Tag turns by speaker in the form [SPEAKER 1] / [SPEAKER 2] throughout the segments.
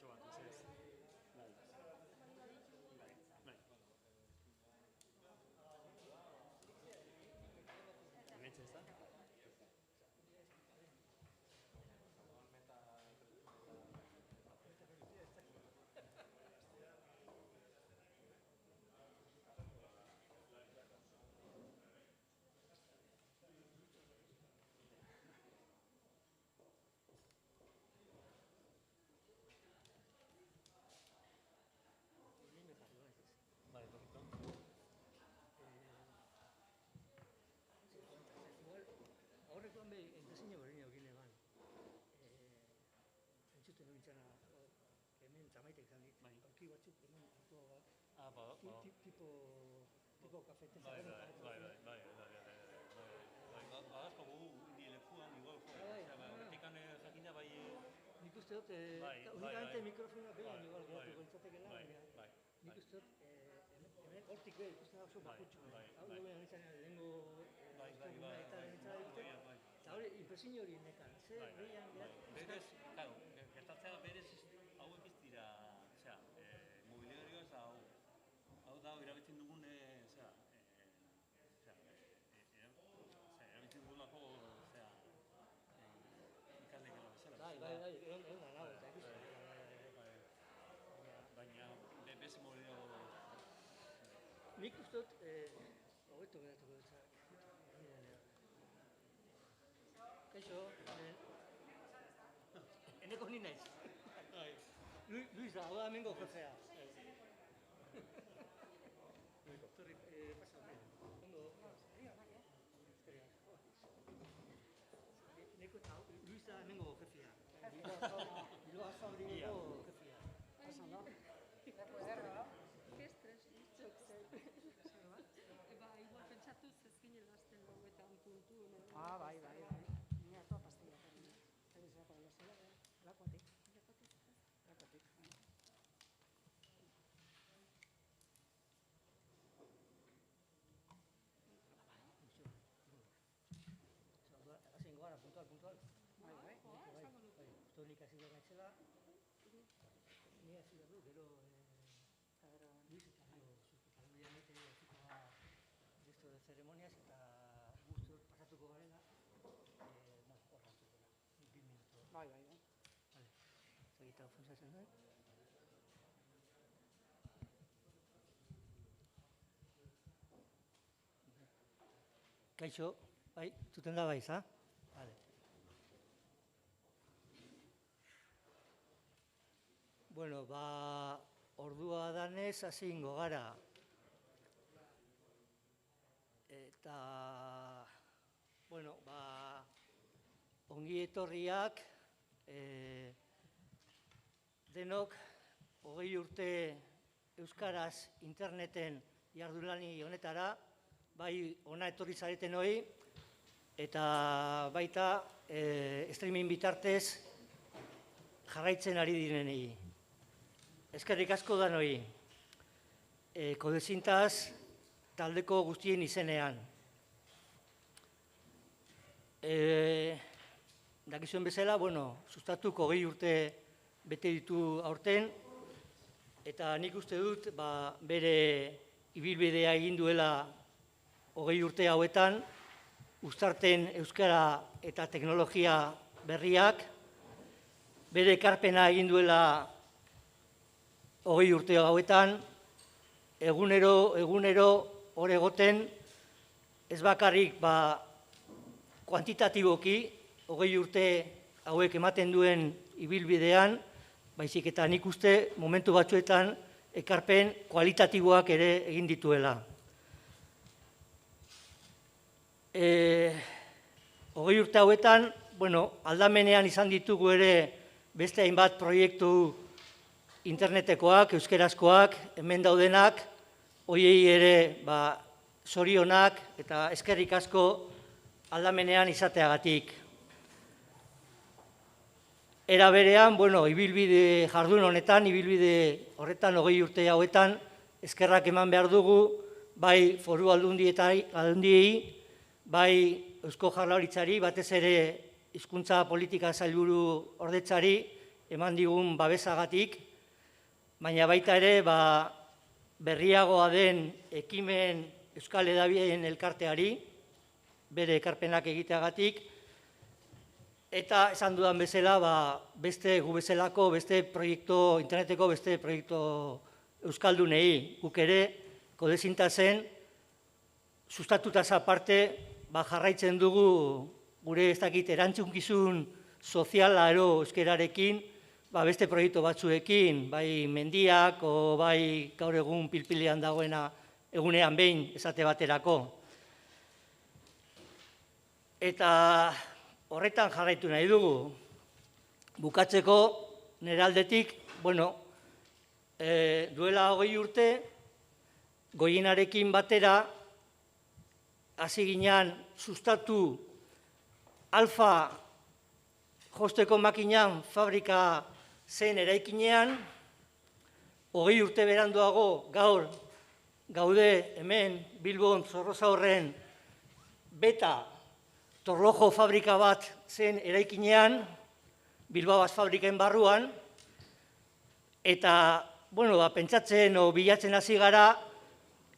[SPEAKER 1] momentutxo bat, mesedez. Bai. Hementxe, ez da? Bai, perfecto.
[SPEAKER 2] Aurrekoan behin enpresina berdin egin eban. Entzuten nintzena, hemen tamaitek izan dit, aurki batzuk hemen tipo kafete.
[SPEAKER 1] Badazko gu indi lekuan, igual hortikan jakina bai...
[SPEAKER 2] Nik uste dut, unikamente mikrofonoa behin igual geratu gontzatekela, baina nik uste dut, hemen hortik behin ikusten da oso bakutxu. Hau dugu nintzen lehenko estuduna eta nintzen dute, eta hori impresio hori nekan, ze behian behar...
[SPEAKER 1] Berez, claro, gertatzea berez hauek ez dira, mobiliarioa ez hau da, erabiltzen dugun, erabiltzen dugulako, ikasleik gero bezala.
[SPEAKER 2] Bai, egon da nago, eta ikusten.
[SPEAKER 1] Baina, bez mobiliario...
[SPEAKER 2] Nik uste dut, hobeto geratuko dut. Kaixo, eneko ni naiz. Luis da, hau da hemengo jefea. Torri, pasa, ondo. Neko eta Luis da hemengo jefea. Bilbao Fabrikako jefea. Pasa, no?
[SPEAKER 3] Kestres, txok zen. Igual pentsatuz ez ginela azten gauetan puntu.
[SPEAKER 4] Bai. Nire toa pastilla. Eres la para la sala, lakoatik.
[SPEAKER 2] Hazen goara, puntual.
[SPEAKER 4] Bai.
[SPEAKER 2] Uste nik hasi behar nahitzela, ni hasi behar du, gero Luis eta gero Katalunianete hasiko da resto de ceremonias eta guzti hor pasatuko garela, hor hartuko da, 2 minutu.
[SPEAKER 4] Bai.
[SPEAKER 2] Vale, segita funtzionatzen da. Kaixo, bai, zuten da baiz, ha? Vale. Bueno, ordua danez hasi ingo gara. Eta, bueno, ongi etorriak denok 20 urte euskaraz interneten jardunaldi honetara, bai ona etorri zareten hori, eta baita streaming bitartez jarraitzen ari direnei. Eskerrik asko danoi, Kodezintaz taldeko guztien izenean. Dakizuen bezala, sustatuko 20 urte bete ditu aurten, eta nik uste dut bere ibilbidea egin duela 20 urte hauetan, uztarten euskara eta teknologia berriak, bere ekarpena egin duela 20 urte hauetan, egunero hor egoten, ez bakarrik kuantitatiboki 20 urte hauek ematen duen ibilbidean, baizik eta nik uste momentu batzuetan ekarpen kualitatiboak ere egin dituela. 20 urte hauetan, aldamenean izan ditugu ere beste hainbat proiektu internetekoak, euskerazkoak, hemen daudenak, hoiei ere zorionak eta eskerrik asko aldamenean izateagatik. Era berean, ibilbide jardun honetan, ibilbide horretan 20 urte hauetan, eskerrak eman behar dugu, bai foru aldundiei, bai Eusko Jaurlaritzari, batez ere hizkuntza politika sailburu ordetzari, eman digun babesagatik, baina baita ere berriagoa den ekimen Euskal Hedabideen elkarteari, bere ekarpenak egiteagatik, eta esan dudan bezala, beste gu bezalako, beste proiektu, interneteko beste proiektu euskaldunei, guk ere, Kodezintasen, sustatutaz aparte, jarraitzen dugu gure ez dakit erantzunkizun soziala euskerarekin, beste proiektu batzuekin, bai mendiak, o bai gaur egun pilpilean dagoena egunean behin esate baterako. Eta horretan jarraitu nahi dugu. Bukatzeko, nire aldetik, duela 20 urte, Goienarekin batera, hasi ginean sustatu alfa josteko makinan fabrika zen eraikinean, 20 urte beranduago gaur gaude hemen Bilbon Zorrozaurren beta torlojo fabrika bat zen eraikinean, Bilbao fabriken barruan, eta, pentsatzen o bilatzen hasi gara,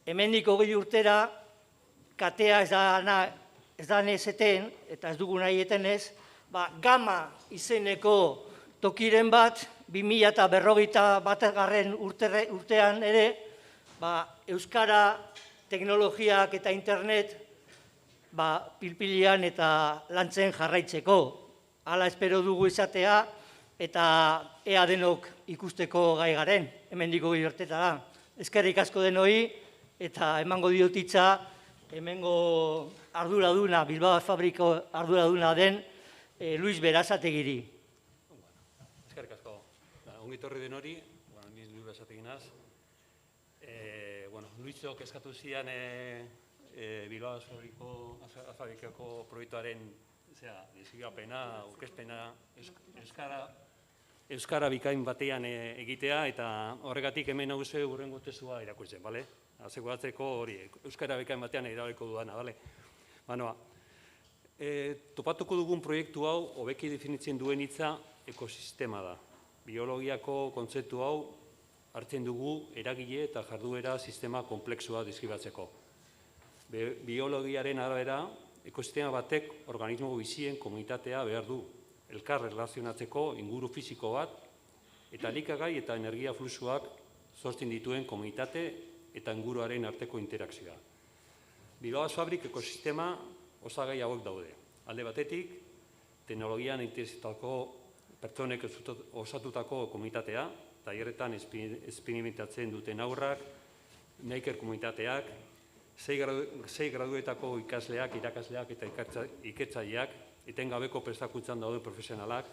[SPEAKER 2] hemendik 20 urtera, katea ez da nezeten, eta ez dugu nahi etenez, Gama izeneko tokiren bat, 2051. Urtean ere, euskara, teknologiak eta internet pilpilian eta lantzen jarraitzeko. Hala espero dugu izatea, eta ea denok ikusteko gai garen, hemendik 20 urtetara. Eskerrik asko denoi, eta emango diotitza, hemengo arduraduna, Bilbao fabriko arduraduna den, Luis Berasategiri.
[SPEAKER 5] Eskerrik asko. Ongi etorri denori, ni Luis Berasategui naz. Luisok eskatu zian Bilbao fabrikako proiektuaren dizigapena, aurkezpena, euskara bikain batean egitea, eta horregatik hemen naguze hurrengo testua irakurtzen, bale? Aseguratzeko hori, euskara bikain batean erabeko duana, bale? Topatuko dugun proiektu hau, hobeki definitzen duen hitza, ekosistema da. Biologiako kontzeptu hau hartzen dugu eragile eta jarduera sistema komplexua deskribatzeko. Biologiaren arabera, ekosistema batek organismo bizien komunitatea behar du, elkar relazionatzeko inguru fisiko bat, eta elikagai eta energia fluxuak sortzen dituen komunitate eta inguruaren arteko interakzioa. Bilbao fabrik ekosistema osagai hauek daude. Alde batetik, teknologian interesatutako pertsonek osatutako komunitatea, tailerretan esperimentatzen duten haurrak, maker komunitateak, 6 graduetako ikasleak, irakasleak eta ikertzaileak, etengabeko prestakuntzan daude profesionalak,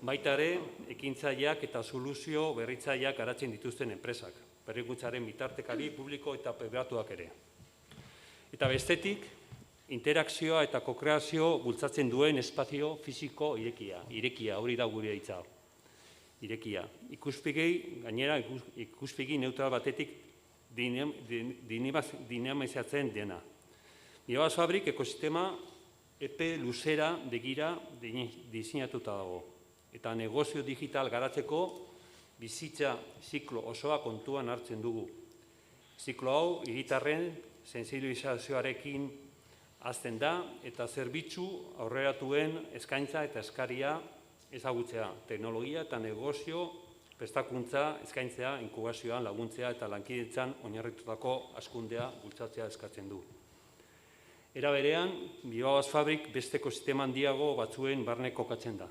[SPEAKER 5] baita ere, ekintzaileak eta soluzio berritzaileak garatzen dituzten enpresak, berrikuntzaren bitartekari publiko eta pribatuak ere. Eta bestetik, interakzioa eta kokreazio bultzatzen duen espazio fisiko irekia, hori da gure hitza. Irekia. Gainera, ikuspegi neutral batetik dinamizatzen dena. Bilbao fabrik ekosistema epe luzera begira diseinatuta dago. Eta negozio digital garatzeko bizitza ziklo osoa kontuan hartzen dugu. Ziklo hau hiritarren sentsibilizazioarekin hazten da eta zerbitzu aurreratuen eskaintza eta eskaria ezagutzea, teknologia eta negozio prestakuntza eskaintzea, inkubazioan laguntzea eta lankidetzan oinarritutako hazkundea bultzatzea eskatzen du. Era berean, Bilbao fabrik beste ekosistema handiago batzuen barne kokatzen da.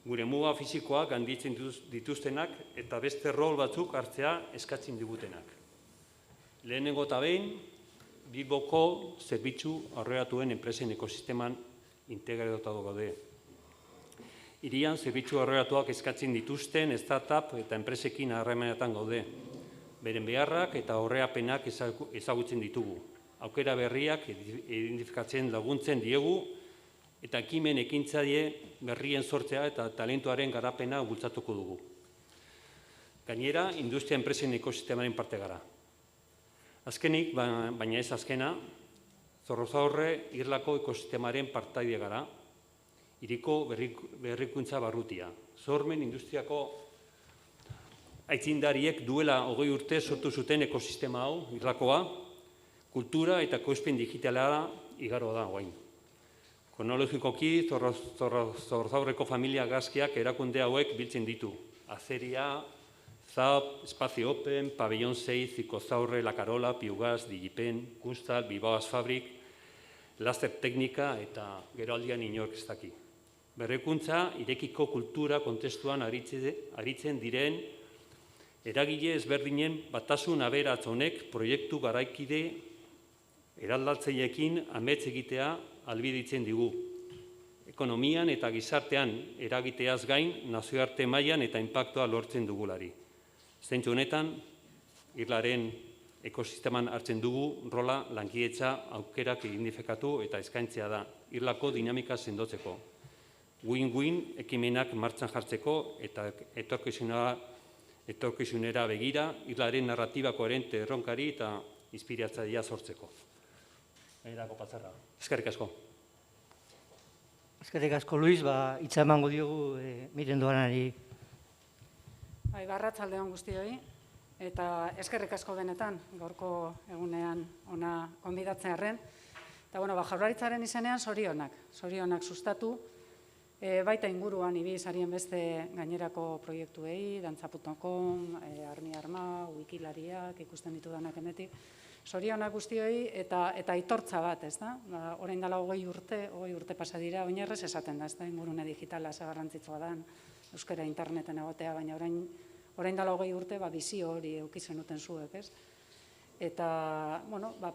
[SPEAKER 5] Gure muga fisikoak handitzen dituztenak eta beste rol batzuk hartzea eskatzen digutenak. Lehenengo eta behin, Bilboko zerbitzu aurreratuen enpresen ekosisteman integratuta gaude. Hirian zerbitzu aurreratuak eskatzen dituzten startup eta enpresekin harremanetan gaude. Beren beharrak eta aurrerapenak ezagutzen ditugu. Aukera berriak identifikatzen laguntzen diegu eta ekimen ekintzaile berrien sortzea eta talentuaren garapena bultzatuko dugu. Gainera, industria enpresen ekosistemaren parte gara. Azkenik, baina ez azkena, Zorrozaurre Irlako ekosistemaren partaide gara, hiriko berrikuntza barrutia. sormen industriako aitzindariek duela 20 urte sortu zuten ekosistema hau, irlakoa, kultura eta ekoizpen digitala igaro da orain. Kronologikoki, Zorzaurreko familia gazkiak erakunde hauek biltzen ditu. Azeria, ZAP, Espazio Open, Pabellon 6, Zikozaurre, La Carola, Piugas, Digipen, Kustal, Bilbao Asfabrik, Laster Teknika eta geroaldian inork ez daki. Berrikuntza, irekiko kultura kontestuan aritzen diren eragile ezberdinen batasun aberats honek proiektu garaikide eraldatzaileekin amets egitea ahalbidetzen digu. Ekonomian eta gizartean eragiteaz gain nazioarte mailan eta inpaktua lortzen dugulari. Zentzu honetan, irlaren ekosisteman hartzen dugu rola lankidetza aukerak identifikatu eta eskaintzea da, irlako dinamika sendotzeko. Win-win ekimenak martxan jartzeko eta etorkizunera begira, irlaren narratiba koherente erronkari eta inspiratzailea sortzeko. Gainerako patzarra. Eskerrik asko.
[SPEAKER 2] Eskerrik asko, Luis, hitza emango diogu Miren Doanari.
[SPEAKER 4] Arratsalde on guztioi, eta eskerrik asko benetan, gaurko egunean ona gonbidatzearren. Eta, Jaurlaritzaren izenean zorionak sustatu, baita inguruan ibizarien beste gainerako proiektuei, Dantza.com, Armi Arma, Wikilariak, ikusten ditudanak enetik, zorionak guztioi eta aitortza bat, ez da? Orain dela 20 urte pasa dira, oinarrez esaten da, ez da, ingurune digitala ze garrantzitsua da, euskara interneten egotea, baina orain dela 20 urte, bizio hori eukitzen uten zuek, ez? Eta,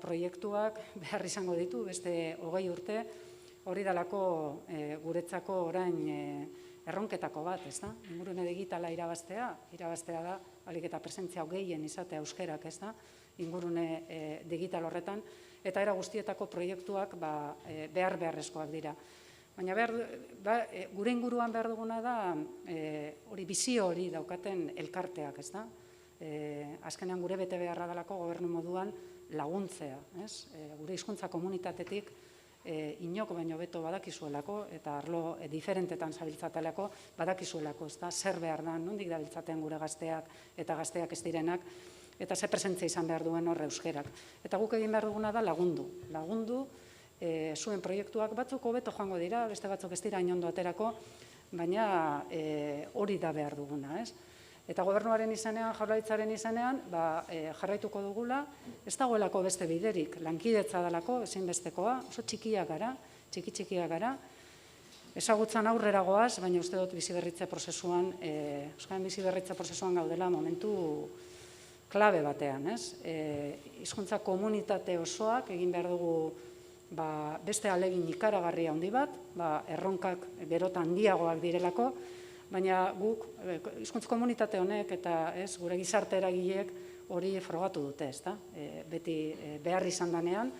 [SPEAKER 4] proiektuak behar izango ditu, beste 20 urte, hori dalako guretzako orain erronketako bat, ez da? Ingurune digitala irabaztea da, alik eta presentzia gehien izatea euskerak, ez da? Ingurune digital horretan, eta era guztietako proiektuak beharrezkoak dira. Baina gure inguruan behar duguna da, hori bizio hori daukaten elkarteak, ez da? Azkenean gure bete beharra dalako gobernu moduan laguntzea, ez? Gure hizkuntza komunitatetik inoko baino beto badakizuelako, eta arlo diferentetan zabiltzatelako badakizuelako, ez da? Zer behar da, nondik dabiltzaten gure gazteak eta gazteak ez direnak, eta ze presentzia izan behar duen horre euskerak. Eta guk egin behar duguna da lagundu, zuen proiektuak batzuk hobeto joango dira, beste batzuk ez dira inondo aterako, baina hori da behar duguna, ez? Eta gobernuaren izenean, Jaurlaritzaren izenean, jarraituko dugula, ez dagoelako beste biderik, lankidetza dalako, ezinbestekoa, oso txikiak gara, ezagutzan aurrera goaz, baina uste dut biziberritze prozesuan, euskaren biziberritze prozesuan gaudela momentu klabe batean, ez? Hizkuntza komunitate osoak egin behar dugu beste ahalegin ikaragarri handi bat, erronkak gerota handiagoak direlako, baina guk, hizkuntza komunitate honek eta gure gizarte eragileek hori frogatu dute, ez da? Beti behar izan danean,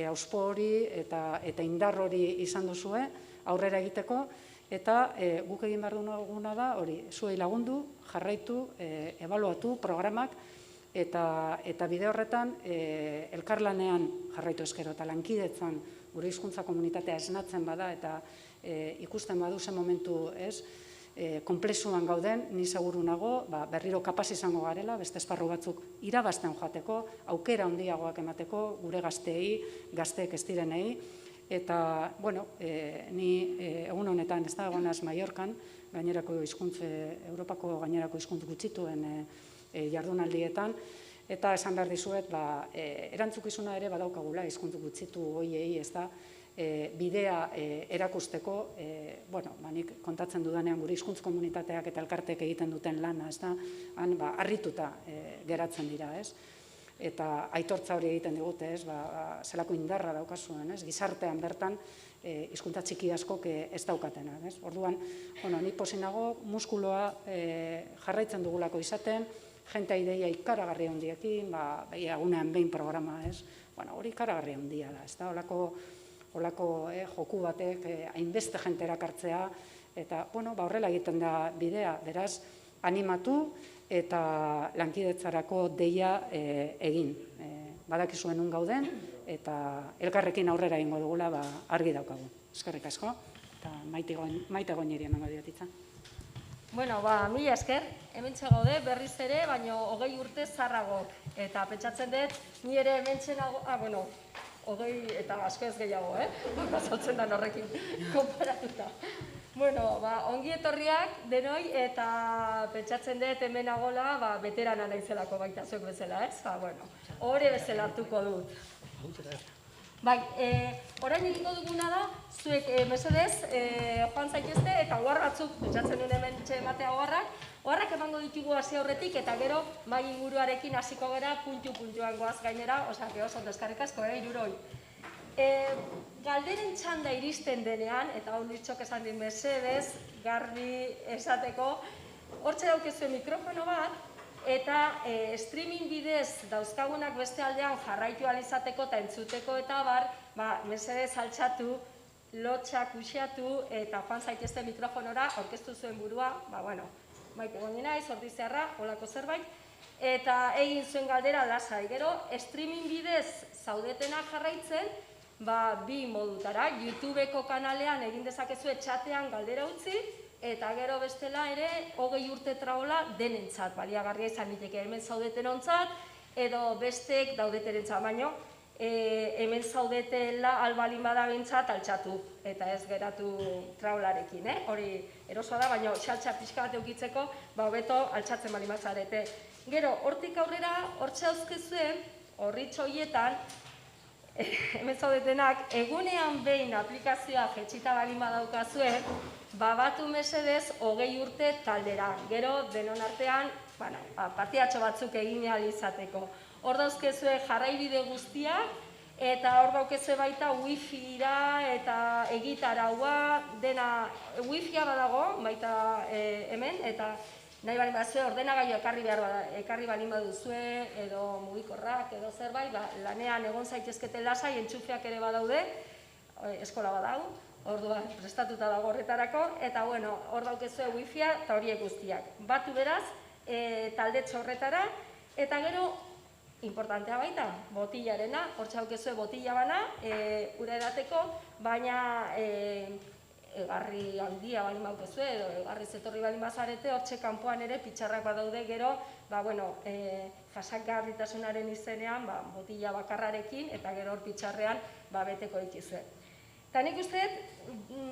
[SPEAKER 4] hauspo hori eta indar hori izan duzue aurrera egiteko, eta guk egin behar duguna da hori, zuei lagundu, jarraitu, ebaluatu programak, eta bide horretan elkarlanean jarraitu eskero eta lankidetzan gure hizkuntza komunitatea esnatzen bada eta ikusten badu zen momentu konplexuan gauden, ni seguru nago, berriro kapaz izango garela, beste esparru batzuk irabazten joateko, aukera handiagoak emateko, gure gazteek ez direnei, eta, ni egun honetan ez da egonaz Mallorcan, Europako gainerako hizkuntz gutxituen jardunaldietan, eta esan behar dizuet, erantzukizuna ere badaukagula hizkuntz gutxitu hoiei, ez da, bidea erakusteko, nik kontatzen dudanean gure hizkuntz komunitateak eta elkarteek egiten duten lana, ez da, harrituta geratzen dira, ez? Eta aitortza hori egiten digute, ez? Zelako indarra daukazuen, ez? Gizartean bertan hizkuntza txiki askok ez daukatenak, ez? Orduan, nik posinago muskuloa jarraitzen dugulako izaten, jentea ideia ikaragarri handiekin, egunean behin programa, ez? Hori ikaragarri handia da, ez da? Olako joku batek hainbeste jenterak hartzea, eta horrela egiten da bidea, beraz, animatu eta lankidetzarako deia egin. Badakizuen nun gauden, eta elkarrekin aurrera egingo dugula argi daukagu. Eskerrik asko, eta maite goineri emango diotitza.
[SPEAKER 3] Bueno, mila esker, hementxe gaude, berriz ere, baina 20 urte zarragok. Eta pentsatzen dut, ni ere hementxe nago, bueno, 20 eta asko ez gehiago, Bakozatzen dan horrekin, konparatuta. Bueno, ongi etorriak denoi, eta pentsatzen dut hemen agola, veterana naizelako baita zuek bezala, ez? Bueno, hori bezala hartuko dut. Bai, orain egingo duguna da, zuek mesedez, joan zaitezte, eta ohar batzuk, pentsatzen duen hemen txematea oharrak emango ditugu hasi aurretik, eta gero, bai inguruarekin hasiko gara, puntu-puntuan goaz gainera, osea, oso eskerrik asko, hiruroi. Galderen txanda iristen denean, eta hau nitxok esan din mesedez, garbi esateko, hortxe daukezu mikrofono bat, eta streaming bidez dauzkagunak beste aldean jarraitu alizateko eta entzuteko eta mesedez altxatu, lotxak uxiatu eta joan zaitezte mikrofonora, aurkeztu zuen burua, maite gonina, ordiziarra, holako zerbait, eta egin zuen galdera lasai. Gero, streaming bidez zaudetenak jarraitzen, bi modutara, YouTubeko kanalean egin dezakezue txatean galdera utzi, eta gero bestela ere 20 urte traola denentzat, baliagarria izan liteke hemen zaudeten ontzat, edo bestek daudeterentzat, baino hemen zaudetela albalin bada bintzat altxatu, eta ez geratu traolarekin, hori erosoa da, baina xaltxa pixka bat eukitzeko, hobeto altxatzen balin batzarete. Gero, hortik aurrera, hortxe hauzkezuen, horritxo horietan, hemen zaudetenak, egunean behin aplikazioa jetxita balin badaukazue, batu mesedez 20 urte taldera. Gero, denon artean, partidatxo batzuk egin ahal izateko. Hor dauzkezue jarraibide guztiak, eta hor daukezue baita wifi-ra eta egitaraua, dena wifi-a badago, baita hemen, eta nahi balin baduzue, ordenagailu ekarri balin baduzue, edo mugikorrak, edo zerbait, lanean egon zaitezkete lasai, entxufeak ere badaude, eskola badau, orduan prestatuta dago horretarako, eta hor daukezue wifi-a eta horiek guztiak. Batu beraz, taldetxo horretara, eta gero, importantea baita, botillarena, hor txaukezue botilla bana, ura edateko, baina egarri handia balin baukezue, edo egarri zetorri balin bazarete, hortxe kanpoan ere pitxarrak badaude gero, jasangarritasunaren izenean, botilla bakarrarekin, eta gero hor pitxarrean beteko dituzue. Eta nik uste,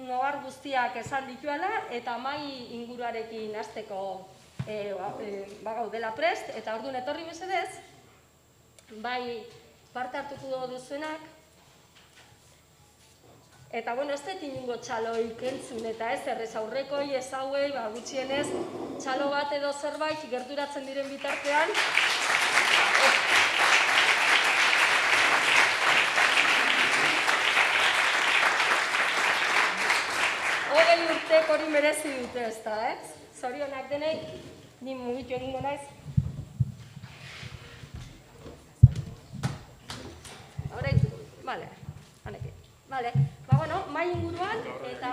[SPEAKER 3] noar guztiak esan dituela, eta mai inguruarekin hasteko gaudela prest, eta orduan etorri mesedez, bai parte hartuko duzuenak, eta ez dut inungo txaloik entzun, eta ez errez aurrekoi, ez hauei, gutxienez, txalo bat edo zerbait gerturatzen diren bitartean, 20 urtek hori merezi dute ez da, Zorionak denei, ni mugitu egingo naiz. Horrein, bale, hanekin. Mai inguruan, eta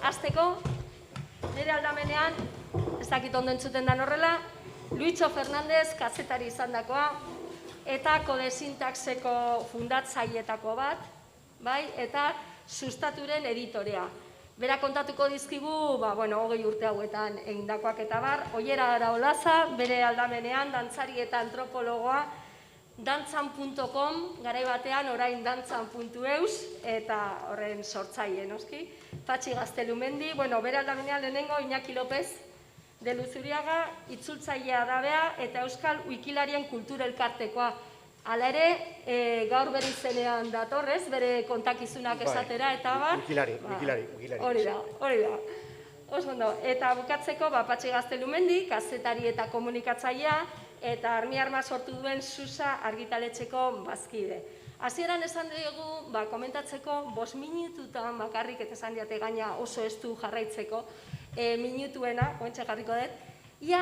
[SPEAKER 3] hasteko, nire aldamenean, ez dakit ondo entzuten dan horrela, Luitxo Fernandez kazetari izan dakoa, eta Kodesintaxeko fundatzaietako bat, eta Sustaturen editorea. Bera kontatuko dizkigu, 20 urte hauetan egindakoak eta Oiera Araolaza, bere aldamenean, dantzari eta antropologoa, dantzan.com, garai batean orain dantzan.eus, eta horren sortzaile, noski. Patxi Gaztelumendi, bere aldamenean lehenengo Iñaki López de Luzuriaga, itzultzailea dabea, eta Euskal Wikilarien Kultura Elkartekoa. Hala ere, gaur bere izenean datorrez, bere kontakizunak esatera, eta
[SPEAKER 6] Wikilari.
[SPEAKER 3] Hori da. Oso ondo. Eta bukatzeko, Patxi Gaztelumendi, kazetari eta komunikatzailea, eta armi-arma sortu duen Susa argitaletxeko bazkide. Hasieran esan dugu, komentatzeko, 5 minututan bakarrik, eta esan diate gaina oso estu jarraitzeko, minutuena, ointxe jarriko dut, ia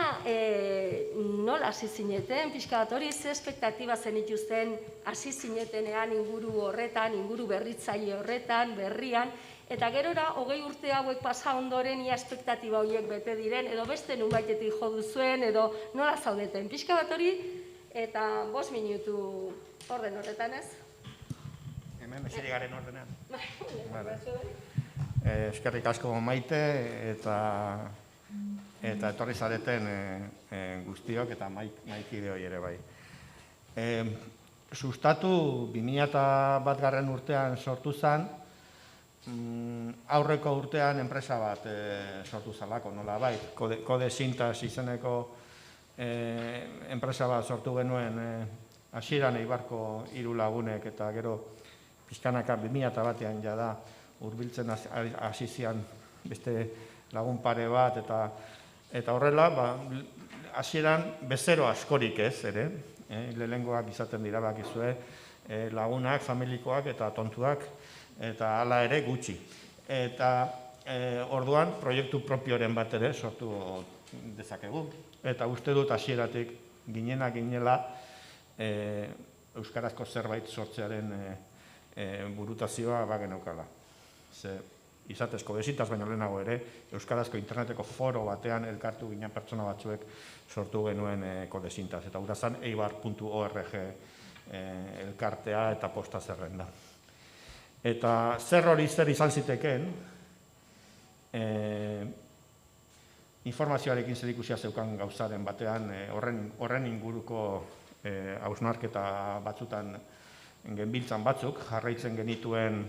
[SPEAKER 3] nola hasi zineten, pixka bat hori, ze espektatiba zen ituzten hasi zinetenean inguru horretan, inguru berritzaile horretan, berrian, eta gerora 20 urte hauek pasa ondoren ia espektatiba horiek bete diren, edo beste nunbaitetik jo duzuen, edo nola zaudeten, pixka bat hori, eta 5 minutu orden horretan ez?
[SPEAKER 6] Hemen eseri garen ordenean. Eskerrik asko Maite, eta eta etorri zareten guztiok eta maikide hori ere bai. Sustatu 2001 urtean sortu zen, aurreko urtean enpresa bat sortu zalako, nola bai, Kode Sintas izeneko enpresa bat sortu genuen hasieran Eibarko 3 lagunek eta gero pixkanaka 2001an jada hurbiltzen hasi zian beste lagun pare bat eta horrela hasieran bezero askorik ez ere, lehengoak izaten dira bakizue lagunak, familikoak eta tontuak eta hala ere gutxi. Eta orduan proiektu propioren bat ere sortu dezakegu. Eta uste dut hasieratik ginela euskarazko zerbait sortzearen burutazioa bageneukala. Izatezko bezitaz baino lehenago ere, euskarazko interneteko foro batean elkartu ginen pertsona batzuek sortu genuen Kode Sintas. Eta hura zen eibar.org elkartea eta posta zerrenda. Eta zer hori zer izan zitekeen, informazioarekin zerikusia zeukan gauzaren batean, horren inguruko hausnarketa batzutan genbiltzan batzuk, jarraitzen genituen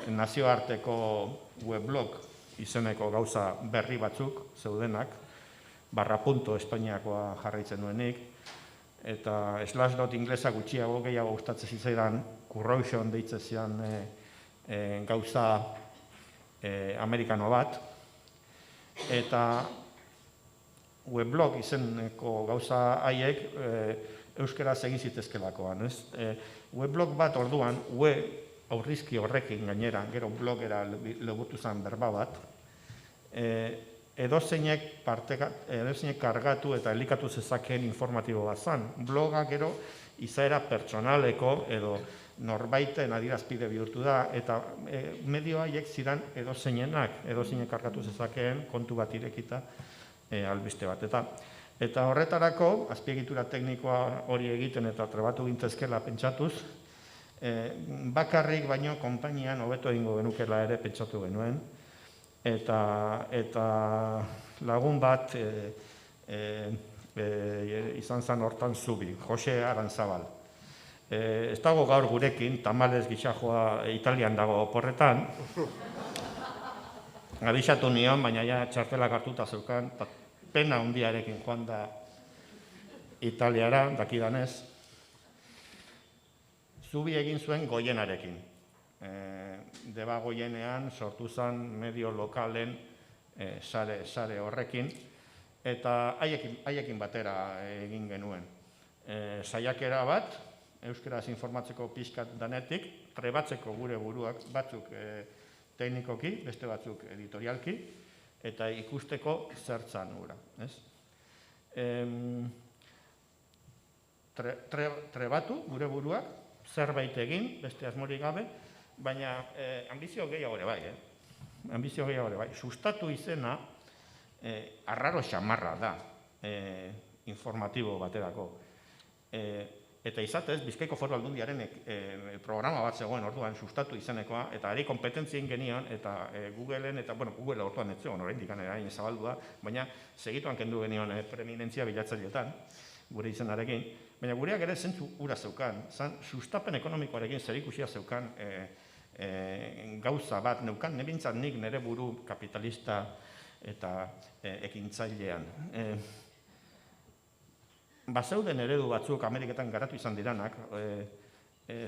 [SPEAKER 6] nazioarteko weblog izeneko gauza berri batzuk zeudenak, /. Espainiakoa jarraitzen nuenik, eta /. Inglesa gutxiago gehiago gustatzen zitzaidan Corrosion deitzen zian gauza amerikano bat, eta weblog izeneko gauza haiek euskaraz egin zitezkelakoan. Weblog bat orduan, aurrizki horrekin gainera, gero blogera leburtu zen berba bat, edozeinek kargatu eta elikatu zezakeen informatibo bat zen. Bloga gero izaera pertsonaleko edo norbaiten adierazpide bihurtu da, eta medio haiek ziren edozeinek kargatu zezakeen kontu bat irekita albiste bat. Eta horretarako, azpiegitura teknikoa hori egiten eta trebatu gintzezkela pentsatuz, bakarrik baino konpainian hobeto egingo genukela ere pentsatu genuen, eta lagun bat izan zen hortan Zubi, Jose Arantzabal. Ez dago gaur gurekin, tamalez gixajoa Italian dago oporretan, abisatu nion, baina ja txartelak hartuta zeukan, pena handiarekin joan da Italiara, dakidanez, Zubi egin zuen Goienarekin. Deba Goienean sortu zen medio lokalen sare horrekin, eta haiekin batera egin genuen. Saiakera bat, euskaraz informatzeko pixkat danetik, trebatzeko gure buruak, batzuk teknikoki, beste batzuk editorialki, eta ikusteko zertzan gura. Trebatu gure buruak, zerbait egin, beste asmorik gabe, baina ambizio gehiago ere bai. Ambizio gehiago ere bai. Sustatu izena arraro xamarra da informatibo baterako. Eta izatez, Bizkaiko Foru Aldundiaren programa bat zegoen orduan sustatu izenekoa, eta ari kompetentzien genion, eta Googleen, eta Google orduan ez zegoen, oraindik hain zabaldua, baina segituan kendu genion preeminentzia bilatzailetan, gure izenarekin, baina gureak ere zentzu ura zeukan, sustapen ekonomikoarekin zerikusia zeukan gauza bat, neukan nebintzat nik nire buru kapitalista eta ekintzailean. Bazeuden eredu batzuk Ameriketan garatu izan diranak,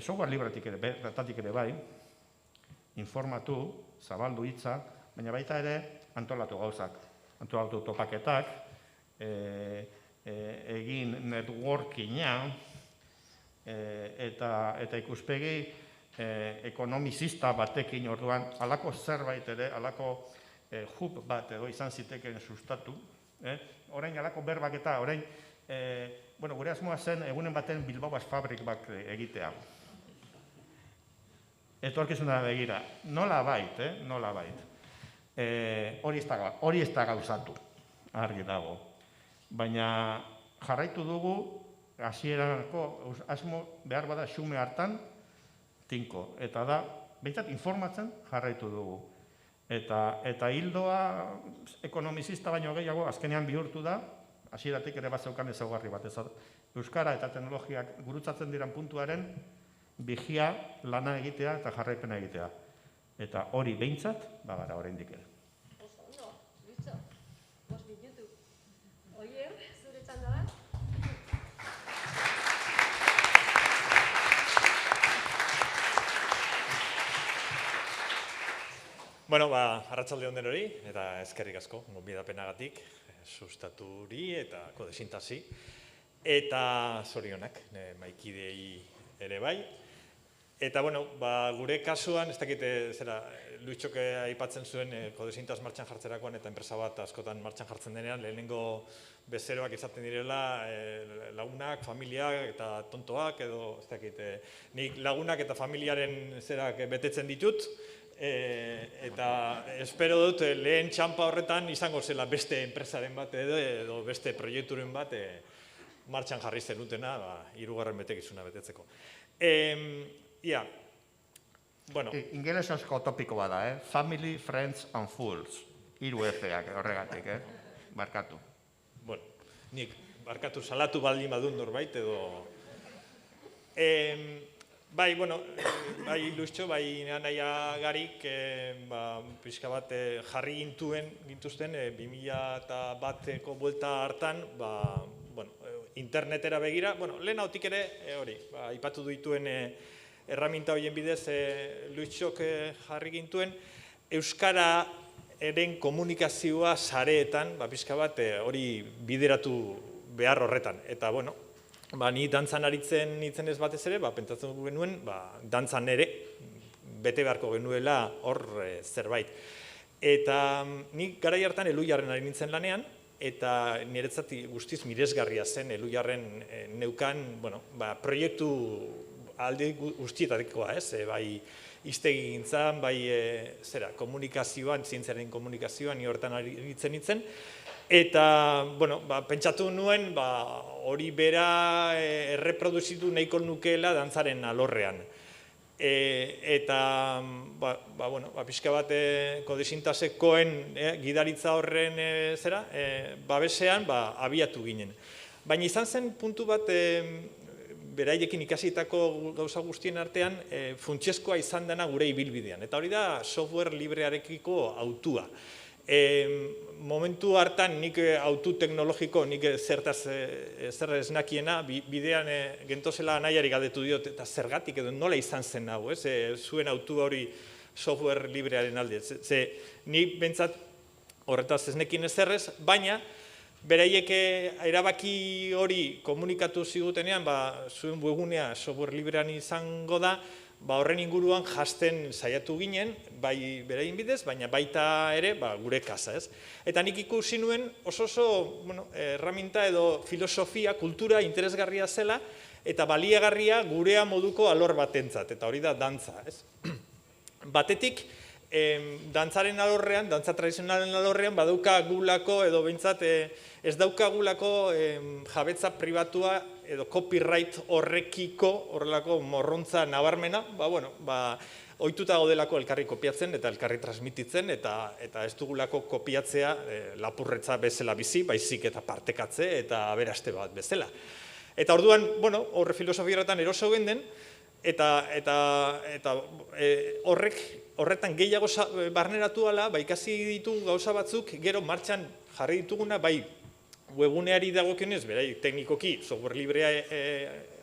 [SPEAKER 6] software libretik ere bai, informatu, zabaldu hitza, baina baita ere antolatu gauzak, antolatu topaketak, egin networkinga, eta ikuspegi ekonomizista batekin orduan, halako zerbait ere, halako hub bat edo izan zitekeen sustatu, orain halako berbak eta orain, gure asmoa zen egunen baten Bilbao Fabrik bat egitea. Etorkizuna begira, nola bait. Hori ez da gauzatu, argi dago. Baina jarraitu dugu, hasierako asmo behar bada xume hartan, tinko. Eta da, behintzat informatzen jarraitu dugu. Eta hildoa ekonomizista baino gehiago azkenean bihurtu da, hasieratik ere bazeukan ezaugarri bat. Euskara eta teknologiak gurutzatzen diren puntuaren bigia lana egitea eta jarraipena egitea. Eta hori behintzat, bagara oraindik ere.
[SPEAKER 3] Oso ondo, Luitxo, 5 minutu. Oier, zure txanda da?
[SPEAKER 7] Bueno, arratsalde on denoi eta eskerrik asko gonbidapenagatik, sustaturi eta kodesintasi eta zorionak maikidei ere bai. Eta bueno, gure kasuan, ez dakit zera Luitxok aipatzen zuen kodesintas martxan jartzerakoan eta enpresa bat askotan martxan jartzen denean, lehenengo bezeroak izaten direla lagunak, familiak eta tontoak edo ez dakit, nik lagunak eta familiaren zerak betetzen ditut. Eta espero dut lehen txampa horretan izango zela beste enpresaren bat edo beste proiekturen bat martxan jarri zenutena 3. betekizuna betetzeko. Bueno.
[SPEAKER 6] Ingelesezko topiko bada, Family, Friends and Fools. 3 F-ak horregatik, barkatu.
[SPEAKER 7] Bueno, nik barkatu salatu baldin badun norbait edo... Bai, bueno, bai Luitxo, bai naia garik, pixka bat jarri gintuzten 2001ko buelta hartan, internetera begira, lehen hautik ere, hori, aipatu dituen erraminta horien bidez Luitxok jarri gintuen, Euskararen komunikazioa sareetan, pixka bat hori bideratu behar horretan, eta bueno, ni dantzan aritzen ez batez ere, pentsatzen genuen, dantzan ere, bete beharko genuela hor zerbait. Eta nik garai hartan Elujarren ari nintzen lanean, eta niretzat guztiz miresgarria zen Elujarren neukan, proiektu alde guztietatikoa, bai hiztegi gintzan, bai komunikazioan, zientziaren komunikazioan, ni hortan aritzen nintzen, eta, pentsatu nuen, hori bera erreproduzitu nahiko nukeela dantzaren alorrean. Eta, pixka bat kodesintasekoen gidaritza horren babesean, abiatu ginen. Baina izan zen puntu bat, beraiekin ikasitako gauza guztien artean, funtsezkoa izan dena gure ibilbidean. Eta hori da software librearekiko hautua. Momentu hartan nik autu teknologiko, nik zertaz zer esnakiena, bidean gentozela nahiari galdetu diot, eta zergatik edo nola izan zen hau, zuen autu hori software librearen alde. Nik bentsat horretaz esnekin ezerrez, baina beraiek erabaki hori komunikatu zigutenean, zuen webgunea software librean izango da, horren inguruan jasten saiatu ginen, bai beraien bidez, baina baita ere gure kasa, ez? Eta nik ikusi nuen oso erraminta edo filosofia, kultura interesgarria zela, eta baliagarria gurea moduko alor batentzat, eta hori da dantza, ez? Batetik, dantzaren alorrean, dantza tradizionalen alorrean, badaukagulako edo behintzat ez daukagulako jabetza pribatua edo copyright horrekiko horrelako morrontza nabarmena, ohituta gaudelako elkarri kopiatzen eta elkarri transmititzen eta ez dugulako kopiatzea lapurretza bezala bizi, baizik eta partekatze eta aberaste bat bezala. Eta orduan, horre filosofiaratan eroso genden, eta horretan gehiago barneratu ala, ikasi ditugu gauza batzuk, gero martxan jarri dituguna, webguneari dagokionez, berai teknikoki software librea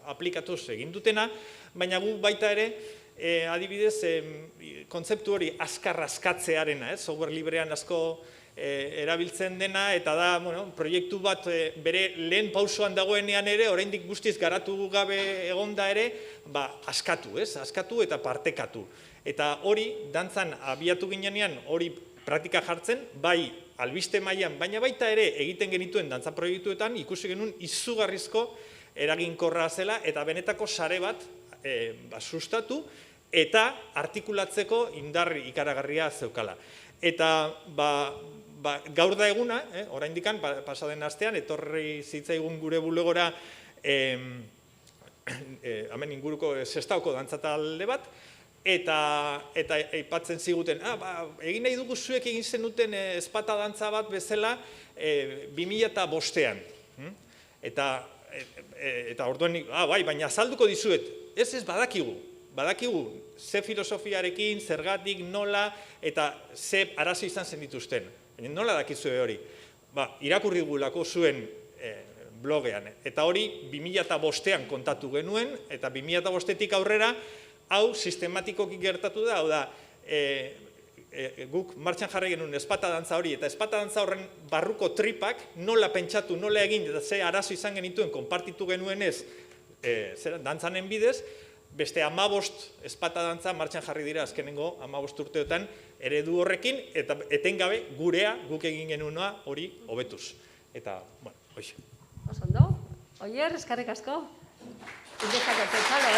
[SPEAKER 7] aplikatuz egin dutena, baina gu baita ere, adibidez, kontzeptu hori azkar askatzearena, software librean asko erabiltzen dena, eta da proiektu bat bere lehen pausoan dagoenean ere, oraindik guztiz garatu gabe egonda ere, askatu eta partekatu. Eta hori, dantzan abiatu ginean, hori praktika jartzen, bai albiste mailan, baina baita ere egiten genituen dantza proiektuetan ikusi genuen izugarrizko eraginkorra zela eta benetako sare bat sustatu eta artikulatzeko indar ikaragarria zeukala. Eta gaur da eguna, oraindikan pasaden astean, etorri zitzaigun gure bulegora hemen inguruko Sestaoko dantza talde bat, eta aipatzen ziguten, egin nahi dugu zuek egin zenuten ezpata dantza bat bezala 2005an. Eta orduan, bai, baina azalduko dizuet, ez badakigu, ze filosofiarekin, zergatik, nola, eta ze arazo izan zen dituzten. Nola dakizue hori? Irakurri gulako zuen blogean. Eta hori 2005an kontatu genuen, eta 2005etik aurrera, hau sistematikoki gertatu da, hau da, guk martxan jarri genuen ezpata dantza hori, eta ezpata dantza horren barruko tripak nola pentsatu, nola egin, eta ze arazo izan genituen, konpartitu genuenez, dantzanen bidez, beste 15 ezpata dantza martxan jarri dira azkenengo 15 urteotan eredu horrekin, eta etengabe gurea, guk egin genuena hori hobetuz. Eta, bueno, hoxe.
[SPEAKER 3] Osondo, oier, eskarrik asko. Indezak etzalo,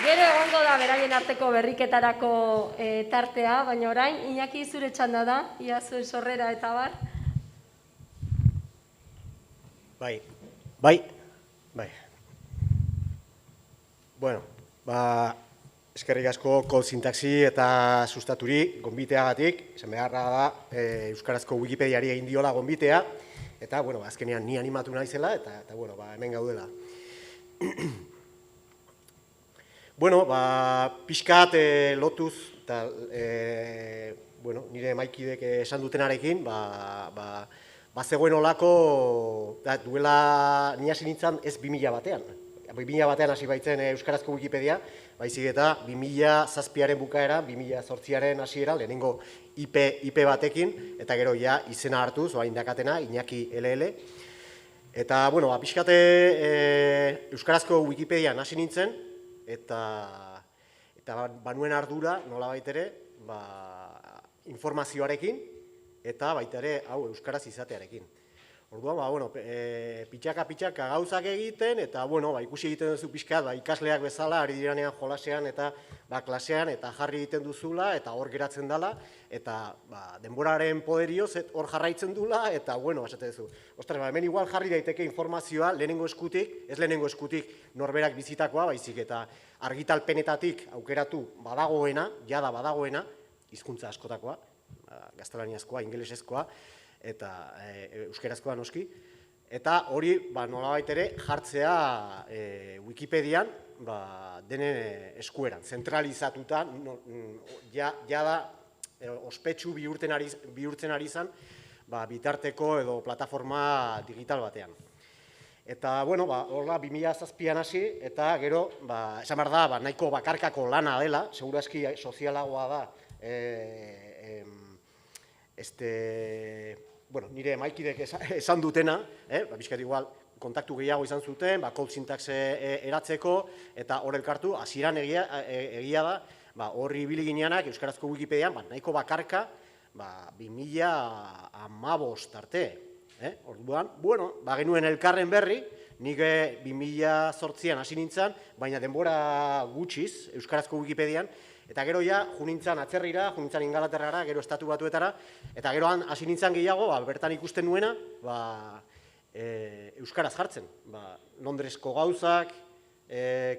[SPEAKER 3] Gero egongo da beraien arteko berriketarako tartea, baina orain, Iñaki zure txanda da, ia zuen sorrera eta bar.
[SPEAKER 8] Bai. Bueno, eskerrik asko sintaxi eta sustaturi gonbiteagatik, esan beharra da Euskarazko Wikipediari egin diola gonbitea, eta, bueno, azkenean ni animatu naizela, eta, bueno, hemen gaudela. Bueno, pixkat lotuz, eta, bueno, nire maikidek esan dutenarekin, zegoen olako, duela ni hasi nintzen ez 2000 batean hasi baitzen Euskarazko Wikipedia, baizik eta 2007aren bukaera, 2008aren hasiera, lehenengo IP batekin, eta gero ja izena hartuz, oain dakatena, Iñaki LL. Eta, bueno, pixkate Euskarazko Wikipedian hasi nintzen, eta banuen ardura, nola baitere, informazioarekin, eta baita ere, hau, euskaraz izatearekin. Orduan, bueno, pitxaka gauzak egiten, eta, bueno, ikusi egiten duzu pixkat, ikasleak bezala, ari diranean jolasean, eta klasean, eta jarri egiten duzula, eta hor geratzen dela, eta denboraren poderioz, hor jarraitzen dula, eta, bueno, esate duzu. Ostras, hemen igual jarri daiteke informazioa lehenengo eskutik, ez lehenengo eskutik norberak bizitakoa, baizik, eta argitalpenetatik aukeratu badagoena, jada badagoena, hizkuntza askotakoa, gaztelaniazkoa, ingelesezkoa, eta euskerazkoa noski, eta hori nolabait ere jartzea Wikipedian denen eskueran, zentralizatuta, jada ospetsu bihurtzen ari zen bitarteko edo plataforma digital batean. Eta, bueno, horla 2007an hasi, eta gero, esan behar da, nahiko bakarkako lana dela, segurazki sozialagoa da, bueno, nire maikidek esan dutena, bizkat igual kontaktu gehiago izan zuten, code syntax eratzeko, eta hor elkartu, hasieran egia da, horri ibili gineanak Euskarazko Wikipedian, nahiko bakarka, 2015 arte. Orduan, bueno, genuen elkarren berri, nik 2008an hasi nintzen, baina denbora gutxiz Euskarazko Wikipedian, eta gero ja, junintzan atzerrira, junintzan Ingalaterrara, gero Estatu Batuetara, eta gero hasi nintzen gehiago, bertan ikusten nuena, euskaraz jartzen. Londresko gauzak,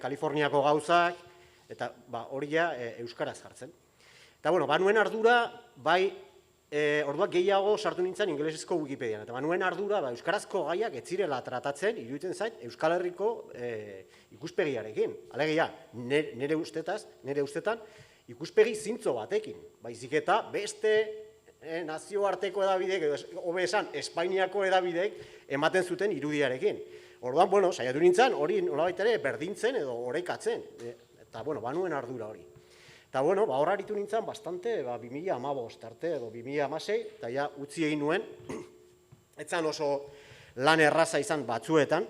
[SPEAKER 8] Kaliforniako gauzak, eta hori ja euskaraz jartzen. Eta, bueno, banuen ardura, orduak gehiago sartu nintzen ingelesezko Wikipedian, eta banuen ardura, euskarazko gaiak ez zirela tratatzen, iruditzen zait, Euskal Herriko ikuspegiarekin. Alegia, nire ustetan, ikuspegi zintzo batekin. Baizik eta beste nazioarteko edabideek, hobe esan, Espainiako edabideek ematen zuten irudiarekin. Orduan, bueno, saiatu nintzen, hori nolabait ere berdintzen edo orekatzen. Eta, bueno, banuen ardura hori. Eta, bueno, hor aritu nintzen bastante, 2015 arte edo 2016, eta ja utzi egin nuen, etzan oso lan erraza izan batzuetan,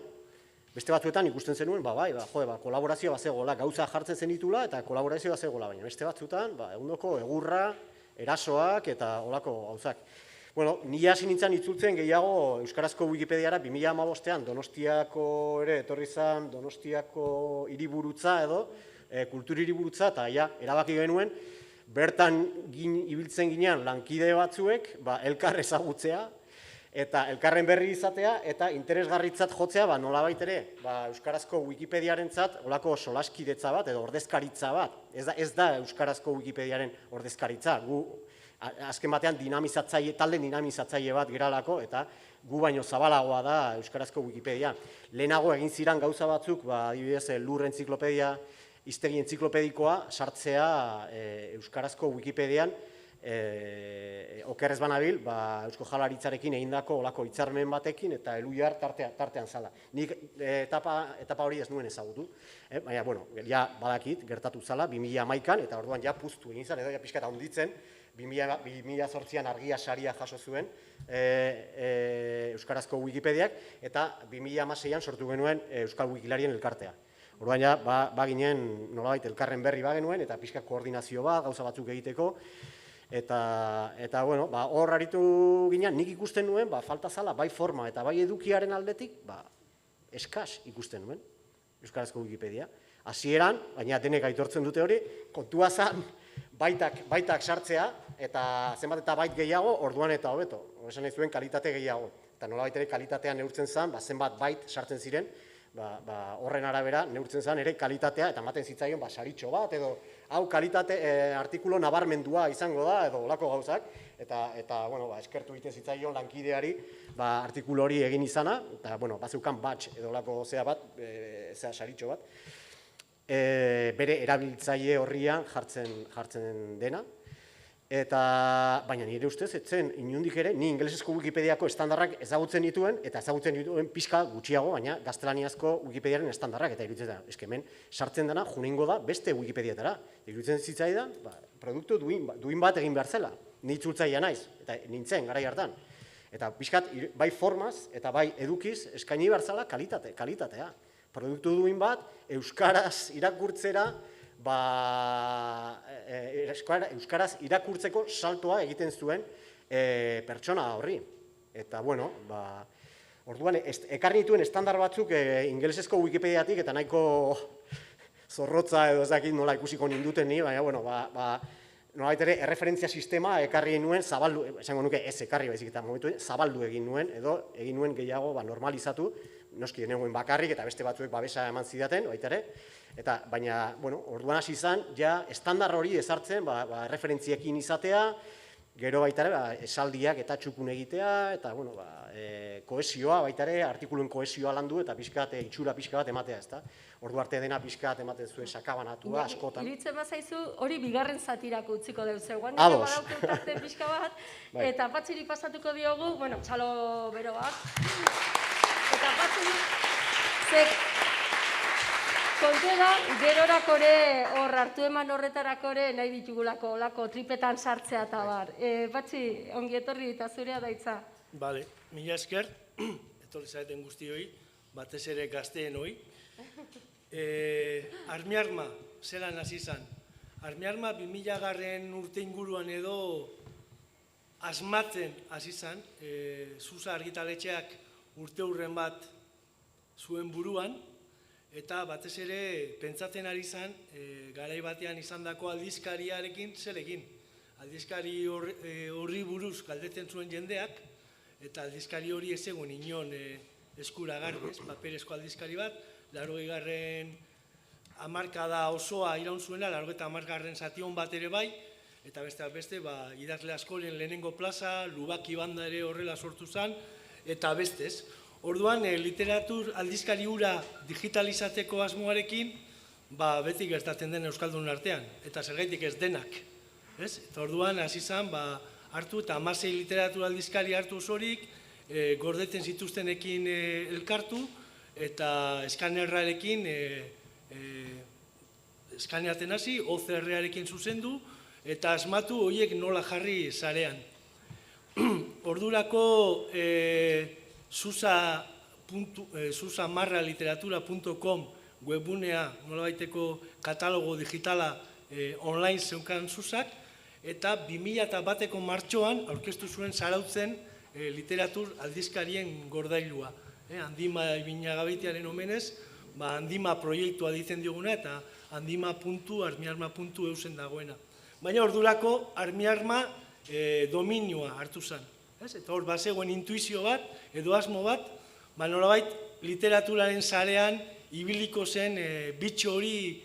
[SPEAKER 8] beste batzuetan ikusten zenuen, kolaborazioa bazegoela, gauza jartzen zenitula eta kolaborazioa bazegoela, baina beste batzuetan, egundoko egurra, erasoak eta olako gauzak. Bueno, ni hasi nintzen itzultzen gehiago Euskarazko Wikipediara 2015an Donostiako ere etorri zen Donostiako hiriburutza edo, kultur hiriburutza, eta erabaki genuen, bertan ibiltzen ginean lankide batzuek, elkar ezagutzea, eta elkarren berri izatea, eta interesgarritzat jotzea, nolabait ere, euskarazko Wikipediarentzat olako solaskidetza bat edo ordezkaritza bat. Ez da euskarazko Wikipediaren ordezkaritza. Gu azken batean talde dinamizatzaile bat geralako, eta gu baino zabalagoa da euskarazko Wikipedia. Lehenago egin ziren gauza batzuk, adibidez lur entziklopedia, hiztegi entziklopedikoa sartzea euskarazko Wikipedian, okerrez banabil, Eusko Jaurlaritzarekin egindako olako hitzarmen batekin eta Elhuyar tartean zala. Nik etapa hori ez nuen ezagutu, baina, ja badakit, gertatu zala, 2011an, eta orduan ja puztu egin zan, edo ja pixka eta hunditzen, 2008an argia saria jaso zuen euskarazko Wikipediak, eta 2016an sortu genuen Euskal Wikilarien elkartea. Orduan ja, baginen nolabait elkarren berri bagenuen, eta pixka koordinazio bat, gauza batzuk egiteko, eta hor aritu ginen, nik ikusten nuen, falta zala, bai forma eta bai edukiaren aldetik, eskas ikusten nuen, euskarazko Wikipedia. Hasieran, baina denek aitortzen dute hori, kontua zan, baitak sartzea, eta zenbat eta bait gehiago, orduan eta hobeto. Esan nahi zuen kalitate gehiago. Eta nolabait ere kalitatea neurtzen zen, zenbat bait sartzen ziren, horren arabera neurtzen zen ere kalitatea, eta ematen zitzaion saritxo bat, edo hau kalitate artikulo nabarmendua izango da, edo olako gauzak, eta eskertu egiten zitzaion lankideari artikulu hori egin izana, eta bazeukan batx edo olako zea bat, saritxo bat, bere erabiltzaile horrian jartzen dena, baina nire ustez, etzen inundik ere, ni ingelesezko Wikipediako estandarrak ezagutzen dituen, eta ezagutzen dituen pixka gutxiago, baina gaztelaniazko Wikipediaren estandarrak, eta iruditzen da, hemen sartzen dena, juningo da beste Wikipediatara. Iruditzen zitzaidan, produktu duin bat egin behar zela, ni itzultzailea naiz, eta nintzen, garai hartan. Eta pixkat, bai formaz, eta bai edukiz, eskaini behar zela kalitatea. Produktu duin bat, euskaraz irakurtzera, euskaraz irakurtzeko saltoa egiten zuen pertsona horri. Eta, orduan, ekarri nituen estandar batzuk ingelesezko Wikipediatik, eta nahiko zorrotza edo ezakit nola ikusiko ninduten ni, baina, nolabait ere, erreferentzia sistema ekarri nuen, zabaldu, esango nuke ez ekarri baizik eta momentu, zabaldu egin nuen, edo egin nuen gehiago normalizatu, noski deneguen bakarrik eta beste batzuek babesa eman zidaten, baita ere, baina, orduan hasi izan, ja, estandar hori ezartzen, erreferentziekin izatea, gero baita ere, esaldiak eta txukun egitea, eta, kohesioa, baita ere, artikuluen kohesioa landu, eta itxura pixka bat ematea, ezta? Ordu arte dena pixka bat ematen zuen sakabanatua, askotan.
[SPEAKER 3] Iritzen bazaizu, hori bigarren zatirako utziko deu zegoen,
[SPEAKER 8] Ados.
[SPEAKER 3] Badauke tarte pixka bat, eta Patxiri pasatuko diogu, txalo bero bat, eta Patxiri, kontu da, gerorakore, hor hartu eman horretarakore, nahi ditugulako, olako tripetan sartzea eta bar. Patxi, ongi etorri eta zurea daitza.
[SPEAKER 9] Bale, mila esker, etorri zaeten guztioi, batez ere gazteen hoi. Armiarma, zelan hasi izan. Armiarma 2000 urte inguruan edo asmatzen hasi izan, Zuza argitaletxeak urte hurren bat zuen buruan, eta batez ere pentsatzen ari izan, garai batean izandako aldizkariarekin zer egin. Aldizkari horri buruz galdetzen zuen jendeak, eta aldizkari hori ez egon inon eskuragarri, paperezko aldizkari bat, 80. hamarkada osoa iraun zuela, 80. hamargarren zation bat ere bai, eta beste, idazle askoren lehenengo plaza, Lubaki banda ere horrela sortu zen, eta bestez. Orduan, literatur aldizkari hura digitalizateko asmoarekin, beti gertatzen den Euskaldun artean, eta zergaitik ez denak. Eta orduan, hasi zen, hartu eta 16 literatur aldizkari hartu osorik, gordetzen zituztenekin elkartu, eta eskanerrarekin eskaneatzen hasi, OCR-arekin zuzendu, eta asmatu horiek nola jarri sarean. Ordurako susamarraliteratura.com webunea nolabaiteko katalogo digitala online zeukan Zuzak, eta 2001ko martxoan aurkeztu zuen Zarautzen literatur aldizkarien gordailua. Handima Ibinagabeitiaren omenez, handima proiektua ditzen dioguna, eta handima.armiarma.eusen dagoena. Baina ordurako armiarma dominioa hartu zen. Eta hor, bazegoen intuizio bat, edo asmo bat, nolabait literaturaren sarean ibiliko zen bitxo hori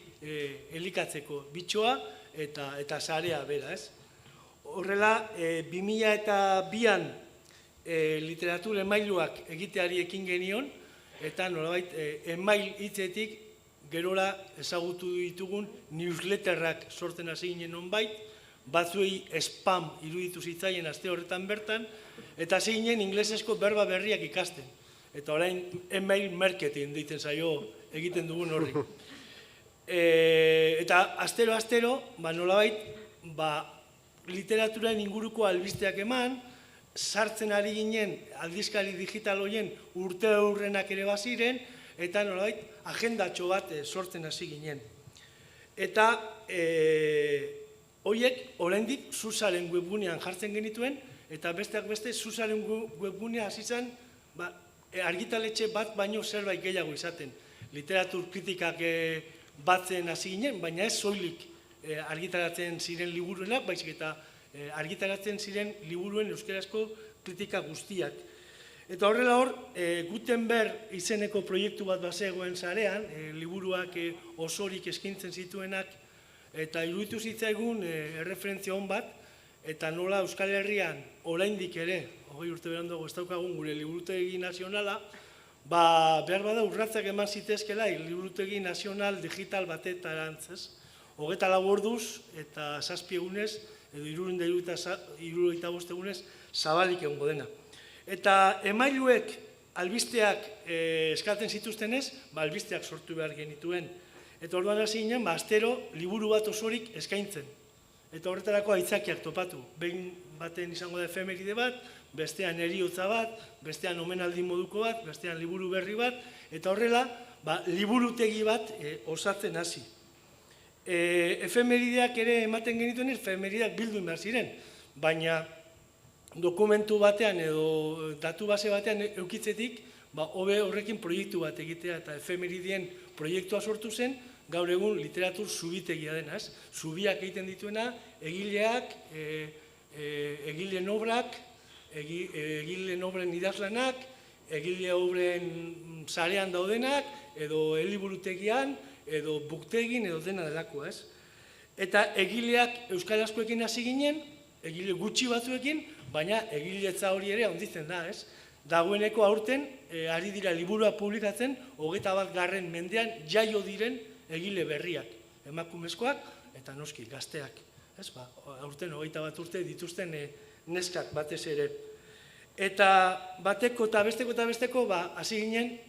[SPEAKER 9] elikatzeko, bitxoa eta sarea bera, ez? Horrela, 2002an literatur emailuak egiteari ekin genion, eta nolabait email hitzetik gerora ezagutu ditugun newsletterrak sortzen hasi ginen nonbait, batzuei spam iruditu zitzaien aste horretan bertan, eta hasi ginen inglesezko berba berriak ikasten. Eta orain email marketing deitzen zaio egiten dugun horri. Eta astero, nolabait, literaturaren inguruko albisteak eman, sartzen ari ginen aldizkari digital horien urte aurrenak ere baziren, eta nolabait agendatxo bat sortzen hasi ginen. Eta horiek oraindik Susaren webgunean jartzen genituen, eta besteak beste Susaren webgunea hasi zen argitaletxe bat baino zerbait gehiago izaten. Literatur kritikak batzen hasi ginen, baina ez soilik argitaratzen ziren liburuenak, baizik eta argitaratzen ziren liburuen euskarazko kritika guztiak. Eta horrela hor, Gutenberg izeneko proiektu bat bazegoen zarean, liburuak osorik eskintzen zituenak, eta iruditu zitzaigun erreferentzia hon bat, eta nola Euskal Herrian oraindik ere, 20 urte beranduago ez daukagun gure liburutegi nazionala, behar bada urratzak eman zitezkela liburutegi nazional digital batetarantz, ez? 24 orduz eta 7 egunez, edo 375 egunez, zabalik egongo dena. Eta emailuek albisteak eskatzen zituztenez, albisteak sortu behar genituen. Eta orduan hasi ginen, astero liburu bat osorik eskaintzen. Eta horretarako aitzakiak topatu. Behin baten izango da efemeride bat, bestean heriotza bat, bestean omenaldi moduko bat, bestean liburu berri bat, eta horrela, liburutegi bat osatzen hasi. Efemerideak ere ematen genituen, efemerideak bildu behar ziren, baina dokumentu batean edo datu base batean eukitzetik, hobe horrekin proiektu bat egitea eta efemerideen proiektua sortu zen, gaur egun literatur zubitegia dena, ez? Zubiak egiten dituena, egileak, egileen obrak, egileen obren idazlanak, egile obren sarean daudenak, edo eliburutegian, edo buktegin, edo dena delako, ez? Eta egileak euskarazkoekin hasi ginen, egile gutxi batzuekin, baina egiletza hori ere handitzen da, ez? Dagoeneko aurten, ari dira liburua publikatzen, 21. mendean jaio diren egile berriak, emakumezkoak eta noski gazteak. Aurten 21 urte dituzten neskak batez ere. Eta bateko eta besteko hasi ginen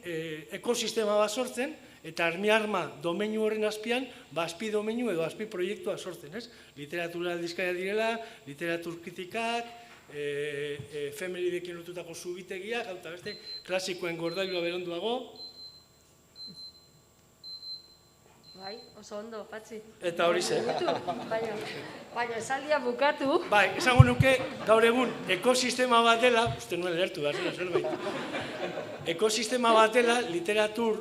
[SPEAKER 9] ekosistema bat sortzen, eta armi-arma domeinu horren azpian, azpi domeinu edo azpi proiektua sortzen, ez? Literatura aldizkaria direla, literatur kritikak, efemeridekin lotutako zubitegiak, eta beste klasikoen gordailua beronduago.
[SPEAKER 3] Bai, oso ondo, Patxi.
[SPEAKER 9] Eta hori zen.
[SPEAKER 3] Baina esaldia bukatu.
[SPEAKER 9] Bai, esango nuke gaur egun ekosistema bat dela, uste nuen lertu da, zerbait. Ekosistema bat dela, literatur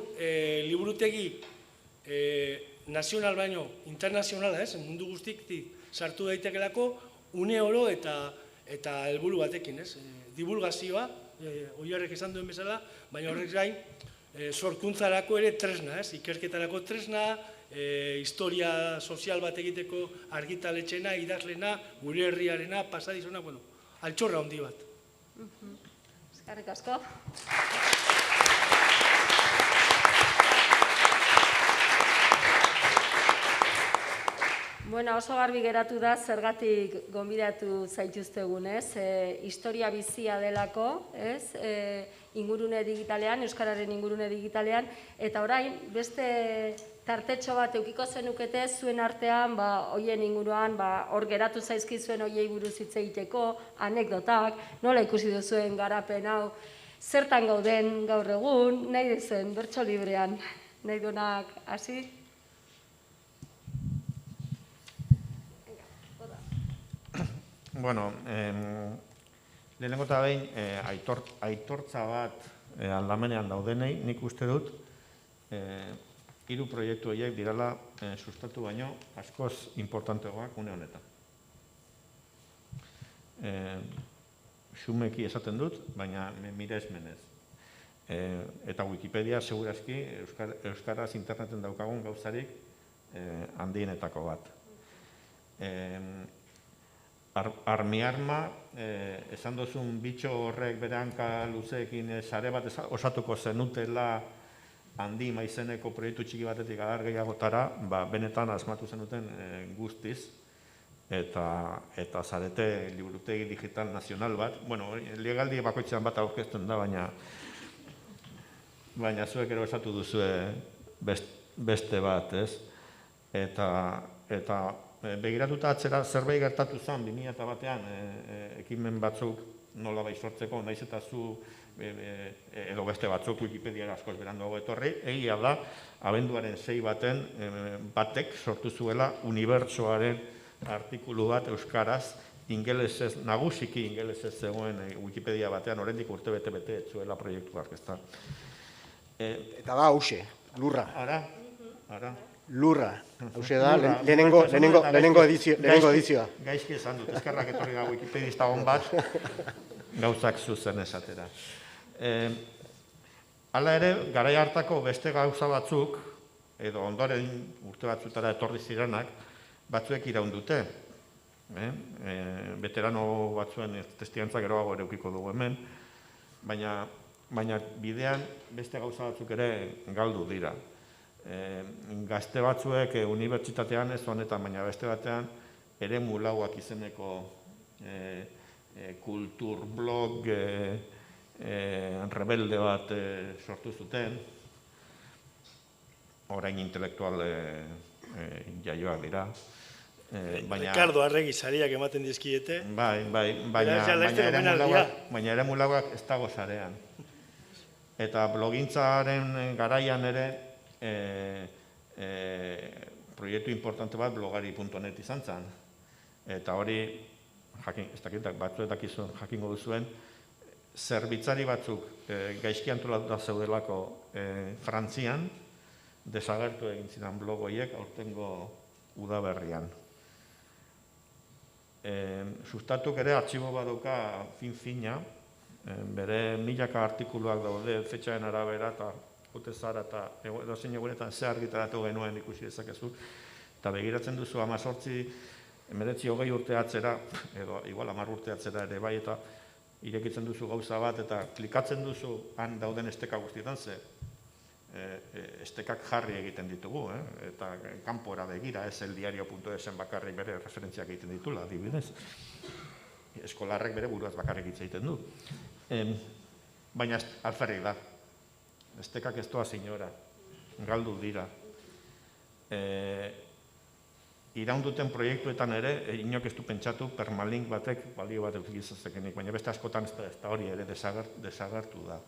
[SPEAKER 9] liburutegi nazional baino, internazionala, mundu guztiktik sartu daitekelako, une oro eta helburu batekin, divulgazioa, Oiarrek esan duen bezala, baina horrek gain, sorkuntzarako ere tresna, ikerketarako tresna, historia sozial bat egiteko argitaletxena, idazlena, gure herriarena, pasadizona, altxorra handi bat.
[SPEAKER 3] Eskerrik asko. Bueno, oso garbi geratu da zergatik gonbidatu zaituztegun, ez? Historia bizia delako, ez? Ingurune digitalean, euskararen ingurune digitalean, eta orain beste tartetxo bat eukiko zenukete zuen artean, hoien inguruan, hor geratu zaizkizuen hoiei buruz hitz egiteko, anekdotak, nola ikusi duzuen garapen hau, zertan gauden gaur egun, nahi duzuen, bertso librean, nahi duenak hasi?
[SPEAKER 6] Bueno, lehenengo eta behin, aitortza bat aldamenean daudenei, nik uste dut, 3 proiektu horiek direla sustatu baino askoz importanteagoak une honetan. xumeki esaten dut, baina miresmenez. Eta Wikipedia, segurazki, euskaraz interneten daukagun gauzarik handienetako bat. Armiarma, esan duzun bitxo horrek bere hanka luzeekin sare bat osatuko zenutela handi maizeneko proiektu txiki batetik adar gehiagotara, benetan asmatu zenuten guztiz, eta zarete liburutegi digital nazional bat. Bueno, legaldi bakoitzean bat aurkezten da, baina zuek ero esatu duzue beste bat, ez? Eta begiratuta atzera zerbait gertatu zen 2001an ekimen batzuk nola bai sortzeko, naiz eta zu edo beste batzuk Wikipediara askoz beranduago etorri, egia da, abenduaren 6 baten batek sortu zuela unibertsoaren artikulu bat euskaraz, ingelesez, nagusiki ingelesez zegoen Wikipedia batean, oraindik urte bete zuela proiektuak, ezta.
[SPEAKER 8] Eta da, hause, lurra.
[SPEAKER 6] Ara.
[SPEAKER 8] Lurra. Hause da, lehenengo edizioa.
[SPEAKER 6] Gaizki esan dut, eskerrak etorri da Wikipedista hon bat, gauzak zuzen esatera. Hala ere, garai hartako beste gauza batzuk, edo ondoren urte batzutara etorri zirenak, batzuek iraundute. Veterano batzuen testigantza geroago ere ukiko dugu hemen, baina bidean beste gauza batzuk ere galdu dira. Gazte batzuek unibertsitatean ez honetan, baina beste batean eremu lauak izeneko kulturblog rebelde bat sortu zuten, orain intelektual jaioak dira.
[SPEAKER 9] Ricardo Arregi sariak ematen dizkiete.
[SPEAKER 6] Baina eremu lauak ez dago sarean. Eta blogintzaren garaian ere proiektu importante bat blogari.net izan zen. Eta hori, ez dakit, batzuetak jakingo duzuen, zerbitzari batzuk gaizki antolatuta zeudelako Frantzian, desagertu egin ziren blog horiek aurtengo udaberrian. Sustatuk ere artxibo baduka fin-fina, bere milaka artikuluak daude fetxaen arabera eta jute zara eta edozein egunetan ze argitaratu genuen ikusi dezakezu. Eta begiratzen duzu 18, 19-20 urte atzera, edo igual 10 urte atzera ere bai, eta irekitzen duzu gauza bat eta klikatzen duzu han dauden esteka guztietan ze estekak jarri egiten ditugu, eta kanpora begira, ez eldiario.esen bakarrik bere referentziak egiten ditula, adibidez. Eskolarrek bere buruaz bakarrik hitz egiten du. Baina alferrik da. Estekak ez doa zinora, galdu dira. Iraunduten proiektuetan ere, inok ez du pentsatu permalink batek balio bat eukizazekenik, baina beste askotan ez da hori ere desagertu da.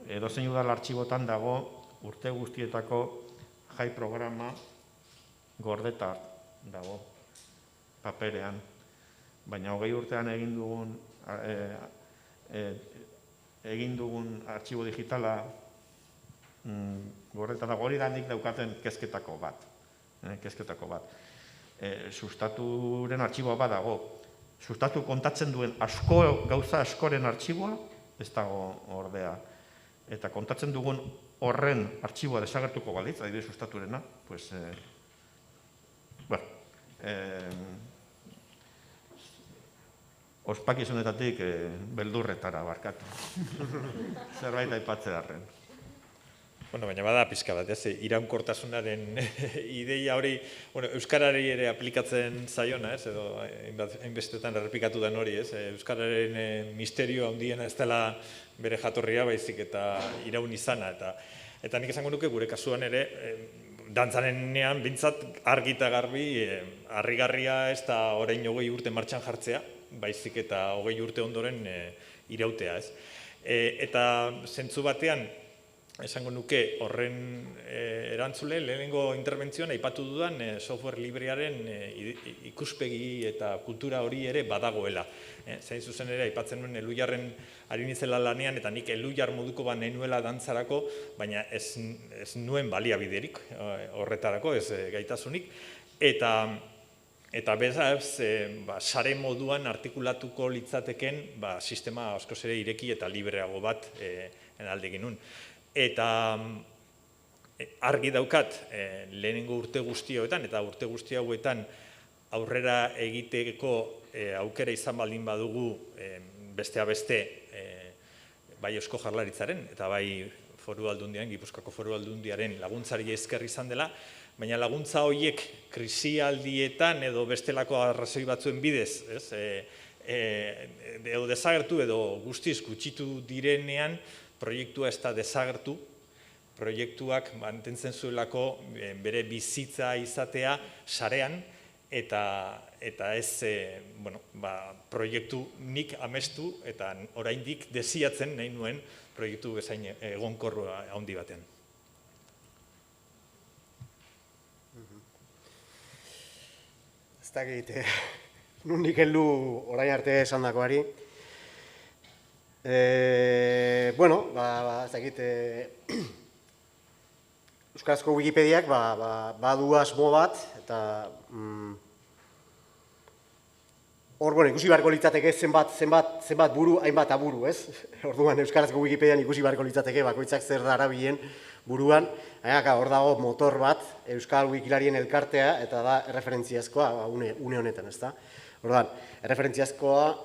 [SPEAKER 6] Edozein udal artxibotan dago urte guztietako jai programa gordeta dago paperean, baina 20 urtean egin dugun artxibo digitala gordeta dago, hori da nik daukaten kezketako bat. Sustaturen artxiboa bat dago, sustatu kontatzen duen gauza askoren artxiboa ez dago ordea. Eta kontatzen dugun horren artxiboa desagertuko balitz, adibidez sustaturena, pues, ospakizunetatik beldurretara barkatu. Zerbait aipatze darren.
[SPEAKER 7] Baina bada pixka bat, iraunkortasunaren ideia hori, euskarari ere aplikatzen zaiona, edo hainbestetan errepikatu den hori, euskararen misterio handiena ez dela bere jatorria baizik eta iraun izana, eta nik esango nuke gure kasuan ere, dantzarenean bintzat argi eta garbi, harrigarria ez da orain 20 urte martxan jartzea, baizik eta 20 urte ondoren irautea, ez. Eta zentzu batean, esango nuke horren erantzule, lehenengo interbentzioan aipatu dudan software librearen ikuspegi eta kultura hori ere badagoela. Zain zuzen ere, aipatzen nuen Elujarren ari nizela lanean, eta nik Elujar moduko bat nahi nuela dantzarako, baina ez nuen baliabiderik horretarako, ez gaitasunik. Eta Eta beraz, sare moduan artikulatuko litzateken sistema askoz ere ireki eta libreago bat alde ginun. Eta argi daukat, lehenengo urte guzti hauetan, eta urte guzti hauetan aurrera egiteko aukera izan baldin badugu bestea beste bai Eusko Jaurlaritzaren eta bai Foru Aldundiaren, Gipuzkoako Foru Aldundiaren laguntzari esker izan dela, baina laguntza horiek krisialdietan edo bestelako arrazoi batzuen bidez, edo desagertu edo guztiz gutxitu direnean, proiektua ez da desagertu, proiektuak mantentzen zuelako bere bizitza izatea sarean, eta ez proiektu nik amestu eta oraindik desiatzen nahi nuen proiektu bezain egonkor handi batean.
[SPEAKER 8] Ez dakit, nondik heldu orain arte esandakoari. Bueno, ez dakit, Euskarazko Wikipediak badu asmo bat, eta hor, ikusi beharko litzateke zenbat buru, hainbat aburu, ez? Orduan, Euskarazko Wikipedian ikusi beharko litzateke, bakoitzak zer darabilen buruan, hor dago motor bat, Euskal Wikilarien elkartea, eta da erreferentziazkoa, une honetan, ez da? Orduan, erreferentziazkoa,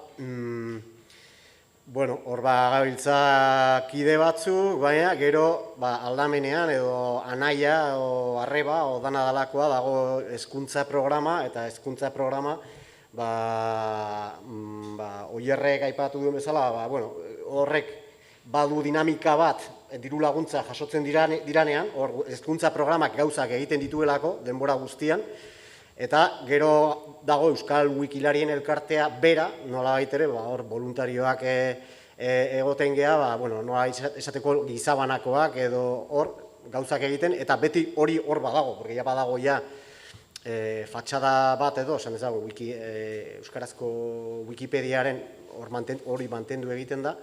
[SPEAKER 8] bueno, hor gabiltza kide batzuk, baina gero aldamenean edo anaia o arreba o dana dalakoa dago hezkuntza programa, eta hezkuntza programa Oierrek aipatu duen bezala, horrek badu dinamika bat diru laguntza jasotzen diranean, hor hezkuntza programak gauzak egiten dituelako denbora guztian, eta gero dago Euskal Wikilarien elkartea bera, nola baitere, hor voluntarioak egoten geha, nola esateko gizabanakoak edo hor gauzak egiten, eta beti hori hor badago, porque ya badago ja fatxada bat edo, esan ezago, Euskarazko Wikipediaren hori mantendu egiten da,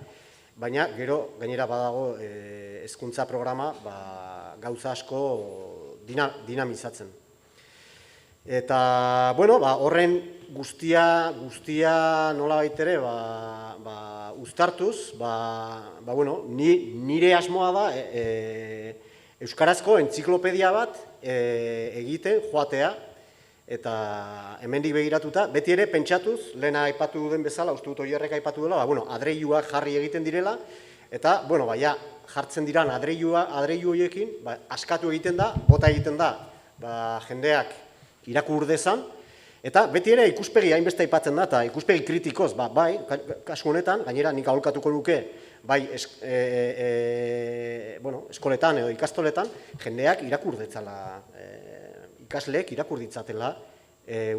[SPEAKER 8] baina gero gainera badago hezkuntza programa gauza asko dinamizatzen. Eta, horren guztia nola baitere uztartuz, nire asmoa da Euskarazko entziklopedia bat egiten joatea, eta hemendik begiratuta, beti ere pentsatuz, lehena aipatu den bezala, uste dut Oierrek aipatu dela, adreiluak jarri egiten direla, eta, jartzen diran adreilu horiekin, askatu egiten da, bota egiten da, jendeak irakur dezan, eta beti ere ikuspegi hainbeste aipatzen da, eta ikuspegi kritikoz, kasu honetan, gainera nik aholkatuko nuke, eskoletan edo ikastoletan, jendeak irakur detzala, ikasleek irakur ditzatela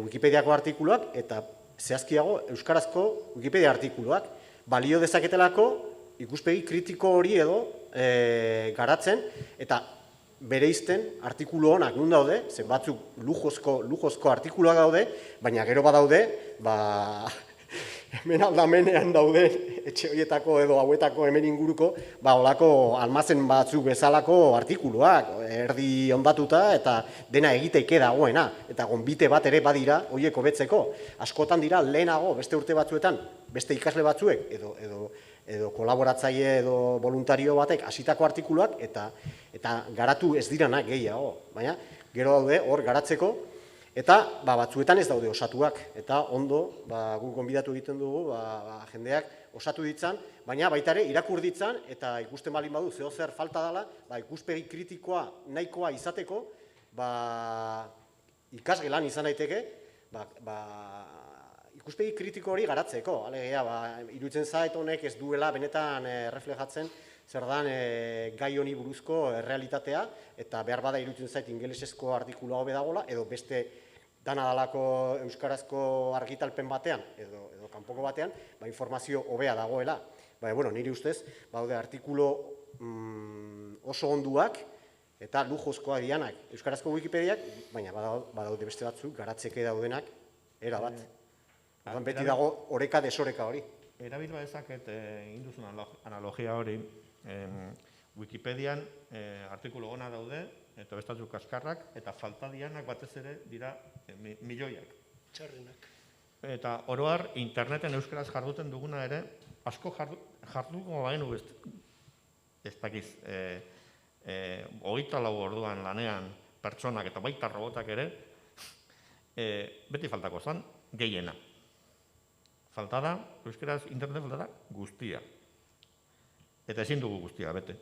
[SPEAKER 8] Wikipediako artikuluak, eta zehazkiago Euskarazko Wikipedia artikuluak, balio dezaketelako ikuspegi kritiko hori edo garatzen, eta bereizten artikulu honak nun daude, ze batzuk lujozko artikuluak daude, baina gero badaude, hemen aldamenean daude, etxe horietako edo hauetako hemen inguruko, olako almazen batzuk bezalako artikuluak, erdi ondatuta eta dena egiteike dagoena, eta gonbite bat ere badira horiek hobetzeko. Askotan dira lehenago, beste urte batzuetan, beste ikasle batzuek, edo kolaboratzaile edo voluntario batek hasitako artikuluak, eta garatu ez diranak gehiago, baina gero daude hor garatzeko, eta batzuetan ez daude osatuak, eta ondo guk gonbidatu egiten dugu jendeak osatu ditzan, baina baita ere irakur ditzan, eta ikusten balin badu zeo zer falta dela, ikuspegi kritikoa nahikoa izateko, ikasgelan izan daiteke, ikuspegi kritiko hori garatzeko, iruditzen zait honek ez duela benetan reflejatzen zer dan gai honi buruzko errealitatea, eta behar bada iruditzen zait ingelesezko artikulua hobe dagoela, edo beste dana dalako euskarazko argitalpen batean, edo kanpoko batean, informazio hobea dagoela. Niri ustez, baude artikulo oso onduak eta lujozkoa dianak euskarazko Wikipediak, baina badaude beste batzuk, garatzeke daudenak, erabat. Beti dago oreka desoreka hori.
[SPEAKER 6] Erabilba ezaket induzun analogia hori, Wikipedian artikulu ona daude, eta bestatzuk kaskarrak, eta falta dianak batez ere dira milioiak.
[SPEAKER 9] txarrenak.
[SPEAKER 6] Eta oroar, interneten euskaraz jarduten duguna ere, asko jarduko baino ez dakiz, 24 orduan lanean pertsonak eta baita robotak ere, beti faltako zen, gehiena. Falta da, euskaraz internet falta da, guztia. Eta ezin dugu guztia, bete.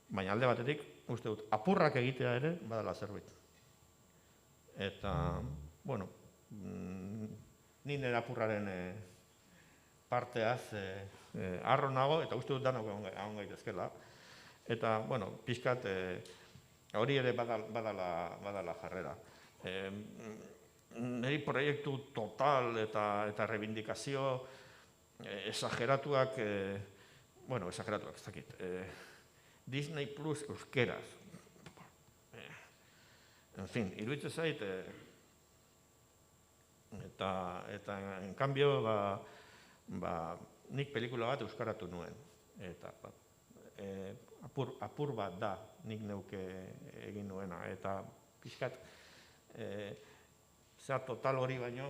[SPEAKER 6] Baina alde batetik, uste dut, apurrak egitea ere, badala zerbait. Eta, bueno, ni nire apurraren parteaz arro nago, eta uste dut danak egon gaitezkela. Eta, bueno, pixkat, hori ere badala jarrera. Niri proiektu total eta reivindikazio exageratuak, bueno, exageratuak, ez dakit, Disney Plus euskeraz. En fin, iruditzen zait, eta en cambio, nik pelikula bat euskaratu nuen. Eta apur bat da nik neuke egin nuena. Eta pixkat, zera total hori baino,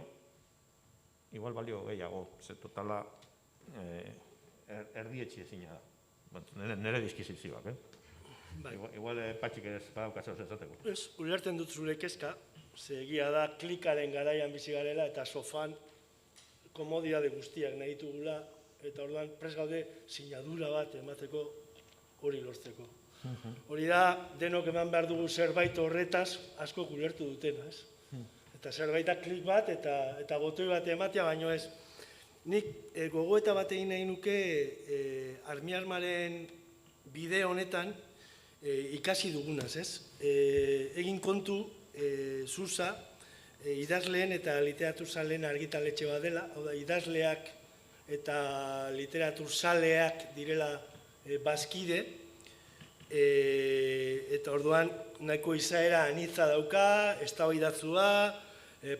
[SPEAKER 6] igual balio gehiago, ze totala erdietxi ezina da. Nere dizkizizioak, Igual patxik ez badaukaz hau zezateko.
[SPEAKER 9] Ez, ulerten dut zure kezka, ze egia da klikaren garaian bizi garela eta sofan komodidade guztiak nahi ditugula, eta orduan prest gaude sinadura bat emateko hori lortzeko. Hori da, denok eman behar dugu zerbait horretaz asko ulertu dutena, ez? Eta zerbaita klik bat eta botoi bat ematea, baino ez. Nik gogoeta bat egin nahi nuke armiarmaren bide honetan ikasi dugunaz, ez? Egin kontu Zuza idazleen eta literaturzalean argitaletxe bat dela, hau da, idazleak eta literaturzaleak direla bazkide, eta orduan nahiko izaera anitza dauka, eztabaidatzua,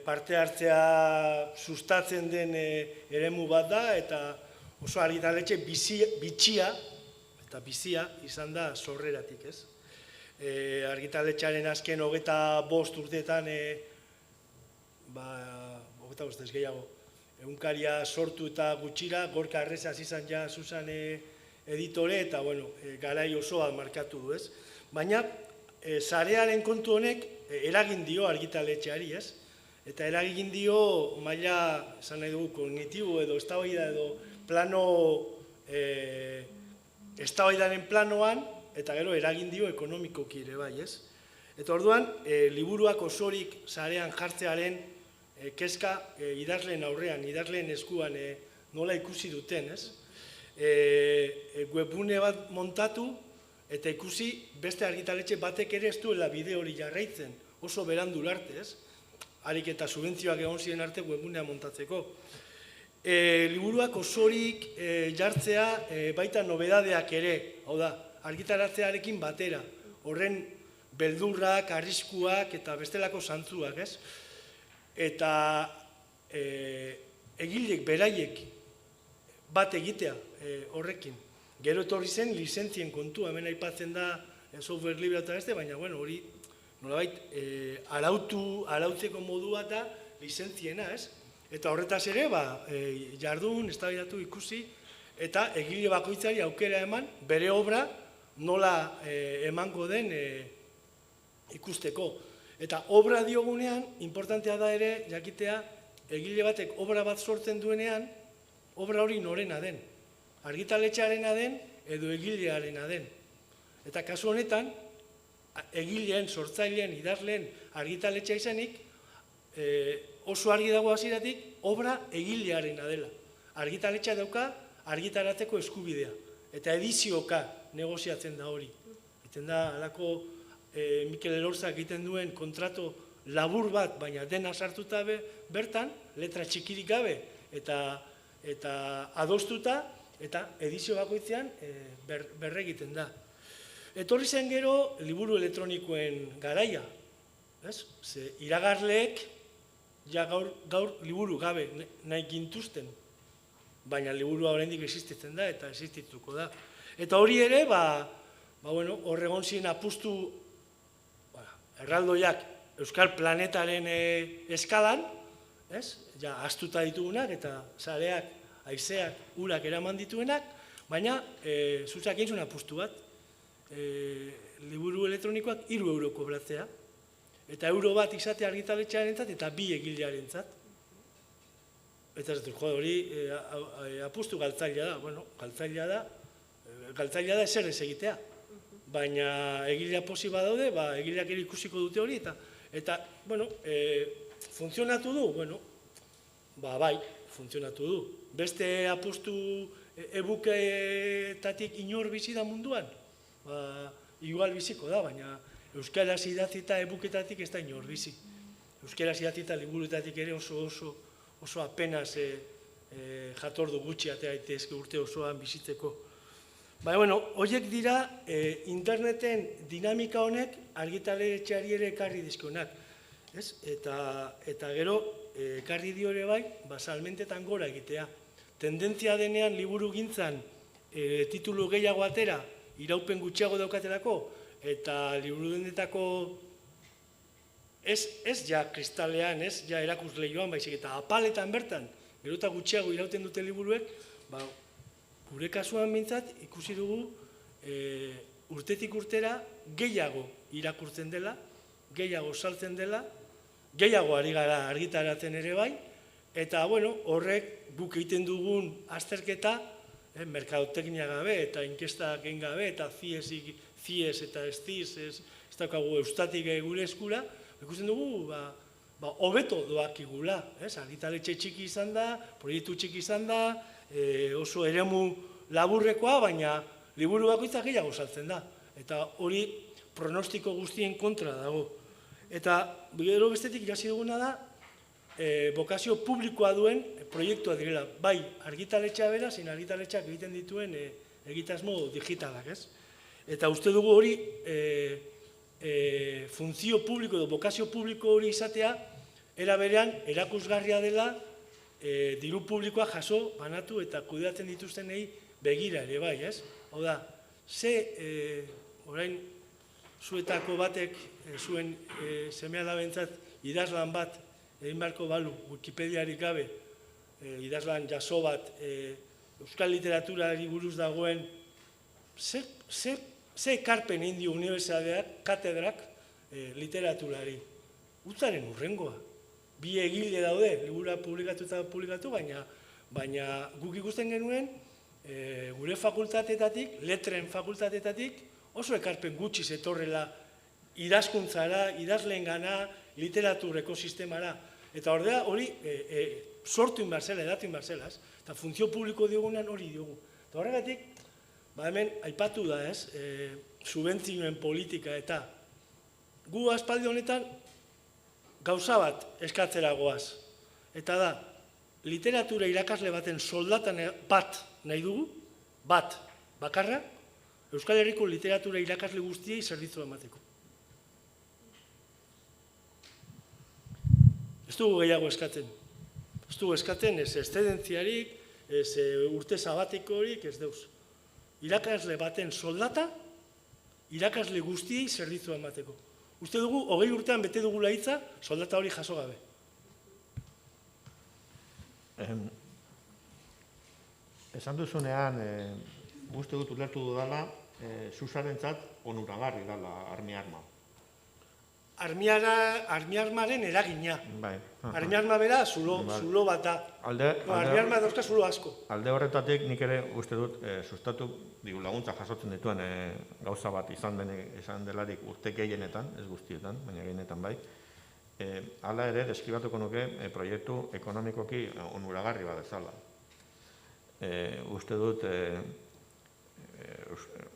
[SPEAKER 9] parte hartzea sustatzen den eremu bat da, eta oso argitaletxe bitxia eta bizia izan da sorreratik, ez? Argitaletxearen azken 25 urteetan, 25 ez gehiago, egunkaria sortu eta gutxira, Gorka Arreza izan ja Zuzan editore, eta garai osoa markatu du, ez? Baina, sarearen kontu honek eragin dio argitaletxeari, ez? Eta eragin dio maila, esan nahi dugu, kognitibo edo eztabaida edo plano, eztabaidaren planoan, eta gero eragin dio ekonomikoki ere bai, ez? Eta orduan, liburuak osorik sarean jartzearen kezka idazleen aurrean, idazleen eskuan nola ikusi duten, ez? Webgune bat montatu eta ikusi beste argitaletxe batek ere ez duela bide hori jarraitzen, oso berandu arte, ez? Harik eta subentzioak egon ziren arte webgunea montatzeko. Liburuak osorik jartzea baita nobedadeak ere, hau da, argitaratzearekin batera, horren beldurrak, arriskuak eta bestelako zantzuak, ez? Eta egilek, beraiek bat egitea horrekin. Gero etorri zen lizentzien kontua, hemen aipatzen da software libre eta beste, baina hori nolabait arautzeko modua da lizentziena, ez? Eta horretaz ere, jardun, eztabaidatu ikusi, eta egile bakoitzari aukera eman, bere obra nola emango den ikusteko. Eta obra diogunean, importantea da ere, jakitea, egile batek obra bat sortzen duenean, obra hori norena den. Argitaletxearena den, edo egilearena den. Eta kasu honetan, egileen, sortzaileen, idazleen argitaletxea izanik, oso argi dago hasieratik, obra egilearena dela. Argitaletxea dauka, argitaratzeko eskubidea. Eta edizioka negoziatzen da hori. Egiten da, alako Mikel Elorzak egiten duen kontrato labur bat, baina dena sartuta bertan, letra txikirik gabe, eta adostuta, eta edizio bakoitzean berregiten da. Etorri zen gero, liburu elektronikoen garaia. Ze iragarleek, ja gaur liburu gabe nahi gintuzten, baina liburua oraindik existitzen da eta existituko da. Eta hori ere, horregon ziren apustu erraldoiak Euskal planetaren eskalan, ja, astuta ditugunak eta sareak, haizeak, urak eraman dituenak, baina zuzak egin zuen apustu bat, liburu elektronikoak 3 euro kobratzea, eta euro bat izate argitaletxearentzat eta 2 egilearentzat. Eta ez dut, hori apustu galtzailea da, bueno, galtzailea da ezer ez egitea, baina egilea posi badaude, egileak ere ikusiko dute hori, eta, bueno, funtzionatu du, bueno, bai, funtzionatu du. Beste apustu e-booketatik inor bizi da munduan, igual biziko da, baina euskaraz idatzita e-booketatik ez da inor bizi. Euskaraz idatzita liburuetatik ere oso apenas jatordu gutxi atea daitezke urte osoan bizitzeko. Baina, bueno, horiek dira interneten dinamika honek argitaletxeari ere ekarri dizkionak. Eta gero, ekarri dio ere bai, salmentetan gora egitea. Tendentzia denean liburu gintzan titulu gehiago atera, iraupen gutxiago daukatelako, eta liburu dendetako ez ja kristalean, ez ja erakusleioan baizik, eta apaletan bertan, gero eta gutxiago irauten dute liburuek, gure kasuan mintzat ikusi dugu urtetik urtera gehiago irakurtzen dela, gehiago saltzen dela, gehiago ari gara argitaratzen ere bai, eta horrek guk egiten dugun azterketa, merkadoteknia gabe eta inkestak egin gabe, eta CIES eta STIS, ez daukagu eustatik gure eskura, ikusten dugu, hobeto doakigula, argitaletxe txiki izan da, proiektu txiki izan da, oso eremu laburrekoa, baina liburu bakoitzak gehiago saltzen da. Eta hori pronostiko guztien kontra dago. Eta gero bestetik irasi duguna da, bokazio publikoa duen proiektua direla, bai argitaletxea bera, zein argitaletxeak egiten dituen egitasmo digitalak, ez? Eta uste dugu hori funtzio publiko edo bokazio publiko hori izatea, era berean erakusgarria dela diru publikoa jaso, banatu eta kudeatzen dituztenei begira ere bai, ez? Hau da, orain zuetako batek zuen seme-alabentzat idazlan bat egin beharko balu, Wikipediarik gabe, idazlan jaso bat, euskal literaturari buruz dagoen, ze ekarpen indio unibertsitateak, katedrak, literaturari. Utzaren urrengoa. 2 egile daude, liburua publikatu eta publikatu, baina guk ikusten genuen, gure fakultatetatik, letren fakultatetatik, oso ekarpen gutxi zetorrela idazkuntzara, idazleengana, literatur ekosistemara. Eta ordea hori sortu inbarzela, edatu inbarzela, eta funtzio publiko diogunan hori diogu. Eta horregatik, hemen aipatu da, subentzioen politika eta gu aspaldi honetan gauza bat eskatzera goaz. Eta da, literatura irakasle baten soldatan bat nahi dugu, bakarra, Euskal Herriko literatura irakasle guztiei zerbitzua emateko. Ez dugu gehiago eskatzen. Ez dugu eskatzen ez eszedentziarik, ez urte sabatikorik, ez deuz. Irakasle baten soldata, irakasle guztiei zerbitzua emateko. Uste dugu, 20 urtean bete dugula hitza, soldata hori jaso gabe.
[SPEAKER 6] Esan duzunean, uste dut ulertu dudala, Susarentzat onuragarri dela armi-arma.
[SPEAKER 9] Armi-armaren eragina. Armi-arma bera zulo bat da. Armi-arma dauzka zulo asko.
[SPEAKER 6] Alde horretatik nik ere uste dut sustatu diru laguntza jasotzen dituen gauza bat izan delarik urte gehienetan, ez guztietan, baina gehienetan bai. Hala ere, deskribatuko nuke proiektu ekonomikoki onuragarri bat ezala. Uste dut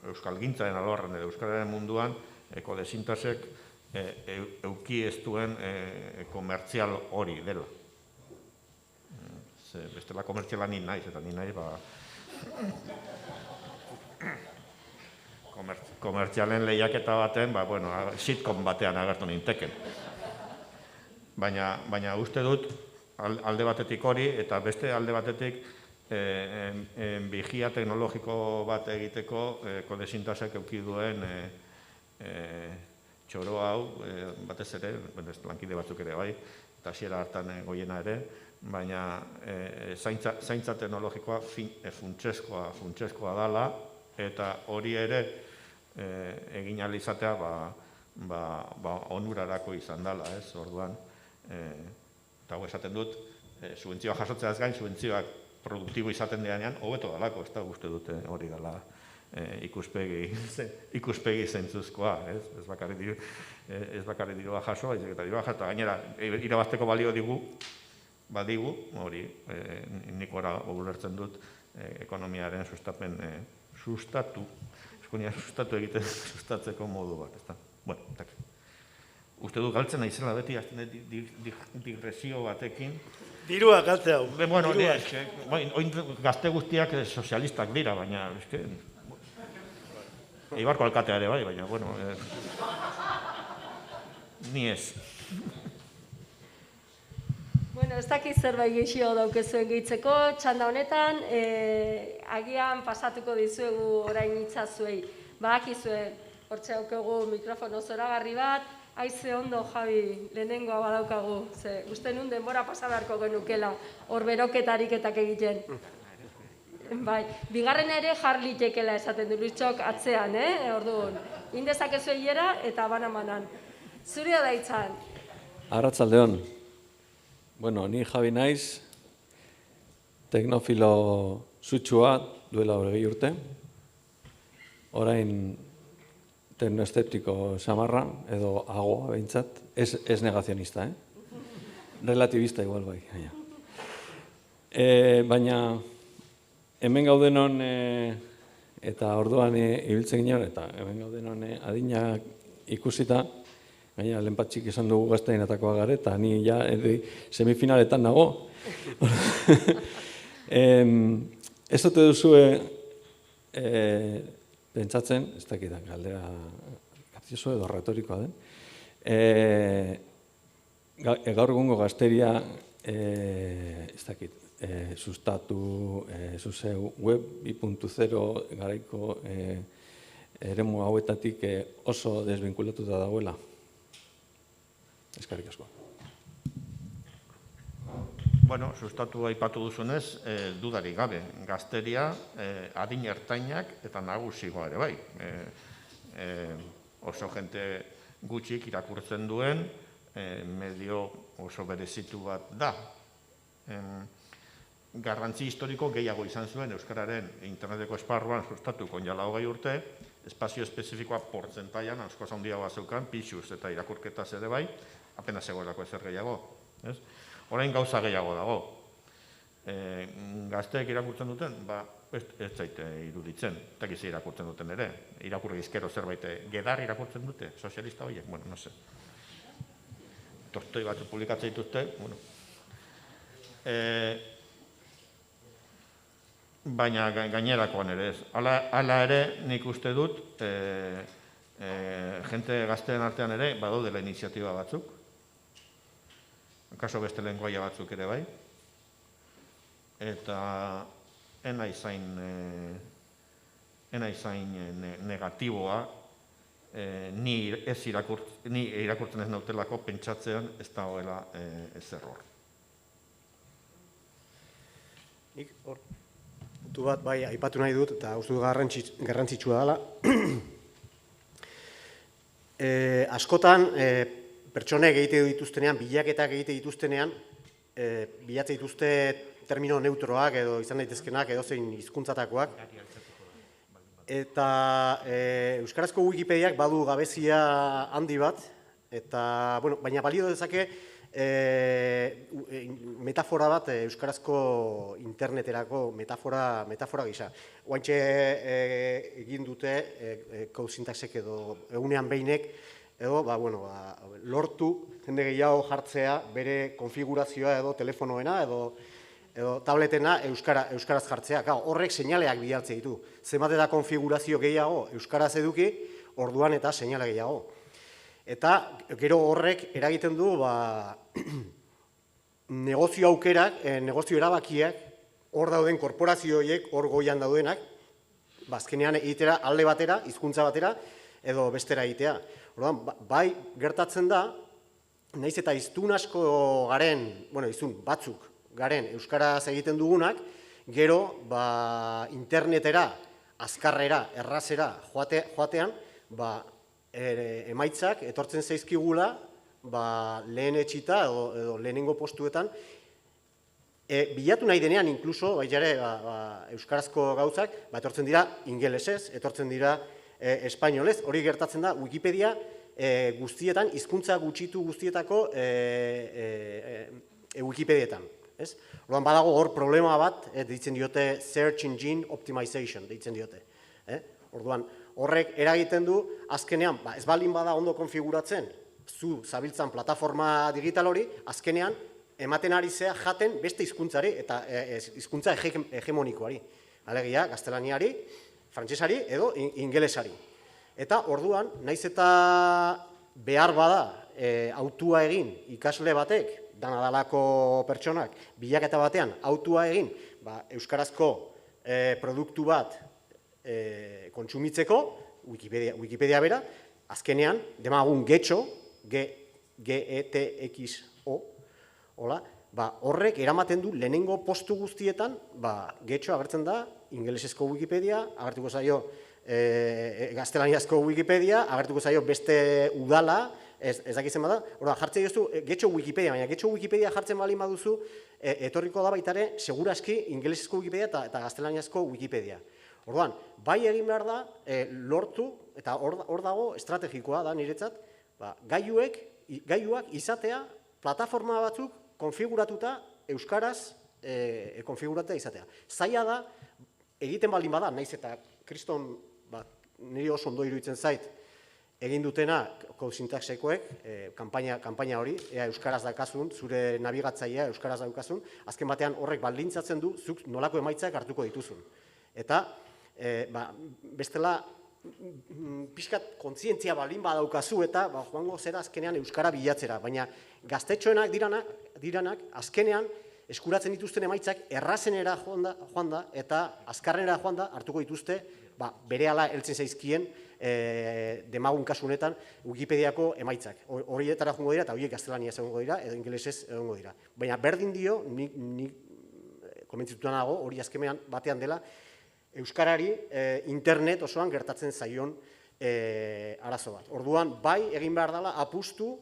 [SPEAKER 6] euskalgintzaren alorren edo euskalaren munduan ekodesintasek euki ez duen komertzial hori dela. Bestela komertziala ni naiz, eta ni naiz komertzialen lehiaketa baten, sitcom batean agertu ninteken. Baina uste dut alde batetik hori, eta beste alde batetik bigia teknologiko bat egiteko kodesintasek euki duen txoro hau, batez ere, lankide batzuk ere bai, eta hasiera hartan goiena ere, baina zaintza teknologikoa funtsezkoa dela, eta hori ere egin ahal izatea onurarako izan dela, ez, orduan, eta hau esaten dut, subentzioa jasotzeaz gain, subentzioak produktibo izaten deanean, hobeto dalako, ez da uste dute hori dela ikuspegi zentzuzkoa, ez bakarrik dirua jaso, eta dirua jaso, eta gainera, irabazteko balio badigu, hori, nik ora ulertzen dut, ekonomiaren sustatzeko modu bat, ez da. Bueno, uste du galtzen naizela beti, digresio batekin.
[SPEAKER 9] Dirua galtze hau.
[SPEAKER 6] Bueno, oin gazte guztiak sozialistak dira, baina, Eibarko alkatea ere bai, baina, bueno, ni ez.
[SPEAKER 3] Bueno, ez dakit zerbait gehiago daukezuen gehitzeko, txanda honetan, agian pasatuko dizuegu orain itzazuei. Badakizue, hortxe daukegu mikrofono zoragarri bat, haize ondo, Javi, lehenengoa badaukagu, ze uste nun denbora pasa beharko genukela, hor beroketariketak egiten. Bai, bigarrena ere jar litekela esaten du Luistxok atzean, orduan. Indezakezu hilera eta banan. Zuria da itzan.
[SPEAKER 10] Arratsaldeon. Bueno, ni Javi naiz, teknofilo sutsua duela 20 urte. Orain teknoesteptiko samarra, edo agoa behintzat, ez negazionista, relativista igual bai. Baina, hemen gaudenon, eta orduan ibiltzen ginen, eta hemen gaudenon adinak ikusita, gaina lehenpatxik esan dugu gazteinatakoa gare, eta ni ja semifinaletan nago. Ez dute duzue pentsatzen, ez dakitan galdera kapzioso edo retorikoa den, gaur egungo gazteria, ez dakit, sustatu, zuzeu web 2.0 garaiko eremu hauetatik oso desbinkulatuta dagoela. Eskerrik asko.
[SPEAKER 6] Bueno, sustatu aipatu duzunez, dudarik gabe, gazteria, adin ertainak eta nagusigoa ere bai. Oso jente gutxik irakurtzen duen, medio oso berezitu bat da. Garrantzi historiko gehiago izan zuen Euskararen interneteko esparruan sustatuko jala 20 urte, espazio espezifikoa portzentaian, asko handiagoa zeukan, pixuz eta irakurketaz ere bai, apenas egoelako ezer gehiago. Orain gauza gehiago dago. Gazteek irakurtzen duten, ez zaite iruditzen, eta gizi irakurtzen duten ere. Irakurri izkero zerbait, gedar irakurtzen dute, sozialista horiek, bueno, no se. Tostoi batzu publikatzen dituzte, bueno. Baina gainerakoan ere ez. Hala ere nik uste dut, jente gazteen artean ere, badaudela iniziatiba batzuk, kaso beste lenguaia batzuk ere bai, eta ena izain negatiboa, ni irakurtzen ez nautelako pentsatzean ez dagoela ez error.
[SPEAKER 8] Nik hor, puntu bat bai aipatu nahi dut, eta uste dut garrantzitsua dela. Askotan, pertsonek egite dituztenean, bilaketak egite dituztenean, bilatze dituzte termino neutroak edo izan daitezkenak edo zein hizkuntzatakoak. Eta euskarazko Wikipediak badu gabezia handi bat, eta, bueno, baina balio dezake metafora bat euskarazko interneterako metafora gisa. Oantxe egin dute code-syntaxek edo egunean behinek, edo, lortu jende gehiago jartzea bere konfigurazioa edo telefonoena edo tabletena euskaraz jartzea. Horrek seinaleak bidaltzen ditu. Zenbat eta konfigurazio gehiago euskaraz eduki, orduan eta seinale gehiago. Eta gero horrek eragiten du negozio aukerak, negozio erabakiak, hor dauden korporazioiek, hor goian daudenak, azkenean egitera alde batera, hizkuntza batera, edo bestera egitea. Orduan, bai gertatzen da, naiz eta hiztun asko garen, hiztun batzuk garen euskaraz egiten dugunak, gero internetera, azkarrera, errazera joatean, emaitzak etortzen zaizkigula lehen etxita edo lehenengo postuetan, bilatu nahi denean, inkluso, baitare, euskarazko gauzak, etortzen dira ingelesez, etortzen dira espainolez, hori gertatzen da Wikipedia guztietan, hizkuntza gutxitu guztietako Wikipedietan. Orduan badago hor problema bat, deitzen diote Search Engine Optimization, deitzen diote. Orduan, horrek eragiten du, azkenean, ez baldin bada ondo konfiguratzen, zu zabiltzan plataforma digital hori, azkenean, ematen ari zea jaten beste hizkuntzari eta hizkuntza hegemonikoari. Alegia, gaztelaniari, frantsesari edo ingelesari. Eta orduan, naiz eta behar bada autua egin ikasle batek, danadalako pertsonak, bilaketa batean autua egin, euskarazko produktu bat kontsumitzeko, Wikipedia bera, azkenean, demagun getxo, G-E-T-X-O, horrek eramaten du lehenengo postu guztietan, getxo agertzen da, ingelesezko Wikipedia, agertuko zaio gaztelaniazko Wikipedia, agertuko zaio beste udala, ez dakitzen bada, jartzen duzu getxo Wikipedia, baina getxo Wikipedia jartzen bali baduzu, etorriko da baitare, seguraski ingelesezko Wikipedia eta gaztelaniazko Wikipedia. Orduan, bai egin behar da, lortu, eta hor dago estrategikoa da niretzat, gailuak izatea, plataforma batzuk konfiguratuta, euskaraz konfiguratuta izatea. Zaila da, egiten baldin bada, naiz eta kriston, niri oso ondo iruditzen zait, egin dutena, sintaxekoek, kanpaina hori, euskaraz dakazun, zure nabigatzailea euskaraz daukazun, azken batean horrek baldintzatzen du, zuk nolako emaitzak hartuko dituzun. Eta, bestela, pixkat kontzientzia baldin badaukazu eta joango zera azkenean euskara bilatzera, baina gaztetxoenak diranak azkenean eskuratzen dituzten emaitzak errazenera joan da eta azkarrenera joan da hartuko dituzte berehala heltzen zaizkien demagun kasu honetan Wikipediako emaitzak. Horietara joango dira eta horiek gaztelaniaz egongo dira edo ingelesez egongo dira. Baina berdin dio, nik konbentzituta nago, hori azkenean batean dela, euskarari internet osoan gertatzen zaion arazo bat. Orduan, bai egin behar dela apustu,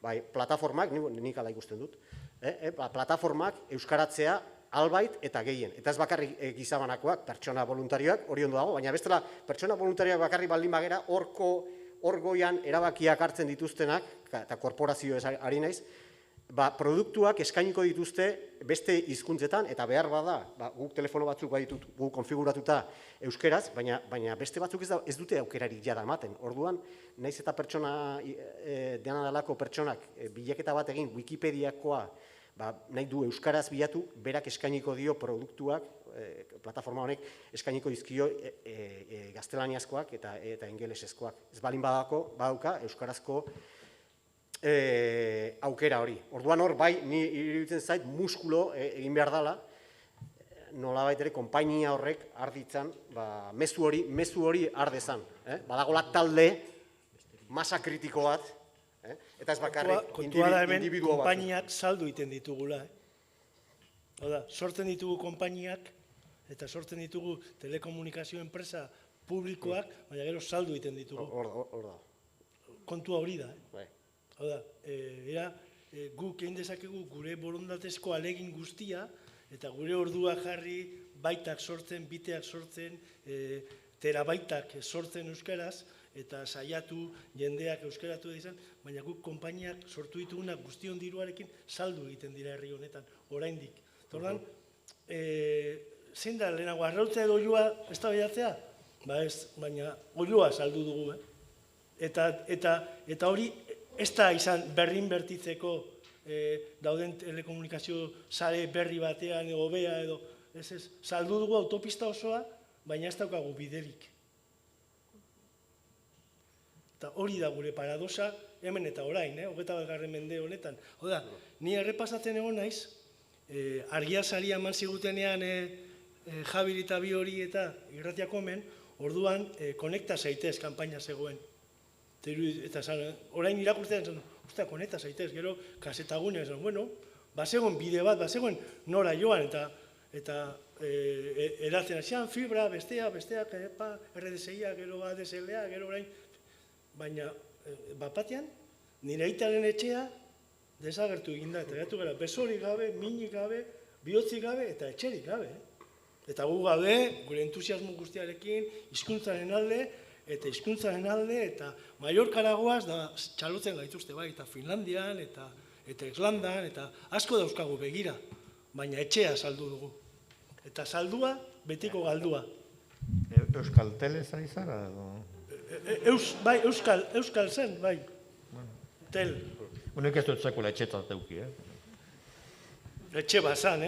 [SPEAKER 8] bai plataformak, nik ala ikusten dut, plataformak euskaratzea albait eta gehien. Eta ez bakarrik gizabanakoak, pertsona voluntarioak, hori ondo dago, baina bestela pertsona voluntarioak bakarrik baldin bagera, hor goian erabakiak hartzen dituztenak, eta korporazioez ari naiz, produktuak eskainiko dituzte beste hizkuntzetan, eta behar bada, guk telefono batzuk baditut guk konfiguratuta euskeraz, baina beste batzuk ez dute aukerarik jada ematen. Orduan, naiz eta pertsona, dena dalako pertsonak bilaketa bat egin Wikipediakoa nahi du euskaraz bilatu, berak eskainiko dio produktuak, plataforma honek eskainiko dizkio gaztelaniazkoak eta ingelesezkoak. Ez balin badauka euskarazko aukera hori. Orduan hor, bai, ni iruditzen zait muskulo egin behar dela, nolabait ere, konpainia horrek arditzan, mezu hori ardezan. Badagola talde, masa kritiko bat, eta ez bakarrik
[SPEAKER 9] kontua da hemen,
[SPEAKER 8] individua bat.
[SPEAKER 9] konpainiak saldu iten ditugula. Oda, sortzen ditugu konpainiak, eta sortzen ditugu telekomunikazio enpresa publikoak, baina gero saldu iten ditugu.
[SPEAKER 8] Hor da.
[SPEAKER 9] Kontua hori da. Oda, guk egin dezakegu gure borondatezko alegin guztia, eta gure ordua jarri, baitak sortzen, biteak sortzen, terabaitak sortzen euskaraz, eta saiatu jendeak euskaratu izan, baina guk konpainiak sortu ditugunak guztion diruarekin saldu egiten dira herri honetan, oraindik. Tordan, zein da lehenago, arrautza edo oioa ez da behatzea? Ba ez, baina oioa saldu dugu, Eta hori ez da izan berrin bertitzeko dauden telekomunikazio sare berri batean edo bea edo, saldu dugu autopista osoa, baina ez daukagu biderik. Eta hori da gure paradosa, hemen eta orain, 21. mende honetan. Oda, ni errepasatzen egon naiz, argia saria eman zigutenean Javi eta bi hori eta irratiako hemen, orduan konekta zaitez kanpaina zegoen. Eta orain irakurtzen zen, usta, koneta zaitez, gero kasetagunean zen, bueno, bazegoen bide bat, bazegoen nora joan, eta eratzen hasian, fibra, besteak, RDSI-a, gero ADSL-a, gero orain, baina bapatean, nire aitaren etxea desagertu eginda, eta gaitu gara, besorik gabe, minik gabe, bihotzik gabe, eta etxerik gabe. Eta gu gabe, gure entusiasmo guztiarekin, hizkuntzaren alde, eta Mallorcara goaz, da txalotzen gaituzte bai, eta Finlandian, eta Islandan, eta asko dauzkagu begira, baina etxea saldu dugu. Eta saldua, betiko galdua.
[SPEAKER 6] Euskal Tele zari zara?
[SPEAKER 9] Bai, Euskal zen, bai. Tel.
[SPEAKER 6] Unek ez dut sekula etxetat euki,
[SPEAKER 9] Etxe bazan,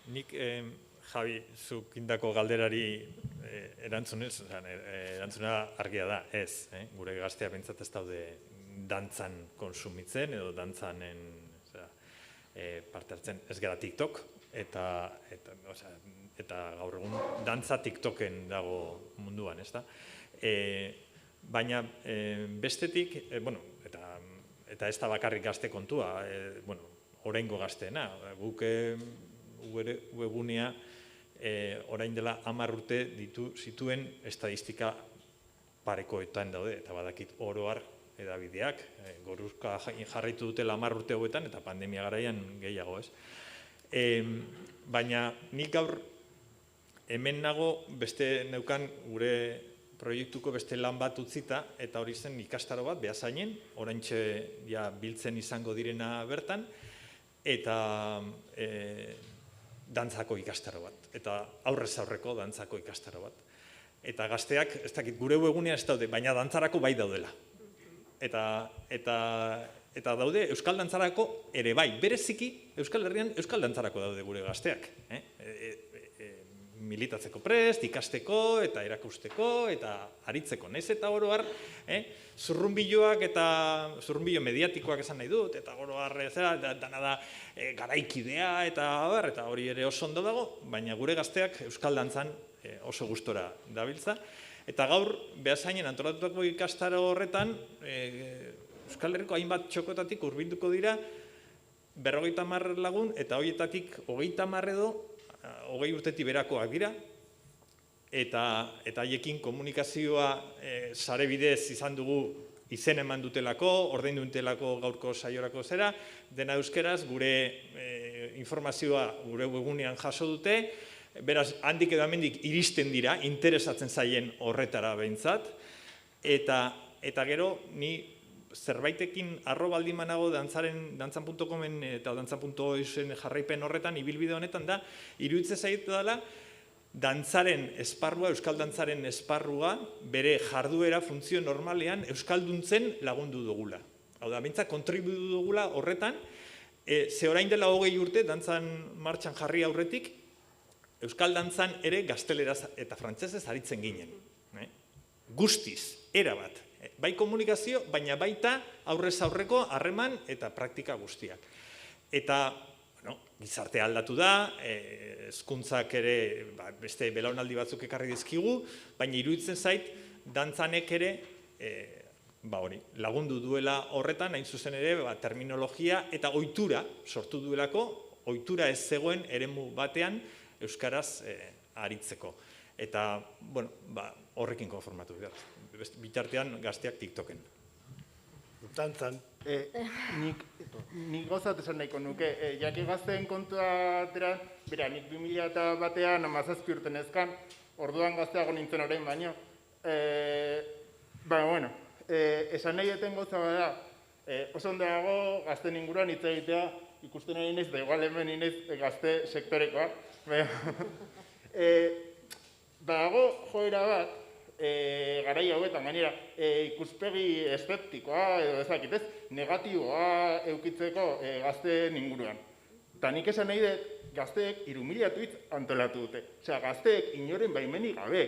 [SPEAKER 7] Nik, Javi, zuk indako galderari erantzuna argia da, ez. Gure gaztea bintzat ez daude dantzan konsumitzen edo dantzanen parte hartzen ez gara TikTok, eta gaur egun dantza TikToken dago munduan, ez da? Baina bestetik, eta ez da bakarrik gazte kontua, oraingo gazteena, guk webgunea orain dela 10 urte zituen estadistika parekoetan daude, eta badakit oroar edabideak, goruzka jarraitu dutela 10 urte hauetan, eta pandemia garaian gehiago, ez? Baina nik gaur hemen nago beste neukan gure proiektuko beste lan bat utzita, eta hori zen ikastaro bat, Beasainen, oraintxe biltzen izango direna bertan, eta dantzako ikastaro bat, eta aurrez aurreko dantzako ikastaro bat. Eta gazteak, ez dakit, gure webgunean ez daude, baina dantzarako bai daudela. Eta daude Euskal Dantzarako ere bai, bereziki Euskal Herrian Euskal Dantzarako daude gure gazteak. Militatzeko prest, ikasteko, eta erakusteko, eta aritzeko. Naiz eta oroar, zurrunbiloak eta zurrunbilo mediatikoak esan nahi dut, eta oroar dana da garaikidea, eta hori ere oso ondo dago, baina gure gazteak Euskal Dantzan oso gustora dabiltza. Eta gaur, Beasainen antolatutako ikastaro horretan, Euskal Herriko hainbat txokotatik hurbilduko dira 50 lagun, eta horietatik 30 edo 20 urtetik berakoak dira, eta haiekin komunikazioa sare bidez izan dugu izen eman dutelako, ordaindu dutelako gaurko saiorako zera, dena euskeraz gure informazioa gure webgunean jaso dute, beraz handik edo hemendik iristen dira, interesatzen zaien horretara behintzat, eta gero ni zerbaitekin baldin manago dantzan.comen eta dantzan.oisen jarraipen horretan, ibilbide honetan da, iruditze zaitu dela, dantzaren esparrua, euskal dantzaren esparrua, bere jarduera, funtzio normalean, euskalduntzen lagundu dugula. Hau da, bintzak kontribuidu dugula horretan, ze orain dela 20 urte, dantzan martxan jarri aurretik, euskal dantzan ere gazteleraz eta frantsesez aritzen ginen. Guztiz, erabat. Bai komunikazio, baina baita aurrez aurreko harreman eta praktika guztiak. Eta, gizartea aldatu da, hezkuntzak ere beste belaunaldi batzuk ekarri dizkigu, baina iruditzen zait, dantzanek ere lagundu duela horretan, hain zuzen ere, terminologia eta ohitura sortu duelako, ohitura ez zegoen eremu batean euskaraz aritzeko. Eta, horrekin konformatu behar. Bitartean gazteak TikToken.
[SPEAKER 9] Dantzan.
[SPEAKER 11] Nik gozat esan nahiko nuke, jaki gazteen kontua atera, nik 2001an 17 urte nezkan, orduan gazteago nintzen orain baino. Esan nahi eten goza bada, oso ondo dago gazten inguruan hitz egitea, ikusten ari naiz, da igual hemen inez gazte sektorekoa. Dago joera bat, garai hauetan gainera ikuspegi eszeptikoa edo ezakitez, negatiboa eukitzeko gazteen inguruan. Eta nik esan nahi dut, gazteek 3000 tweets antolatu dute. Osea, gazteek inoren baimenik gabe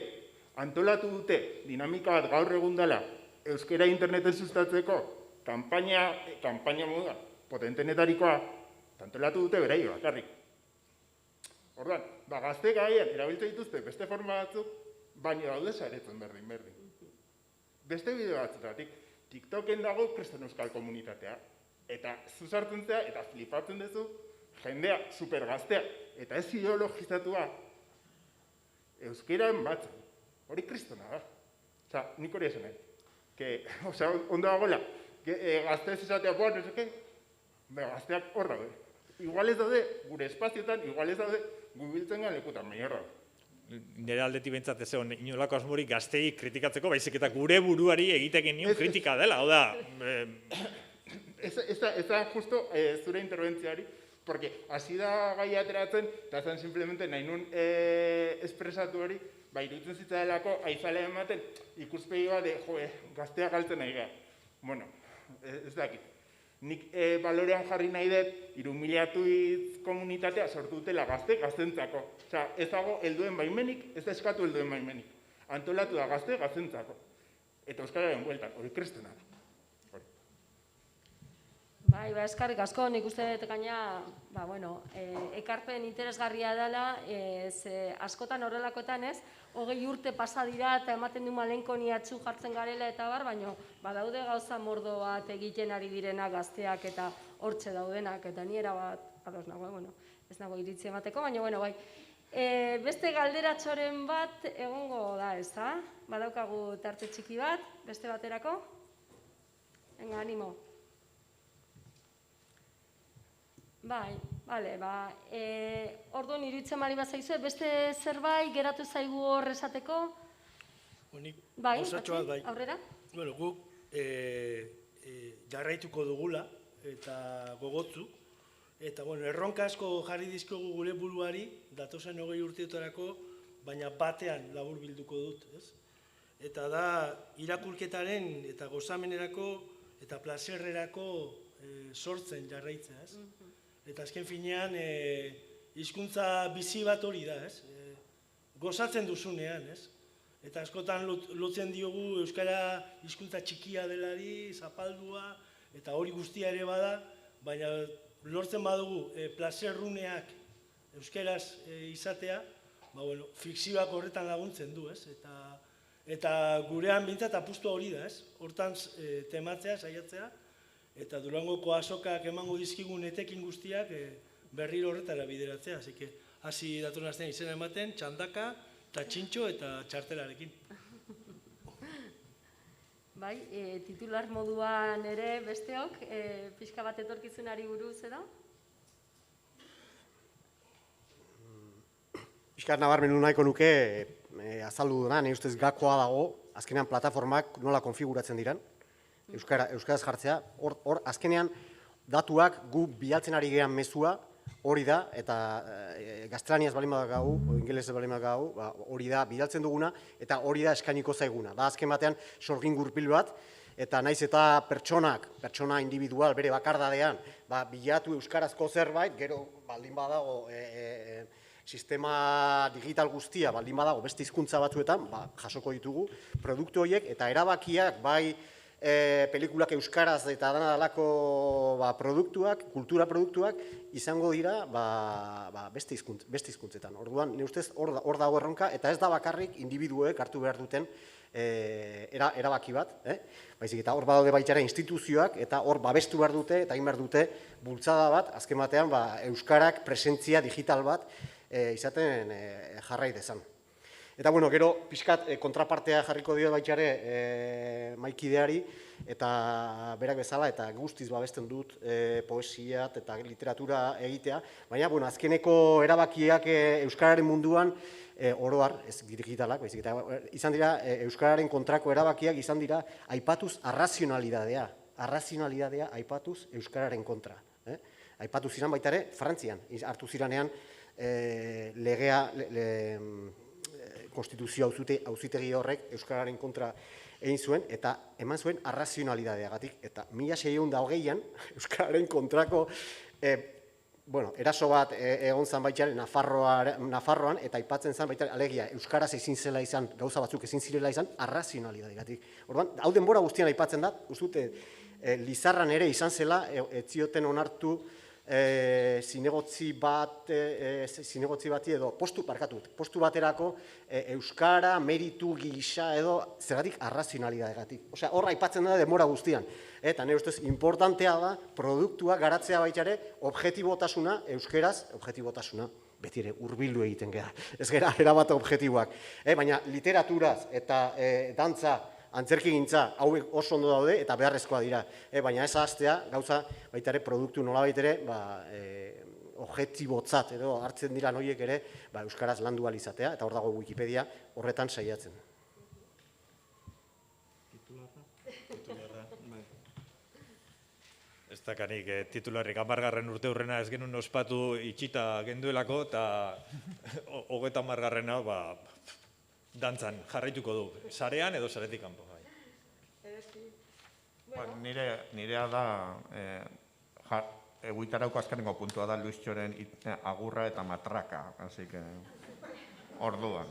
[SPEAKER 11] antolatu dute dinamika bat gaur egun dela euskera interneten sustatzeko kanpaina moda potentenetarikoa, antolatu dute berai bakarrik. Orduan, gazteek gaian erabiltzen dituzte beste forma batzuk, baina daude saretzen berdin. beste bideo batzutatik, TikToken dago kriston euskal komunitatea, eta zuzartzen zea, eta flipatzen duzu, jendea, supergaztea, eta ez ideologizatua, euskeran batzen, hori kristona da. Osa, nik hori esan ondo dagoela, gazte ez esatea poa, no seke, gazteak hor daude. Igual ez daude, gure espazioetan, igual ez daude, gubiltzen gan lekutan, baina hor daude.
[SPEAKER 7] Nire aldetik bentsat ez egon inolako asmorik gaztei kritikatzeko, baizik eta gure buruari egiteken nion kritika dela, hau da...
[SPEAKER 11] Ez da justo zure interventziari, porque hasi da gai ateratzen, eta zen simplemente nahi nun espresatu hori, iruditzen zitzadelako aizalea ematen ikuspegi bat de, gaztea galtzen nahi gara. Bueno, ez dakit. Nik balorean jarri nahi dut, 3.000 komunitatea sortu dutela gaztentzako. Osea, ez dago helduen baimenik, ez da eskatu helduen baimenik. Antolatu da gaztentzako. Eta euskararen bueltan, hori kristena da.
[SPEAKER 3] Bai, eskarrik asko, nik uste dut gaina, ekarpen interesgarria dela, askotan horrelakoetan ez, 20 urte pasa dira eta ematen du malenkoniatzu jartzen garela eta baina badaude gauza mordo bat egiten ari direna gazteak eta hortxe daudenak, eta ni erabat, ados nago, ez nago iritzi emateko, baina bai. Beste galderatxoren bat egongo da, ez da? Badaukagu tarte txiki bat, beste baterako? Venga, animo. Bai, orduan iruditzen mari bat zaizue, beste zerbait geratu zaigu hor esateko? Bai, aurrera?
[SPEAKER 9] Bueno, guk jarraituko dugula eta gogotzu, eta erronka asko jarri dizkogu gure buruari, datozen 20 urteetarako, baina batean labur bilduko dut, ez? Eta da, irakurketaren eta gozamenerako eta plazerrerako sortzen jarraitzea, ez? Eta azken finean, hizkuntza bizi bat hori da, ez? Gozatzen duzunean, ez? Eta askotan lotzen diogu euskara hizkuntza txikia delari, zapaldua, eta hori guztia ere bada, baina lortzen badugu plazerruneak euskaraz izatea, fikzioak horretan laguntzen du, ez? Eta gurean bintzat apustu hori da, ez? Hortan tematzea, saiatzea, eta Durangoko azokak emango dizkigun etekin guztiak berriro horretara bideratzea. Hasi datorren astean izena ematen, txandaka, eta txintxo eta txartelarekin.
[SPEAKER 3] Bai, titular moduan ere besteok, pixka bat etorkizunari buruz edo?
[SPEAKER 8] Pixka nabarmendu nahiko nuke, azaldu duna, nahi ustez gakoa dago, azkenean plataformak nola konfiguratzen diren, euskaraz jartzea, hor azkenean datuak gu bilatzen ari gehan mezua hori da, eta gaztelaniaz balin badakagu, ingelesez balin badakagu, hori da bidaltzen duguna, eta hori da eskainiko zaiguna. Da azken batean sorgin gurpil bat, eta naiz eta pertsona individual bere bakardadean, bilatu euskarazko zerbait, gero baldin badago sistema digital guztia, baldin badago beste hizkuntza batzuetan, jasoko ditugu produktu horiek, eta erabakiak bai pelikulak euskaraz eta dana dalako produktuak, kultura produktuak, izango dira beste hizkuntzetan. Orduan, ne ustez, hor dago erronka, eta ez da bakarrik individuek hartu behar duten erabaki bat. Baizik eta hor badaude baitara instituzioak, eta hor babestu behar dute, eta egin behar dute bultzada bat, azken batean euskarak presentzia digital bat izaten jarrai dezan. Eta, gero, pixkat kontrapartea jarriko dio baitxare maikideari, eta berak bezala, eta guztiz babesten dut poesiat eta literatura egitea, baina, azkeneko erabakiak euskararen munduan oroar, ez digitalak, izan dira, euskararen kontrako erabakiak izan dira, aipatuz arrazionalidadea aipatuz euskararen kontra. Aipatuz ziren baitare, Frantzian, hartu ziranean legea, konstituzio auzitegi horrek euskararen kontra egin zuen, eta eman zuen arrazionalidadeagatik. Eta 1620an euskararen kontrako eraso bat egon zan baitxaren Nafarroan, eta aipatzen zan baitxaren, alegia, euskaraz ezin zela izan, gauza batzuk ezin zirela izan, arrazionalidadeagatik. Orduan, hau denbora guztian aipatzen da, uste dute, Lizarran ere izan zela, ez zioten onartu zinegotzi bati edo postu baterako euskara, meritu, gisa edo zergatik arrazionalidadegatik. Osea, hor aipatzen da denbora guztian. Eta nire ustez, importantea da produktua garatzea baitare objetibotasuna, euskeraz, objetibotasuna. Beti ere, hurbildu egiten gara. Ez gara, erabat objetiboak. Baina literaturaz eta dantza, antzerkigintza hauek oso ondo daude eta beharrezkoa dira. Baina ez ahaztea, gauza baita ere produktu nolabait ere objektibotzat edo hartzen dira noiek ere euskaraz landu ahal izatea eta hor dago Wikipedia horretan saiatzen.
[SPEAKER 7] Ez dakanik, titularrik 10. urteurrena ez genuen ospatu itxita genduelako eta 30. dantzan jarraituko du, sarean edo saretik kanpo.
[SPEAKER 6] Nirea da, eguitarauko azkenengo puntua da Luistxoren agurra eta matraka, así que orduan.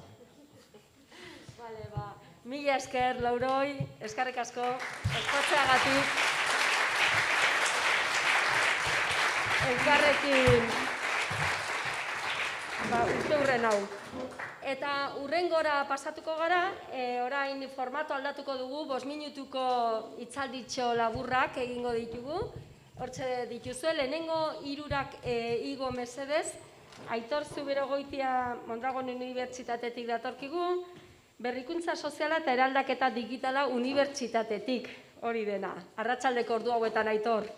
[SPEAKER 3] Mila esker, Lauroi, eskerrik asko, espatzeagatik. Elkarrekin urteurren hau. Eta urrengora pasatuko gara, orain formato aldatuko dugu, 5 minutuko hitzalditxo laburrak egingo ditugu. Hortxe dituzue, lehenengo 3 igo mesedez, Aitor Zuberogoitia Mondragon Unibertsitatetik datorkigu, berrikuntza soziala eta eraldaketa digitala unibertsitatetik, hori dena. Arratsaldeko ordu hauetan, Aitor.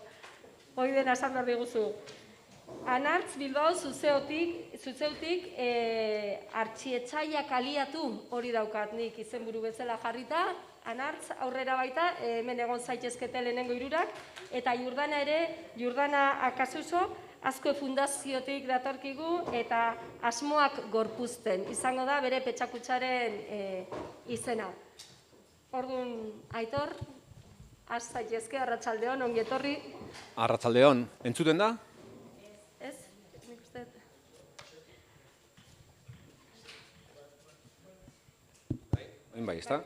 [SPEAKER 3] Hori dena esan behar diguzu. Anartz Bilbao zuzeutik artxietxaiak aliatu hori daukat nik izenburu bezala jarrita. Anartz aurrera baita, hemen egon zaitezkete lehenengo 3, eta Jurdana ere, Jurdana Akasuso, Azkue Fundaziotik datorkigu eta asmoak gorpuzten. Izango da bere petxakutsaren izena. Orduan, Aitor, az zaitezke, arratsaldeon, ongi etorri.
[SPEAKER 12] Arratsaldeon, entzuten da?
[SPEAKER 3] Ez, nik uste.
[SPEAKER 12] Bai, ezta?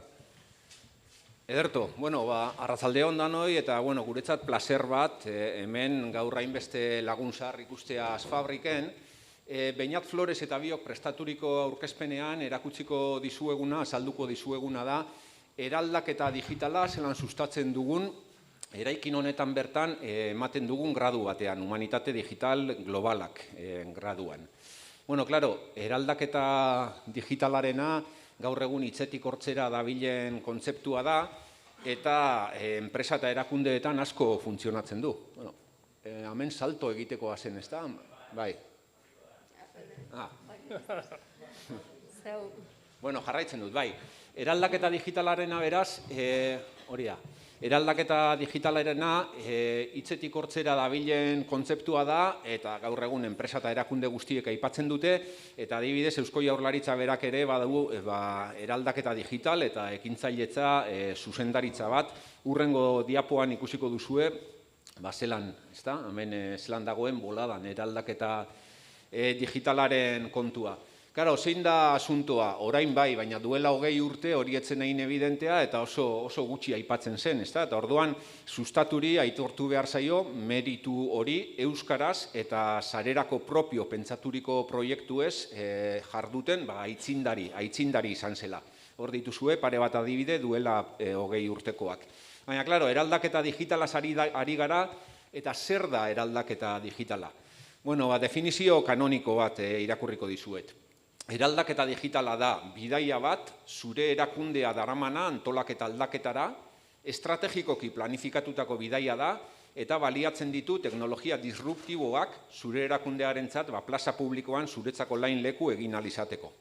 [SPEAKER 12] Ederto, arratsaldeon danoi eta guretzat placer bat hemen gaur hainbeste laguntzar ikustea Asfabriken. Beñat Flores eta biok prestaturiko aurkezpenean erakutsiko dizueguna, azalduko dizueguna da, eraldaketa digitala zelan sustatzen dugun, eraikin honetan bertan ematen dugun gradu batean, humanitate digital globalak graduan. Eraldaketa digitalarena gaur egun hitzetik hortzera dabilen kontzeptua da, eta enpresa eta erakundeetan asko funtzionatzen du. Hemen salto egiteko hazen, ez da? Bai. Jarraitzen dut, bai. Eraldaketa digitalarena beraz, hori da. Eraldaketa digitalarena hitzetik hortzera dabilen kontzeptua da, eta gaur egun enpresa eta erakunde guztiek aipatzen dute, eta adibidez Eusko Jaurlaritza berak ere badugu eraldaketa digital eta ekintzailetza zuzendaritza bat. Hurrengo diapoan ikusiko duzue, zelan, hemen zelan dagoen boladan eraldaketa digitalaren kontua. Karo, zein da asuntoa, orain bai, baina duela 20 urte hori etzen egin evidentea eta oso gutxi aipatzen zen, ezta? Eta orduan, sustaturi aitortu behar zaio, meritu hori euskaraz eta sarerako propio pentsaturiko proiektuez jarduten aitzindari izan zela. Hor dituzue, pare bat adibide duela 20 urtekoak. Baina, klaro, eraldaketa digitalaz ari gara, eta zer da eraldaketa digitala? Definizio kanoniko bat irakurriko dizuet. Eraldaketa digitala da bidaia bat, zure erakundea daramana antolaketa aldaketara, estrategikoki planifikatutako bidaia da, eta baliatzen ditu teknologia disruptiboak zure erakundearentzat plaza publikoan zuretzako lain leku egin alizateko.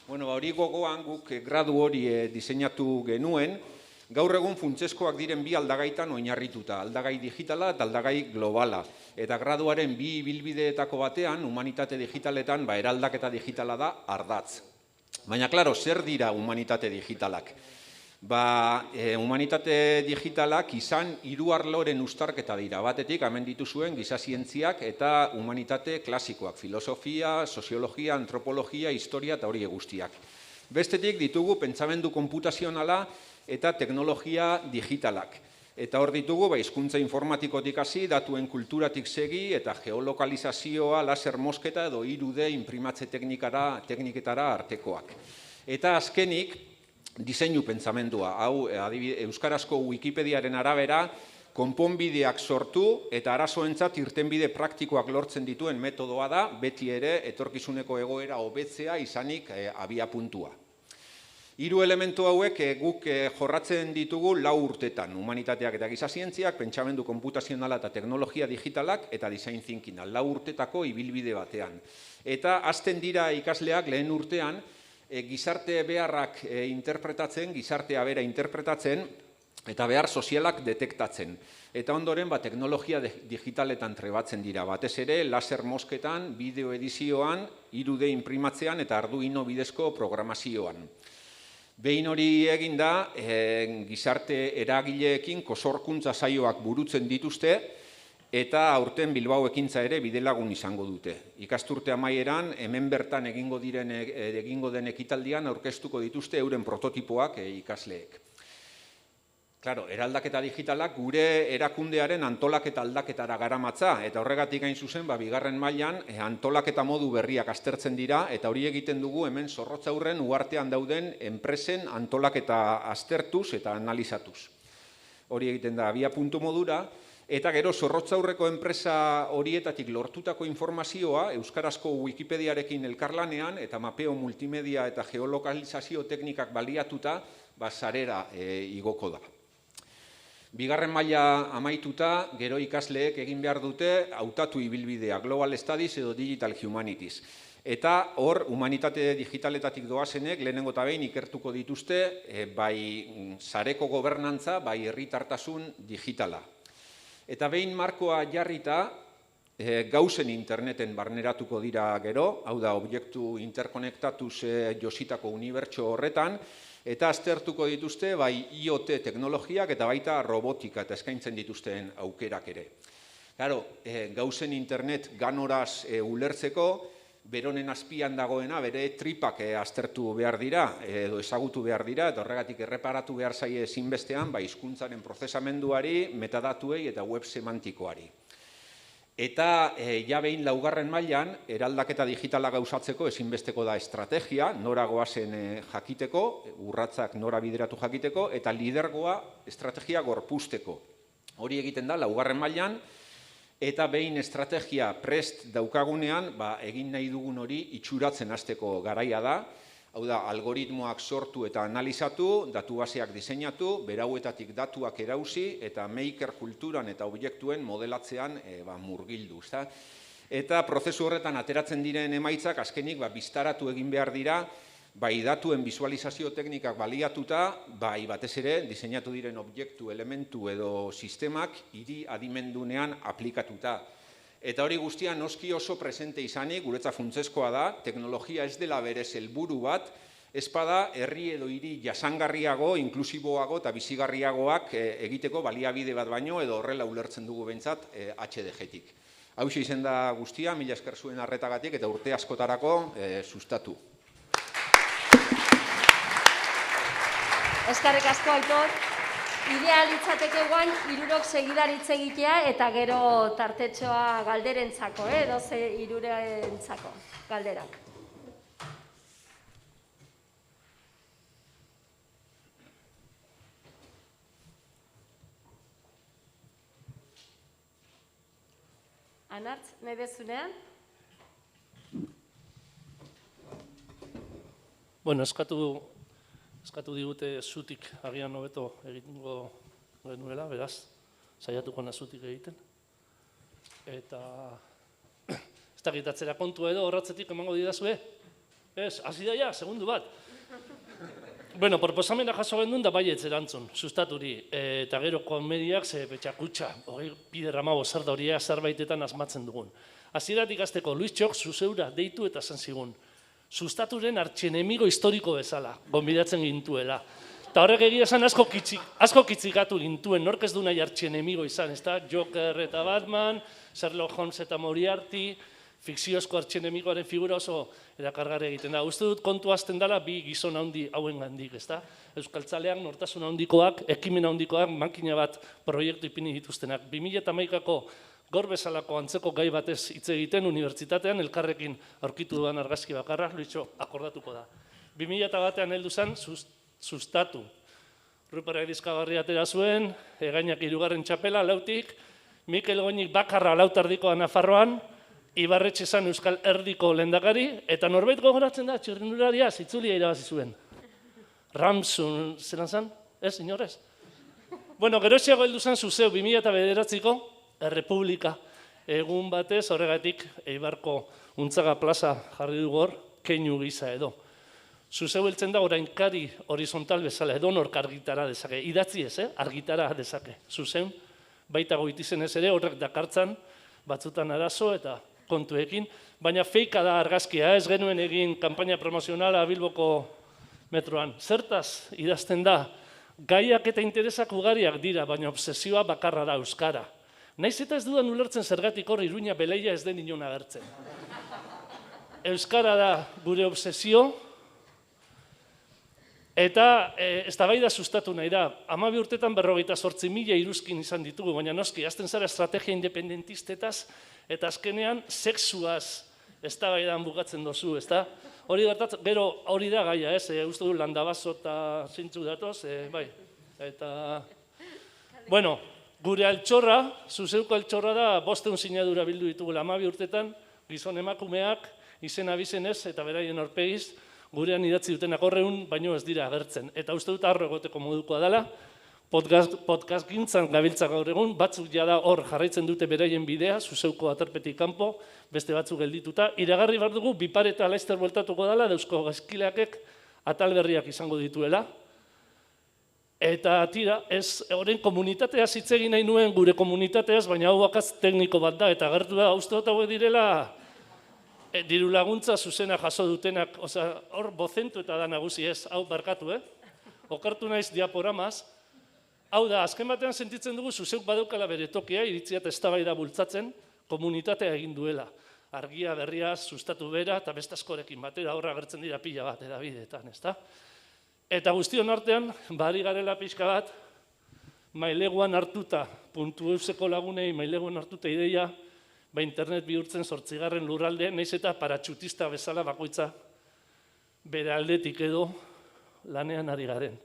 [SPEAKER 12] Hori gogoan guk gradu hori diseinatu genuen, gaur egun funtsezkoak diren bi aldagaitan oinarrituta, aldagai digitala eta aldagai globala. Eta graduaren bi ibilbideetako batean, humanitate digitaletan, eraldaketa digitala da ardatz. Baina, klaro, zer dira humanitate digitalak? Humanitate digitalak izan 3 arloren uztarketa dira. Batetik, hemen dituzuen giza zientziak eta humanitate klasikoak, filosofia, soziologia, antropologia, historia eta hori guztiak. Bestetik ditugu pentsamendu konputazionala eta teknologia digitalak. Eta hor ditugu, hizkuntza informatikotik hasi, datuen kulturatik segi, eta geolokalizazioa, laser mosketa edo 3D inprimatze tekniketara artekoak. Eta azkenik, diseinu pentsamendua. Hau, euskarazko Wikipediaren arabera, konponbideak sortu eta arazoentzat irtenbide praktikoak lortzen dituen metodoa da, beti ere etorkizuneko egoera hobetzea izanik abiapuntua. 3 elementu hauek guk jorratzen ditugu 4 urtetan, humanitateak eta giza zientziak, pentsamendu konputazionala eta teknologia digitalak eta design thinkinga, 4 urtetako ibilbide batean. Eta hasten dira ikasleak lehen urtean, gizarte beharrak interpretatzen, gizartea bera interpretatzen, eta behar sozialak detektatzen. Eta ondoren, teknologia digitaletan trebatzen dira, batez ere, laser mosketan, bideo edizioan, 3D inprimatzean eta Arduino bidezko programazioan. Behin hori eginda, gizarte eragileekin kosorkuntza saioak burutzen dituzte, eta aurten Bilbao ekintza ere bidelagun izango dute. Ikasturte amaieran, hemen bertan egingo den ekitaldian aurkeztuko dituzte euren prototipoak ikasleek. Claro, eraldaketa digitalak gure erakundearen antolaketa aldaketara garamatza, eta horregatik hain zuzen, bigarren mailan antolaketa modu berriak aztertzen dira, eta hori egiten dugu hemen Zorrotzaurren uhartean dauden enpresen antolaketa aztertuz eta analizatuz. Hori egiten da abiapuntu modura, eta gero Zorrotzaurreko enpresa horietatik lortutako informazioa euskarazko Wikipediarekin elkarlanean eta mapeo multimedia eta geolokalizazio teknikak baliatuta sarera igoko da. Bigarren maila amaituta, gero ikasleek egin behar dute hautatu ibilbidea, Global Studies edo Digital Humanities. Eta hor, humanitate digitaletatik doazenek, lehenengo eta behin ikertuko dituzte, bai sareko gobernantza, bai herritartasun digitala. Eta behin markoa jarrita, gauzen interneten barneratuko dira gero, hau da, objektu interkonektatuz jositako unibertso horretan, eta aztertuko dituzte bai IoT teknologiak eta baita robotika eta eskaintzen dituzten aukerak ere. Claro, gauzen internet ganoraz ulertzeko, beronen azpian dagoena bere tripak aztertu behar dira, edo ezagutu behar dira, eta horregatik erreparatu behar zaie ezinbestean, hizkuntzaren prozesamenduari, metadatuei eta web semantikoari. Eta ja behin 4. mailan, eraldaketa digitala gauzatzeko ezinbesteko da estrategia, nora goazen jakiteko, urratsak nora bideratu jakiteko, eta lidergoa estrategia gorpuzteko. Hori egiten da 4. mailan, eta behin estrategia prest daukagunean, egin nahi dugun hori itxuratzen hasteko garaia da, hau da, algoritmoak sortu eta analizatu, datu baseak diseinatu, berauetatik datuak erauzi, eta maker kulturan eta objektuen modelatzean murgildu. Eta prozesu horretan ateratzen diren emaitzak, azkenik biztaratu egin behar dira, bai datuen visualizazio teknikak baliatuta, bai batez ere, diseinatu diren objektu, elementu edo sistemak hiri adimendunean aplikatuta. Eta hori guztia noski oso presente izanik, guretza funtsezkoa da, teknologia ez dela berez helburu bat, ez bada herri edo hiri jasangarriago, inklusiboago eta bizigarriagoak egiteko baliabide bat baino, edo horrela ulertzen dugu behintzat HDG-tik. Hau izen da guztia, mila esker zuen arretagatik eta urte askotarako sustatu.
[SPEAKER 3] Eskerrik asko, Aitor. Idea litzateke guain, 3 segidaritz egitea eta gero tartetxoa galderentzako, edo hirurentzako galderak. Anartz, nahi bezunean?
[SPEAKER 9] Bueno, eskatu digute zutik agian hobeto egingo genuela, beraz, saiatuko na zutik egiten. Eta ez dakit atzera kontu edo horratzetik emango didazue? Ez, hasi da ja, segundu bat. Bueno, proposamena jaso gendun da baietz erantzun, sustaturi. Eta gero komediak ze betxakutxa, bider amago zer da horiek zerbaitetan asmatzen dugun. Hasieratik hasteko Luis Txok zuzeura deitu eta esan zigun. Sustaturen artxienemigo historiko bezala, gonbidatzen gintuela. Eta horrek egia esan asko kitzikatu gintuen, nork ez du nahi artxienemigo izan, ez da? Joker eta Batman, Sherlock Holmes eta Moriarty,
[SPEAKER 13] fikziozko artxenemigoaren figura oso erakargarri egiten da. Uste dut kontu hasten dela bi gizon handi hauen gandik, ezta? Euskaltzaleak, nortasun handikoak, ekimen handikoak, makina bat proiektu ipini dituztenak. 2011ko gaur bezalako antzeko gai batez hitz egiten unibertsitatean elkarrekin aurkitu duan argazki bakarra, Luitxo, akordatuko da. 2001an heldu zen sustatu. Ruperrak dizkagarri atera zuen, Egainak 3. txapela lautik, Mikel Goñik bakarra lautardikoa Nafarroan, Ibarretxe zan Euskal Erdiko lehendakari, eta norbait gogoratzen da, txirrindularia zitzulia irabazi zuen. Ramsun, zelan zan? Ez, inorez? Bueno, geroxiago heldu zen zuzeu 2009ko Errepublika egun batez, horregatik Eibarko Untzaga plaza jarri du hor, keinu gisa edo. Zuzeu heltzen da orainkari horizontal bezala, edo nork argitara dezake. Idatzi ez, argitara dezake. Zuzeun, baita goitizenez ere horrek dakartzan, batzutan arazo eta kontuekin, baina feika da argazkia, ez genuen egin kanpaina promozionala Bilboko metroan. Zertaz idazten da, gaiak eta interesak ugariak dira, baina obsesioa bakarra da euskara. Naiz eta ez dudan ulertzen zergatik hor Iruña Beleia ez den inon agertzen. Euskara da gure obsesio, eta eztabaida sustatu nahi da. 12 urtetan 58.000 iruzkin izan ditugu, baina noski, azten zara estrategia independentistetaz, eta azkenean sexuaz eztabaidan bukatzen dozu, ezta? Hori gertatzen, gero hori da gaia, ez? Uste du Landabaso eta zintzu datoz, bai. Eta, bueno, gure altxorra, zuzeuko altxorra da, 500 sinadura bildu ditugula 12 urtetan, gizon emakumeak, izen abizenez eta beraien aurpegiz, gurean idatzi dutenak horreun, baino ez dira agertzen. Eta uste dut arro egoteko modukoa dela, podcast gintzan gabiltza gaur egun, batzuk jada hor jarraitzen dute beraien bidea, zuzeuko aterpetik kanpo, beste batzuk geldituta. Iragarri behar dugu, Bipar eta Laster bueltatuko dela, Eusko Gaizkileakek atal berriak izango dituela. Eta tira, ez horren komunitateaz hitz egin nahi nuen, gure komunitateaz, baina hau bakaz tekniko bat da, eta agertu da, uste dut hauek direla, diru laguntza zuzena jaso dutenak, hor bozentu eta da nagusi ez, hau barkatu, okartu naiz diaporamaz. Hau da, azken batean sentitzen dugu zuzeuk badaukala bere tokia, iritzi eta eztabaida bultzatzen, komunitatea egin duela. Argia, berria, sustatu bera, eta beste askorekin batera horra agertzen dira pila bat edabideetan, ezta? Eta guztion artean, bari garela pixka bat, maileguan hartuta, puntu euseko lagunei, maileguan hartuta ideia, internet bihurtzen 8. lurralde, naiz eta paratxutista bezala bakoitza bere aldetik edo lanean ari garen.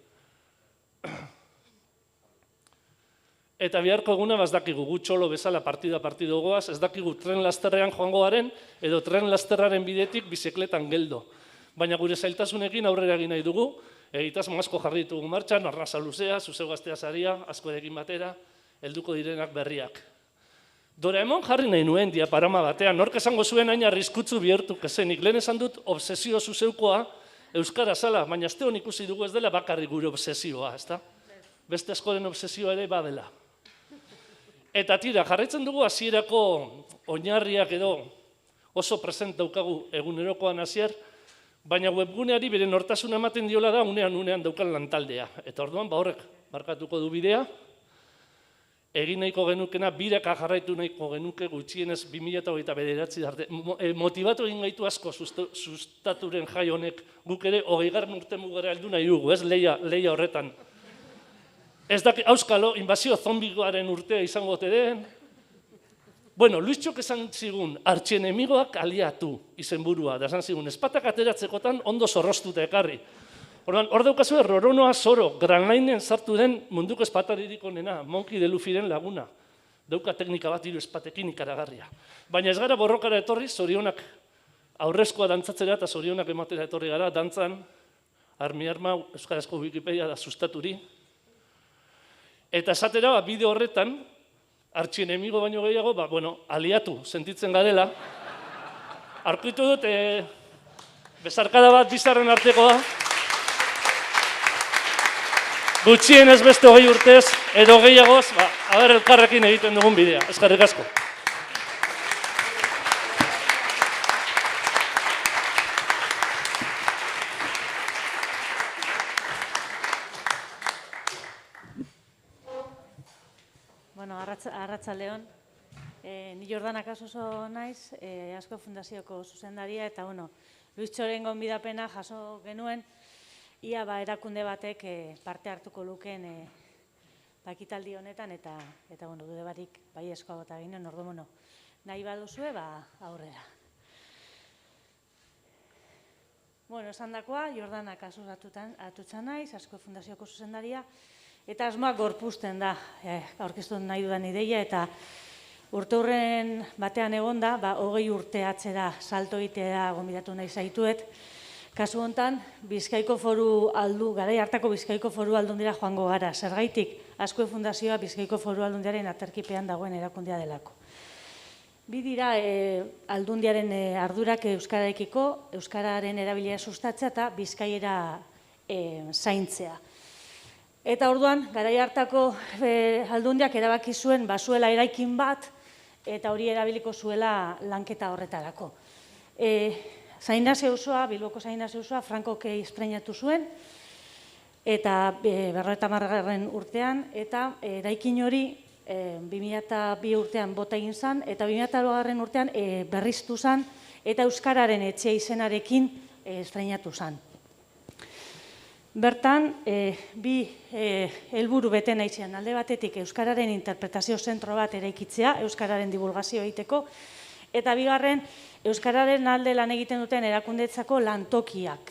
[SPEAKER 13] Eta biharko eguna ez dakigu gu txolo bezala partido goaz, ez dakigu tren lasterrean joango garen edo tren lasterraren bidetik bizikletan geldo. Baina gure zailtasunekin aurrera egin nahi dugu, egitasmo asko jarri ditugu martxan, arnasa luzea, zuzeu gaztea saria, askorekin batera, helduko direnak berriak. Doraemon jarri nahi nuen diaparama batean, nork esango zuen hain arriskutsu bihurtu kezenik. Lehen esan dut obsesio zuzeukoa euskara zala, baina azte hon ikusi dugu ez dela bakarrik gure obsesioa, ezta? Beste askoren obsesioa ere badela. Eta tira, jarraitzen dugu hasierako oinarriak edo oso present daukagu egunerokoan hasier, baina webguneari bere nortasuna ematen diola da unean daukan lantaldea. Eta orduan, horrek markatuko du bidea, egin nahiko genukena, biraka jarraitu nahiko genuke gutxienez 2029 arte. Motibatu egin gaitu asko sustaturen jai honek, guk ere 20. urte mugara heldu nahi dugu, ez leia horretan. Ez daki, auskalo, invasio zombikoaren urtea izango ote den. Bueno, Luitxok esan zigun, artxienemigoak aliatu izenburua, da esan zigun, espatak ateratzekotan ondo zorroztuta ekarri. Hor daukazu Roronoa Zoro, Granlainen sartu den munduko espataririk onena, Monkey de Luffyren laguna. Dauka teknika bat 3 espatekin ikaragarria. Baina ez gara borrokara etorri, zorionak aurrezkoa dantzatzera eta zorionak ematera etorri gara, dantzan, arma, euskarazko Wikipedia da sustaturi. Eta esatera, bideo horretan, artxienemigo baino gehiago, aliatu sentitzen garela. Arkitu dut, bezarkada bat bizarren artekoa. Gutxienez beste 20 urtez, edo gehiagoz, elkarrekin egiten dugun bidea. Eskerrik asko.
[SPEAKER 14] Bueno, arratsaldeon. Ni Jordana Kasuso naiz, Azkue Fundazioko zuzendaria, eta Luis Txoren gonbidapena jaso genuen, ia erakunde batek parte hartuko luken ekitaldi honetan, eta dude barik bai eskoa bota ginen, ordu nahi baduzue, aurrera. Esan dakoa, Jordana Kasuso atutza naiz, Azkue Fundazioko zuzendaria, eta asmoak gorpuzten da, aurkeztu nahi dudan ideia, eta urte hurren batean egonda, 20 urte atzera salto egitea gonbidatu nahi zaituet. Kasu hontan, Bizkaiko Foru garai hartako Bizkaiko Foru Aldundira joango gara. Zergaitik, Azkue Fundazioa Bizkaiko Foru Aldundiaren aterkipean dagoen erakundea delako. Bi dira Aldundiaren ardurak euskararekiko, euskararen erabilera sustatzea eta Bizkaiera zaintzea. Eta orduan, garai hartako Aldundiak erabaki zuen bazuela eraikin bat, eta hori erabiliko zuela lanketa horretarako. Zainase osoa, Bilboko zainase osoa, Frankok estreinatu zuen, eta 50. urtean, eta eraikin hori 2002 urtean bota egin zen, eta 2002 urtean berriztu zen, eta Euskararen etxe izenarekin estreinatu zen. Bertan, bi helburu bete nahi zian, alde batetik Euskararen interpretazio zentro bat eraikitzea, Euskararen divulgazio egiteko, eta bigarren, Euskararen alde lan egiten duten erakundetzako lantokiak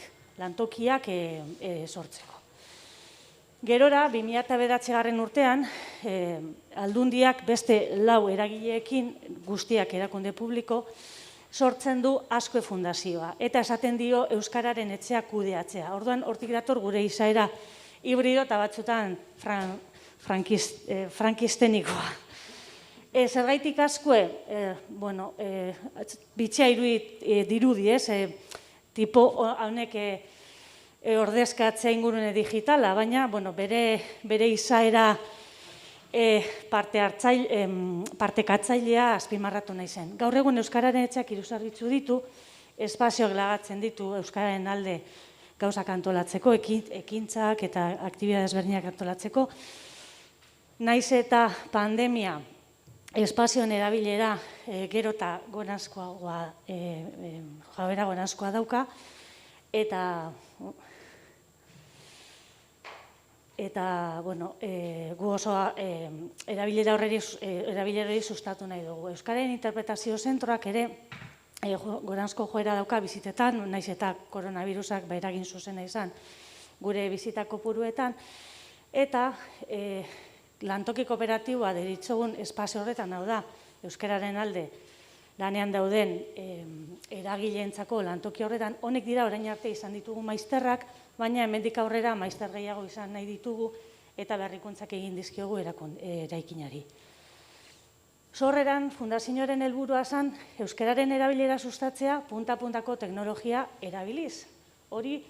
[SPEAKER 14] sortzeko. Gerora, 2009 urtean, Aldundiak beste 4 eragileekin guztiak erakunde publiko, sortzen du Azkue Fundazioa, eta esaten dio Euskararen etxea kudeatzea. Orduan, hortik dator gure izaera hibrido eta batzutan frankistenikoa. Zergaitik Azkue, bitxea dirudi, tipo honek ordezkatzea ingurune digitala, baina bere izaera partekatzailea azpimarratu nahi zen. Gaur egun Euskararen etxeak 3 zerbitzu ditu, espazioak lagatzen ditu Euskararen alde gauzak antolatzeko, ekintzak eta aktibidade ezberdinak antolatzeko. Naiz eta pandemia espazioen erabilera gero eta jabera goranzkoa dauka, eta gu oso erabilera hori sustatu nahi dugu. Euskararen interpretazio zentroak ere goranzko joera dauka bizitetan, naiz eta koronavirusak eragin zuzena izan gure bizita kopuruetan, eta lantoki kooperatiboa deritzogun espazio horretan hau da, euskararen alde lanean dauden eragileentzako lantoki horretan, honek dira orain arte izan ditugu maizterrak, baina hemendik aurrera maizter gehiago izan nahi ditugu eta berrikuntzak egin dizkiogu eraikinari. Sorreran, fundazioaren helburua zen euskararen erabilera sustatzea punta-puntako teknologia erabiliz. Hori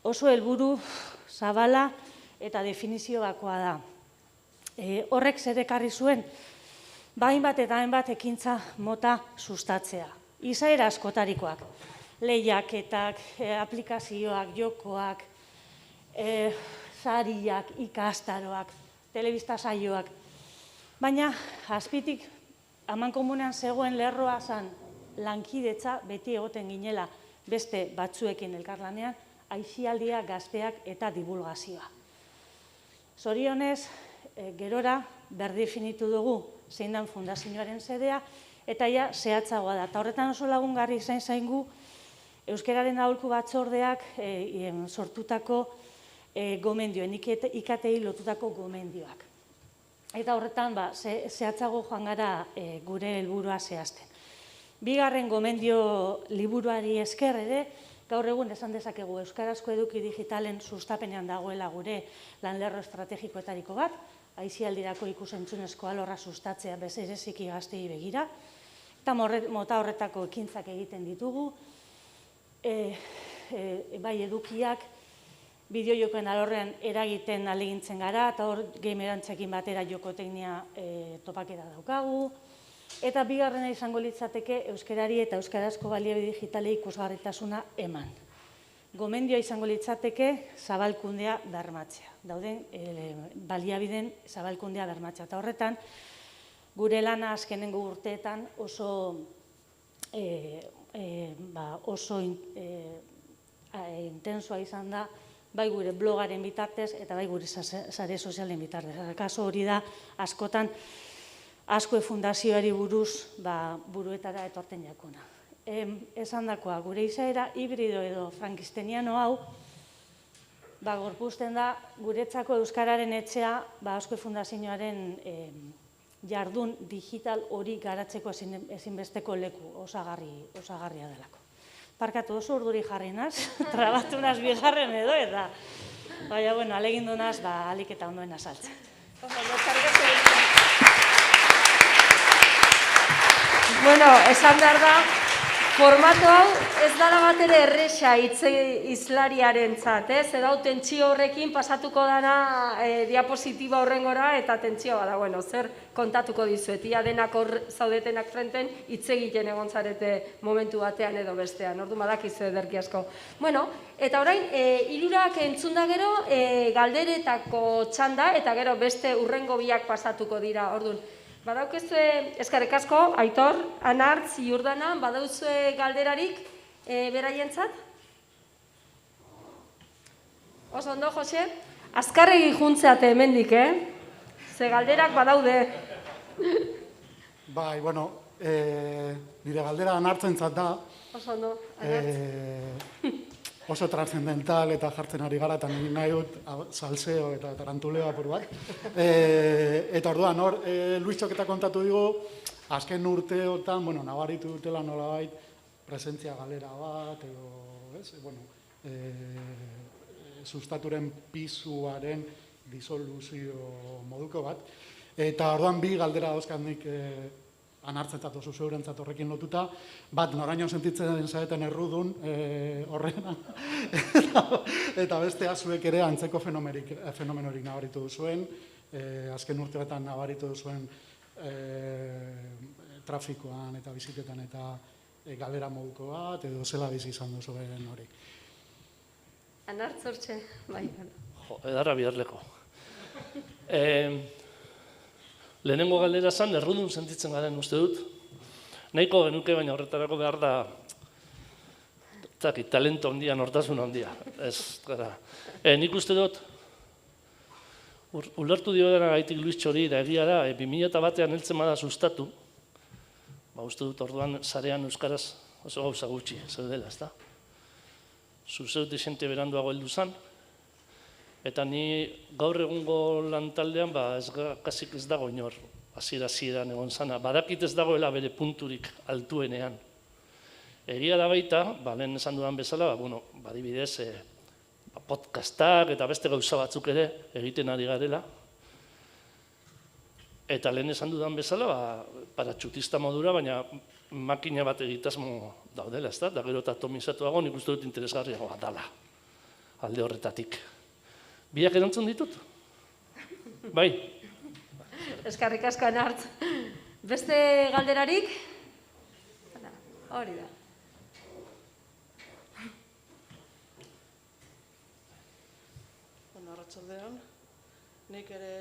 [SPEAKER 14] oso helburu zabala eta definizio bakoa da. Horrek zer ekarri zuen, hainbat eta hainbat ekintza mota sustatzea. Izaera askotarikoak, lehiaketak, aplikazioak, jokoak, sariak, ikastaroak, telebista saioak. Baina, azpitik, amankomunean zegoen lerroa zen lankidetza beti egoten ginela beste batzuekin elkarlanean, aisialdia, gazteak eta divulgazioa. Zorionez, gerora berdefinitu dugu zein den fundazioaren sedea, eta ja zehatzagoa da. Eta horretan oso lagungarri izan zaigu Euskararen aholku batzordeak sortutako gomendioen, IKTI lotutako gomendioak. Eta horretan zehatzago joan gara gure helburua zehazten. Bigarren gomendio liburuari esker ere, gaur egun esan dezakegu euskarazko eduki digitalen sustapenean dagoela gure lanlerro estrategikoetariko bat, aisialdirako ikusentzunezko alorra sustatzea bezereziki gaztei begira, eta mota horretako ekintzak egiten ditugu, bai edukiak, bideojokoen alorrean eragiten alegintzen gara, eta hor gamerantzekin batera jokoteknia topaketa daukagu, eta bigarrena izango litzateke euskarari eta euskarazko baliabide digitalei ikusgarritasuna eman. Gomendioa izango litzateke zabalkundea bermatzea, dauden baliabideen zabalkundea bermatzea. Eta horretan, Gure lana azkenengo urteetan oso intensoa izan da, bai gure blogaren bitartez eta bai gure sare sozialen bitartez. Kaso hori da, askotan, Azkue Fundazioari buruz buruetara etorten jakuna. Esan dakoa, gure izaera hibrido edo frankisteniano hau, gorpuzten da guretzako Euskararen etxea Azkue Fundazioaren jardun digital hori garatzeko ezinbesteko leku osagarria delako. Parkatu oso urduri jarri naz, trabatu naz bigarren edo, eta baina, bueno, alegindu naz, alik eta ondoen azaltzen.
[SPEAKER 3] Bueno, esan behar da, formatu hau ez dara bat ere erresa izlariaren zat, zeda tentsio horrekin pasatuko dana diapositiba horrengora eta tentsioa da, bueno, zer kontatuko dizuet, ia denak hor zaudetenak frenten hitz egiten egon zarete momentu batean edo bestean, ordu badakizu ederki asko. Bueno, eta orain, hirurak entzunda gero, galderetako txanda eta gero beste urrengo biak pasatuko dira, orduan. Badaukezue, eskerrik asko, Aitor, Anartz, Iurdana, badauzue galderarik beraientzat? Oso ondo, Jose? Azkarregi juntzeate hemendik, Ze galderak badaude.
[SPEAKER 15] Bai, bueno, nire galdera Anartzentzat da.
[SPEAKER 3] Oso ondo, Anartz.
[SPEAKER 15] Oso transcendental eta jartzen ari gara, eta nahi dut salseo eta tarantuleo apur bat. Eta orduan, hor, Luis Txoketa kontatu digu, azken urteotan, bueno, nabaritu dutela nolabait, presentzia galera bat, edo, sustaturen pisuaren disoluzio moduko bat. Eta orduan bi galdera dauzkandik Anartzentzat oso zeurentzat horrekin lotuta, bat noraino sentitzen zaeten errudun horrena, eta bestea zuek ere antzeko fenomenorik nabaritu duzuen, azken urteetan nabaritu duzuen trafikoan eta bizitetan eta galera moduko bat, edo zela bizi izan duzuen hori.
[SPEAKER 3] Anartz hortxe, bai.
[SPEAKER 13] Edarra biharleko. Lehenengo galdera zan, errudun sentitzen garen uste dut. Nahiko genuke, baina horretarako behar da talento handia, nortasun handia. Nik uste dut, ulertu dio dena gaitik Luis Txori, da egia da, 2001an heltzen bada sustatu, uste dut orduan sarean euskaraz oso gauza gutxi, zeudela, ez da? Zuzeut desente beranduago heldu zan, eta ni gaur egungo lantaldean, kasik ez dago inor, hasiera-hasieran egon zana. Badakit ez dagoela bere punturik altuenean. Egia da baita, lehen esan dudan bezala, badibidez, podcastak eta beste gauza batzuk ere egiten ari garela. Eta lehen esan dudan bezala, paratxutista modura, baina makina bat egitasmo daudela, ez da? Da gero eta atomizatuago nik uste dut interesgarriagoa dala, alde horretatik. Biak erantzun ditut? Bai?
[SPEAKER 3] Eskarrik asko, Anartz. Beste galderarik? Hori da.
[SPEAKER 16] Arratsaldean, nik ere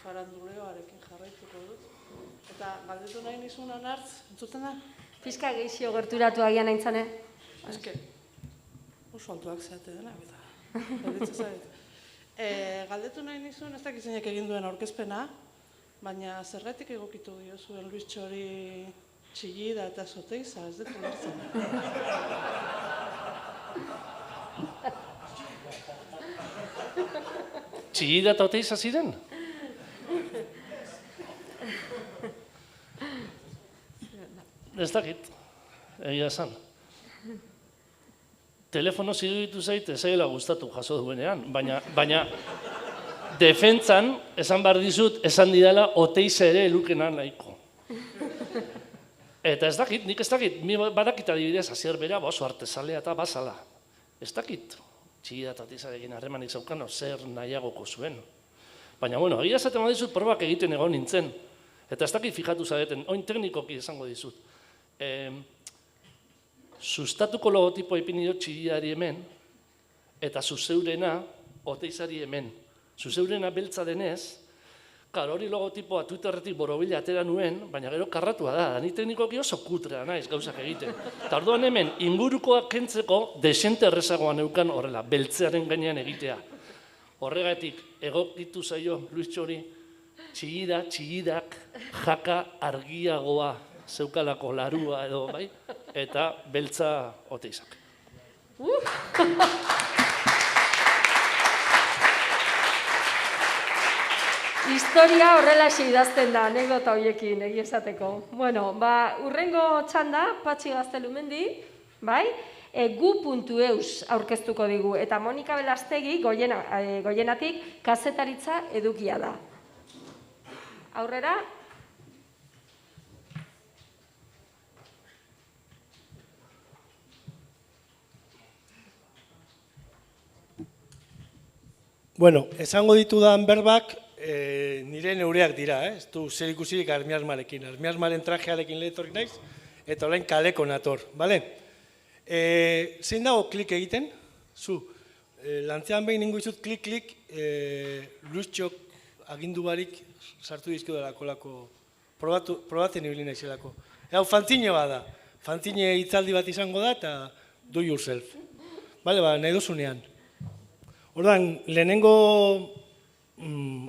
[SPEAKER 16] faranduleoarekin jarraituko dut. Eta galdetu nahi nizun, Anartz, entzuten da?
[SPEAKER 3] Pizka gehixio gerturatu agian aintzane.
[SPEAKER 16] Eske, oso altuak zeate dena, eta galdetzen zait. Galdetu nahi nizun, ez dakizeinek egin duen aurkezpena, baina zergatik egokitu diozuen Luis Txori Txillida eta Soteiza, ez dut ulertzen.
[SPEAKER 13] Txillida eta Oteiza ziren? Ez dakit, egia esan. Telefono ziduditu zait, ez zaila gustatu jaso duenean, baina defentzan, esan behar dizut, esan didala Oteiza ere elukena nahiko. Eta ez dakit, nik ez dakit, badakit adibidez, Asier bera, oso artezalea eta basala. Ez dakit, Txillida eta Oteizarekin harremanik zaukan, zer nahiagoko zuen. Baina, egia esaten badizut, probak egiten egon nintzen. Eta ez dakit fijatu zareten, oin teknikoki esango dizut. Sustatuko logotipo ipini dut Txillidari hemen, eta zuzeurena Oteizari hemen. Zuzeurena beltza denez, hori logotipoa Twitterretik borobila atera nuen, baina gero karratua da, ni teknikoki oso kutrea naiz gauzak egiten. Eta orduan hemen, ingurukoak kentzeko desente errezagoa neukan horrela, beltzearen gainean egitea. Horregatik, egokitu zaio, Luis Txori, txillidak jaka argiagoa zeukalako larua edo, bai? Eta beltza oteizak.
[SPEAKER 3] Historia horrela idazten da, anekdota horiekin egia esateko. Bueno, urrengo txanda, Patxi Gaztelumendi, bai? Gu.eus aurkeztuko digu, eta Monika Belastegi Goienatik kazetaritza edukia da. Aurrera?
[SPEAKER 9] Bueno, esango ditudan berbak, nire neureak dira, ez du zer ikusirik Armiasmarekin. Armiasmaren trajearekin lehetorrik naiz, eta orain kaleko nator, bale? Zein dago klik egiten? Zu, lantzean behin ningu izut klik, Luistxok agindu barik sartu dizko delako, probatzen ibili naizelako. Hau fantzine bada, fantzine hitzaldi bat izango da, eta do yourself. Bale, nahi dozunean. Orduan, lehenengo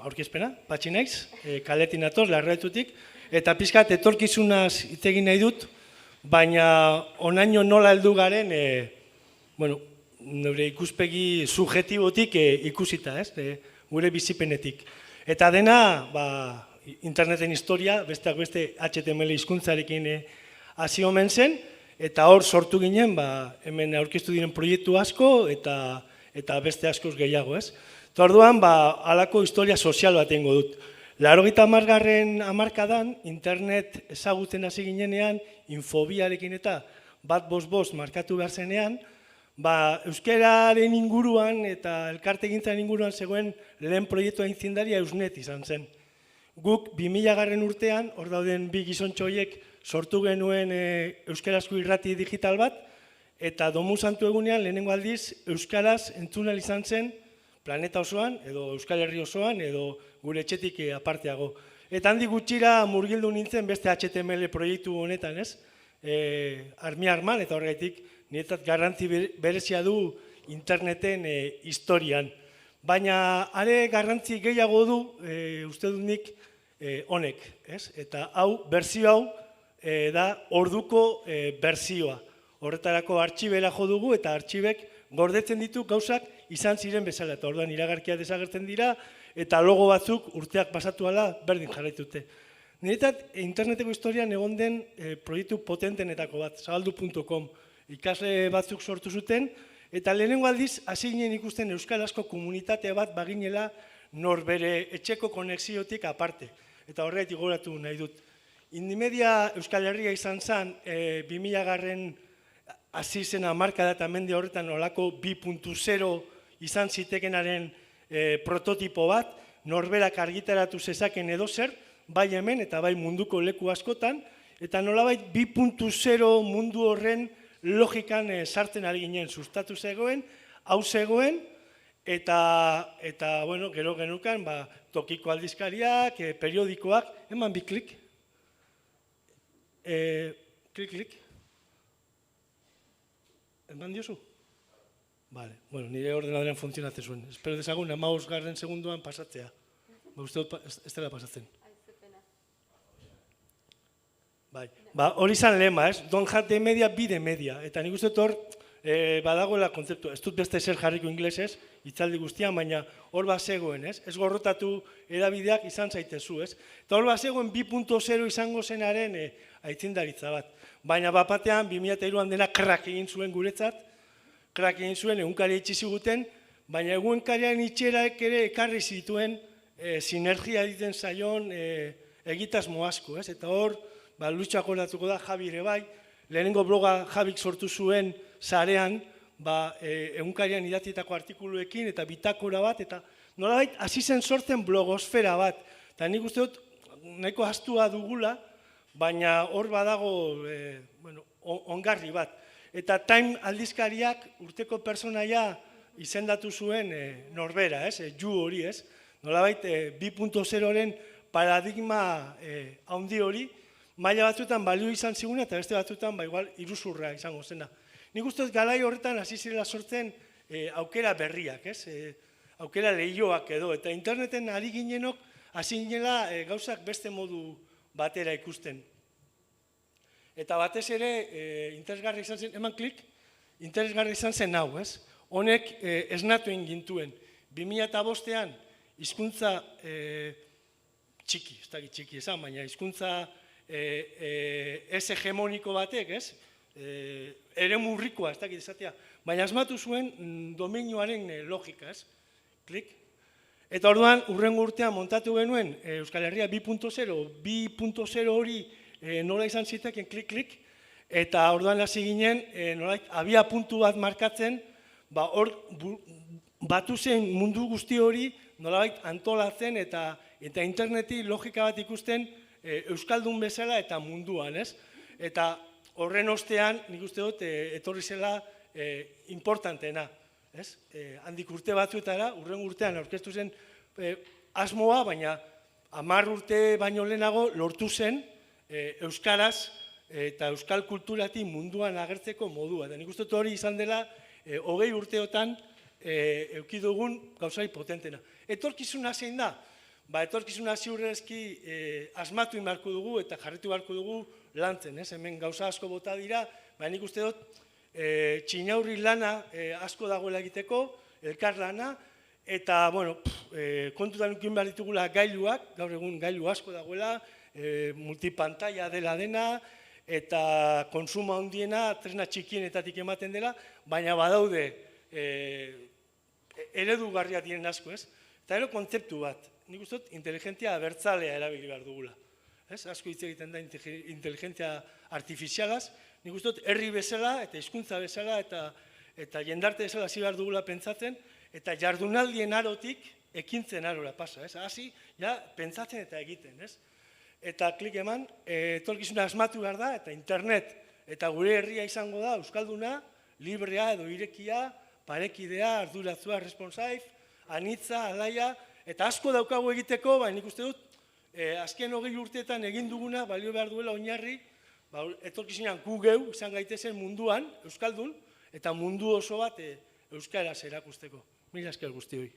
[SPEAKER 9] aurkezpena, Patxi naiz, kaletin atoz, larraetutik, eta pixkat etorkizunaz hitz egin nahi dut, baina onaino nola heldu garen, nire ikuspegi subjektibotik ikusita, gure bizipenetik. Eta dena, interneten historia, besteak beste HTML hizkuntzarekin hasi omen zen, eta hor sortu ginen, hemen aurkeztu diren proiektu asko, eta beste askoz gehiago, ez? Eta orduan, halako historia sozial bat egingo dut. 80. hamarkadan, internet ezagutzen hasi ginenean, infobiarekin eta bat bost markatu behar zenean, euskararen inguruan eta elkartegintzaren inguruan zegoen lehen proiektua aitzindaria Eusnet izan zen. Guk 2000. urtean, hor dauden bi gizontxoiek sortu genuen euskarazko irrati digital bat, eta Domu Santu egunean lehenengo aldiz euskaraz entzunal izan zen planeta osoan, edo Euskal Herri osoan, edo gure etxetik aparteago. Eta handi gutxira murgildu nintzen beste HTML proiektu honetan, ez? Armiarman, eta horregatik niretzat garrantzi berezia du interneten historian. Baina are garrantzi gehiago du, uste dut nik, honek, ez? Eta hau, berzio hau, da orduko berzioa. Horretarako artxibela jo dugu, eta artxibek gordetzen ditu gauzak izan ziren bezala. Eta orduan iragarkia desagertzen dira, eta logo batzuk urteak pasatu ala berdin jarraitute. Niretzat, interneteko historian egon den proiektu potentenetako bat, zabaldu.com, ikasle batzuk sortu zuten, eta lehenengo aldiz, hasi ginen ikusten euskarazko komunitate bat baginela norbere etxeko konexiotik aparte. Eta horretik goratu nahi dut. Indimedia Euskal Herria izan zen, 2000. hasi zen hamarkada eta mende horretan olako 2.0 izan zitekenaren prototipo bat, norberak argitaratu zezaken edozer, bai hemen eta bai munduko leku askotan, eta nolabait 2.0 mundu horren logikan sartzen ari ginen, sustatu zegoen, hau zegoen, eta gero genukan tokiko aldizkariak, periodikoak, eman bi klik. Klik. Eman diozu? Bale, nire ordenadorean funtzionatzen zuen. Espero dezagun, 15. segunduan pasatzea. Uste dut ez dela pasatzen. Hori izan lema, ez? Don't have the media, be the media. Eta nik uste dut hor, badagoela kontzeptu, ez dut beste zer jarriko inglesez, hitzaldi guztian, baina hor bazegoen, ez? Ez gorrotatu edabideak izan zaitezu, ez? Eta hor bazegoen 2.0 izango zenaren aitzindaritza bat. Baina bapatean, 2003an dena krak egin zuen guretzat, krak egin zuen, egunkaria itxi ziguten, baina egunkarian itxeraek ere ekarri zituen sinergia egiten zaion egitasmo asko, ez? Eta hor, Luitxo akordatuko da, Javi ere bai, lehenengo bloga Javik sortu zuen sarean, egunkarian idatzietako artikuluekin eta bitakora bat, eta nolabait hasi zen sortzen blogosfera bat. Eta nik uste dut, nahiko hastua dugula, baina hor badago ongarri bat. Eta Time aldizkariak urteko personaia izendatu zuen norbera, ju hori, ez? Nolabait 2.0-ren paradigma handi hori, maila batzuetan balio izan ziguna eta beste batzuetan igual iruzurra izango zena. Nik uste dut garai horretan hasi zirela sortzen aukera berriak, aukera lehioak edo, eta interneten ari ginenok hasi ginela gauzak beste modu batera ikusten. Eta batez ere, interesgarri izan zen, eman klik, interesgarri izan zen hau, honek esnatu gintuen. 2005an hizkuntza txiki, ez dakit txiki esan, baina hizkuntza ez hegemoniko batek, ere murrikoa, ez dakit esatea, baina asmatu zuen domeinioaren logika, klik. Eta orduan, hurrengo urtean montatu genuen Euskal Herria 2.0 hori nola izan ziteken klik-klik, eta orduan hasi ginen, abia puntu bat markatzen, hor batu zen mundu guzti hori nolabait antolatzen eta interneti logika bat ikusten Euskaldun bezala eta munduan, Eta horren ostean, nik uste dut, etorri zela importantena, Handik urte batzuetara, hurrengo urtean aurkeztu zen asmoa, baina 10 urte baino lehenago lortu zen euskaraz eta euskal kulturatik munduan agertzeko modua. Nik uste dut hori izan dela 20 urteotan eduki dugun gauzai potentena. Etorkizuna zein da? Etorkizuna ziurrezki asmatu inbarko dugu eta jarritu barko dugu lantzen. Hemen gauza asko bota dira, nik uste dut txinaurri lana asko dagoela egiteko, elkar lana, eta kontutan ukin behar ditugula gailuak, gaur egun gailu asko dagoela, multipantaila dela dena, eta konsuma handiena tresna txikienetatik ematen dela, baina badaude eredugarriak diren asko, Eta ero kontzeptu bat, nik uste dut inteligentzia abertzalea erabili behar dugula. Asko hitz egiten da inteligentzia artifizialaz, nik uste dut herri bezala eta hizkuntza bezala eta jendarte bezala hasi behar dugula pentsatzen, eta jardunaldien arotik ekintzen arora pasa. Hasi, pentsatzen eta egiten. Eta klik eman, etorkizuna asmatu behar da, eta internet eta gure herria izango da euskalduna, librea edo irekia, parekidea, arduratzua, responsaif, anitza, alaia, eta asko daukagu egiteko, baina nik uste dut, azken 20 urteetan egin duguna, balio behar duela oinarri, etorkizunean gu geu, izan gaitezen munduan, euskaldun, eta mundu oso bat euskaraz erakusteko. Mila esker guztioi.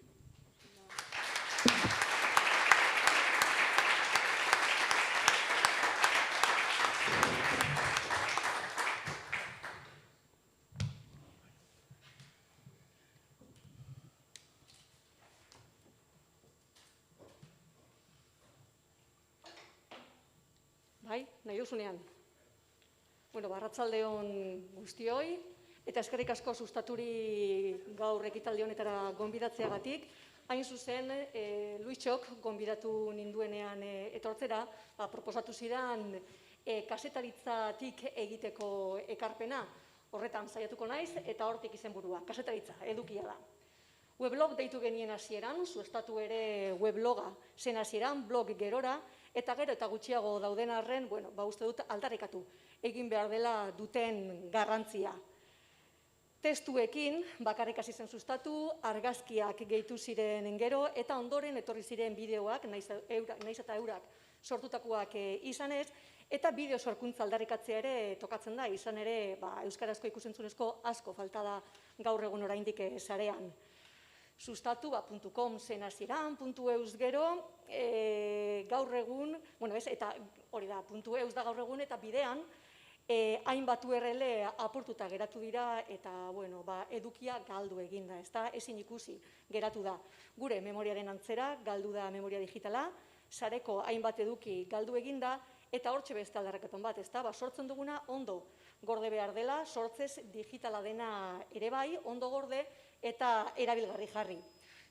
[SPEAKER 3] Bai, nahi duzunean. Arratsalde on guztioi, eta eskerrik asko sustaturi gaur ekitaldi honetara gonbidatzeagatik. Hain zuzen, Luitxok gonbidatu ninduenean etortzera, proposatu zidan kasetaritzatik egiteko ekarpena. Horretan saiatuko naiz, eta hortik izenburua, kasetaritza, edukia da. Weblog deitu genien hasieran, sustatu ere webloga zen hasieran, blog gerora, eta gero eta gutxiago dauden arren, uste dut aldarrikatu egin behar dela duten garrantzia. Testuekin bakarrik hasi zen sustatu, argazkiak gehitu ziren gero, eta ondoren etorri ziren bideoak, naiz eta eurak sortutakoak izanez, eta bideo sorkuntza aldarrikatzea ere tokatzen da, izan ere euskarazko ikusentzunezko asko falta da gaur egun oraindik sarean. Sustatu.com zen hasieran, .eus gero, gaur egun, eta hori da, .eus da gaur egun, eta bidean, hainbat URL apurtuta geratu dira, eta edukia galdu eginda, ezin ikusi geratu da. Gure memoriaren antzera, galdu da memoria digitala, sareko hainbat eduki galdu eginda, eta hortxe beste aldarrikaton bat, sortzen duguna ondo gorde behar dela, sortzez digitala dena ere bai, ondo gorde, eta erabilgarri jarri.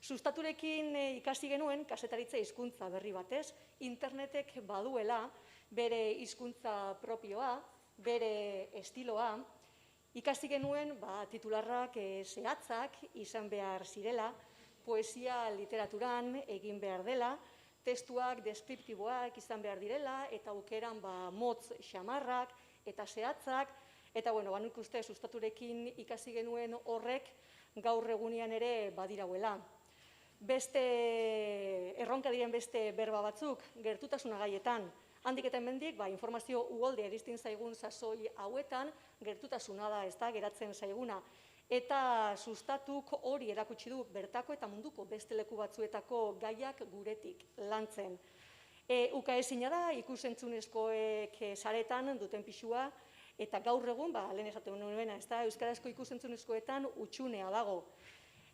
[SPEAKER 3] Sustaturekin ikasi genuen kasetaritza hizkuntza berri batez, internetek baduela bere hizkuntza propioa, bere estiloa, ikasi genuen titularrak zehatzak izan behar zirela, poesia literaturan egin behar dela, testuak deskriptiboak izan behar direla, eta aukeran motz xamarrak eta zehatzak, eta nik uste sustaturekin ikasi genuen horrek gaur egunean ere badirauela.
[SPEAKER 17] beste erronka diren beste berba batzuk, gertutasuna gaietan. Handik eta hemendik, informazio uholde eristin zaigun sasoi hauetan, gertutasuna da, ez da, geratzen zaiguna. Eta sustatuk hori erakutsi du bertako eta munduko beste leku batzuetako gaiak guretik lantzen. Ukaezina da, ikusentzunezkoek saretan duten pixua, eta gaur egun, lehen esaten nuena, ez da, euskarazko ikusentzunezkoetan utxunea dago.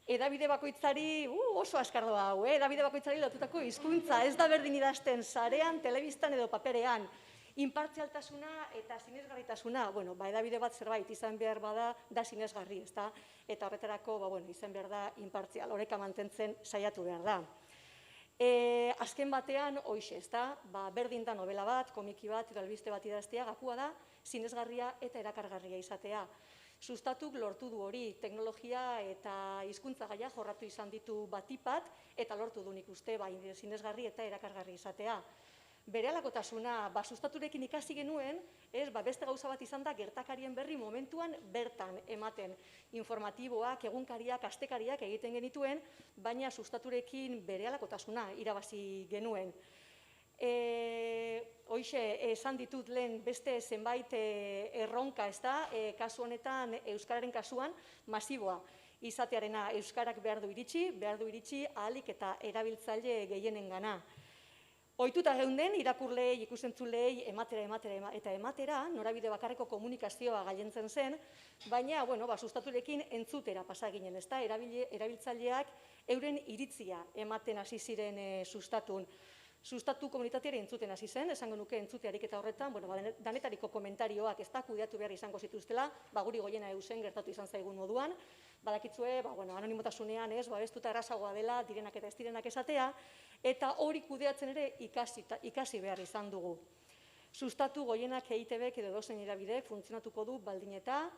[SPEAKER 17] Edabide bakoitzari, oso askardoa hau, edabide bakoitzari lotutako hizkuntza, ez da berdin idazten sarean, telebistan edo paperean. Inpartzialtasuna eta sinesgarritasuna, edabide bat zerbait izan behar bada, da sinesgarri, ez da? Eta horretarako, izan behar da, inpartzial, horreka mantentzen saiatu behar da. Azken batean, hoxe, ez da? Berdin da novela bat, komiki bat, edo albiste bat idaztea, gakua da, sinesgarria eta erakargarria izatea. Sustatuk lortu du hori, teknologia eta hizkuntza gaia jorratu izan ditu batipat, eta lortu du nik uste, sinesgarri eta erakargarri izatea. Berehalakotasuna, sustaturekin ikasi genuen, beste gauza bat izan da gertakarien berri momentuan bertan ematen. Informatiboak, egunkariak, astekariak egiten genituen, baina sustaturekin berehalakotasuna irabazi genuen. Hoxe, esan ditut lehen beste zenbait erronka, ez da, kasu honetan, euskararen kasuan, masiboa izatearena. Euskarak behar du iritsi, ahalik eta erabiltzaile gehienen gana. Ohituta geunden, irakurleei, ikusentzulei, ematera, norabide bakarreko komunikazioa gailentzen zen, baina, sustaturekin entzutera pasa ginen, ez da, erabiltzaileak euren iritzia ematen hasi ziren sustatun. Sustatu komunitateari entzuten hasi zen, esango nuke entzutearik eta horretan, danetariko komentarioak ez da kudeatu behar izango zituztela, guri goiena eusen gertatu izan zaigun moduan, badakitzue, anonimotasunean ez, babestuta errazagoa dela, direnak eta ez direnak esatea, eta hori kudeatzen ere ikasi behar izan dugu. Sustatu goienak EITBek edo edozein hedabidek funtzionatuko du baldin eta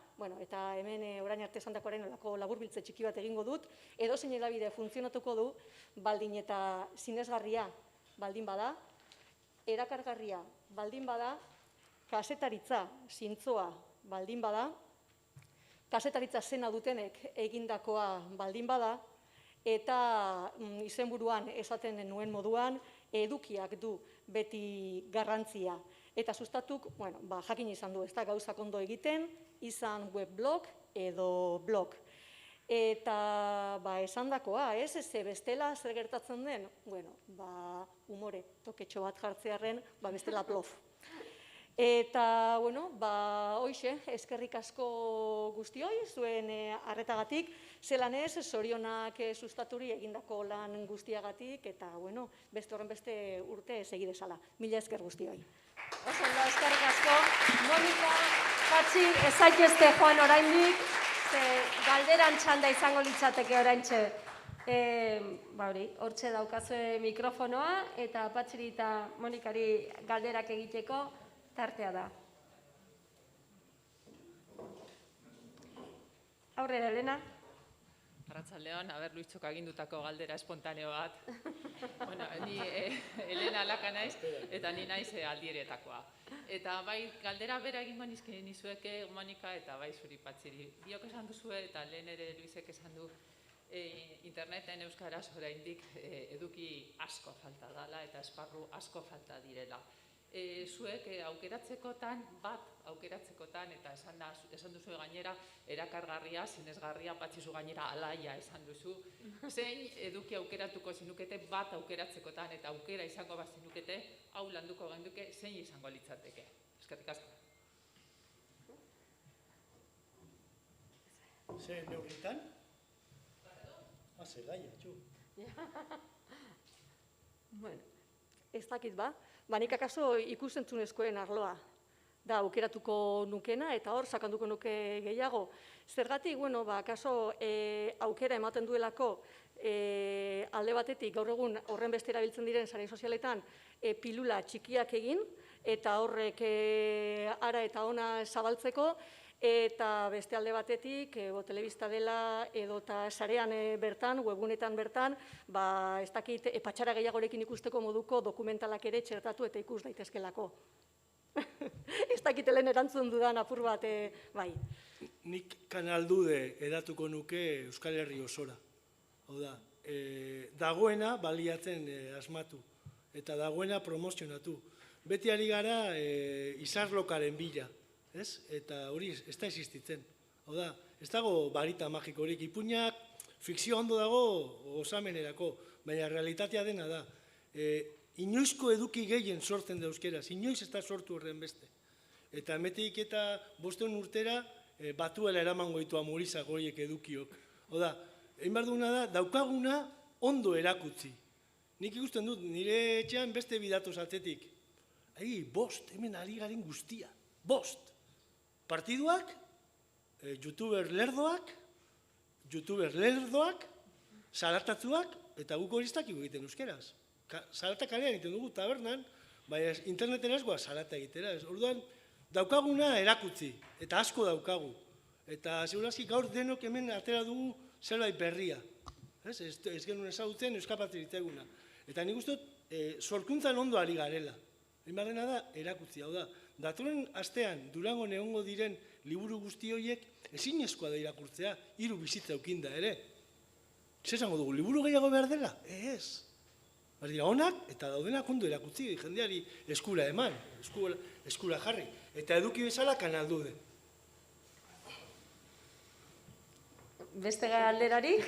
[SPEAKER 17] hemen orain arte esandakoaren laburbiltze txiki bat egingo dut, edozein hedabide funtzionatuko du baldin eta sinesgarria baldin bada, erakargarria baldin bada, kazetaritza zintzoa baldin bada, kazetaritza zena dutenek egindakoa baldin bada, eta izenburuan esaten nuen moduan, edukiak du beti garrantzia. Eta sustatuk, jakin izan du, ez da gauzak ondo egiten, izan webblog edo blog. Eta esandakoa, ze bestela zer gertatzen den? Humore toketxo bat jartzearen, bestela plof. Eta, hoxe, eskerrik asko guztioi, zuen arretagatik, zelan ez, zorionak sustaturi egindako lan guztiagatik, eta, beste horren beste urte segidezala. Mila esker guztioi. Osondo, eskerrik asko. Monika, Patxi, ezaitezte joan oraindik, galderan txanda izango litzateke oraintxe. Hortxe daukazue mikrofonoa, eta Patxiri eta Monikari galderak egiteko tartea da. Aurrera, Elena.
[SPEAKER 18] Arratsaldeon, Luitzok agindutako galdera espontaneo bat. Ni Elena Alaka naiz, eta ni naiz aldieretakoa. Eta galdera bera egingo nizueke Monika eta zuri Patxiri. Biok esan duzue, eta lehen ere Luizek esan du, interneten euskaraz oraindik eduki asko falta dela eta esparru asko falta direla. Zuek aukeratzekotan, eta esan duzu gainera, erakargarria, sinesgarria, Patxizu gainera alaia esan duzu, zein eduki aukeratuko zinukete bat aukeratzekotan, eta aukera izango bat zinukete, hau landuko genduke, zein izango litzateke. Eskerrik asko.
[SPEAKER 9] Ze neurritan? Ze gaia, txu.
[SPEAKER 17] Ez dakit nik akaso ikusentzunezkoen arloa da aukeratuko nukena, eta hor sakanduko nuke gehiago. Zergatik, akaso aukera ematen duelako alde batetik, gaur egun horren beste erabiltzen diren sare sozialetan pilula txikiak egin, eta horrek ara eta ona zabaltzeko, eta beste alde batetik, telebista dela edota sarean bertan, webunetan bertan, ez dakit patxara gehiagorekin ikusteko moduko dokumentalak ere txertatu eta ikus daitezkelako. Ez dakit lehen erantzun dudan apur bat, bai.
[SPEAKER 9] Nik kanaldude edatuko nuke Euskal Herri osora. Hau da, dagoena baliatzen asmatu eta dagoena promozionatu. Beti ari gara izarlokaren bila, eta hori ez da existitzen. Hau da, ez dago barita magikorik, ipuinak fikzio ondo dago osamenerako, baina realitatea dena da. Inoizko eduki gehien sortzen da euskeraz, inoiz ez da sortu horren beste. Eta emeteik eta 500 urtera batuela eramango ditu amurizak horiek edukiok. Hau da, egin behar duguna da, daukaguna ondo erakutzi. Nik ikusten dut, nire etxean beste bidatoz atzetik. 5, hemen ari garen guztia, 5. Partiduak, youtuber lerdoak, zaratatzuak, eta guk horiztak egiten euskeraz. Zarata kalean egiten dugu tabernan, baina interneten askoa zarata egitera. Orduan, daukaguna erakutzi, eta asko daukagu. Eta segurazki gaur denok hemen atera dugu zerbait berria. Ez genuen ezagutzen euskapatzen ditzeguna. Eta nik uste dut, sorkuntzan ondo ari garela. Emarrena da, erakutzi, hau da. Datorren astean, Durangon egongo diren liburu guzti horiek ezinezkoa da irakurtzea, 3 bizitza eukinda ere. Zesango dugu, liburu gehiago behar dela? Ez. Dira onak eta daudenak ondo erakutzi, jendeari eskura eman, eskura jarri. Eta eduki bezala kanaldude.
[SPEAKER 3] Beste galderarik?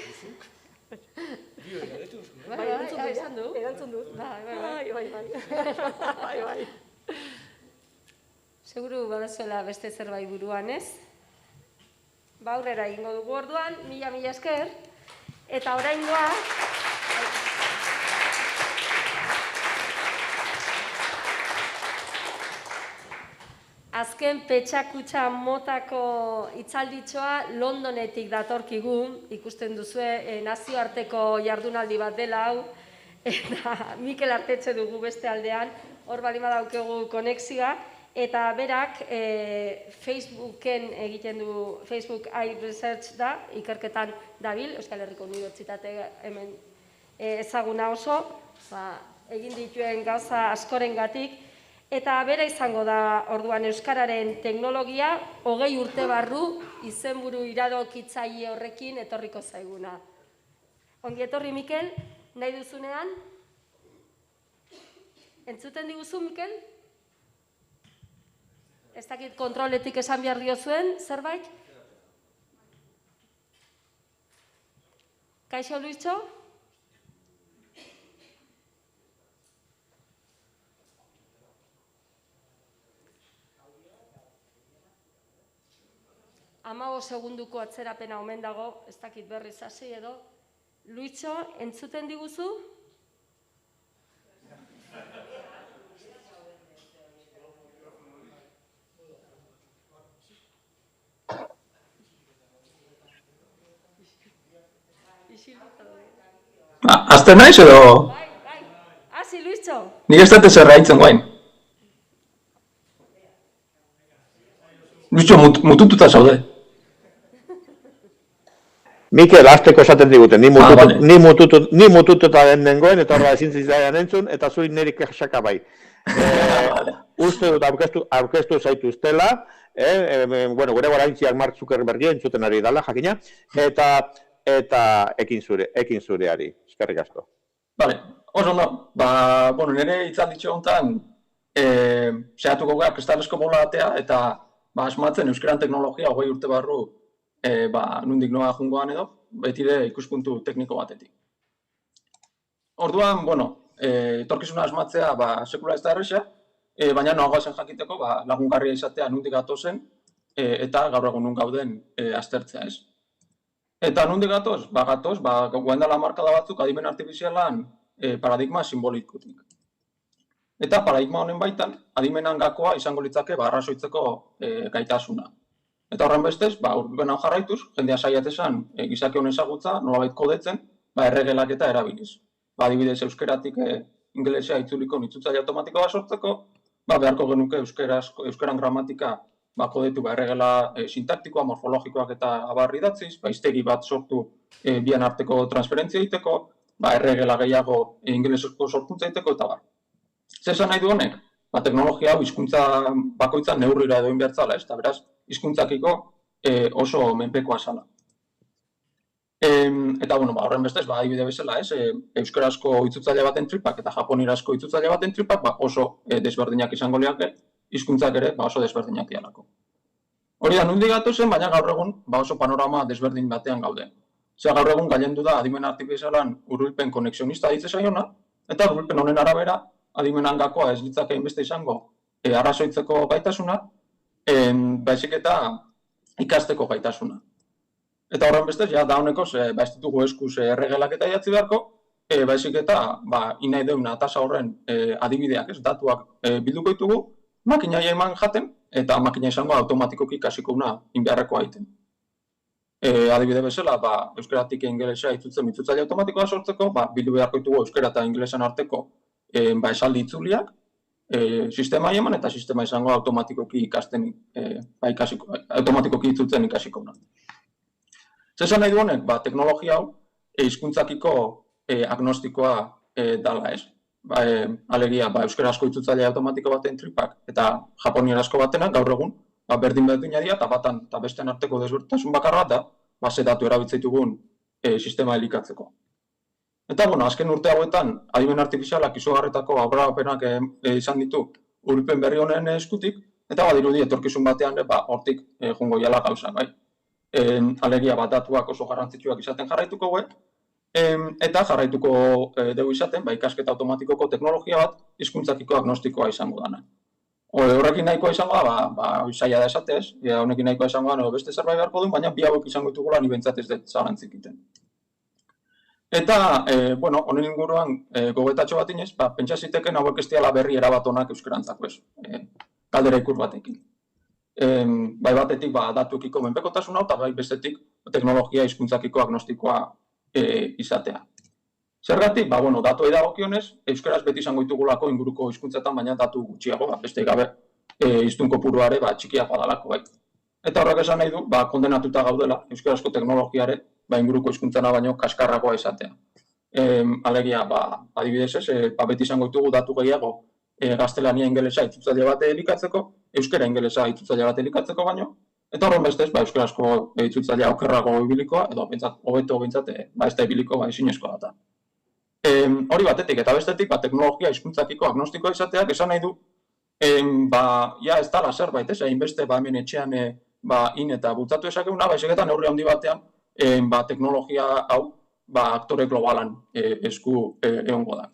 [SPEAKER 3] Erantzun dut. Bai. Seguru badazuela beste zerbait buruan, ez? Aurrera egingo dugu orduan, mila esker. Eta oraingoa... Azken petxakutxa motako itzalditxoa Londonetik datorkigu, ikusten duzue nazioarteko jardunaldi bat dela hau, eta Mikel Artetxe dugu beste aldean, hor bali badaukegu konexioa, eta berak Facebooken egiten du, Facebook iResearch da, ikerketan dabil, Euskal Herriko Unibertsitate hemen ezaguna oso, egin dituen gauza askorengatik, eta bera izango da orduan Euskararen teknologia 20 urte barru izenburu iradokitzaile horrekin etorriko zaiguna. Ongi etorri, Mikel, nahi duzunean? Entzuten diguzu, Mikel? Ez dakit kontroletik esan behar diozuen, zerbait? Kaixo, Luistxo? Amago segunduko atzerapena omen dago, ez dakit berriz hasi edo. Luitxo, entzuten diguzu?
[SPEAKER 19] Azter naiz edo?
[SPEAKER 3] Bai. Hasi, Luitxo.
[SPEAKER 19] Nik ez dute zerra hitzen guain. Luitxo, mutututa zaude.
[SPEAKER 6] Mikel, azteko esaten diguten, ni mutututa den nengoen, eta horra ezin zitzaidan entzun, eta zuri niri kexaka bai. Uste dut aurkeztu zaituztela, gure goraintziak Mark Zuckerberg entzuten ari dala, jakina, eta ekin zureari, eskerrik asko.
[SPEAKER 19] Bale, oso ondo, nire hitzalditxo honetan, zehatuko gara kristalezko bola batea, eta asmatzen euskeran teknologia 20 urte barru nundik noa jungoan edo, betire ikuspuntu tekniko batetik. Orduan, etorkizuna asmatzea sekula ez da erresa, baina noagoa zen jakiteko lagungarria izatea nundik gatozen eta gaur egun nun gauden aztertzea ez. Eta nundik gatoz? Gatoz, guendala markada batzuk adimen artifizialan paradigma simbolikutik. Eta paradigma honen baitan, adimenan gakoa izango litzake arrazoitzeko gaitasuna. Eta horren bestez, urben hau jarraituz, jendea saiatesan gizaki honen ezagutza, nolabait kodetzen, erregelak eta erabiliz. Adibidez, euskeratik ingelesea itzuliko itzultzaile automatiko bat sortzeko, beharko genuke euskaran gramatika kodetu erregela sintaktikoa, morfologikoak eta abar idatziz, hiztegi bat sortu bien arteko transferentzia egiteko, erregela gehiago ingelesezko sorkuntza egiteko eta bar. Zer esan nahi du honek? Teknologia hau hizkuntza bakoitza neurrira edo inbertzala, eta beraz, hizkuntzakiko oso menpekoa zala. Eta, horren bestez, adibide bezala, euskarazko itzultzaile baten tripak eta japonierazko itzultzaile baten tripak oso desberdinak izango liake, hizkuntzak ere oso desberdinak dialako. Hori da, nundik gatozen, baina gaur egun oso panorama desberdin batean gaude. Zer gaur egun gailendu da adimen artifizialan hurbilpen konexionista ditze zaiona, eta hurbilpen honen arabera, adimenan gakoa ez litzake hainbeste izango arrazoitzeko gaitasuna, baizik eta ikasteko gaitasuna. Eta horren bestez, da honekoz, ez ditugu eskuz erregelak eta idatzi beharko, baizik eta inai deuna tasa horren adibideak, datuak bilduko ditugu, makinai eman jaten, eta makina izango automatikoki ikasiko una inbeharrekoa egiten. Adibide bezala, euskaratik ingelesa itzultzaile automatikoa sortzeko, bildu beharko ditugu euskara eta ingelesan arteko esaldi itzuliak, sistema eman eta sistema izango automatikoki ikasten, automatikoki itzultzen ikasiko una. Zesan nahi du honek, teknologia hau hizkuntzakiko agnostikoa dala ez. Alegia, euskarazko itzultzaile automatiko baten tripak eta japonierazko batenak gaur egun berdin-berdina dira eta batan eta bestean arteko desberdintasun bakarra da ze datu erabiltzaitugun sistema elikatzeko. Eta, azken urte hauetan, adimen artifizialak izugarretako aurrerapenak izan ditu hurbilpen berri honen eskutik, eta badirudi etorkizun batean hortik joango jala gauzak, bai. Alegia datuak oso garrantzitsuak izaten jarraituko guen, eta jarraituko dugu izaten, ikasketa automatikoko teknologia bat hizkuntzakiko agnostikoa izango dana. Horrekin nahikoa izango da, zaila da esatez, honekin nahikoa izango da, beste zerbait beharko duen, baina bi hauek izango ditugula ni bentsat ez dut zalantzik iten. Eta, honen inguruan gogoetatxo bat inez, pentsa ziteken hauek ez diala berri erabat onak euskerantzako ez, galdera ikur batekin. Bai batetik datuekiko menpekotasuna eta bai bestetik teknologia hizkuntzakiko agnostikoa izatea. Zergatik, datuei dagokionez, euskaraz beti izango ditugulako inguruko hizkuntzetan, baina datu gutxiago, beste gabe hiztun kopuruare txikiak badalako bai. Eta horrek esan nahi du, kondenatuta gaudela euskarazko teknologiare inguruko hizkuntzana baino kaskarragoa izatea. Alegia, adibidez ez, beti izango ditugu datu gehiago gaztelania ingelesa itzultzaile bat elikatzeko, euskara ingelesa itzultzaile bat elikatzeko baino, eta horren bestez, euskarazko itzultzailea okerrago ibilikoa, edo hobeto bintzat, ez da ibiliko, ezinezkoa data. Hori batetik, eta bestetik, teknologia hizkuntzakiko agnostikoa izateak esan nahi du, ez dala zerbait, hainbeste hemen etxean in eta bultzatu esakeguna, baizik eta neurri handi batean, teknologia hau, aktore globalan esku egongo da.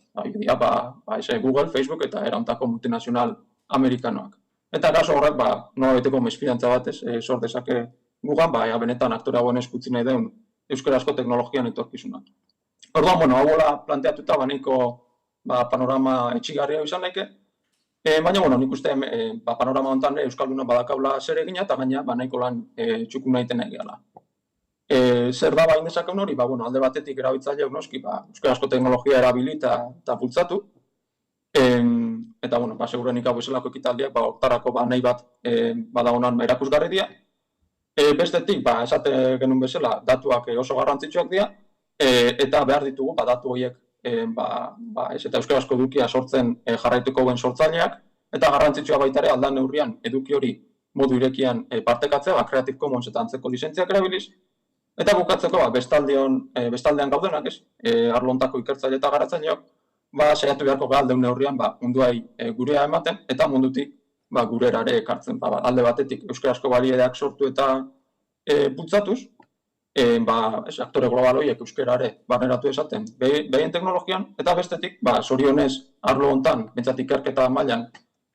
[SPEAKER 19] Google, Facebook eta erantako multinazional amerikanoak. Eta arazo horrek, nolabeteko mesfidantza bat sor dezake gugan, benetan aktore hauen eskutzi nahi deun euskarazko teknologian etorkizuna. Orduan, hau planteatuta nahiko panorama etxigarria izan daike, baina, nik uste panorama honetan euskalduna badakaula zer egina eta gaina nahiko lan txukun nahiten nahi gehala. Zer da bain dezakeun hori? Alde batetik erabiltzaileak noski, euskarazko teknologia erabili eta bultzatu. Eta, segurenik hau bezalako ekitaldiak, hortarako nahi bat badagonan erakusgarri dira. Bestetik, esate genuen bezala, datuak oso garrantzitsuak dira, eta behar ditugu, datu horiek, eta euskarazko edukia sortzen jarraituko duen sortzaileak, eta garrantzitsua baita ere aldan neurrian eduki hori modu irekian partekatzea, Creative Commons eta antzeko lizentziak erabiliz, eta bukatzeko, bestaldean gaudenak ez, arlontako ikertzaile eta garatzaileak, saiatu beharko aldeun neurrian munduai gurea ematen, eta mundutik gurerare ekartzen. Alde batetik euskarazko baliedeak sortu eta bultzatuz, aktore global horiek euskarare barneratu esaten behien teknologian, eta bestetik, zorionez, arlo hontan, bentsat ikerketa mailan,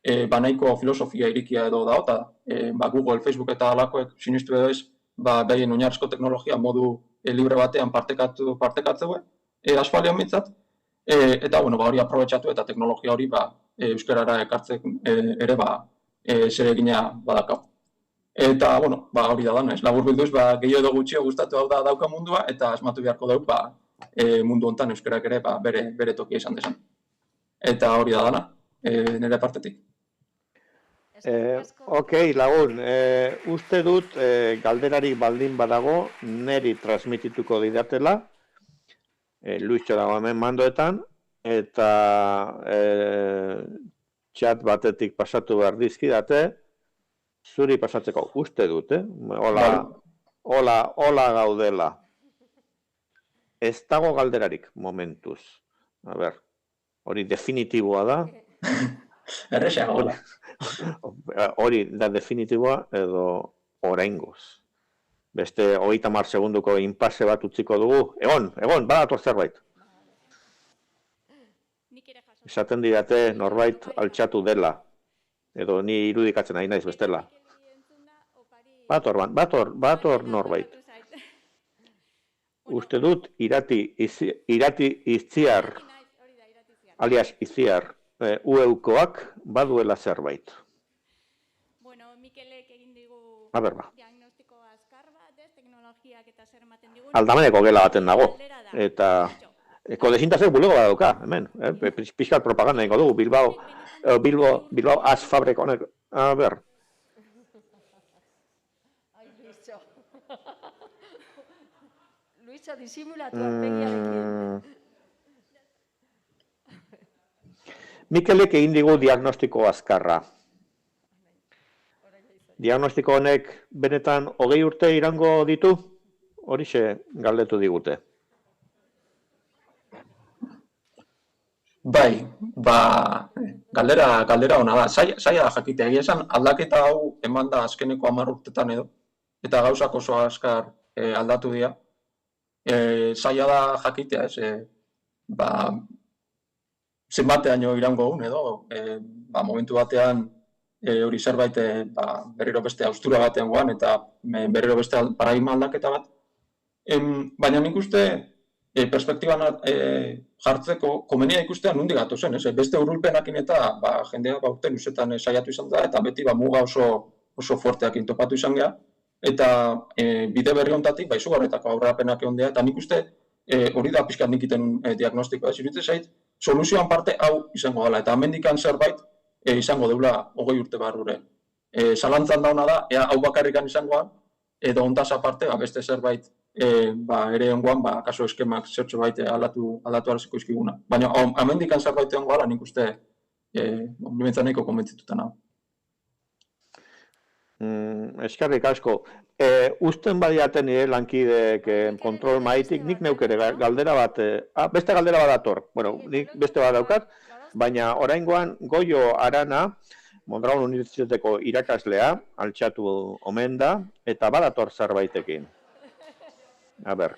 [SPEAKER 19] nahiko filosofia irikia edo da, eta Google, Facebook eta alakoek sinistu edo ez, behien oinarrizko teknologia modu libre batean partekatzeu, aspaldion bintzat, eta hori aprobetxatu eta teknologia hori euskarara ekartzen ere zeregina badakau. Eta, hori da dana, labur bilduz, gehiago edo gutxio gustatu hau da dauka mundua, eta asmatu beharko dugu, mundu hontan euskarak ere bere tokia izan desan. Eta hori da dana, nire partetik.
[SPEAKER 11] Ok, lagun, uste dut galderarik baldin badago, neri transmitituko didatela, Luiztxo dago hemen mandoetan, eta txat batetik pasatu behar dizkidate, zuri pasatzeko uste dut, hola gaudela.
[SPEAKER 6] ez dago galderarik momentuz. A ber, hori definitiboa da.
[SPEAKER 1] Erresago.
[SPEAKER 6] Hori da definitiboa edo oraingoz. Beste 30 segunduko inpase bat utziko dugu. Egon, badator zerbait. Esaten didate norbait altxatu dela. Edo ni irudikatzen ari naiz bestela. Bator norbait. Uste dut irati izziar, alias izziar, ueukoak baduela zerbait.
[SPEAKER 20] Bueno, Mikelek egin digu
[SPEAKER 6] diagnostiko azkar bat, teknologiak eta zer ematen digun. Aldameneko gela baten dago. Eta kodezintasek bulego bat dauka, hemen. Pixkat propaganda ingo dugu, Bilbao Az Fabrik honek. A ber.
[SPEAKER 3] Luisa, disimulatu arpegiarekin.
[SPEAKER 6] Mikelek egin digu diagnostiko azkarra. Diagnostiko honek benetan 20 urte irango ditu? Horixe galdetu digute.
[SPEAKER 19] Bai, galdera ona da. Zaila da jakitea. Egia esan aldaketa hau eman da azkeneko 10 urtetan edo, eta gauzak oso azkar aldatu dira. Zaila da jakitea, zenbateaino irango egun edo, momentu batean hori zerbait berriro beste haustura batean goan eta berriro beste paradigma aldaketa bat. Baina nik uste perspektiban jartzeko komenia ikustea nondik gatozen, beste urrulpenakin eta jendea urte luzetan saiatu izan da eta beti muga oso fuerteakin topatu izan geha. Eta bide berri honetatik, izugarretako aurrerapenak egon dira, eta nik uste hori da pixkat nik iten diagnostikoa. Iruditzen zait, soluzioan parte hau izango dela, eta hemendikan zerbait izango deula 20 urte barrure. Zalantzan dauna da, hau bakarrikan izangoa, edo ontaz aparte, beste zerbait ere ongoan, kaso eskemak zertxo baite aldatu araziko izkiguna. Baina hemendikan zerbait egongo dela, nik uste nimentzan nahiko konbentzitutan hau.
[SPEAKER 6] Eskerrik asko. Usten badiaten nire lankideek kontrol maitik, nik neukere galdera bat, beste galdera bat dator. Bueno, nik beste bat daukat, baina oraingoan Goio Arana, Mondragon Unibertsitateko irakaslea, altxatu omen da, eta badator zerbaitekin. A ber,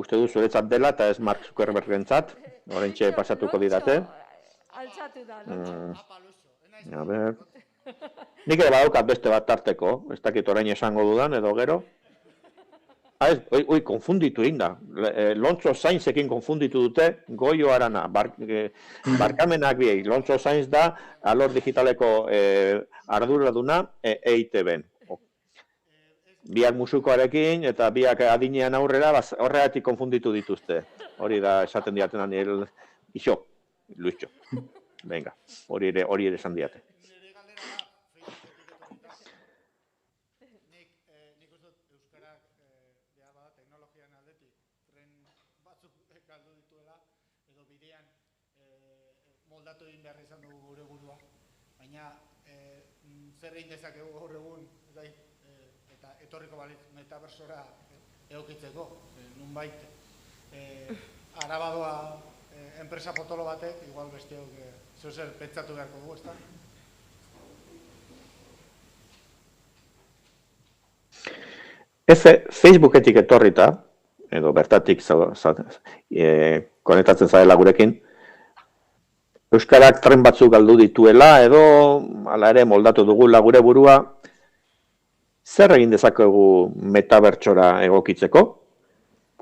[SPEAKER 6] uste du zuretzat dela eta ez Mark Zuckerbergentzat, oraintxe pasatuko didate.
[SPEAKER 3] Altxatu da,
[SPEAKER 6] A ber... Nik ere badaukat beste bat tarteko, ez dakit orain esango dudan, edo gero. Konfunditu egin da. Lontxo Sainzekin konfunditu dute Goio Arana. Barkamenak biei. Lontxo Sainz da alor digitaleko arduraduna EITB-en. Biak musukoarekin eta biak adinean aurrera horregatik konfunditu dituzte. Hori da esaten diaten Daniel Ixo, Luixo. Venga, hori ere esan diate.
[SPEAKER 15] Moldatu egin behar izan dugu gure burua, baina zer egin dezakegu gaur egun eta etorriko balitz metaversora egokitzeko, nunbait Arabadoa enpresa potolo batek, igual besteok zer pentsatu beharko dugu, ezta?
[SPEAKER 6] Facebooketik etorrita, edo bertatik konektatzen zarela gurekin, Euskarak tren batzuk galdu dituela, edo hala ere moldatu dugula gure burua, zer egin dezakegu metabertsora egokitzeko?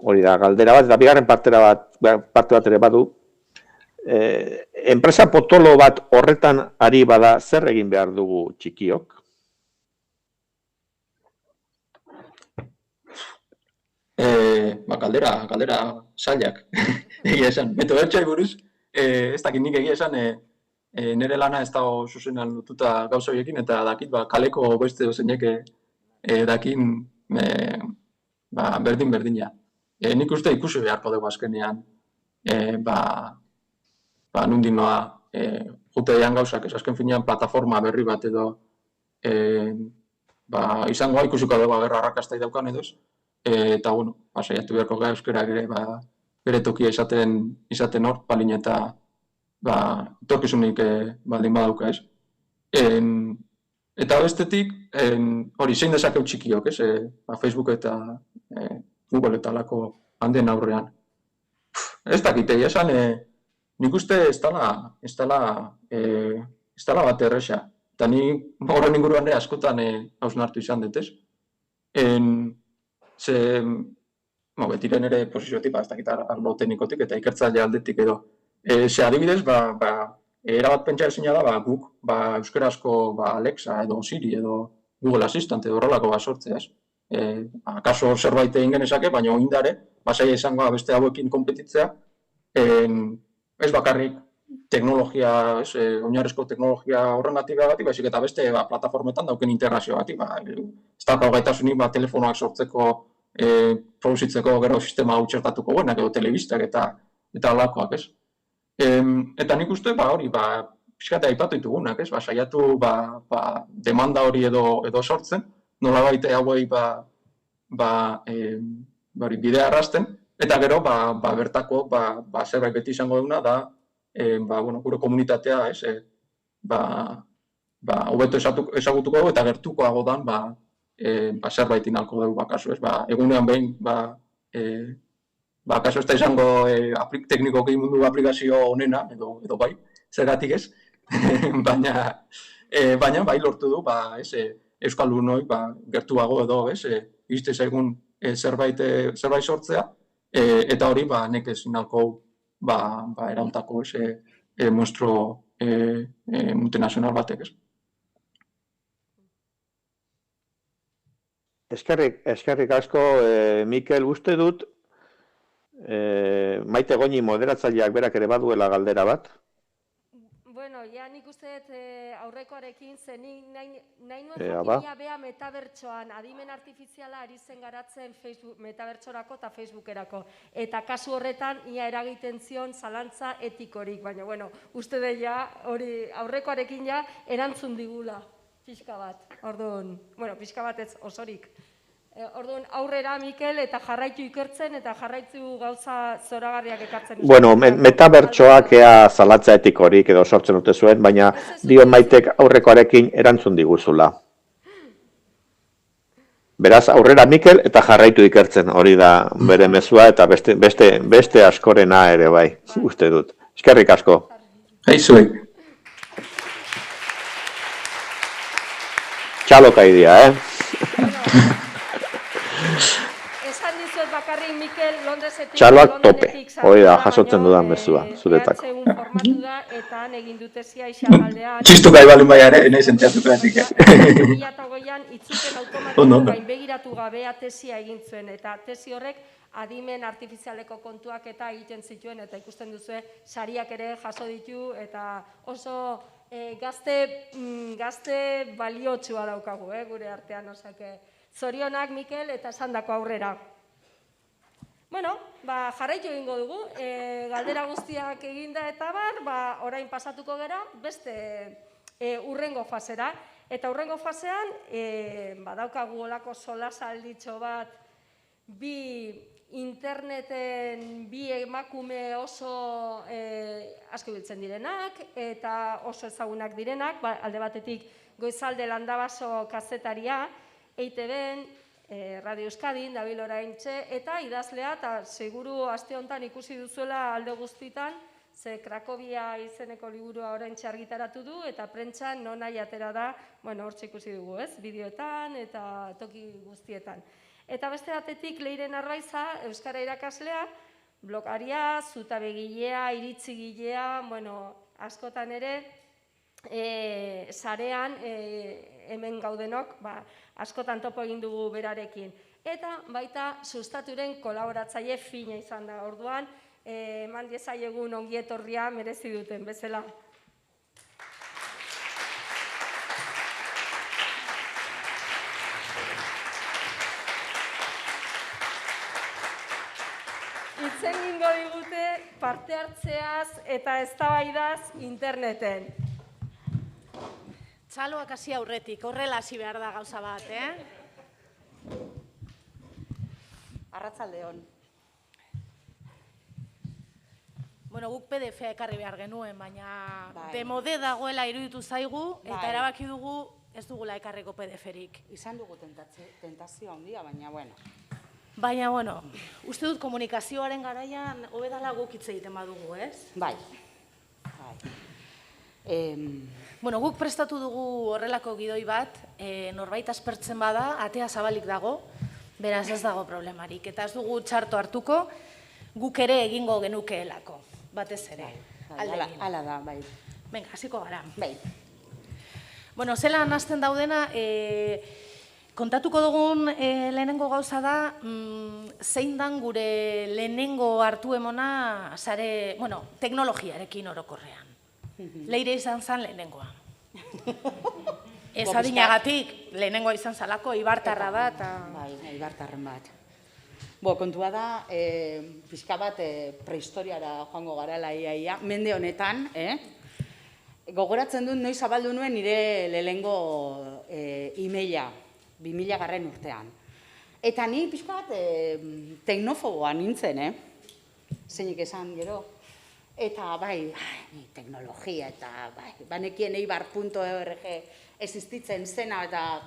[SPEAKER 6] Hori da, galdera bat, eta bigarren parte bat ere badu. Enpresa potolo bat horretan ari bada, zer egin behar dugu txikiok?
[SPEAKER 19] Galdera zailak. Egia esan, metabertsoari buruz, ez dakit nik egia esan, nire lana ez dago zuzenan lotuta gauza horiekin, eta dakit kaleko beste zeinek dakin berdin-berdina. Nik uste ikusi beharko dugu azkenean, nundin noa jute dian gauzak, ez azken finean plataforma berri bat edo izangoa ikusiko dugu agerra arrakastai daukan edo ez. eta, bueno, saiatu beharko gara euskarak ere, bere tokia izaten hor, palin eta, etorkizunik baldin badauka, ez. Eta bestetik, hori, zein dezakeu txikiok, ez, Facebook eta Google eta lako handen aurrean. Ez dakite, esan, nik uste ez dela bat erresa. Eta ni horren inguruan askotan hausnartu izan dut, ez? Betiren ere posiziotik, ez dakit arlo teknikotik eta ikertzaile aldetik edo. Adibidez, erabat pentsa ezina da, guk euskarazko Alexa edo Siri edo Google Assistant edo horrelako sortzea, ez? Akaso zerbait egin genezake, baina oindare, zaila izango beste hauekin konpetitzea, ez bakarrik teknologia, oinarrizko teknologia horrengatik bagatik, baizik eta beste plataformetan dauken integrazio batik, ez da gaitasunik telefonoak sortzeko, produzitzeko gero sistema hau txertatuko guenak edo telebistak eta alakoak, ez? Eta nik uste, hori, pixkate aipatu ditugunak, ez? Saiatu demanda hori edo sortzen, nolabait hauei bidea arrasten, eta gero bertako zerbait beti izango duguna da gure komunitatea hobeto ezagutuko dugu eta gertukoago dan zerbait inalko dugu bakaso. Egunean behin kaso ez da izango teknikoki mundu aplikazio onena edo bai, zergatik ez, baina bai lortu du euskaldunoi gertuago edo izte zaigun zerbait sortzea, eta hori nekez inalko erauntako monstruo multinazional batek, ez.
[SPEAKER 11] Eskerrik asko, Mikel, uste dut, Maite Goñi moderatzaileak berak ere baduela galdera bat.
[SPEAKER 3] Bueno, nik uste aurrekoarekin, nik nahi nuen jakinia bea metabertsoan, adimen artifiziala ari zen garatzen metabertsorako eta Facebookerako. Eta kasu horretan, ia eragiten zion zalantza etikorik, baina, bueno, uste deia, hori aurrekoarekin ja, erantzun digula, pixka bat. Orduan, bueno, pixka bat ez osorik. Orduan, aurrera, Mikel, eta jarraitu ikertzen, eta jarraitu gauza zoragarriak ekartzen.
[SPEAKER 11] Bueno, metabertsoak ea zalatza etikorik edo sortzen dute zuen, baina dio Maitek aurrekoarekin erantzun diguzula. Beraz, aurrera Mikel eta jarraitu ikertzen, hori da bere mezua eta beste askorena ere bai, uste dut. Eskerrik asko.
[SPEAKER 19] Aizuek.
[SPEAKER 11] Txaloka idea,
[SPEAKER 3] Esan dizuet bakarrik, Mikel, Londresetik...
[SPEAKER 11] Txaloak tope, hori da, jasotzen dudan mezua, zuretako.
[SPEAKER 3] Formatu da, eta egin dutezia Ixabaldean...
[SPEAKER 19] Txistu gai balen baiare, nahi zenteatuko datik.
[SPEAKER 3] 2008an itzupen automatiko gainbegiratu gabea tesia egin zuen, eta tesi horrek adimen artifizialeko kontuak eta egiten zituen, eta ikusten duzue, sariak ere jaso ditu, eta oso gazte baliotsua daukagu, gure artean, osake... Zorionak, Mikel, eta esandako aurrera. Bueno, jarraitu egingo dugu, galdera guztiak eginda eta orain pasatuko gera, beste urrengo fasera. Eta urrengo fasean, badaukagu olako solasalditxo bat, interneten bi emakume oso asko biltzen direnak, eta oso ezagunak direnak, alde batetik Goizalde Landabaso kazetaria, EITB-en, Radio Euskadin, dabil oraintxe, eta idazlea, eta seguru aste honetan ikusi duzuela alde guztitan, ze Krakovia izeneko liburua oraintxe argitaratu du, eta prentsan non nahi atera da, bueno, hortxe ikusi dugu, ez? Bideoetan eta toki guztietan. Eta beste batetik Leiren Arbaiza, Euskara irakaslea, blogaria, zutabegilea, iritzigilea, bueno, askotan ere, sarean, hemen gaudenok, askotan topo egin dugu berarekin. Eta baita sustaturen kolaboratzaile fina izan da. Orduan, eman diezaiegun ongi etorria merezi duten bezala. Hitz egingo digute parte hartzeaz eta eztabaidaz interneten.
[SPEAKER 14] Txaloak hasi aurretik, horrela hasi behar da gauza bat,
[SPEAKER 21] Arratsaldeon.
[SPEAKER 22] Bueno, guk PDF-a ekarri behar genuen, baina demode dagoela iruditu zaigu, eta erabaki dugu ez dugula ekarriko PDF-erik.
[SPEAKER 21] Izan dugu tentazio handia, baina bueno.
[SPEAKER 22] Baina, bueno, uste dut komunikazioaren garaian hobedala guk hitz egiten badugu, ez?
[SPEAKER 21] Bai.
[SPEAKER 22] Bueno, guk prestatu dugu horrelako gidoi bat, norbait aspertzen bada, atea zabalik dago, beraz ez dago problemarik. Eta ez dugu txarto hartuko, guk ere egingo genukeelako, batez ere.
[SPEAKER 21] Hala da, bai.
[SPEAKER 22] Venga, hasiko gara.
[SPEAKER 21] Bai.
[SPEAKER 22] Bueno, zelan hasten daudena, kontatuko dugun lehenengo gauza da, zein dan gure lehenengo hartu emona sare, bueno, teknologiarekin orokorrean. Leire izan zen lehenengoa. Ez adinagatik, lehenengoa izan zalako, ibartarra bat.
[SPEAKER 21] Bai, ibartarren bat. Kontua da, pixka bat prehistoriara joango garela iaia, mende honetan, gogoratzen dut noiz zabaldu nuen nire lehenengo e-maila, 2000 urtean. Eta ni pixka bat teknofoboa nintzen, zeinik esan gero. Eta bai, teknologia eta banekien eibar.org existitzen zena eta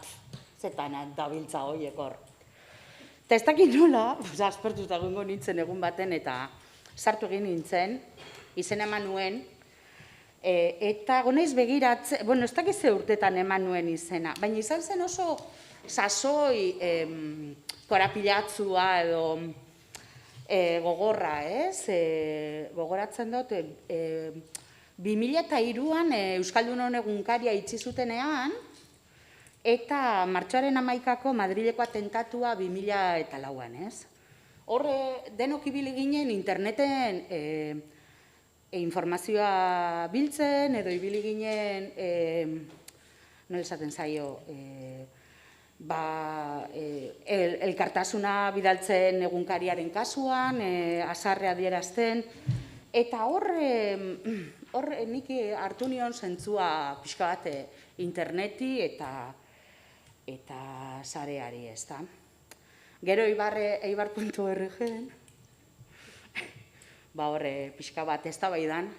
[SPEAKER 21] zetan dabiltza horiek hor. Eta ez dakit nola, aspertuta egongo nintzen egun baten eta sartu egin nintzen, izen eman nuen, eta gonaiz begiratzen, bueno, ez dakit ze urtetan eman nuen izena, baina izan zen oso sasoi korapilatzua edo gogorra, ez? Gogoratzen dut, 2003an Euskaldunon egunkaria itxi zutenean, eta martxoaren 11ako Madrileko atentatua 2004an, ez? Horre, denok ibili ginen interneten informazioa biltzen, edo ibili ginen, nola esaten zaio, elkartasuna bidaltzen egunkariaren kasuan, azarre adierazten, eta horre nik hartu nion zentzua pixka bat interneti eta sareari, ez da. Gero eibar.org-en, horre pixka bat ez da baidan,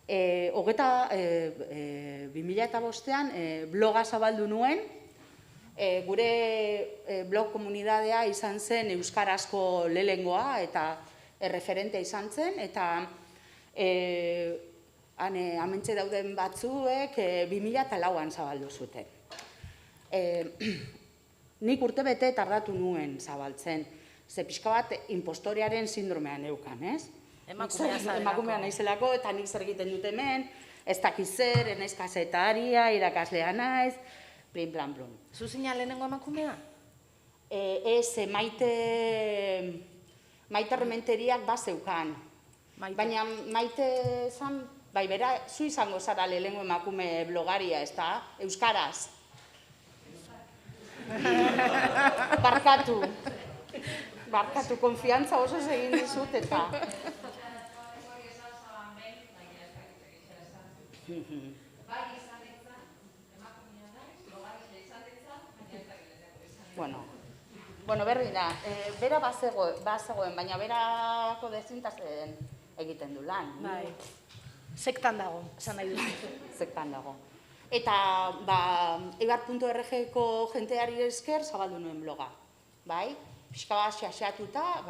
[SPEAKER 21] 2005an bloga zabaldu nuen, gure blog komunidadea izan zen euskarazko lehengoa eta erreferente izan zen, eta amentxe dauden batzuek 2004an zabaldu zuten. Nik urtebete tardatu nuen zabaltzen, ze pixka bat impostorearen sindromean eukan, ez? Emakumea naizelako, eta nik zer egiten dut hemen, ez dakiz zer, naiz kazetaria, irakaslea naiz, plin, plan, plun.
[SPEAKER 22] Zuzina lehenengo emakumea?
[SPEAKER 21] Ez, Maite Rementeriak bazeukan. Baina Maite zan, bai bera, zu izango zara lehenengo emakume blogaria, ez da? Euskaraz. Barkatu, konfiantza oso egin dizut, eta... Bueno, berdin da, bera bazegoen, baina berako dezintazen egiten du lan.
[SPEAKER 22] Bai, sektan dago, esan nahi dut.
[SPEAKER 21] Sektan dago. Eta, eibar.org-ko jenteari esker zabaldu nuen bloga, bai? Pixka bat xaxatuta,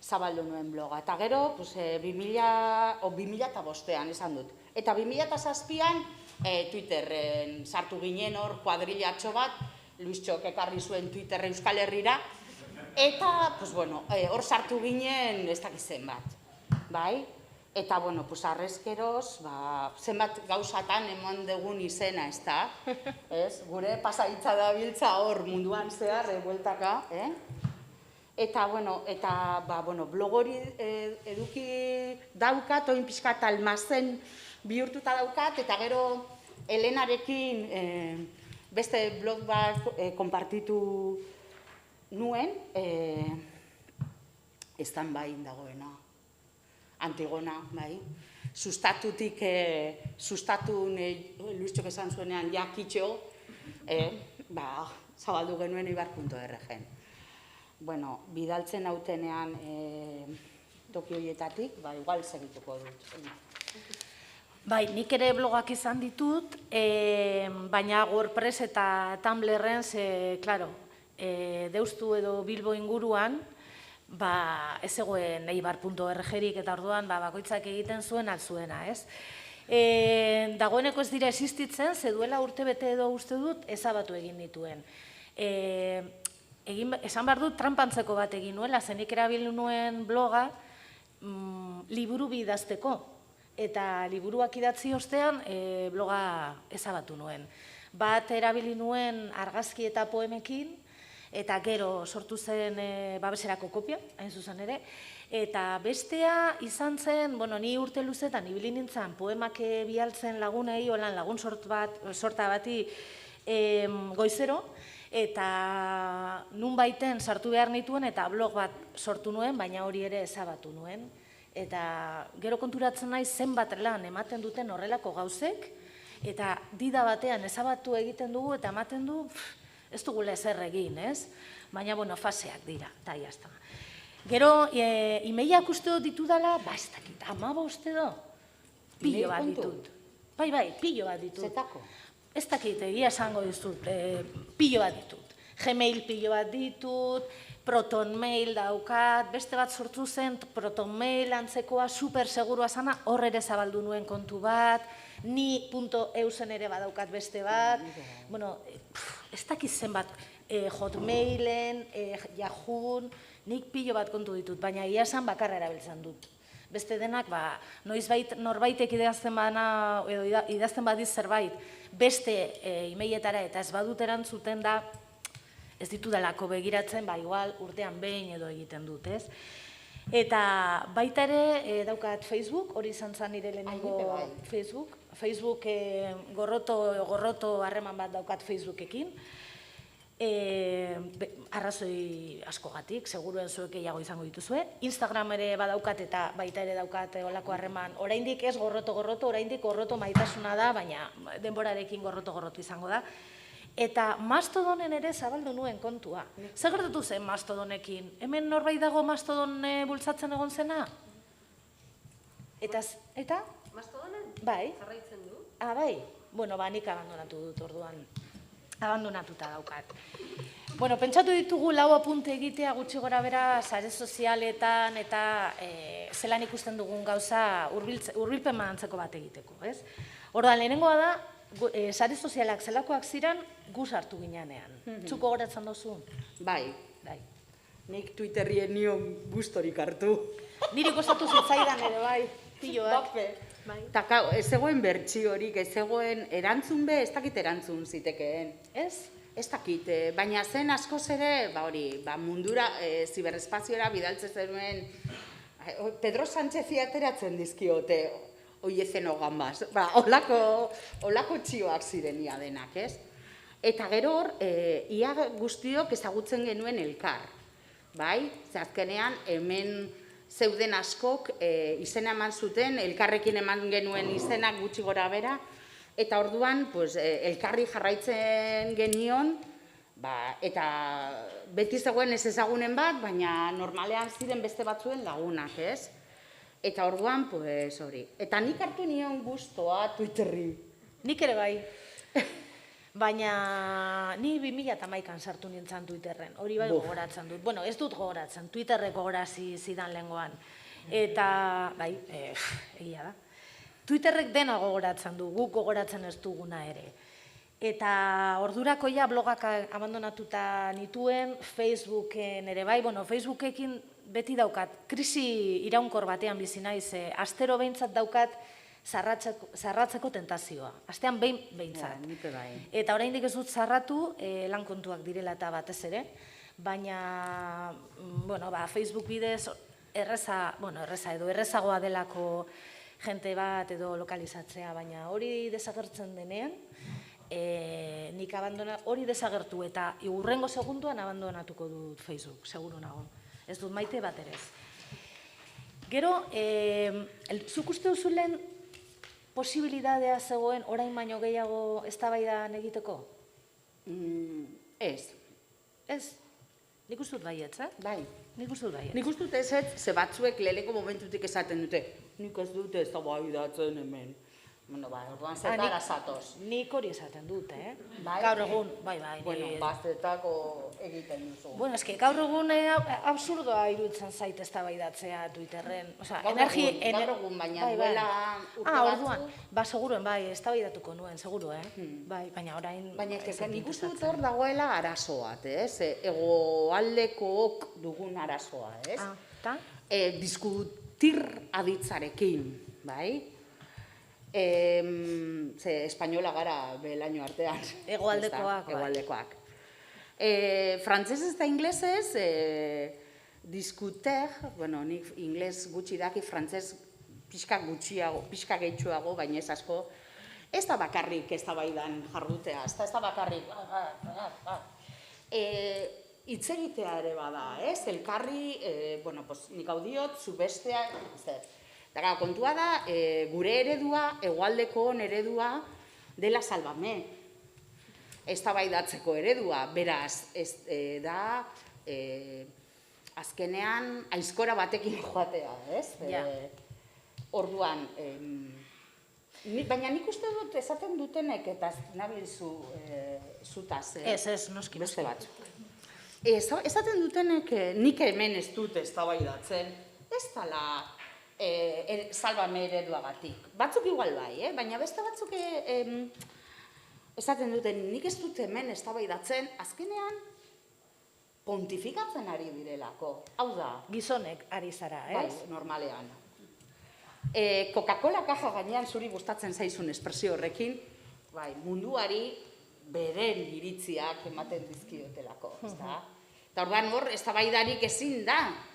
[SPEAKER 21] zabaldu nuen bloga. Eta gero, 2005an esan dut. Eta 2007an Twitterren sartu ginen hor kuadrilatxo bat, Luis Txok ekarri zuen Twitter Euskal Herrira, eta, hor sartu ginen ez dakizen bat, bai? Eta, arrezkeroz, zenbat gauzatan eman dugun izena, ez da? Gure pasaitza da biltza hor munduan zehar, bueltaka, Eta, blog hori eduki daukat, oin pixkat almazen bihurtuta daukat, eta gero Elenarekin beste blog bat konpartitu nuen, estan bai dagoena, Antigona, bai, sustatu Luis Txok esan zuenean jakitxo, zabaldu genuen eibar.org-en. bueno, bidaltzen hautenean toki horietatik, ba, igual segituko dut.
[SPEAKER 22] Bai, nik ere blogak izan ditut, baina WordPress eta Tumblrren, klaro, Deustu edo Bilbo inguruan, ez egoen eibar.org-rik eta orduan bakoitzak egiten zuen altzuena, ez? Dagoeneko ez dira existitzen, ze duela urtebete edo uste dut ezabatu egin dituen. Esan behar dut trampantzeko bat egin nuela, zenik erabili nuen bloga liburu bidazteko. Eta liburuak idatzi ostean bloga ezabatu nuen. Bat erabili nuen argazki eta poemekin, eta gero sortu zen babeserako kopia, hain zuzen ere, eta bestea izan zen, ni urte luzetan ibili nintzen poemak bialtzen lagunei, holan lagun sorta bati goizero, eta nun baiten sartu behar nituen eta blog bat sortu nuen, baina hori ere ezabatu nuen. Eta gero konturatzen nahi zenbat lan ematen duten horrelako gauzek, eta dida batean ezabatu egiten dugu eta ematen du, ez dugula ezer egin, ez? Baina, faseak dira, eta jazta. Gero, imeiak uste dut ditudala, ez dakit, 15 edo, pilo bat ditut. Bai, pilo bat ditut.
[SPEAKER 21] Zetako?
[SPEAKER 22] Ez dakit, egia esango dizut, pilo bat ditut. Gmail pilo bat ditut, ProtonMail daukat, beste bat sortu zen, ProtonMail antzekoa, super segurua zana, hor ere zabaldu nuen kontu bat, ni.eusen ere badaukat beste bat, ez dakit zenbat, Hotmailen, Yahoo, nik pilo bat kontu ditut, baina ia esan bakarra erabiltzen dut. Beste denak, noizbait norbaitek idazten bana, edo idazten badiz zerbait, beste imeietara eta ez badut erantzuten da, ez ditudalako begiratzen, igual urtean behin edo egiten dut, ez? Eta baita ere daukat Facebook, hori izan zen nire lehenengo Facebook. Facebook gorroto harreman bat daukat Facebookekin. Arrazoi askogatik, seguruen zuek gehiago izango dituzue. Instagram ere badaukat eta baita ere daukat olako harreman. Oraindik ez gorroto, oraindik gorroto maitasuna da, baina denborarekin gorroto izango da. Eta Mastodonen ere zabaldu nuen kontua. Zer gertatu zen Mastodonekin? Hemen norbait dago Mastodon bultzatzen egon zena? Eta?
[SPEAKER 3] Mastodonen?
[SPEAKER 22] Bai.
[SPEAKER 3] Jarraitzen du?
[SPEAKER 22] Bai. Nik abandonatu dut orduan. Abandonatuta daukat. Pentsatu ditugu 4 apunte egitea gutxi gora bera sare sozialetan eta zelan ikusten dugun gauza hurbilpen antzeko bat egiteko, ez? Orduan, lehenengoa da, sare sozialak zelakoak ziren gu sartu ginean. Txuko goratzen dozu?
[SPEAKER 21] Bai. Nik Twitterrien nion gustorik hartu.
[SPEAKER 22] Niri kostatu zitzaidan ere, bai. Piloak.
[SPEAKER 21] Eta ez zegoen bertsiorik, ez zegoen erantzun ez dakit erantzun zitekeen.
[SPEAKER 22] Ez?
[SPEAKER 21] Ez dakit, baina zen askoz ere, mundura, ziberespazioera bidaltzen zenuen, Pedro Sánchezi ateratzen dizkiote, oiezen hogambaz, holako txioak zirenia denak, ez? Eta gero hor, ia guztiok ezagutzen genuen elkar, bai? Azkenean, hemen zeuden askok izena eman zuten, elkarrekin eman genuen izenak gutxi gora bera, eta orduan, elkarri jarraitzen genion, eta beti zegoen ez ezagunen bat, baina normalean ziren beste batzuen lagunak, ez? Eta orduan, hori. Eta nik hartu nion gustoa Twitterri.
[SPEAKER 22] Nik ere bai. Baina ni 2011an sartu nintzen Twitterren. Hori bai gogoratzen dut. Ez dut gogoratzen. Twitterreko gogorazi zidan lehengoan. Eta, bai, egia da. Twitterrek dena gogoratzen du, guk gogoratzen ez duguna ere. Eta ordurako ja blogak abandonatuta nituen, Facebooken ere bai, Facebookekin beti daukat, krisi iraunkor batean bizi naiz, astero behintzat daukat zarratzeko tentazioa. Astean behintzat. Eta oraindik ez dut zarratu, lan kontuak direla eta batez ere, baina, Facebook bidez errezagoa delako jente bat edo lokalizatzea, baina hori desagertzen denean, nik hori desagertu eta hurrengo segunduan abandonatuko dut Facebook, seguru nago. Ez dut maite bat ere ez. Gero, zuk uste duzu lehen posibilitatea zegoen orain baino gehiago eztabaidan egiteko?
[SPEAKER 21] Ez.
[SPEAKER 22] Ez? Nik uste dut baietz,
[SPEAKER 21] Bai.
[SPEAKER 22] Nik uste dut baietz.
[SPEAKER 21] Nik uste dut ez, ze batzuek leheneko momentutik esaten dute, nik ez dute ez da bai datzen hemen. Bueno, bai, orduan zetara zatoz.
[SPEAKER 22] Nik hori esaten dut,
[SPEAKER 21] Bai,
[SPEAKER 22] gaur egun, bai.
[SPEAKER 21] Bueno, baztetako egiten duzu.
[SPEAKER 22] Bueno, eske gaur egun absurdoa iruditzen zait eztabaidatzea Twitterren. Osea,
[SPEAKER 21] gaur egun, baina duela urte batzu.
[SPEAKER 22] Orduan, seguruen, bai, eztabaidatuko nuen, seguru, Bai, baina orain...
[SPEAKER 21] Baina nik uste dut hor dagoela arazo bat, Hegoaldekook dugun arazoa, ez?
[SPEAKER 22] Ta?
[SPEAKER 21] Diskutir aditzarekin, bai? Espainola gara belaino artean.
[SPEAKER 22] Hegoaldekoak.
[SPEAKER 21] Frantzesez eta inglesez, diskuter, bueno, nik ingles gutxi daki, frantzez pixka gehitxuago, baina ez asko, ez da bakarrik ez da baidan jardutea, ez da bakarrik. Hitz egitea ere bada, ez? Elkarri, bueno, nik hau diot, zu bestea, zer. Eta kontua da, gure eredua, hegoaldeko eredua, dela salbame. Eztabaidatzeko eredua, beraz, da, azkenean, aizkora batekin joatea, ez? Orduan, baina nik uste dut esaten dutenek, eta nabilzu zutaz,
[SPEAKER 22] ez, noski.
[SPEAKER 21] Beste batzuk. Esaten dutenek, nik hemen ez dut eztabaidatzen, ez dala salbame ereduagatik. Batzuk igual bai, baina beste batzuk esaten duten nik ez dut hemen eztabaidatzen, azkenean pontifikatzen ari direlako. Hau da.
[SPEAKER 22] Gizonek ari zara, ez?
[SPEAKER 21] Bai, normalean. Coca-Cola kaja gainean zuri gustatzen zaizun espresio horrekin, bai, munduari beren iritziak ematen dizkiotelako, ezta? Eta orduan hor, eztabaidarik ezin da.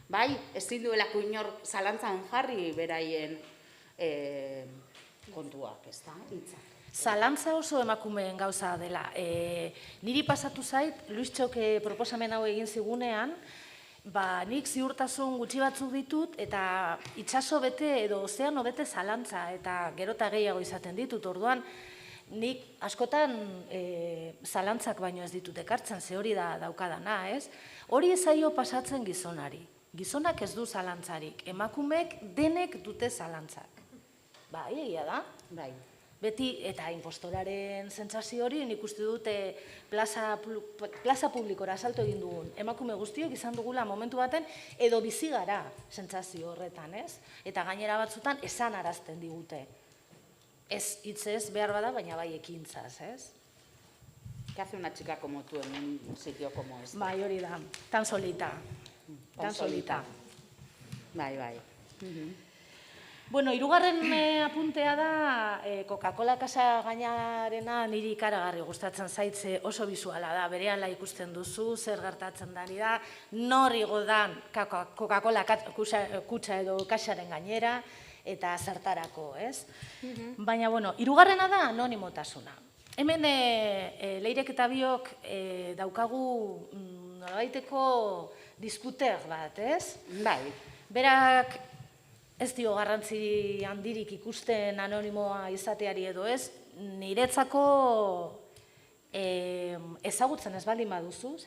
[SPEAKER 21] Bai, ezin duelako inor zalantzan jarri beraien kontuak, ez da, hitzak.
[SPEAKER 22] Zalantza oso emakumeen gauza dela. Niri pasatu zait, Luistxok proposamen hau egin zigunean, nik ziurtasun gutxi batzuk ditut, eta itsaso bete edo ozeano bete zalantza, eta gero eta gehiago izaten ditut, orduan, nik askotan zalantzak baino ez ditut ekartzen, ze hori da daukadana, ez? Hori ez zaio pasatzen gizonari. Gizonak ez du zalantzarik, emakumeek denek dute zalantzak. Bai, egia da?
[SPEAKER 21] Bai.
[SPEAKER 22] Beti, eta impostoraren sentsazio hori, nik uste dute plaza publikora salto egin dugun. Emakume guztiok izan dugula momentu baten, edo bizi gara sentsazio horretan, ez? Eta gainera batzutan esan arazten digute. Ez hitzez behar bada, baina bai ekintzaz, ez?
[SPEAKER 21] ¿Qué hace una chica como tú en un sitio como este?
[SPEAKER 22] Bai, hori da, tan solita. Tan solita.
[SPEAKER 21] Bai.
[SPEAKER 22] Bueno, hirugarren apuntea da Coca-Cola kasa gainarena niri ikaragarri gustatzen zaitze oso bisuala da, berehala ikusten duzu, zer gertatzen dari da, nor igo dan Coca-Cola kutxa edo kasaren gainera, eta zertarako, ez? Baina, bueno, hirugarrena da anonimotasuna. Hemen Leirek eta biok daukagu nolabaiteko diskuter bat, ez?
[SPEAKER 21] Bai.
[SPEAKER 22] Berak ez dio garrantzi handirik ikusten anonimoa izateari edo ez, niretzako ezagutzen ez baldin baduzu,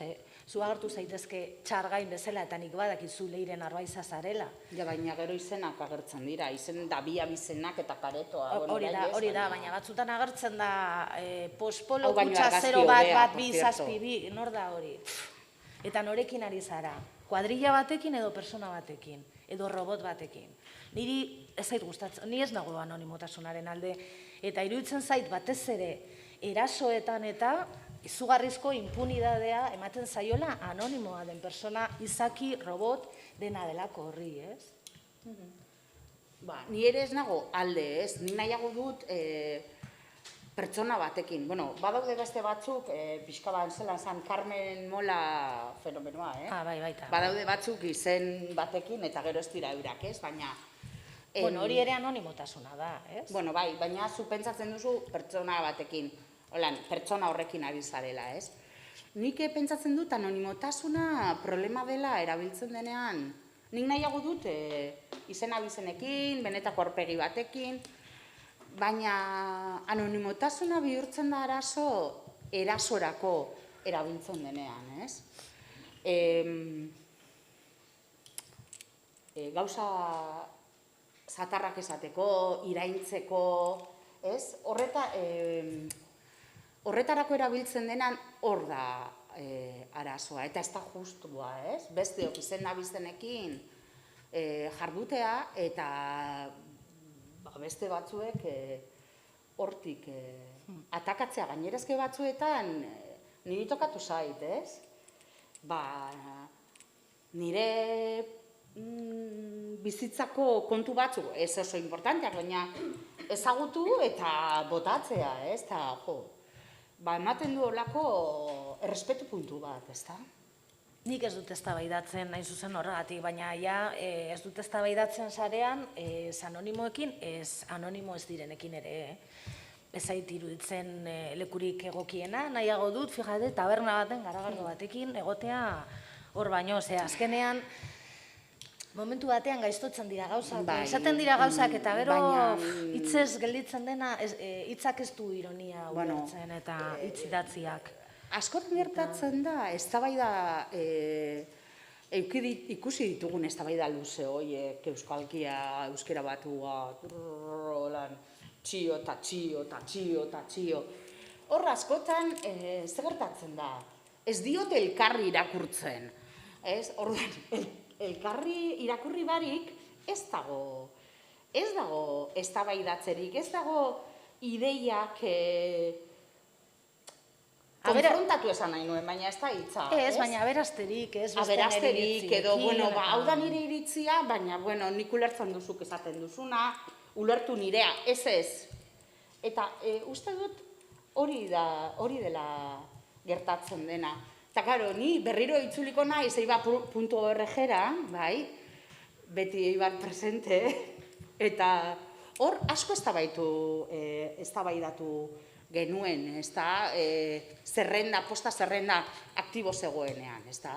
[SPEAKER 22] zu agertu zaitezke txargain bezala eta nik badakizu Leiren Arbaiza zarela.
[SPEAKER 21] Ja, baina gero izenak agertzen dira, izen da biabizenak eta karetoa.
[SPEAKER 22] Hori da, baina batzutan agertzen da pospolo kutsa 0 bat 2 zazpi 2, nor da hori? Eta norekin ari zara, kuadrilla batekin edo persona batekin, edo robot batekin. Niri ez zait gustatzen, ni ez nago anonimotasunaren alde, eta iruditzen zait batez ere erasoetan eta izugarrizko impunidadea ematen zaiola anonimoa den persona, izaki, robot, dena delako horri, ez?
[SPEAKER 21] Ni ere ez nago alde, ez? Ni nahiago dut pertsona batekin. Bueno, badaude beste batzuk, pixka bat zelan zan Carmen Mola fenomenoa,
[SPEAKER 22] Bai, baita.
[SPEAKER 21] Badaude batzuk izen batekin eta gero ez dira eurak, ez? Baina...
[SPEAKER 22] Bueno, hori ere anonimotasuna da, ez?
[SPEAKER 21] Bueno, bai, baina zu pentsatzen duzu pertsona batekin, pertsona horrekin ari zarela, ez? Nik pentsatzen dut anonimotasuna problema dela erabiltzen denean, nik nahiago dut izen abizenekin, benetako aurpegi batekin, baina anonimotasuna bihurtzen da erasorako erabiltzen denean, ez? Gauza zatarrak esateko, iraintzeko, ez? Horretarako erabiltzen denan hor da arazoa, eta ez da justua, ez? Besteok izen nabizenekin jardutea, eta beste batzuek hortik atakatzea gainerezke batzuetan niri tokatu zait, ez? Nire bizitzako kontu batzu, ez oso importanteak, baina ezagutu eta botatzea, ez? Ematen du olako errespetu puntu bat, ez da?
[SPEAKER 22] Nik ez dut eztabaidatzen nahi zuzen horregatik, baina ez dut eztabaidatzen sarean anonimoekin, anonimo ez direnekin ere, ez zait iruditzen lekurik egokiena, nahiago dut, fijate, taberna baten, garagardo batekin, egotea hor baino, azkenean, momentu batean gaiztotzen dira gauzak, esaten dira gauzak, eta gero hitzez gelditzen dena, hitzak ez du ironia ulertzen eta hitz idatziak.
[SPEAKER 21] Askotan gertatzen da, eztabaida ikusi ditugun eztabaida luze horiek, euskalkia, euskera batua, txio eta txio eta txio eta txio. Hor askotan, ze gertatzen da? Ez diote elkarri irakurtzen. Orduan, elkarri irakurri barik ez dago eztabaidatzerik, ez dago ideiak konfrontatu esan nahi nuen, baina ez da hitza.
[SPEAKER 22] Ez, baina aberasterik, ez beste
[SPEAKER 21] aberasterik, edo, hau da nire iritzia, baina, nik ulertzen duzuk esaten duzuna, ulertu nirea, ez. Eta uste dut hori dela gertatzen dena. Eta, karo, ni berriro itzuliko naiz eibar.org-era, bai, beti eibar presente, eta hor asko eztabaidatu genuen, ez da, posta zerrenda aktibo zegoenean, ez da.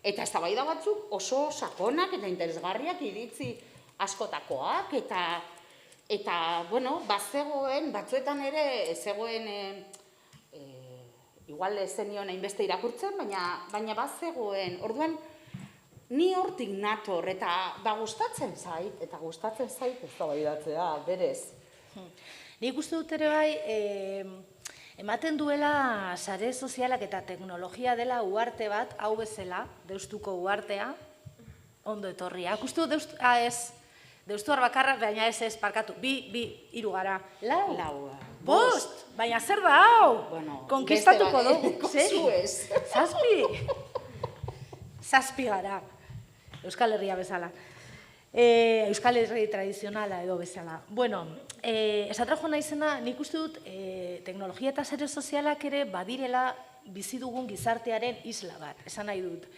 [SPEAKER 21] Eta eztabaida batzuk oso sakonak eta interesgarriak iritzi askotakoak, eta, bazegoen, batzuetan ere, zegoen, igual ez zenion hainbeste irakurtzen, baina bazegoen, orduan, ni hortik nator, eta gustatzen zait eztabaidatzea, berez.
[SPEAKER 22] Nik uste dut ere bai, ematen duela sare sozialak eta teknologia dela uarte bat, hau bezala, Deustuko uartea, ondo etorria. Uste dut, Deustu bakarrak, baina ez parkatu, 2, 3 gara.
[SPEAKER 21] 4.
[SPEAKER 22] 5, baina zer da hau? Konkistatuko dugu.
[SPEAKER 21] Zuez.
[SPEAKER 22] 7 gara. Euskal Herria bezala. Euskal Herri tradizionala edo bezala. Bueno, esatrajo naizena, nik uste dut teknologia eta sare sozialak ere badirela bizi dugun gizartearen isla bat, esan nahi dut.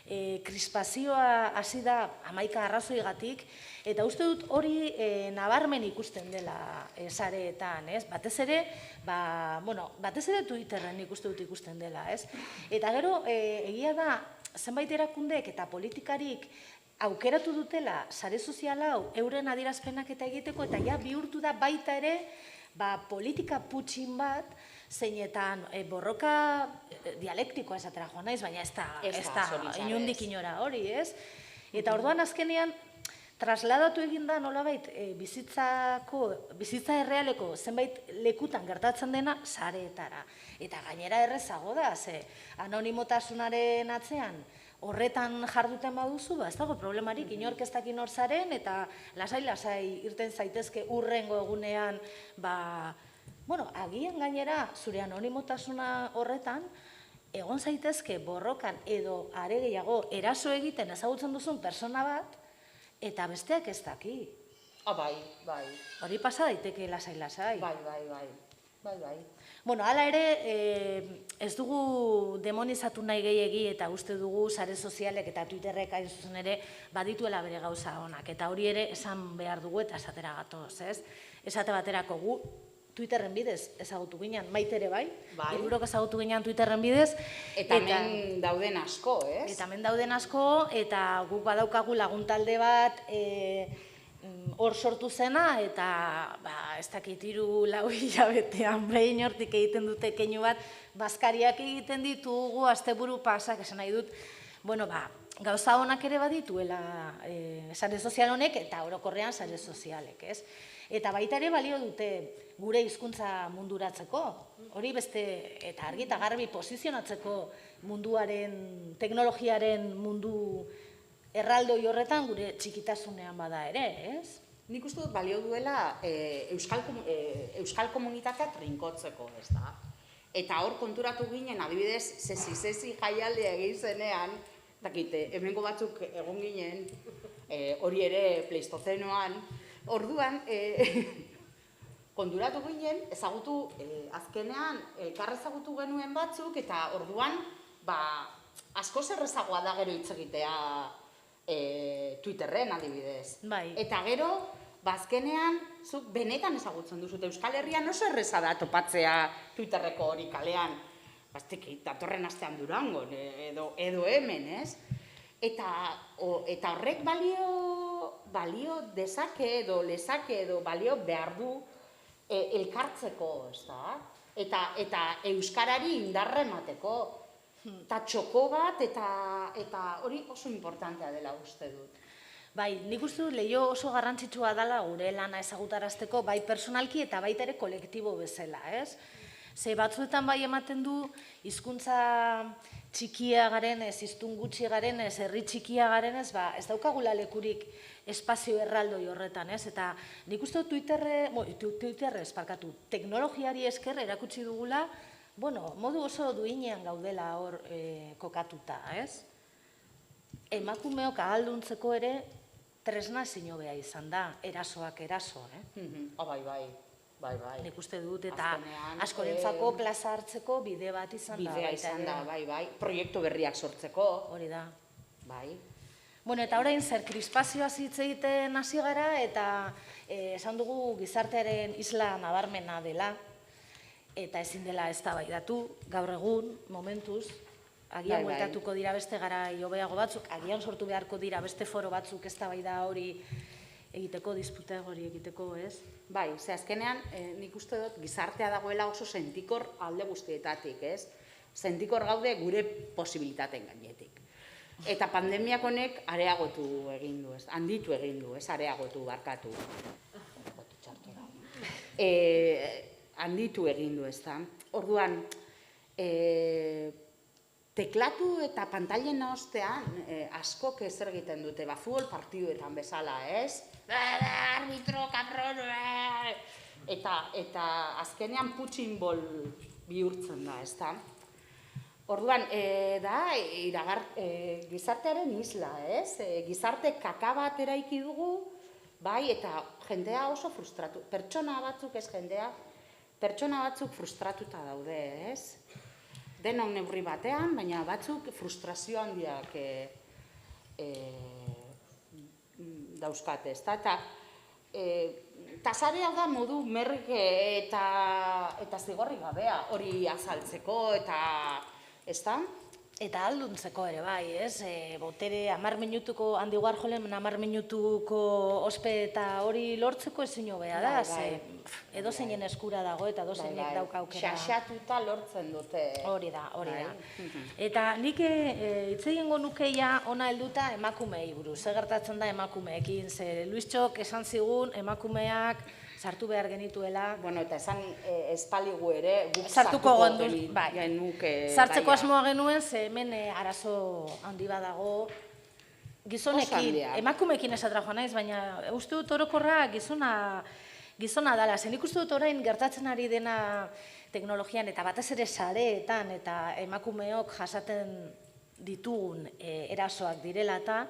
[SPEAKER 22] Krispazioa hasi da 11 arrazoigatik, eta uste dut hori nabarmen ikusten dela sareetan, ez? Batez ere Twitterren nik uste dut ikusten dela, ez? Eta gero, egia da, zenbait erakundek eta politikarik aukeratu dutela sare sozial hau euren adierazpenak eta egiteko, eta ja bihurtu da baita ere politika putxin bat, zeinetan borroka dialektikoa esatera joan naiz, baina ez da inundik inora hori, ez? Eta orduan azkenean, trasladatu eginda nolabait bizitza errealeko zenbait lekutan gertatzen dena sareetara. Eta gainera errezago da, anonimotasunaren atzean horretan jarduten baduzu, ez dago problemarik, inork ez dakin hor zaren, eta lasai irten zaitezke urrengo egunean, agian gainera zure anonimotasuna horretan, egon zaitezke borrokan edo are gehiago eraso egiten ezagutzen duzun persona bat, eta besteak ez daki.
[SPEAKER 21] Bai.
[SPEAKER 22] Hori pasa daiteke lasai.
[SPEAKER 21] Bai.
[SPEAKER 22] Bueno, hala ere, ez dugu demonizatu nahi gehiegi eta uste dugu sare sozialek eta Twitterrek hain zuzen ere badituela bere gauza honak. Eta hori ere esan behar dugu eta esatera gatoz, ez? Esate baterako gu Twitterren bidez ezagutu ginen, Maite ere bai, hirurok ezagutu ginen Twitterren bidez.
[SPEAKER 21] Eta hemen dauden asko, ez?
[SPEAKER 22] Eta hemen dauden asko, eta guk badaukagu laguntalde bat hor sortu zena, eta ez dakit 3-4 hilabetean behin hortik egiten dute keinu bat, bazkariak egiten ditugu, asteburu pasak, esan nahi dut, bueno, gauza honak ere badituela sare sozial honek eta orokorrean sare sozialek, ez? Eta baita ere balio dute gure hizkuntza munduratzeko, hori beste eta argi eta garbi posizionatzeko munduaren, teknologiaren mundu erraldoi horretan gure txikitasunean bada ere, ez?
[SPEAKER 21] Nik uste dut balio duela euskal komunitatea trinkotzeko, ez da? Eta hor konturatu ginen, adibidez, sesi jaialdi egin zenean, dakite, hemengo batzuk egon ginen, hori ere pleistozenoan, orduan, konturatu ginen, ezagutu, azkenean, elkar ezagutu genuen batzuk, eta orduan, asko zerrezagoa da gero hitz egitea Twitterren, adibidez. Eta gero, azkenean, zuk benetan ezagutzen duzut, Euskal Herrian oso erreza da topatzea Twitterreko hori kalean, datorren astean Durangon, edo hemen, ez? Eta horrek balio dezake edo lezake edo balio behar du elkartzeko, ez da? Eta Euskarari indarra emateko, eta txoko bat, eta hori oso importantea dela uste dut.
[SPEAKER 22] Bai, nik uste dut lehio oso garrantzitsua dela gure lana ezagutarazteko, bai personalki eta baita ere kolektibo bezala, ez? Ze batzuetan bai ematen du, hizkuntza txikia garen ez, hiztun gutxi garen ez, herri txikia garen ez, ez daukagula lekurik espazio erraldoi horretan, ez? Eta nik uste dut Twitterrez, teknologiari esker erakutsi dugula, modu oso duinean gaudela hor kokatuta, ez? Emakumeok ahalduntzeko ere tresna ezin hobea izan da, erasoak eraso,
[SPEAKER 21] Bai.
[SPEAKER 22] Nik uste dut, eta askorentzako plaza hartzeko bide bat izan da.
[SPEAKER 21] Bidea izan da, bai. Proiektu berriak sortzeko.
[SPEAKER 22] Hori da.
[SPEAKER 21] Bai.
[SPEAKER 22] Bueno, eta orain zer krispazioa hitz egiten hasi gara, eta esan dugu gizartearen isla nabarmena dela, eta ezin dela eztabaidatu gaur egun, momentuz, agian bueltatuko dira beste garai hobeago batzuk, agian sortu beharko dira beste foro batzuk eztabaida hori egiteko, disputa hori egiteko, ez?
[SPEAKER 21] Bai, ze azkenean nik uste dut gizartea dagoela oso sentikor alde guztietatik, ez? Sentikor gaude gure posibilitateen gainetik. Eta pandemiak honek areagotu egin du, ez? Handitu egin du, ez? Areagotu, barkatu. Handitu egin du, ez da? Orduan, teklatu eta pantailen ostean askok zer egiten dute, futbol partiduetan bezala, ez? Arbitro, kabron, eta azkenean putxinbol bihurtzen da, ez da? Orduan, gizartearen isla, ez? Gizarte kaka bat eraiki dugu, bai, eta jendea oso frustratu. Pertsona batzuk ez jendea, pertsona batzuk frustratuta daude, ez? Denon neurri batean, baina batzuk frustrazio handiak dauzkate, ez da? Eta sarea da modu merke eta zigorri gabea hori azaltzeko, eta ez da?
[SPEAKER 22] Eta alduntzeko ere bai, ez? Botere 10 minutuko, Andy Warholen 10 minutuko ospe eta hori lortzeko ezin hobea da, edo zeinen eskura dago eta edo zeinek daukaukera.
[SPEAKER 21] Xaxatuta lortzen dute.
[SPEAKER 22] Hori da. Eta nik hitz egingo nukeia ona helduta emakumeei buruz. Zer gertatzen da emakumeekin, ze Luistxok esan zigun emakumeak sartu behar genituela.
[SPEAKER 21] Bueno, eta esan espaligu ere, guk
[SPEAKER 22] sartuko
[SPEAKER 21] genuke.
[SPEAKER 22] Sartzeko asmoa genuen, ze hemen arazo handi badago gizonekin, emakumeekin esatra joan naiz, baina uste dut orokorra gizona dala. Zen ikustu dut orain gertatzen ari dena teknologian eta batez ere sareetan eta emakumeok jasaten ditugun erasoak direla eta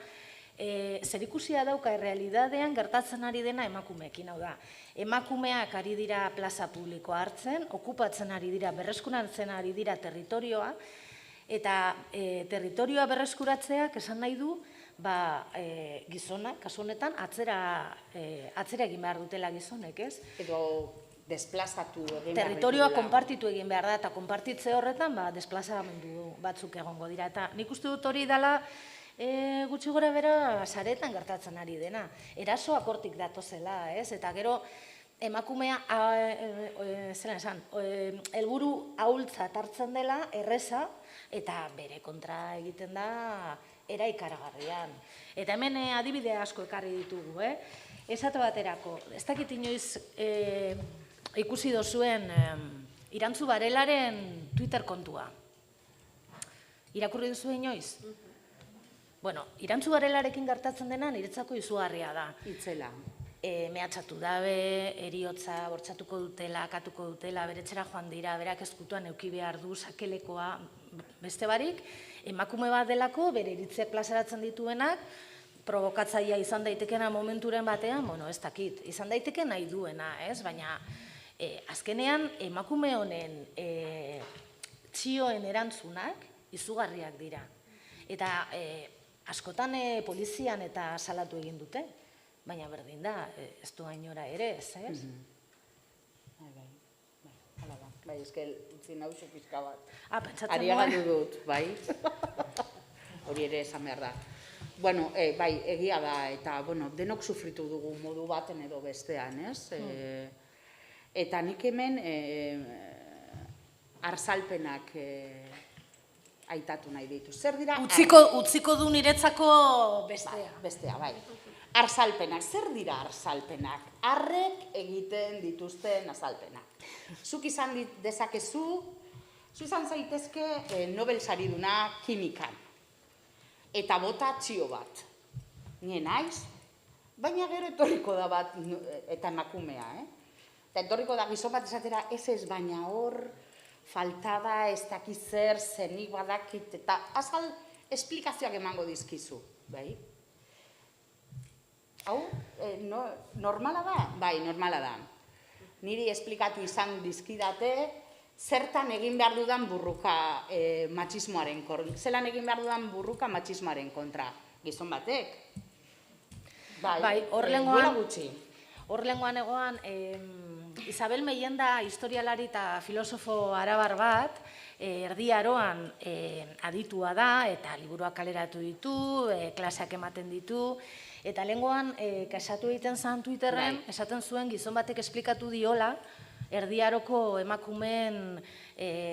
[SPEAKER 22] zerikusia dauka errealidadean gertatzen ari dena emakumeekin, hau da. Emakumeak ari dira plaza publikoa hartzen, okupatzen ari dira, berreskuratzen ari dira territorioa, eta territorioa berreskuratzeak esan nahi du, gizonak, kasu honetan, atzera egin behar dutela gizonek, ez?
[SPEAKER 21] Edo desplazatu egin behar
[SPEAKER 22] territorioa konpartitu egin behar da, eta konpartitze horretan desplazamendu batzuk egongo dira. Eta nik uste dut hori dela gutxi gora bera saretan gertatzen ari dena. Erasoak hortik datozela, ez? Eta gero emakumea, zelan esan, helburu ahultzat hartzen dela, erreza, eta bere kontra egiten da era ikaragarrian. Eta hemen adibide asko ekarri ditugu, esate baterako, ez dakit inoiz ikusi dozuen Irantzu Barelaren Twitter kontua. Irakurri duzu inoiz? Bueno, Irantzu Barelarekin gertatzen dena niretzako izugarria da.
[SPEAKER 21] Itzela.
[SPEAKER 22] Mehatxatu dabe, eriotza, bortxatuko dutela, akatuko dutela, bere etxera joan dira, berak ezkutuan euki behar du, sakelekoa, beste barik, emakume bat delako, bere iritziak plazaratzen dituenak, provokatzaia izan daitekena momenturen batean, bueno, ez dakit, izan daiteke nahi duena, ez? Baina, azkenean, emakume honen txioen erantzunak izugarriak dira. Eta askotan polizian eta salatu egin dute. Baina berdin da, ez du gainora ere, ez, ez?
[SPEAKER 21] Bai, eske utzi nauzu pizka bat.
[SPEAKER 22] Pentsatzen
[SPEAKER 21] Ari galdu dut, bai. Hori ere esan behar da. Bueno, bai, egia da, eta, bueno, denok sufritu dugu modu baten edo bestean, ez? Eta nik hemen arzalpenak aitatu nahi ditu. Zer dira?
[SPEAKER 22] Utziko du niretzako bestea.
[SPEAKER 21] Bestea, bai. Arzalpenak, zer dira arzalpenak? Arrek egiten dituzten azalpenak. Zuk izan dezakezu, zu izan zaitezke Nobel sariduna kimikan. Eta bota txio bat. Nien naiz, baina gero etorriko da bat, eta emakumea, Eta etorriko da gizon bat esatera, ez baina hor, faltada, ez dakiz zer, zenik badakit, eta azal esplikazioak emango dizkizu, bai? Hau, normala da? Bai, normala da. Niri esplikatu izan dizkidate, zertan egin behar dudan burruka matxismoaren kontra. Zelan egin behar dudan burruka matxismoaren kontra. Gizon batek.
[SPEAKER 22] Bai, hor lengoan egoan, Isabel Meienda historialari eta filosofo arabar bat, Erdi Aroan aditua da, eta liburuak kaleratu ditu, klaseak ematen ditu, eta lengoan, kasatu egiten zan Twitterren, esaten zuen gizon batek esplikatu diola, Erdi Aroko emakumeen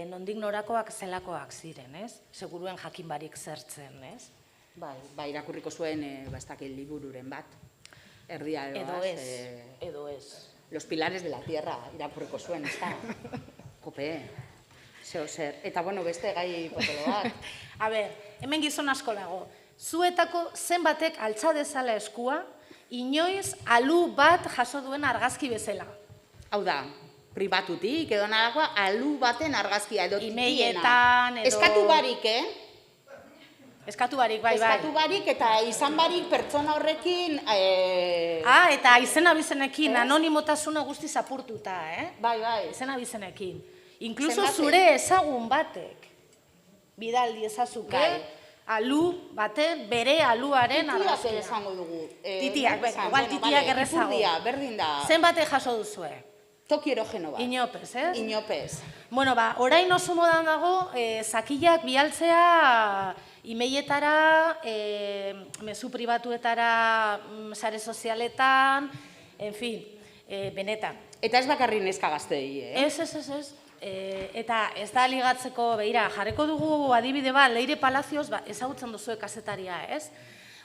[SPEAKER 22] nondik norakoak zelakoak ziren, ez? Seguruen jakin barik zertzen, ez?
[SPEAKER 21] Bai, irakurriko zuen, bastakil libururen bat. Erdi Aroaz.
[SPEAKER 22] Edo ez.
[SPEAKER 21] Los pilares de la tierra, irakurriko zuen, ez da? Kope, zeo zer. Eta, bueno, beste gai potoloak.
[SPEAKER 22] A ber, hemen gizon asko dago. Zuetako zenbatek altza dezala eskua, inoiz alu bat jaso duen argazki bezala.
[SPEAKER 21] Hau da, pribatutik, edo narakoa, alu baten argazkia, edo titiena.
[SPEAKER 22] Imeietan, edo...
[SPEAKER 21] Eskatu barik,
[SPEAKER 22] Eskatu barik, bai.
[SPEAKER 21] Eskatu barik, eta izan barik pertsona horrekin...
[SPEAKER 22] Eta izena bizenekin, anonimotasuna guzti zapurtuta,
[SPEAKER 21] Bai.
[SPEAKER 22] Izena bizenekin. Inkluso zure ezagun batek, bidaldi ezazuke, alu baten, bere aluaren argazkia.
[SPEAKER 21] Titiak esango dugu.
[SPEAKER 22] Titiak, igual titiak errezago.
[SPEAKER 21] Ipurdia, berdin da.
[SPEAKER 22] Zenbatek jaso duzue?
[SPEAKER 21] Toki erogeno bat.
[SPEAKER 22] Inopez, ez?
[SPEAKER 21] Inopez.
[SPEAKER 22] Bueno, orain oso modan dago, zakilak bialtzea imeietara, mezu pribatuetara, sare sozialetan, en fin, benetan.
[SPEAKER 21] Eta ez bakarri neska gaztei,
[SPEAKER 22] Ez. Eta ez da ligatzeko, behira, jarreko dugu adibide bat, Leire Palazioz, ezagutzen duzue kazetaria, ez?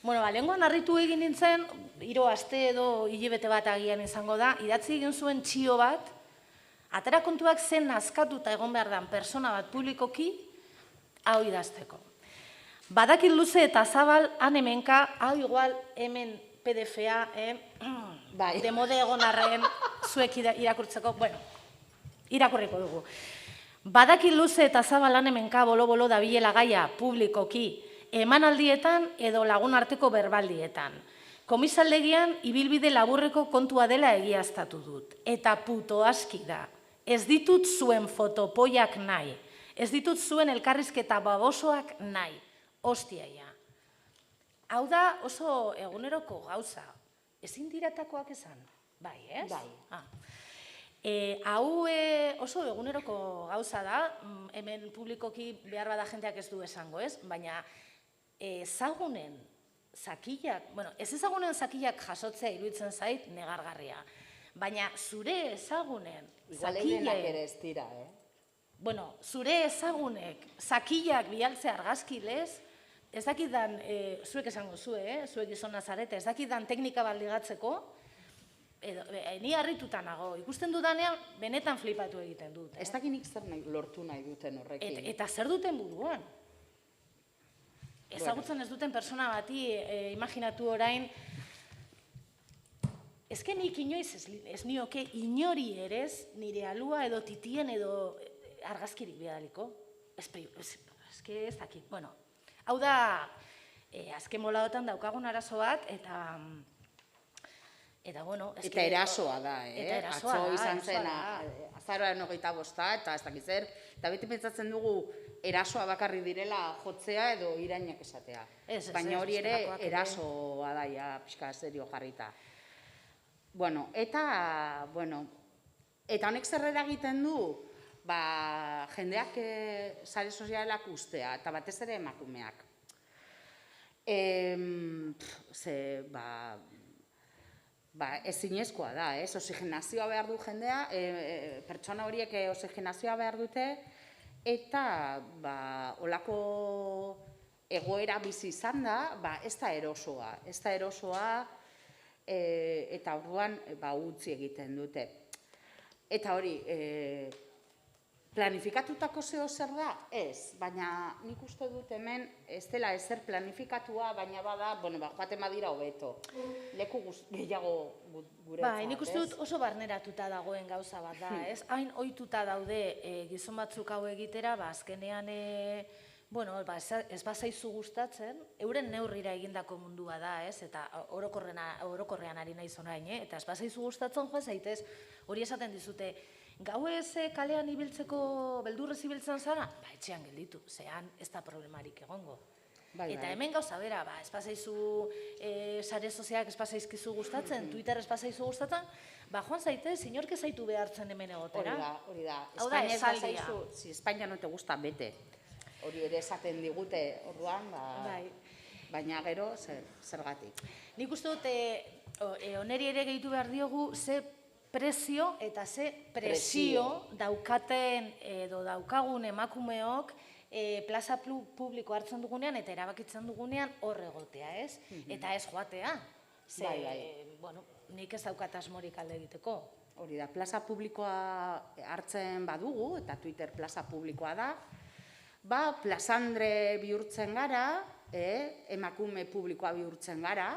[SPEAKER 22] Bueno, lehengoan harritu egin nintzen, 3 aste edo hilabete bat agian izango da, idatzi egin zuen txio bat, atera kontuak zen nazkatuta egon behar dan persona bat publikoki, hau idazteko. Badakit luze eta zabal, han hemenka, hau igual hemen PDF-a, demode egon arren zuek irakurtzeko, bueno, irakurriko dugu. Badakit luze eta zabal han hemenka bolo-bolo dabilela gaia publikoki, emanaldietan edo lagun arteko berbaldietan. Komisaldegian ibilbide laburreko kontua dela egiaztatu dut. Eta puto aski da. Ez ditut zuen fotopoiak nahi. Ez ditut zuen elkarrizketa babosoak nahi. Hostiaia. Hau da oso eguneroko gauza. Ezin diratakoak esan? Bai, ez?
[SPEAKER 21] Bai.
[SPEAKER 22] Hau oso eguneroko gauza da, hemen publikoki behar bada jenteak ez du esango, ez? Baina ezagunen zakilak, bueno, ez ezagunen zakilak jasotzea iruditzen zait negargarria. Baina zure ezagunen,
[SPEAKER 21] Igual eirenak ere ez dira,
[SPEAKER 22] Bueno, zure ezagunek, zakilak bialtzea argazkilez, ez dakidan, zuek esango zuek gizona zarete, ez dakidan teknika bat ligatzeko, ni harrituta nago, ikusten dudanean, benetan flipatu egiten dut.
[SPEAKER 21] Ez dakinik zer lortu nahi duten horrekin.
[SPEAKER 22] Eta zer duten buruan? Ezagutzen ez duten persona bati, imaginatu orain, ezke nik inoiz ez nioke inori erez, nire alua edo titien edo argazkirik bidaliko. Ezke ez dakit. Bueno, hau da, azken boladotan daukagun arazo bat, eta bueno...
[SPEAKER 21] Eta erasoa da,
[SPEAKER 22] Eta erasoa da,
[SPEAKER 21] Atzo izan zen, azaroaren 25, eta ez dakit zer, eta beti pentsatzen dugu erasoa bakarri direla jotzea edo irainak esatea. Baina hori ere erasoa da, ja, pixka serio jarrita. Bueno, eta honek zer eragiten du, jendeak sare sozialak ustea, eta batez ere emakumeak. Ezinezkoa da, oxigenazioa behar du jendea, pertsona horiek oxigenazioa behar dute, eta olako egoera bizi izan da, ez da erosoa, eta orduan utzi egiten dute. Eta hori, planifikatutako zeo zer da? Ez, baina nik uste dut hemen ez dela ezer planifikatua, baina bada, joaten badira hobeto. Leku gehiago guretzat, ez?
[SPEAKER 22] Nik uste dut oso barneratuta dagoen gauza bat da, ez? Hain ohituta daude gizon batzuk hau egitera, azkenean, ez bazaizu gustatzen, euren neurrira egindako mundua da, ez? Eta orokorrean ari naiz orain, eta ez bazaizu gustatzen joan zaitez, hori esaten dizute, gauez kalean ibiltzeko beldurrez ibiltzen zara? Etxean gelditu, zean ez da problemarik egongo. Eta hemen gauza bera, ez bazaizu sare sozialak ez bazaizkizu gustatzen, Twitter ez bazaizu gustatzen, joan zaitez, inork ez zaitu behartzen hemen egotera.
[SPEAKER 21] Hori da,
[SPEAKER 22] Hau da esaldia.
[SPEAKER 21] Si Espainia no te gusta, bete. Hori ere esaten digute orduan, baina gero zergatik.
[SPEAKER 22] Nik uste dut, oneri ere gehitu behar diogu, ze prezio eta ze presio daukaten edo daukagun emakumeok plaza publiko hartzen dugunean eta erabakitzen dugunean hor egotea, ez? Eta ez joatea. Nik ez daukat asmorik alde egiteko.
[SPEAKER 21] Hori da, plaza publikoa hartzen badugu, eta Twitter plaza publikoa da, plazandre bihurtzen gara, emakume publikoa bihurtzen gara,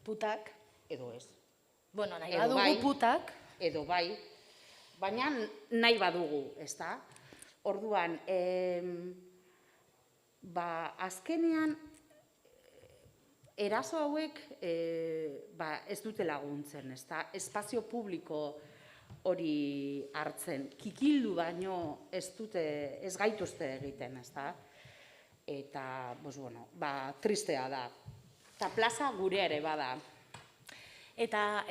[SPEAKER 22] putak,
[SPEAKER 21] edo ez.
[SPEAKER 22] Bueno, nahi badugu putak,
[SPEAKER 21] edo bai, baina nahi badugu, ez da? Orduan, azkenean, eraso hauek ez dute laguntzen, ez da? Espazio publiko hori hartzen, kikildu baino ez gaituzte egiten, ez da? Eta, tristea da. Eta plaza gure ere bada.
[SPEAKER 22] Eta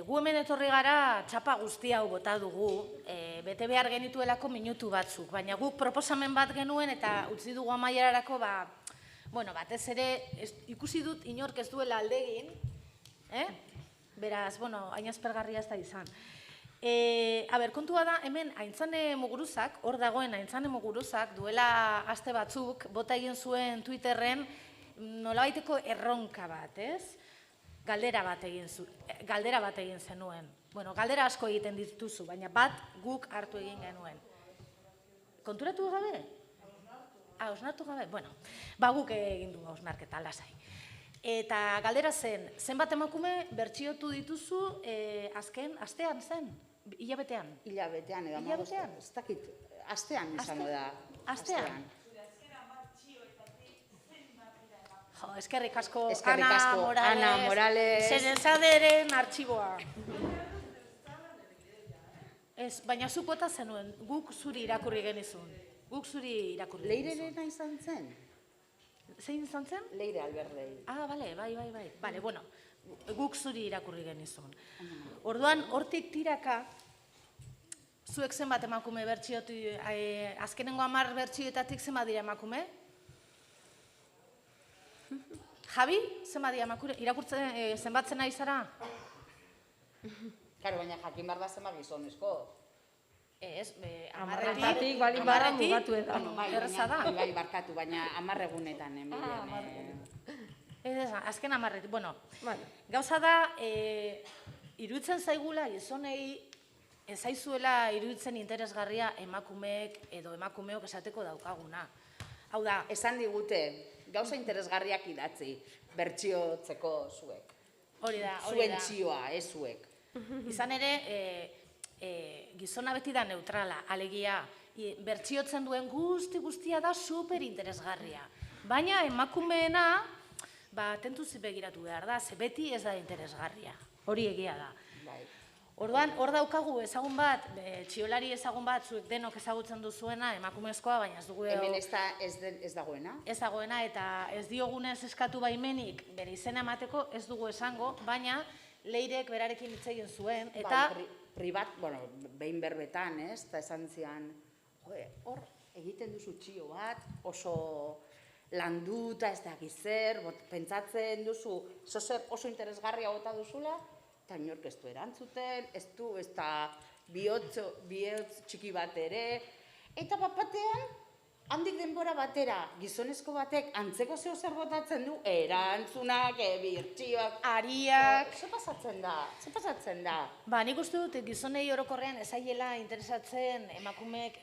[SPEAKER 22] gu hemen etorri gara txapa guzti hau bota dugu, bete behar genituelako minutu batzuk, baina guk proposamen bat genuen eta utzi dugu amaierarako, batez ere ikusi dut inork ez duela aldegin, beraz, hain aspergarria ez da izan. Kontua da, hemen Aintzane Muguruzak, hor dagoen Aintzane Muguruzak, duela aste batzuk, bota egin zuen Twitterren nolabaiteko erronka bat, ez? Galdera bat egin zenuen. Galdera asko egiten dituzu, baina bat guk hartu egin genuen. Konturatu gabe? Hausnartu gabe? Guk egin du hausnarketa, lasai. Eta galdera zen, zenbat emakume bertsiotu dituzu azken, astean zen? Hilabetean?
[SPEAKER 21] Hilabetean, edo ez dakit, astean izango da.
[SPEAKER 22] Astean? Eskerrik asko,
[SPEAKER 21] Ana Morales.
[SPEAKER 22] Zerezaderen artxiboa. Baina zuk bota zenuen, guk zuri irakurri genizun.
[SPEAKER 21] Leirerena izan zen?
[SPEAKER 22] Zein izan zen?
[SPEAKER 21] Leire Alberdei.
[SPEAKER 22] Bale, guk zuri irakurri genizun. Orduan, hortik tiraka, zuek zenbat emakume bertsiotu, azkenengo 10 bertsioetatik zenbat dira emakume? Javi, zenbat dira emakume? Irakurtzen zenbatzen ari zara?
[SPEAKER 21] Karo, baina jakin behar da zenba gizonezko.
[SPEAKER 22] Ez,
[SPEAKER 3] Hamarretik, balin bada mugatu edo.
[SPEAKER 22] Erraza da.
[SPEAKER 21] Bai, barkatu, baina 10 egunetan,
[SPEAKER 22] Ez, azken 10, bueno, gauza da, iruditzen zaigula gizonei ez zaizuela iruditzen interesgarria emakumeek edo emakumeok esateko daukaguna. Hau da,
[SPEAKER 21] esan digute, gauza interesgarriak idatzi, bertsiotzeko zuek.
[SPEAKER 22] Hori da,
[SPEAKER 21] Zuen txioa, ez zuek.
[SPEAKER 22] Izan ere, gizona beti da neutrala, alegia, bertsiotzen duen guztia da super interesgarria. Baina emakumeena, tentuz begiratu behar da, ze beti ez da interesgarria. Hori egia da. Orduan, hor daukagu ezagun bat, txiolari ezagun bat, zuek denok ezagutzen duzuena, emakumezkoa, baina ez dugu...
[SPEAKER 21] Hemen ez dagoena?
[SPEAKER 22] Ez dagoena, eta ez diogunez eskatu baimenik bere izena emateko, ez dugu esango, baina Leirek berarekin hitz egin zuen, eta...
[SPEAKER 21] Pribat, bueno, behin berbetan, ez, eta esan zian, hor egiten duzu txio bat, oso landuta, ez da gizer, pentsatzen duzu, oso interesgarria bota duzula, eta inork ez du erantzuten, ez da bihotz txiki bat ere, eta batean, handik denbora batera, gizonezko batek antzeko zeo zer botatzen du, erantzunak, birtxioak,
[SPEAKER 22] ariak...
[SPEAKER 21] Ze pasatzen da?
[SPEAKER 22] Ba, nik uste dut gizonei orokorrean ezaiela interesatzen emakumeek,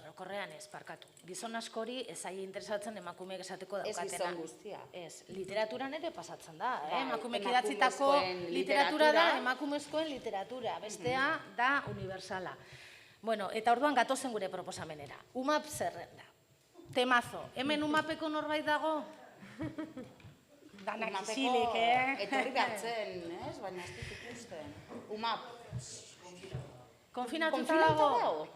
[SPEAKER 22] orokorrean ez, parkatu. Gizon askori ezaile interesatzen emakumeek esateko daukatena.
[SPEAKER 21] Ez gizon guztia.
[SPEAKER 22] Ez, literaturan ere pasatzen da. Emakumeek idatzitako literatura da, emakumezkoen literatura. Bestea da universala. Bueno, eta orduan gatozen gure proposamenera. UMAP zerrenda. Temazo. Hemen UMAPeko norbait dago? Danak isilik,
[SPEAKER 21] Etorri behartzen, ez? Baina ez dut ikusten. UMAP.
[SPEAKER 22] Konfinatuta dago?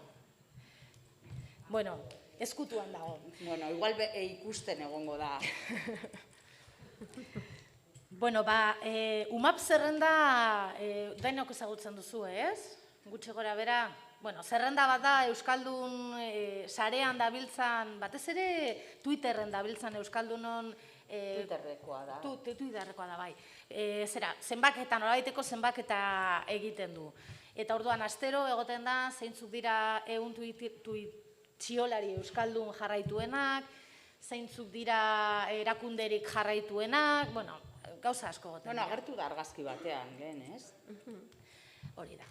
[SPEAKER 22] Bueno, ezkutuan dago.
[SPEAKER 21] Bueno, igual ikusten egongo da.
[SPEAKER 22] Bueno, UMAP zerrenda dainok ezagutzen duzu, ez? Gutxi gora bera, bueno, zerrenda bat da Euskaldun sarean dabiltzan, batez ere Twitterren dabiltzan Euskaldunon...
[SPEAKER 21] Twitterrekoa da.
[SPEAKER 22] Twitterrekoa da, bai. Zenbaketa, norabaiteko zenbaketa egiten du. Eta orduan, astero egoten da, zeintzuk dira txiolari Euskaldun jarraituenak, zeintzuk dira erakunderik jarraituenak, bueno, gauza asko egoten dira.
[SPEAKER 21] Bueno, agertu da argazki batean, lehen, ez?
[SPEAKER 22] Hori da.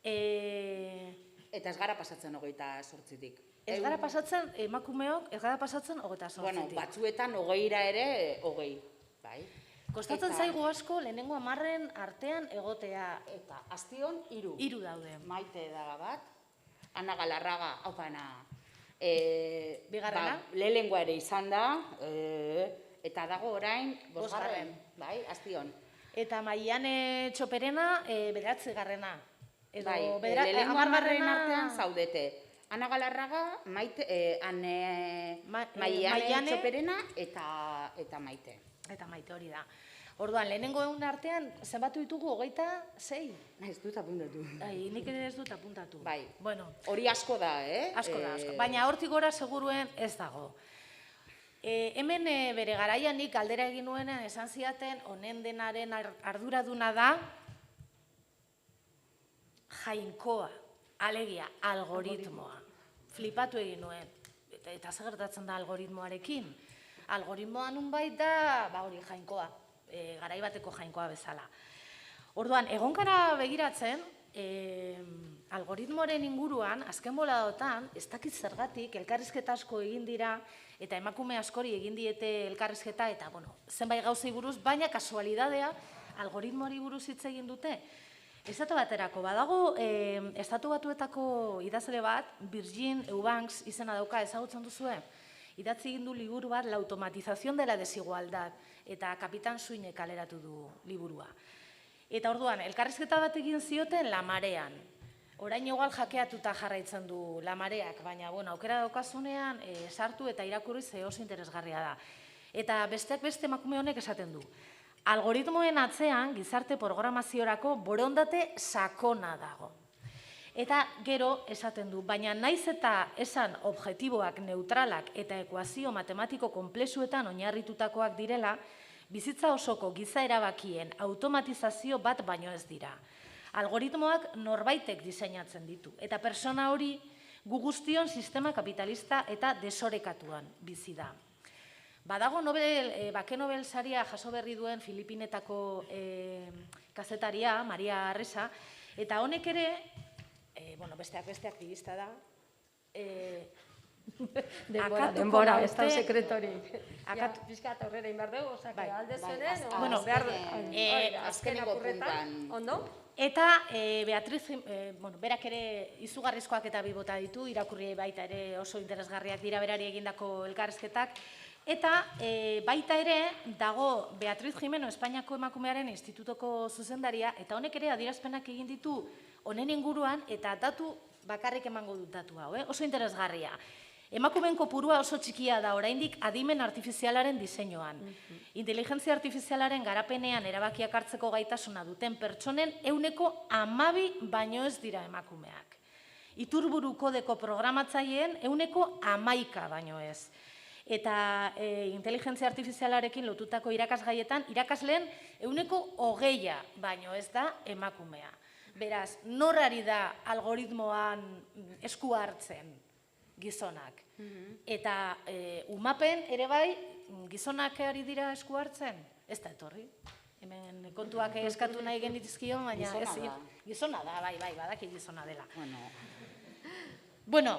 [SPEAKER 21] Eta ez gara pasatzen 28tik.
[SPEAKER 22] Ez gara pasatzen, emakumeok, ez gara pasatzen 28tik.
[SPEAKER 21] Bueno, batzuetan 20ra ere 20, bai.
[SPEAKER 22] Kostatzen zaigu asko lehenengo 10en artean egotea.
[SPEAKER 21] Eta Astion 3.
[SPEAKER 22] 3 daude.
[SPEAKER 21] Maite da bat, Ana Galarraga, haupana.
[SPEAKER 22] Bigarrena?
[SPEAKER 21] Lehenengoa ere izan da, eta dago orain 5. Bai, Astion.
[SPEAKER 22] Eta Maiane Txoperena 9.
[SPEAKER 21] Bai, lehenengo 10en artean zaudete. Ana Galarraga, Maiane Txoperena eta Maite.
[SPEAKER 22] Eta Maite hori da. Orduan, lehenengo egun artean, zenbatu ditugu 26?
[SPEAKER 21] Ez dut apuntatu.
[SPEAKER 22] Nik ere ez dut apuntatu.
[SPEAKER 21] Bai,
[SPEAKER 22] hori
[SPEAKER 21] asko da,
[SPEAKER 22] Asko da, asko. Baina hortik gora seguruen ez dago. Hemen bere garaian nik galdera egin nuenean esan ziaten, honen denaren arduraduna da, jainkoa, alegia, algoritmoa. Flipatu egin nuen. Eta zer gertatzen da algoritmoarekin? Algoritmoa nunbait da, hori jainkoa, garai bateko jainkoa bezala. Orduan, egonkara begiratzen, algoritmoaren inguruan, azken boladotan, ez dakit zergatik, elkarrizketa asko egin dira, eta emakume askori egin diete elkarrizketa, eta, zenbait gauzei buruz, baina kasualidadea, algoritmoari buruz hitz egin dute. Estatu baterako, badago, Estatu Batuetako idazle bat, Virgin Eubanks izena dauka, ezagutzen duzue? Idatzi egin du liburu bat, La automatización de la desigualdad, eta Kapitan Suinek kaleratu du liburua. Eta orduan, elkarrizketa bat egin zioten La Marean. Orain igual jakeatuta jarraitzen du La Mareak, baina, aukera daukazunean, sartu eta irakurri ze oso interesgarria da. Eta besteak beste emakume honek esaten du. Algoritmoen atzean, gizarte programaziorako borondate sakona dago. Eta gero esaten du, baina naiz eta esan objektiboak, neutralak eta ekuazio matematiko konplexuetan oinarritutakoak direla, bizitza osoko giza erabakien automatizazio bat baino ez dira. Algoritmoak norbaitek diseinatzen ditu, eta pertsona hori gu guztion sistema kapitalista eta desorekatuan bizi da. Badago bake Nobel saria jaso berri duen Filipinetako kazetaria, Maria Arresa, eta honek ere, besteak beste aktivista da,
[SPEAKER 3] Denbora, ez da sekretorik. Piskat aurrera inbar dugu, osak alde zeren, behar azkeneko puntan. Ondo?
[SPEAKER 22] Eta Beatriz, berak ere izugarrizkoak eta bibota ditu, irakurri baita ere oso interesgarriak dira berari egindako elkarrizketak, eta baita ere dago Beatriz Jimeno Espainiako Emakumearen Institutoko zuzendaria, eta honek ere adierazpenak egin ditu honen inguruan, eta datu bakarrik emango dut datu hau, oso interesgarria. Emakumeen kopurua oso txikia da oraindik adimen artifizialaren diseinuan. Inteligentzia artifizialaren garapenean erabakiak hartzeko gaitasuna duten pertsonen 12% baino ez dira emakumeak. Iturburu kodeko programatzaileen 11% baino ez. Eta inteligentzia artifizialarekin lotutako irakasgaietan irakasleen 20% baino ez da emakumea. Beraz, norari da algoritmoan esku hartzen gizonak. Eta umapen ere bai, gizonak ari dira esku hartzen? Ez da etorri. Hemen kontuak eskatu nahi genitizkio, baina ezin. Gizona da, bai, badaki gizona dela. Bueno,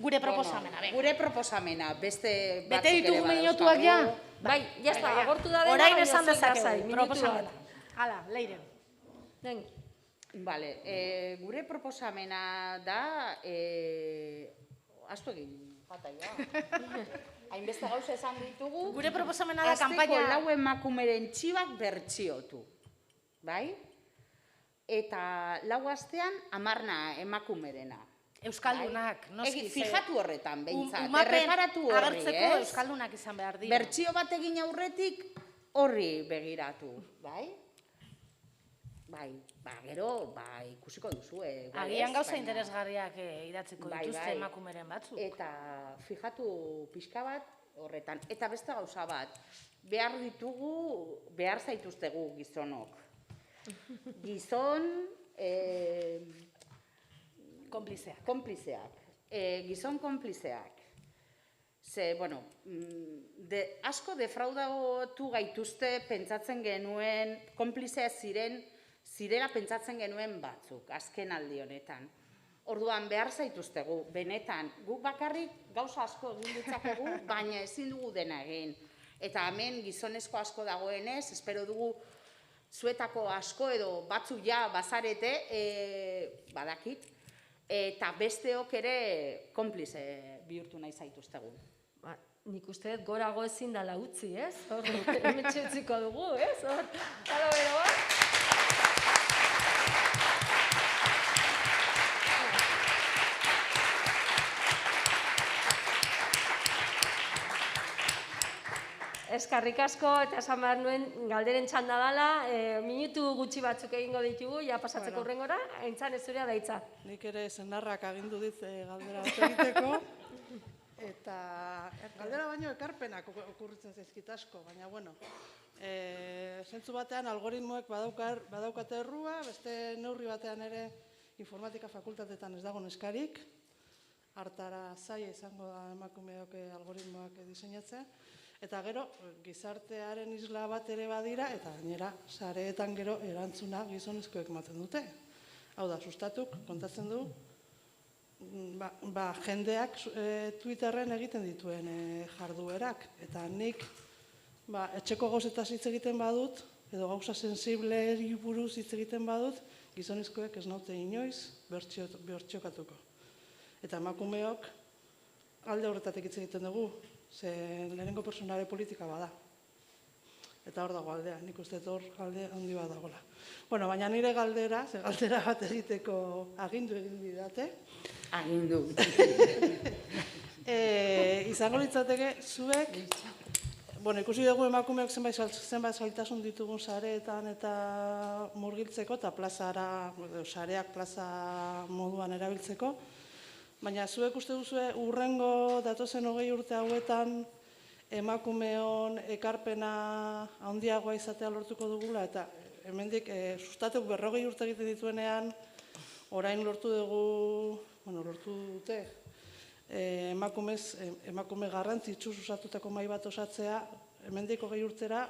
[SPEAKER 22] gure proposamena.
[SPEAKER 21] Gure proposamena, beste
[SPEAKER 22] bete ditugu minutuak ja?
[SPEAKER 3] Bai, jazta, agortu da dela,
[SPEAKER 22] orain esan dezakegu, proposamena. Hala, Leiren.
[SPEAKER 21] Bale, gure proposamena da, astu egin, pataia. Hainbeste gauza esan ditugu.
[SPEAKER 22] Gure proposamena da kanpaina.
[SPEAKER 21] Azteko lau emakumeren txibak bertsiotu. Bai? Eta lau astean 10 emakumerena.
[SPEAKER 22] Euskaldunak, noski.
[SPEAKER 21] Fijatu horretan, behintzat.
[SPEAKER 22] Umapen agertzeko euskaldunak izan behar dira.
[SPEAKER 21] Bertsio bat egin aurretik horri begiratu. Bai? Gero, ikusiko duzu.
[SPEAKER 22] Agian gauza interesgarriak idatziko dituzte emakumeren batzuk.
[SPEAKER 21] Eta fijatu pixka bat horretan. Eta beste gauza bat, behar zaituztegu gizonok. Gizon... Konplizeak. Gizon konplizeak. Ze, asko defraudatu gaituzte pentsatzen genuen, konplizea zirela pentsatzen genuen batzuk, azken aldi honetan. Orduan behar zaituztegu, benetan, guk bakarrik gauza asko egin ditzakegu, baina ezin dugu dena egin. Eta hemen gizonezko asko dagoenez, espero dugu zuetako asko edo batzuk ja bazarete, badakit, eta besteok ere konplize bihurtu nahi zaituztegu.
[SPEAKER 3] Nik uste gorago ezin dala utzi, ez? Hemen txutziko dugu, ez? Gero bat? Eskarrik asko, eta esan behar nuen galderen txanda dela, minutu gutxi batzuk egingo ditugu, ja pasatzeko urrengora, aintzan ez zurea daitza.
[SPEAKER 16] Nik ere senarrak agindu dit galdera bat egiteko, eta galdera baino ekarpenak okurritzen zaizkit asko, baina bueno, zentzu batean algoritmoek badaukate errua, beste neurri batean ere informatika fakultatetan ez dago neskarik, hartara zaila izango da emakumeok algoritmoak diseinatzea, eta gero, gizartearen isla bat ere badira, eta gainera, sareetan gero erantzuna gizonezkoek ematen dute. Hau da, sustatuk, kontatzen du, jendeak Twitterren egiten dituen jarduerak. Eta nik, etxeko gauzetaz hitz egiten badut, edo gauza sensibleri buruz hitz egiten badut, gizonezkoek ez naute inoiz bertxokatuko. Eta emakumeok, alde horretatik hitz egiten dugu, ze lehenengo personare politika bada. Eta hor dago aldea, nik uste hor alde handi bat dagoela. Bueno, baina nire galdera bat egiteko agindu egin didate.
[SPEAKER 21] Agindu.
[SPEAKER 16] Izango litzateke, zuek, ikusi dugu emakumeok zenbait zailtasun ditugun sareetan eta murgiltzeko, eta sareak plaza moduan erabiltzeko, baina zuek uste duzue urrengo datozen 20 urte hauetan emakumeon ekarpena handiagoa izatea lortuko dugula, eta hemendik sustatuk 40 urte egiten dituenean, orain lortu dute, emakume garrantzitsu susatutako mahai bat osatzea, hemendik 20 urtera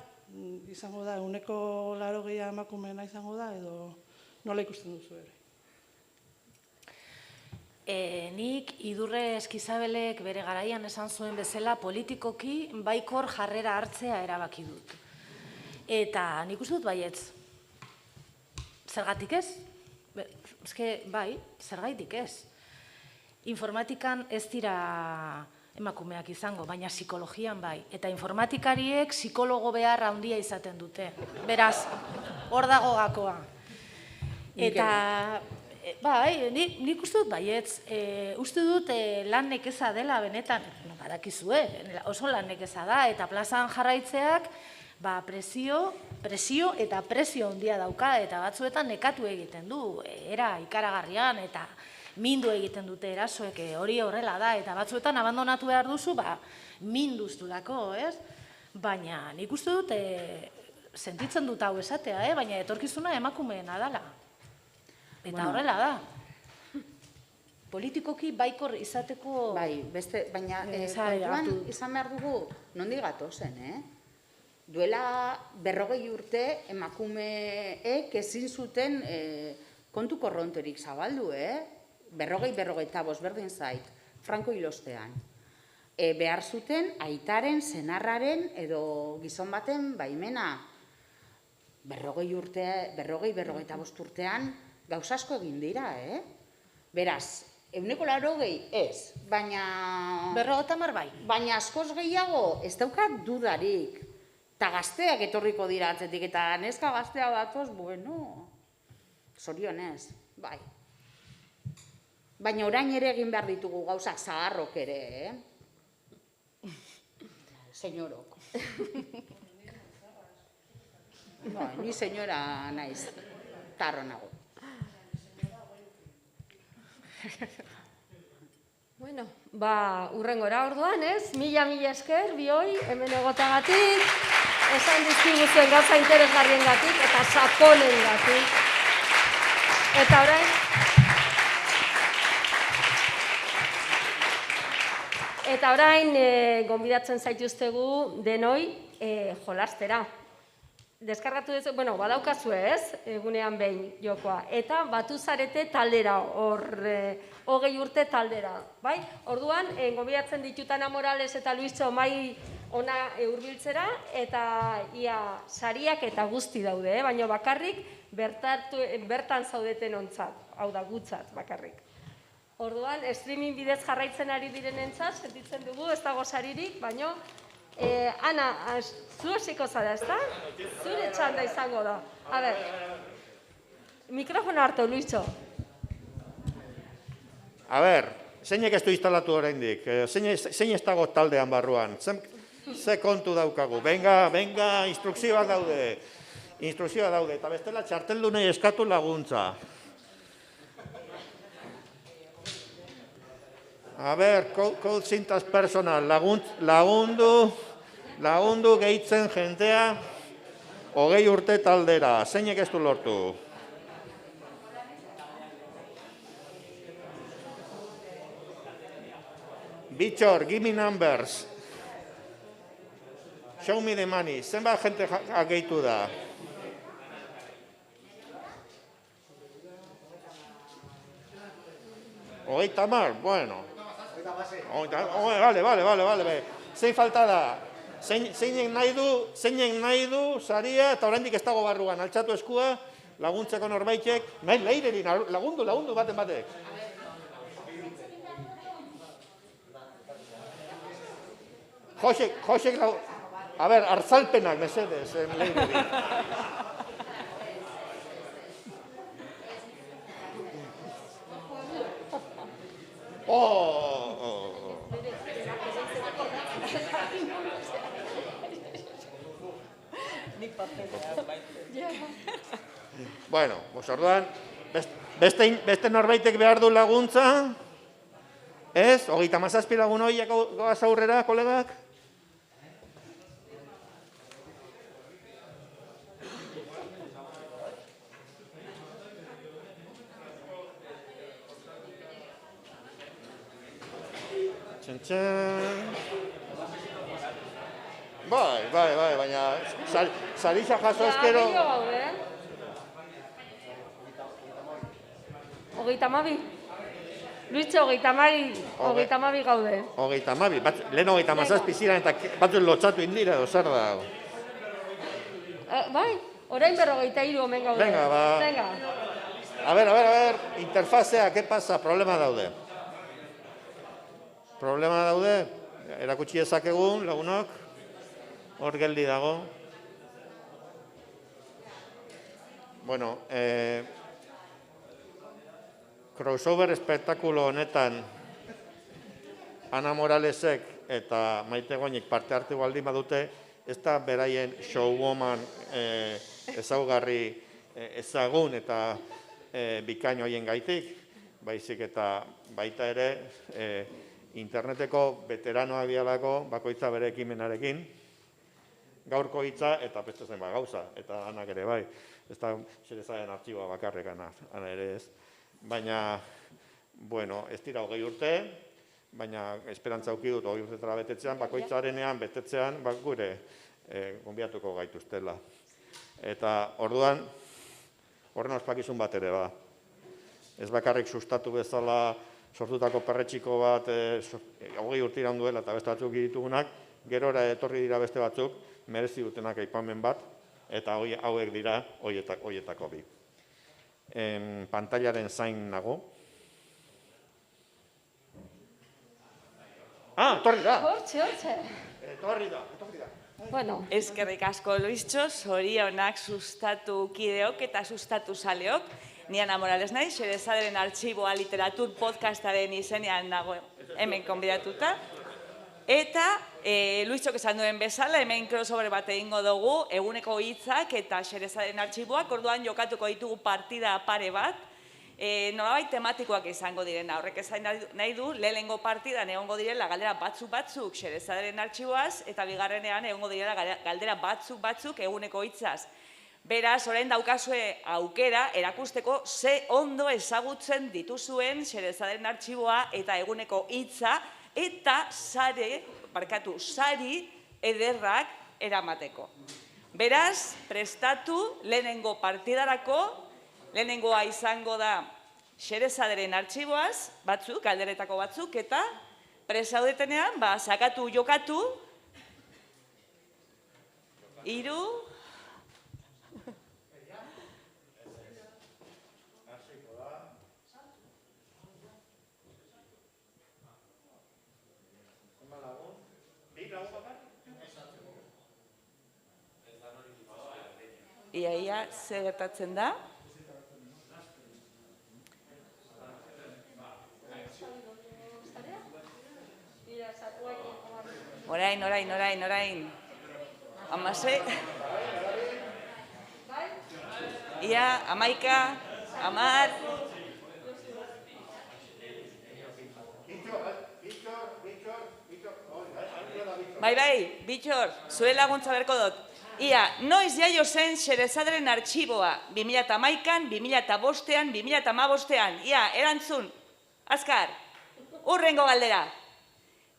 [SPEAKER 16] izango da, 180 emakumeena izango da, edo nola ikusten duzu ere?
[SPEAKER 22] Nik Idurre Eskizabelek bere garaian esan zuen bezala politikoki baikor jarrera hartzea erabaki dut. Eta nik uste dut baietz. Zergatik ez? Bai, zergaitik ez. Informatikan ez dira emakumeak izango, baina psikologian bai. Eta informatikariek psikologo beharra handia izaten dute. Beraz, hor dago gakoa. Eta, bai, nik uste dut baietz. Uste dut lan nekeza dela benetan, badakizue, oso lan nekeza da, eta plazan jarraitzeak, presio eta presio handia dauka, eta batzuetan nekatu egiten du, era ikaragarrian, eta mindu egiten dute erasoek, hori horrela da, eta batzuetan abandonatu behar duzu, minduztulako, ez? Baina nik uste dut, sentitzen dut hau esatea, baina etorkizuna emakumeena dela. Eta horrela da. Politikoki baikor izateko...
[SPEAKER 21] Bai, baina kontuan izan behar dugu, nondik gatozen, Duela 40 urte emakumeek ezin zuten kontu korronterik zabaldu, 40-45 berdin zait, Franko hilostean. Behar zuten aitaren, senarraren edo gizon baten baimena. 40-45 urtean gauza asko egin dira, Beraz, 180 ez, baina...
[SPEAKER 22] 50 bai.
[SPEAKER 21] Baina askoz gehiago ez daukat dudarik. Eta gazteak etorriko dira atzetik, eta neska gaztea datoz, bueno, zorionez, bai. Baina orain ere egin behar ditugu gauzak zaharrok ere, Senyorok. Ni senyora naiz, tarro nago.
[SPEAKER 3] Bueno, urrengora orduan, ez? Mila esker, bioi, hemen egotagatik, esan dizkiguzuen gauza interesgarriengatik eta sakonengatik. Eta orain... Eta orain, gonbidatzen zaituztegu denoi jolastera. Deskargatu duzu, badaukazue ez, egunean behin jokoa. Eta batu zarete taldera, 20 urte taldera. Orduan, gonbidatzen ditutan Morales eta Luistxo mai ona hurbiltzera, eta ia sariak eta guzti daude, baina bakarrik bertan zaudeten ontzat, hau da gutzat bakarrik. Orduan, streaming bidez jarraitzen ari direnentzat, sentitzen dugu, ez dago saririk, baina Ana, zu hasiko zara, ezta? Zure txanda izango da. A ber, mikrofona hartu, Luistxo.
[SPEAKER 6] A ber, zeinek ez du instalatu oraindik, zein ez dago taldean barruan, ze kontu daukagu, venga, instrukzioak daude, eta bestela txarteldunei eskatu laguntza. A ber, code zintas personal, lagundu gehitzen jentea 20 urte taldera, zeinek ez du lortu? Bitxor, give me numbers. Show me the money. Zenbat jente gehitu da? Hogeita mar, bueno. Vale. Zein falta da? Zeinen nahi du, saria, eta oraindik ez dago barruan. Altxatu eskua, laguntzeko norbaitek. Nahi, leireri, lagundu batek. Josek, a ber, hartzalpenak, mesedez, leireri. Bueno, orduan, beste norbaitek behar du laguntza, ez? 37 lagun horiek goaz aurrera, kolegak?
[SPEAKER 11] Bai, baina saritza jaso ezkero...
[SPEAKER 3] Hogeita mabi. Luitxe, hogeita mabi gaude.
[SPEAKER 11] Hogeita mabi, lehen hogeita mazazpi ziren eta batzuk lotxatu indira edo zer da.
[SPEAKER 3] Bai, orain berrogeita hiru omen gaude.
[SPEAKER 11] Venga, ba. A ver, interfazea, ¿qué pasa? Problema daude. Problema daude, erakutsi ezakegun, lagunok, hor geldi dago. Bueno, crossover espektakulo honetan Ana Moralesek eta Maite Goñik parte hartu baldin badute, ez da beraien showwoman ezaugarri ezagun eta bikain hoien gaitik, baizik eta baita ere interneteko veteranoak dialako bakoitza bere ekimenarekin, gaurko hitza eta beste zenbat gauza, eta Anak ere bai, ez da Xerezaren artxiboa bakarrik Ana ere ez. Baina, bueno, ez dira 20 urte, baina esperantza auki dut 20 urtetara betetzean, bakoitzarenean betetzean gure gonbiatuko gaituztela. Eta orduan, horren ospakizun bat ere ba. Ez bakarrik sustatu bezala sortutako perretxiko bat 20 urte iraun duela eta beste batzuk ditugunak, gerora etorri dira beste batzuk, merezi dutenak aipamen bat, eta hauek dira hoietako bi. Pantailaren zain nago. Etorri da!
[SPEAKER 3] Hortxe.
[SPEAKER 11] Etorri da.
[SPEAKER 2] Bueno. Eskerrik asko, Luistxo, zorionak sustatu kideok eta sustatu zaleok. Ni Ana Morales naiz, Xerezaderen Artxiboa literatur podcastaren izenean nago hemen konbidatuta. Eta Luistxok esan duen bezala, hemen crossover bat egingo dugu, eguneko hitzak eta Xerezaderen Artxiboak, orduan jokatuko ditugu partida pare bat, nolabait tematikoak izango direna. Horrek esan nahi du, lehenengo partidan egongo direla galdera batzuk Xerezaderen Artxiboaz, eta bigarrenean egongo direla galdera batzuk eguneko hitzaz. Beraz, orain daukazue aukera erakusteko ze ondo ezagutzen dituzuen Xerezaderen Artxiboa eta eguneko hitza, eta sari ederrak eramateko. Beraz, prestatu lehenengo partidarako, lehenengoa izango da Xerezaderen Artxiboaz, galderetako batzuk, eta presaudetenean, sakatu jokatu, 3, Ia, zer gertatzen da? Orain. 16. Ia, 11, 10. Bai, Bitxor, zure laguntza berko dut. Ia, noiz jaio zen Xerezaderen Artxiboa, 2011an, 2005an, 2015an. Ia, erantzun, azkar, hurrengo galdera.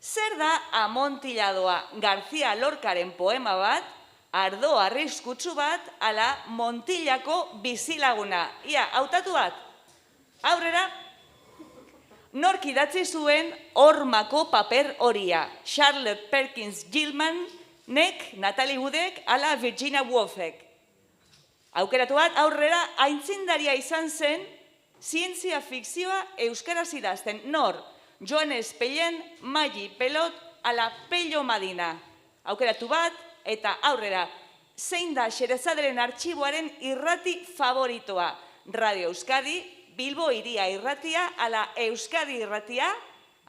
[SPEAKER 2] Zer da Amontilladoa García Lorcaren poema bat, ardo arriskutsu bat, ala Montillako bizilaguna? Ia, hautatu bat, aurrera. Nork idatzi zuen hormako paper horia, Charlotte Perkins Gilman, nek, Natalie Woodek, ala Virginia Woolfek. Aukeratu bat, aurrera, aitzindaria izan zen, zientzia fikzioa euskaraz idazten. Nor, Joan Espellen, Magi Pelot, ala Pello Madina. Aukeratu bat, eta aurrera, zein da Xerezaderen Artxiboaren irrati favoritoa? Radio Euskadi, Bilbo Hiria irratia, ala Euskadi irratia.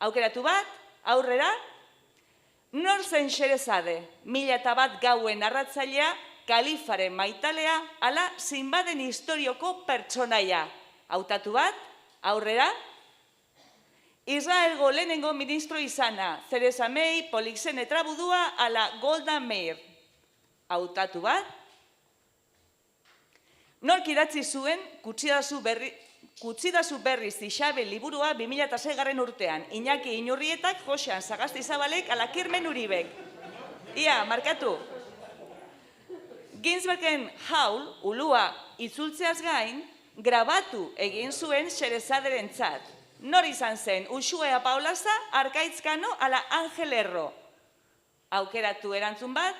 [SPEAKER 2] Aukeratu bat, aurrera, nor zen Xerezade, 1001 gauen arratzailea, kalifaren maitalea, ala Sinbaden historioko pertsonaia. Hautatu bat, aurrera. Israelgo lehenengo ministro izana, Theresa May, Polixen Etrabudua, ala Golda Meir. Hautatu bat. Nork idatzi zuen Kutzidazu berriz Isabel liburua 2006 urtean. Iñaki Inurrietak, Josean Sagastizabalek, ala Kirmen Uribek. Ia, markatu. Ginsbergen Haul, ulua itzultzeaz gain, grabatu egin zuen Xerezaderentzat. Nor izan zen, Uxuea Paulaza, Arkaitzkano, ala Angel Erro. Aukeratu erantzun bat,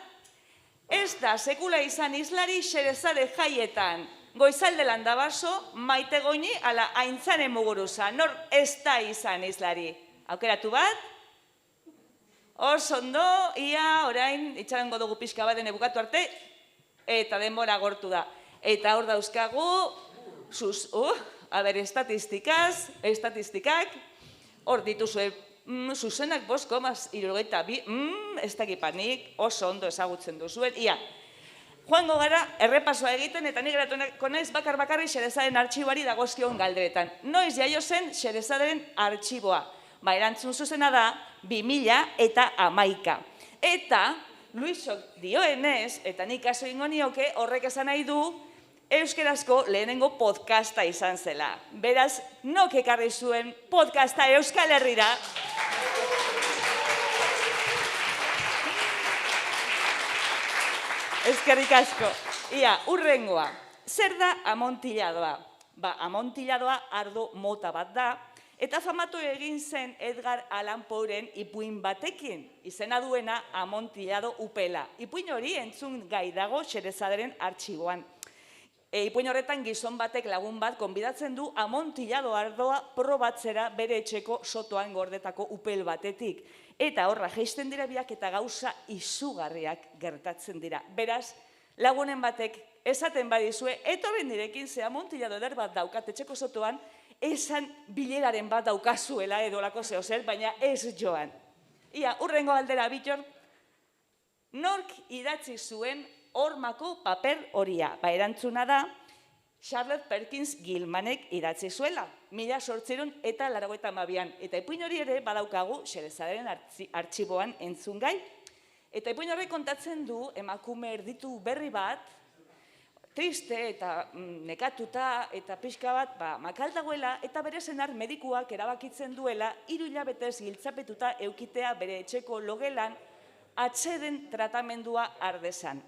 [SPEAKER 2] ez da sekula izan islari Xerezade jaietan. Goizalde Landabaso, Maite Goini, ala Aintzane Muguruza. Nor ez da izan islari. Aukeratu bat, osondo, ia, orain, itxarango dugu pixka baden bukatu arte, eta denbora gortu da. Eta hor dauzkagu, estatistikak, hor dituzue, zuzenak 5,72, ez dakipanik, oso ondo ezagutzen duzuen, ia. Joango gara, errepasoa egiten, eta nik geratuko naiz bakarri Xerezaderen artxiboari dagozkion galderetan. Noiz jaio zen Xerezaderen artxiboa? Ba, erantzun zuzena da, 2011. Eta, Luisok dioenez, eta nik kaso ingo nioke, horrek esan nahi du, euskerazko lehenengo podcasta izan zela. Beraz, nok ekarri zuen podcasta Euskal Herrira. Eskerrik asko. Ia, urrengoa. Zer da amontilladoa? Ba, amontilladoa ardo mota bat da, eta famatu egin zen Edgar Allan Poeren ipuin batekin, izena duena Amontillado upela. Ipuin hori entzun gai dago Xerezaderen artxiboan. Ipuin horretan gizon batek lagun bat konbidatzen du Amontillado ardoa probatzera bere etxeko sotoan gordetako upel batetik. Eta horra jaisten dira biak eta gauza izugarriak gertatzen dira. Beraz, lagunen batek esaten badizue, etorren direkin ze Amontillado eder bat daukat etxeko sotoan, esan bileraren bat daukazuela edolako zehozer, baina ez joan. Ia, urrengo aldera, Bittor, nork idatzi zuen hormako paper horia? Ba, erantzuna da, Charlotte Perkins Gilmanek idatzi zuela, 1882an. Eta ipuin hori ere badaukagu Xerezaderen artxiboan entzun gai. Eta ipuin hori kontatzen du emakume erditu berri bat, triste eta nekatuta eta pixka bat makaldagoela eta bere senar medikuak erabakitzen duela 3 hilabetez giltzapetuta eukitea bere etxeko logelan atseden tratamendua ardezan.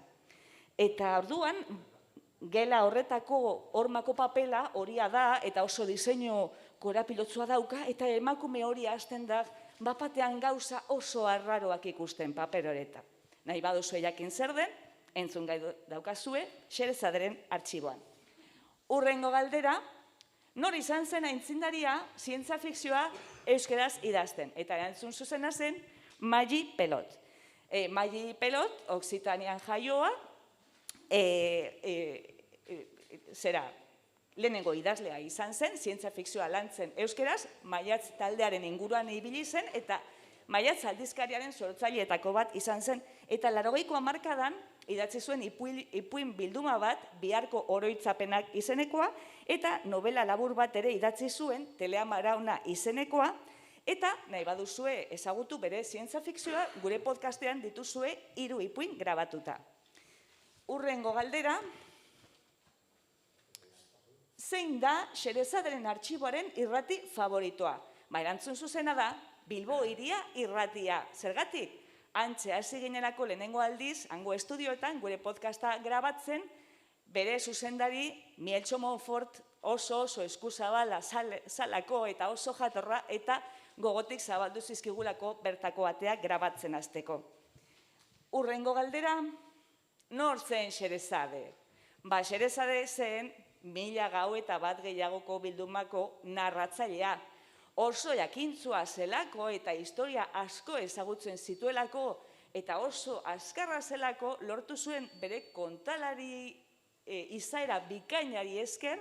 [SPEAKER 2] Eta orduan, gela horretako hormako papela horia da eta oso diseinu korapilotsua dauka eta emakume hori hasten da bapatean gauza oso arraroak ikusten paper horretan. Nahi baduzu jakin zer den, entzun gai daukazue, Xerezaderen artxiboan. Urrengo galdera, nor izan zen aintzindaria zientzia fikzioa euskeraz idazten. Eta erantzun zuzena zen, Maggi Pelot. Maggi Pelot, Oksitanian jaioa, lehenengo idazlea izan zen, zientzia fikzioa lantzen euskeraz, Maiatz taldearen inguruan ibili zen, eta Maiatz aldizkariaren sortzaileetako bat izan zen, eta 80ko hamarkadan idatzi zuen ipuin bilduma bat, Biharko oroitzapenak izenekoa, eta novela labur bat ere idatzi zuen, Teleamarauna izenekoa, eta nahi baduzue ezagutu bere zientzia fikzioa, gure podcastean dituzue 3 ipuin grabatuta. Urrengo galdera, zein da Xerezaderen artxiboaren irrati favoritoa? Ba, erantzun zuzena da, Bilbo Hiria irratia. Zergatik? Antxe hasi ginerako lehenengo aldiz, hango estudioetan, gure podcasta grabatzen, bere zuzendari Mieltxo Monfort oso eskuzabala salako eta oso jatorra eta gogotik zabaldu zizkigulako bertako ateak grabatzen hasteko. Urrengo galdera, nor zen Xerezade? Ba, Xerezade zen 1000 gau eta bat gehiagoko bildumako narratzailea. Oso jakintzua zelako eta historia asko ezagutzen zituelako eta oso azkarra zelako lortu zuen bere kontalari izaera bikainari esker,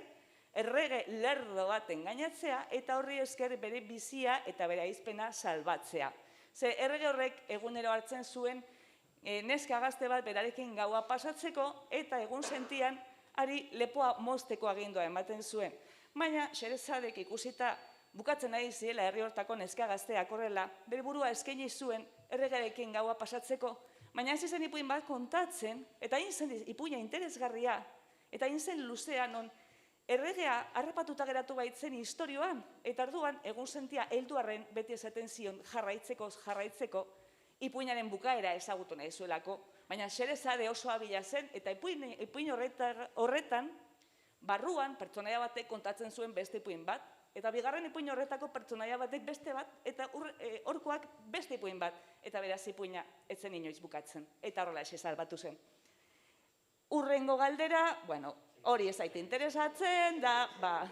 [SPEAKER 2] errege lerdo bat engainatzea eta horri esker bere bizia eta bere aizpena salbatzea. Ze errege horrek egunero hartzen zuen neska gazte bat berarekin gaua pasatzeko eta egun sentian ari lepoa mozteko agindua ematen zuen. Baina Xerezadek ikusita bukatzen ari ziela herri hortako neska gazteak horrela, bere burua eskaini zuen erregearekin gaua pasatzeko, baina ez zen ipuin bat kontatzen, eta hain zen ipuina interesgarria, eta hain zen luzea non erregea harrapatuta geratu baitzen historioan, eta orduan egun sentia helduarren beti esaten zion jarraitzeko, ipuinaren bukaera ezagutu nahi zuelako, baina Xerezade oso abila zen, eta ipuin horretan, barruan pertsonaia batek kontatzen zuen beste ipuin bat, eta bigarren ipuin horretako pertsonaia batek beste bat, eta horkoak beste ipuin bat, eta beraz ipuina etzen inoiz bukatzen, eta horrela salbatu zen. Urrengo galdera, bueno, hori ez zaite interesatzen, da,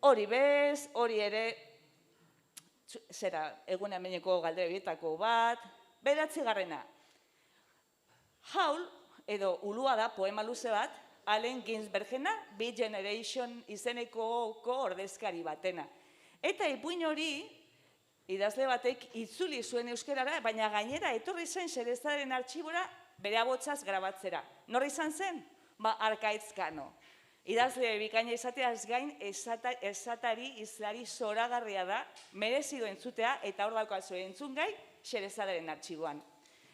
[SPEAKER 2] hori bez, hori ere, zera, egun hemeneko galdera bietako bat, 9. Haul, edo ulua da, poema luze bat, Allen Ginsbergena, Beat Generation izeneko ordezkari batena. Eta ipuin hori, idazle batek itzuli zuen euskerara, baina gainera etorri zen Xerezaderen artxibora bere abotzaz grabatzera. Norra izan zen? Arkaitz Kano. Idazle bikaina izateaz gain, esatari izlari zoragarria da, merezido entzutea, eta hor daukazu entzun gai, Xerezaderen artxiboan.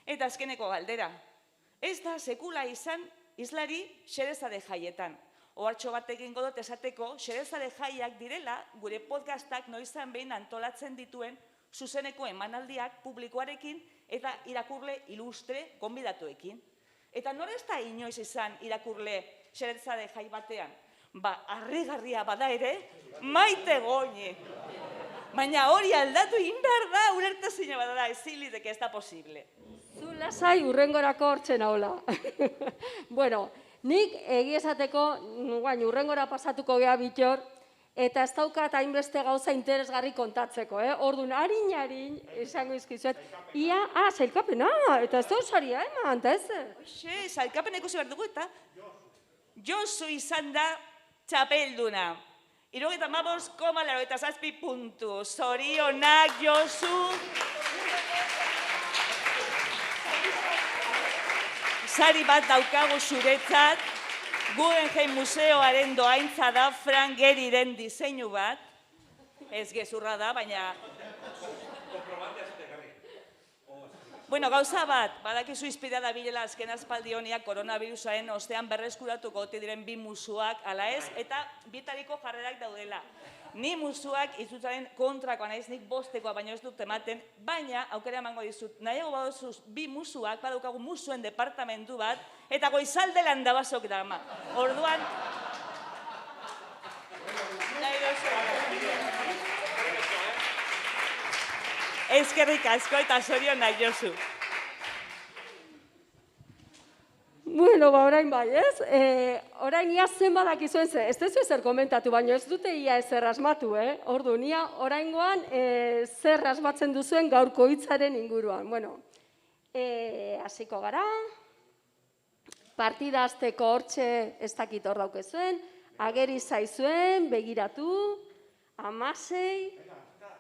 [SPEAKER 2] Eta azkeneko galdera, ez da sekula izan izlari Xerezade jaietan. Ohartxo bat egingo dut esateko, Xerezade jaiak direla, gure podcastak noizan behin antolatzen dituen zuzeneko emanaldiak publikoarekin eta irakurle ilustre konbidatuekin. Eta nor ez da inoiz izan irakurle Xerezade jai batean? Harrigarria bada ere, Maite Goñi. Baina hori aldatu behar da, ulertezina bada da, ezin liteke ez da posible.
[SPEAKER 3] Zu lasai urrengorako hortzen haula. Bueno, nik egiesateko, urrengora pasatuko gea Bittor, eta ez daukat hainbeste gauza interesgarri kontatzeko, Orduan, harin, esango izkizuet, zailkapena, eta ez da usaria, eman, eta ez?
[SPEAKER 2] Zailkapen ikusi behar dugu, eta Josu izan da txapelduna. 75,87 puntu. Zorionak, Josu. Sari bat daukagu zuretzat, Guggenheim Museoaren doaintza da Frank Gehryren diseinu bat. Ez gezurra da, baina... Bueno, gauza bat, badakizu izpidea bilela azken aspaldi honiak koronavirusaren ostean berreskuratuko ote diren 2 musuak, ala ez, eta bitariko jarrerak daudela. Ni musuak izutaren kontrakoa naiz, nik bostekoa baino ez dut ematen, baina aukera emango dizut, nahiago baduzuz 2 musuak, badaukagu musuen departamentu bat, eta Goizaldelan dabazok dama. Orduan... Eskerrik asko eta zorionak, Josu.
[SPEAKER 3] Bueno, orain bai, ez? Orain ia zen badakizuen ze, ez dezu ezer komentatu, baina ez dute ia ezer asmatu, Ordu, nia oraingoan zer asmatzen duzuen gaurko hitzaren inguruan. Bueno, hasiko gara, partida azteko hortxe ez dakit hor daukezuen, ageri zaizuen, begiratu, 16,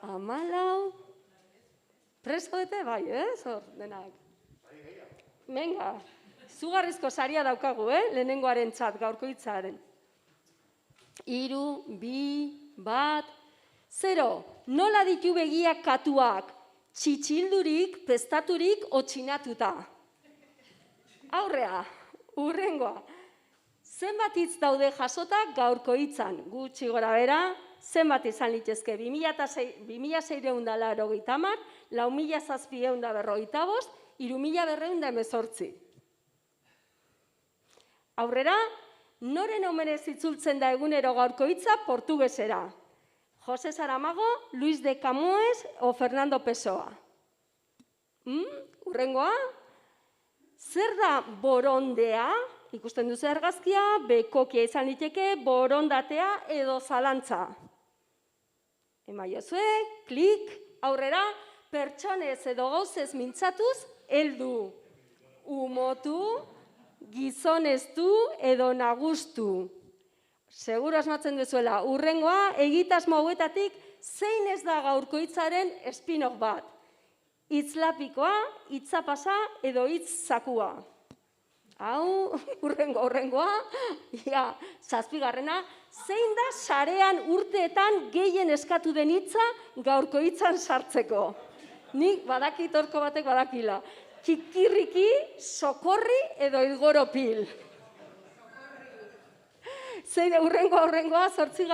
[SPEAKER 3] 14... Preso dute, bai, hor, denak. Venga, zugarrizko saria daukagu, lehenengoaren txat, gaurko hitzaren. 3, 2, 1, 0. Nola ditu begiak katuak, txitxildurik, pestaturik, otxinatuta. Aurrea, urrengoa. Zenbat hitz daude jasotak gaurko hitzan, gutxi gora bera, zenbat izan litezke 2680, 4745, 3218. Aurrera, noren omenez itzultzen da egunero gaurko hitza portugesera? José Saramago, Luis de Camões o Fernando Pessoa. Urrengoa, zer da borondea? Ikusten duzu argazkia, bekokia izan liteke, borondatea edo zalantza. Emaiozue, klik, aurrera, pertsonez edo gauzez mintzatuz, heldu. Umotu, gizoneztu edo nagustu. Seguro asmatzen duzuela, urrengoa, egitasmo hauetatik zein ez da gaurko hitzaren spin-off bat. Hitzlapikoa, hitzapasa edo hitzzakua. Hau, urrengoa, zazpigarrena, zein da sarean urteetan gehien eskatu den hitza gaurko hitzan sartzeko. Nik badakit horko batek badakila. Kikirriki, sokorri edo ilgoropil. Zein urrengoa, 8.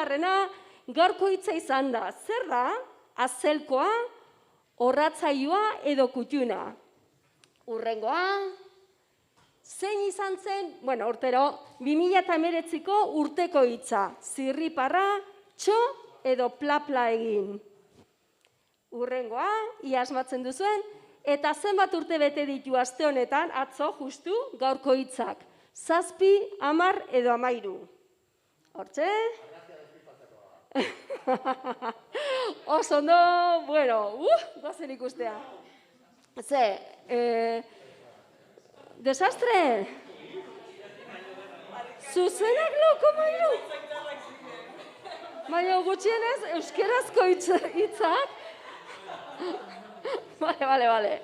[SPEAKER 3] Gaurko hitza izan da. Zer da? Azelkoa, orratzailua edo kutxuna. Urrengoa, zein izan zen, urtero, 2019ko urteko hitza. Zirriparra, txo edo plapla egin. Urrengoa, ia asmatzen duzuen, eta zenbat urte bete ditu aste honetan, atzo, justu, gaurko hitzak. 7, 10 edo 13. Hortxe? Oso ondo, goazen ikustea. Desastre? Zuzenak loko mairu? Baina gutxienez, euskerazko hitzak? Bale.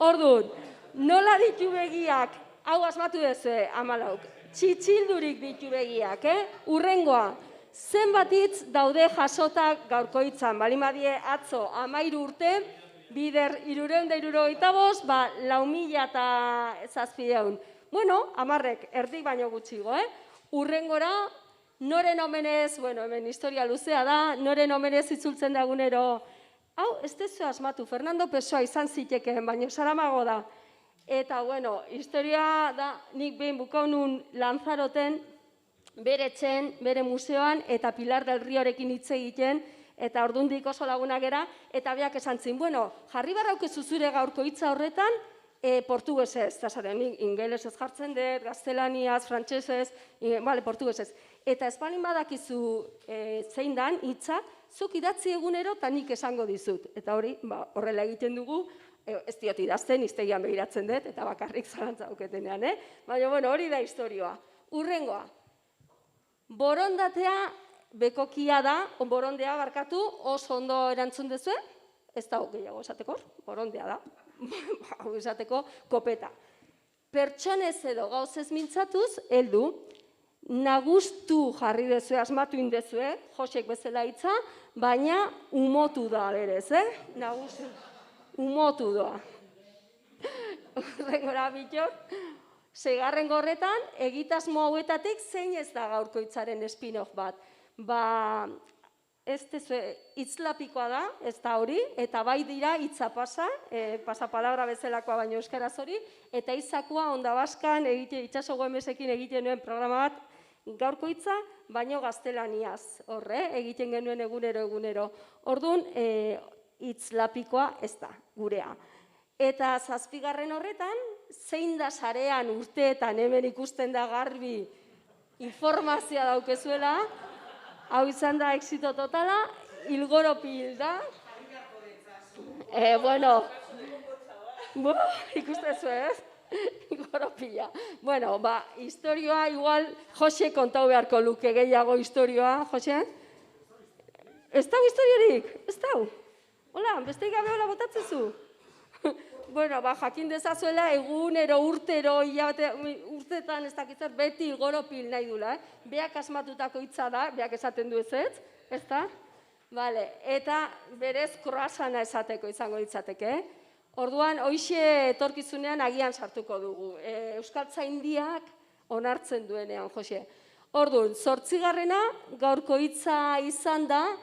[SPEAKER 3] Orduan, nola ditu begiak? Hau asmatu dezue, 14. Txitxildurik ditu begiak, Urrengoa, zenbat hitz daude jasotak gaurko hitzan? Balin badie atzo 13 urte, bider 375, 4.700. Bueno, 10 erdik baino gutxigo, Urrengora, noren omenez, hemen historia luzea da, noren omenez itzultzen da egunero. Hau, ez dezu asmatu, Fernando Pessoa izan zitekeen, baina Saramago da. Eta, historia da, nik behin bukaunun Lanzaroten, bere etxen, bere museoan, eta Pilar del Riorekin hitz egiten, eta ordundik oso lagunak era, eta biak esan zin, jarri barraukezu zure gaurko hitza horretan, portugesez, eta zaren, ingelesez jartzen dut, gaztelaniaz, frantsesez, portugesez. Eta espalin badakizu zein dan hitza, zuk idatzi egunero eta nik esango dizut. Eta hori, horrela egiten dugu, ez diot idazten, iztegian begiratzen dut, eta bakarrik zalantza auketenean, Baina, hori da historioa. Urrengoa, borondatea bekokia da, borondea barkatu, oso ondo erantzun dezue, ez da gehiago esateko, borondea da, esateko kopeta. Pertsonez edo gauzez mintzatuz, heldu, nagustu jarri dezue, asmatu indezue, Josek bezala hitza, baina umotu da berez, nagustu, umotu doa. Urrengora Bittor, 6. horretan, egitasmo hauetatik zein ez da gaurko hitzaren spin-off bat. Ez hitzlapikoa da, ez da hori, eta bai dira hitza pasapalabra bezalakoa baino euskaraz hori, eta izakoa Ondabaskan itxaso Gomesekin egiten nuen programa bat, gaurko hitza, baino gaztelaniaz, egiten genuen egunero. Orduan, hitzlapikoa ez da, gurea. Eta 7. horretan, zein da sarean urteetan hemen ikusten da garbi informazioa daukezuela, hau izan da exito totala, Ilgoropil da. Ikustezu ez? Ilgoropila. Historioa igual Jose kontau beharko luke gehiago historioa, Jose? Ez dau historiorik? Ez dau? Hola, beste gabe hola botatzezu? Jakin dezazuela egunero, urtero, urtetan ez dakitzen, beti Ilgoropil nahi dula. Beak asmatutako hitza da, beak esaten du ez da? Eta berez croissana esateko izango ditzateke. Orduan, hoxe etorkizunean agian sartuko dugu. Euskaltzaindiak onartzen duenean, Jose. Orduan, 8. gaurko hitza izan da,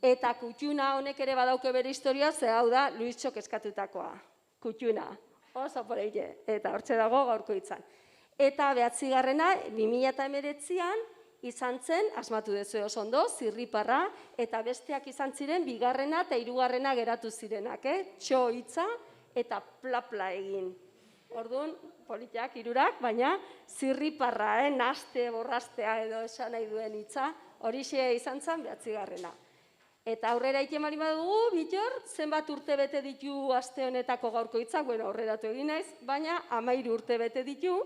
[SPEAKER 3] eta kutxuna honek ere badauke bere historia, ze hau da Luis Txok eskatutakoa. Kutxuna, oso poreile, eta hortxe dago gaurko hitzan. Eta 9. 2019an izan zen, asmatu dezu oso ondo, Zirriparra, eta besteak izan ziren, 2. eta 3. geratu zirenak, txo hitza eta plapla egin. Orduan, politiak, 3, baina Zirriparra, naste, borrastea edo esan nahi duen hitza, horixe izan zen 9. Eta aurrera iten bali badugu, Bittor, zenbat urte bete ditu aste honetako gaurko hitzak, aurreratu egin naiz, baina 13 urte bete ditu,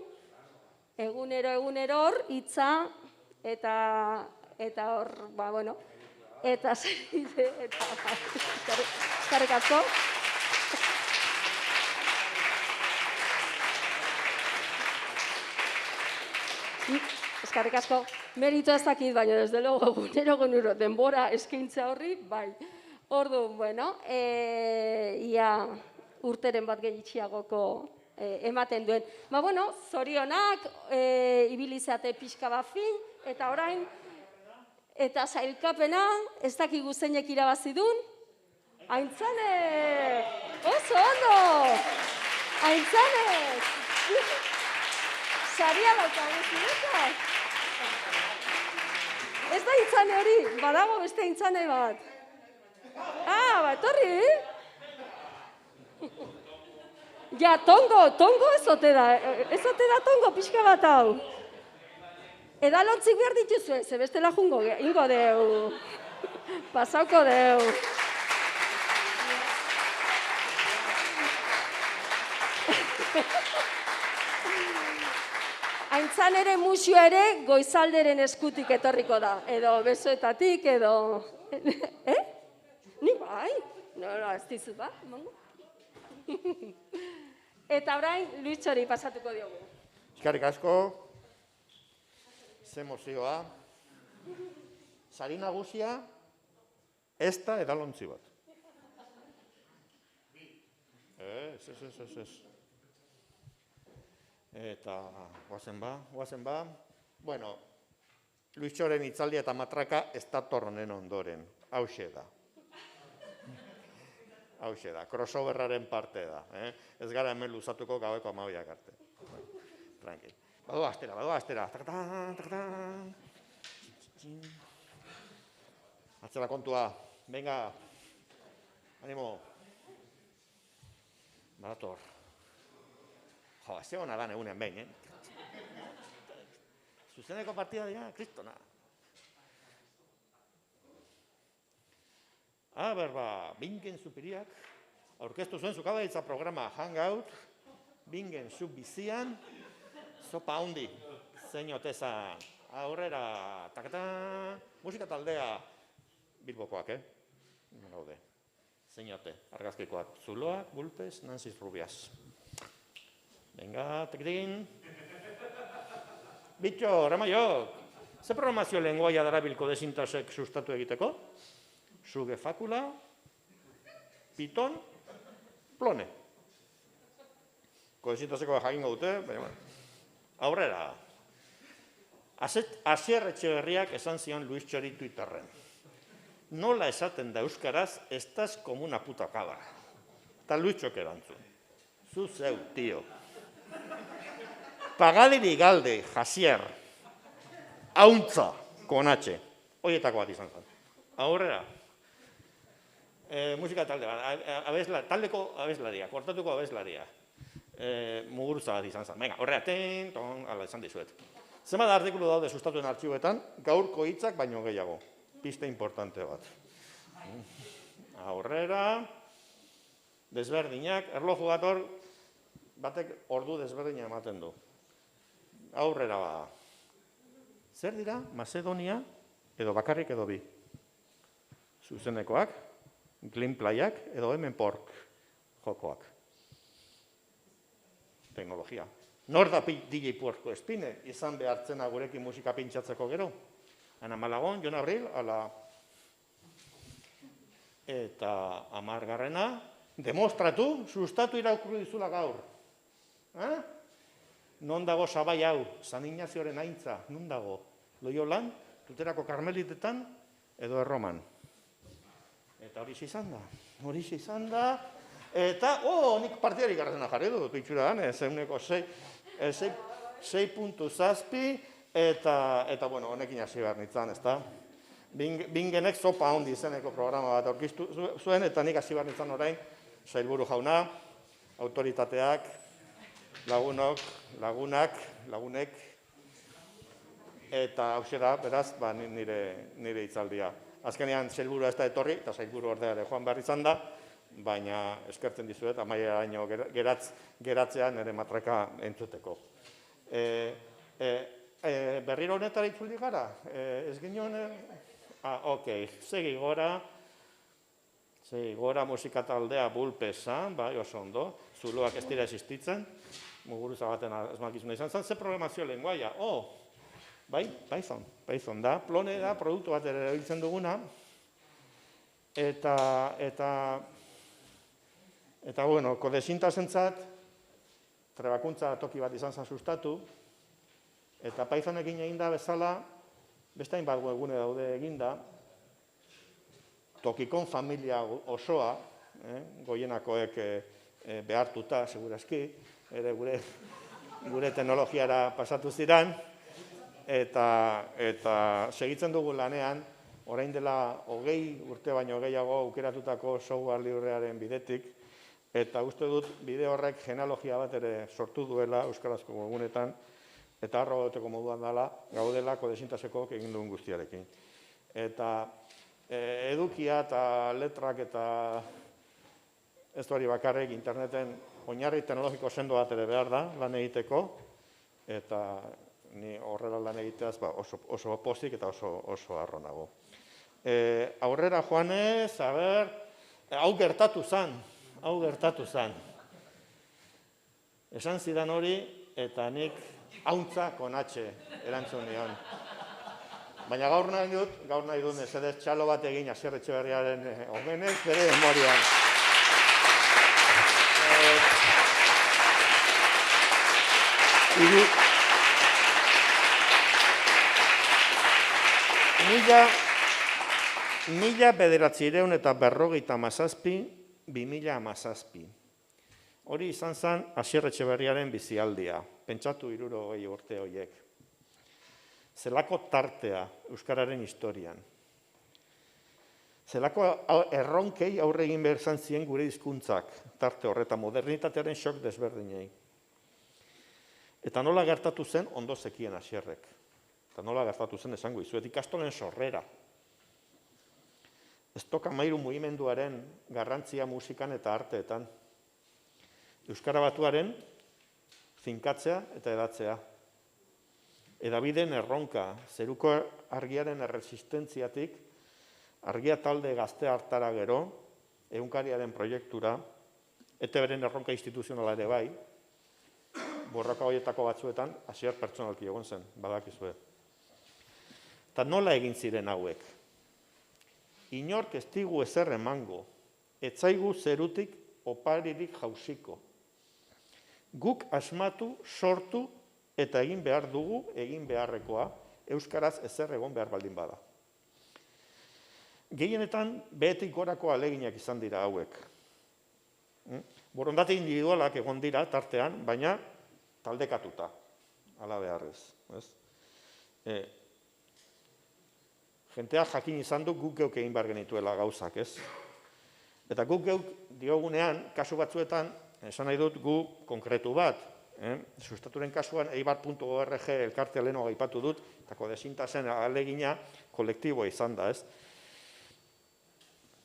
[SPEAKER 3] egunero hor hitza, eta hor, eta eskerrik asko. Eskerrik asko, meritu ez dakit, baina desde logo egunero denbora eskaintza horri, bai. Orduan, ia urteren bat gehitxiagoko ematen duen. Zorionak, ibilizate pixka bat fin, Eta orain, eta sailkapena, ez dakigu zeinek irabazi dun. Aintzane! Oso ondo! Aintzane! Saria daukagu zuretzat. Ez da Aintzane hori, badago beste Aintzane bat. Etorri? Ja, tongo ez ote da tongo pixka bat hau. Edalontzik behar dituzue, ze bestela jungo, ingo deu. Pasauko deu. Aintzanere musio ere goizalderen eskutik etorriko da. Edo besoetatik, edo... Ni bai? No, ez dizut ba, emango. Eta orain, Luitxori pasatuko diogu.
[SPEAKER 6] Eskerrik asko, ze mozioa. Sari nagusia, ez da edalontzi bat. Ez. Eta, guazen ba. Bueno, Luitxoren hitzaldia eta matraka ez dator honen ondoren. Hauxe da, crossoverraren parte da. Ez gara hemen luzatuko gaueko 12 arte. Tranquil. Badu astera. Atzera kontua. Venga. Animo. Badator. Jo, ez hona dan egunean behin, Zuzeneko partida dira, kristona. Bingen Superiak, aurkeztu zuen zukabaitza programa Hangout, Bingen Subbizian, zopa handi, zein oteza, aurrera, musika taldea, Bilbokoak, gaude, zein ote, argazkikoak, Zuloak, Bulpes, Nancy Rubias. Venga, tekitin. Bitxo, Ramaiok, ze programazio lenguaia darabilko desintasek sustatu egiteko? Suge fakula, Python, Plone. Kodesintaseko jakingo dute, baina aurrera. Asier Etxeberriak esan zion Luis Txori Twitterren. Nola esaten da euskaraz, estaz como una puta cabra. Eta Luis Txok erantzun. Zu zeu, tio. Pagadiri galde, Jasier, hauntza, konatxe. Hoietako bat izan zen. Aurrera. Musika talde bat, taldeko abeslaria, kortatuko abeslaria. Muguruza bat izan zen. Venga, horrea, ala izan dizuet. Zenbat artikulu daude sustatuen artxiboetan, gaurko hitzak baino gehiago. Piste importante bat. Aurrera. Desberdinak, erloju bat hor, batek ordu desberdina ematen du. Aurrera ba. Zer dira? Macedonia edo bakarrik edo bi. Zuzenekoak, Glimplaiak edo hemen pork jokoak. Teknologia. Nor da DJ Puerko Espine, izan behartzena gurekin musika pintxatzeko gero. Ana Malagon, Jon Abril, ala... Eta 10. Demostratu, sustatu irakurri dizula gaur. Non dago sabai hau, San Ignazioren aintza, non dago? Loiolan, Tuterako Karmelitetan, edo Erroman. Eta hori izan da, eta, nik partidarik garrena jarri dut, itxura dan, zeuneko 6.7, eta, bueno, honekin hasi behar nintzen, ez da? Bingenek zopa handi izeneko programa bat aurkiztu zuen, eta nik hasi behar nintzen orain, sailburu jauna, autoritateak, lagunek, eta hauxe da, beraz, nire hitzaldia. Azkenean, sailburua ez da etorri, eta sailburu ordeare joan behar izan da, baina eskertzen dizuet, amaieraino geratzean nire matraka entzuteko. Berriro honetara itzuldi gara? Ez ginen? Segi gora musika taldea Bulpesa, bai, oso ondo, Zuloak ez dira existitzen, muguruza baten asmakizuna izan zen, ze programazio lenguaia? Bai, Python da, Plone da, produktu bat ere erabiltzen duguna, eta, bueno, kodesintasentzat, trebakuntza toki bat izan zen sustatu, eta Pythonekin egin da bezala, beste hainbat webgune daude eginda, tokikon familia osoa, goienakoek behartuta, segurazki, ere gure teknologiara pasatu ziren, eta segitzen dugu lanean, orain dela 20 urte baino gehiago aukeratutako software librearen bidetik, eta uste dut bide horrek genealogia bat ere sortu duela euskarazko webgunetan, eta harro goteko moduan gaudela kodesintaseko egin duen guztiarekin. Eta edukia eta letrak eta ez hori bakarrik interneten oinarri teknologiko sendo bat ere behar da lan egiteko, eta ni horrela lan egiteaz oso pozik eta oso harro nago. Aurrera joanez, hau gertatu zan. Esan zidan hori, eta nik hauntza konatxe erantzun nion. Baina gaur nahi dut, mesedez txalo bat egin Asier Etxeberriaren omenez bere memorian. Mila 1957, 2017. Hori izan zen Asier Etxeberriaren bizialdia, pentsatu 60 urte horiek. Zelako tartea euskararen historian. Zelako erronkei aurre egin behar izan zien gure hizkuntzak tarte horretan modernitatearen xok desberdinei. Eta nola gertatu zen ondo zekien Asierrek. Eta nola gertatu zen esango izuet ikastolen sorrera. Ez toka mairu mugimenduaren garrantzia musikan eta arteetan. Euskara batuaren finkatzea eta edatzea. Edabideen erronka, zeruko argiaren erresistentziatik, argia talde gazte hartara gero, egunkariaren proiektura, ETBren erronka instituzionala ere bai, borroka horietako batzuetan, Asier pertsonalki egon zen, badakizue. Eta nola egin ziren hauek? Inork ez digu ezer emango, etzaigu zerutik oparirik jausiko. Guk asmatu, sortu eta egin behar dugu, egin beharrekoa, euskaraz ezer egon behar baldin bada. Gehienetan, behetik gorako aleginak izan dira hauek. Borondate individualak egon dira tartean, baina taldekatuta, ala beharrez. Jentea jakin izan du guk geuk egin behar genituela gauzak, ez? Eta guk geuk diogunean, kasu batzuetan, esan nahi dut gu konkretu bat, sustaturen kasuan eibar.org elkartea leheno aipatu dut, eta kodesintasen alegina kolektiboa izan da, ez?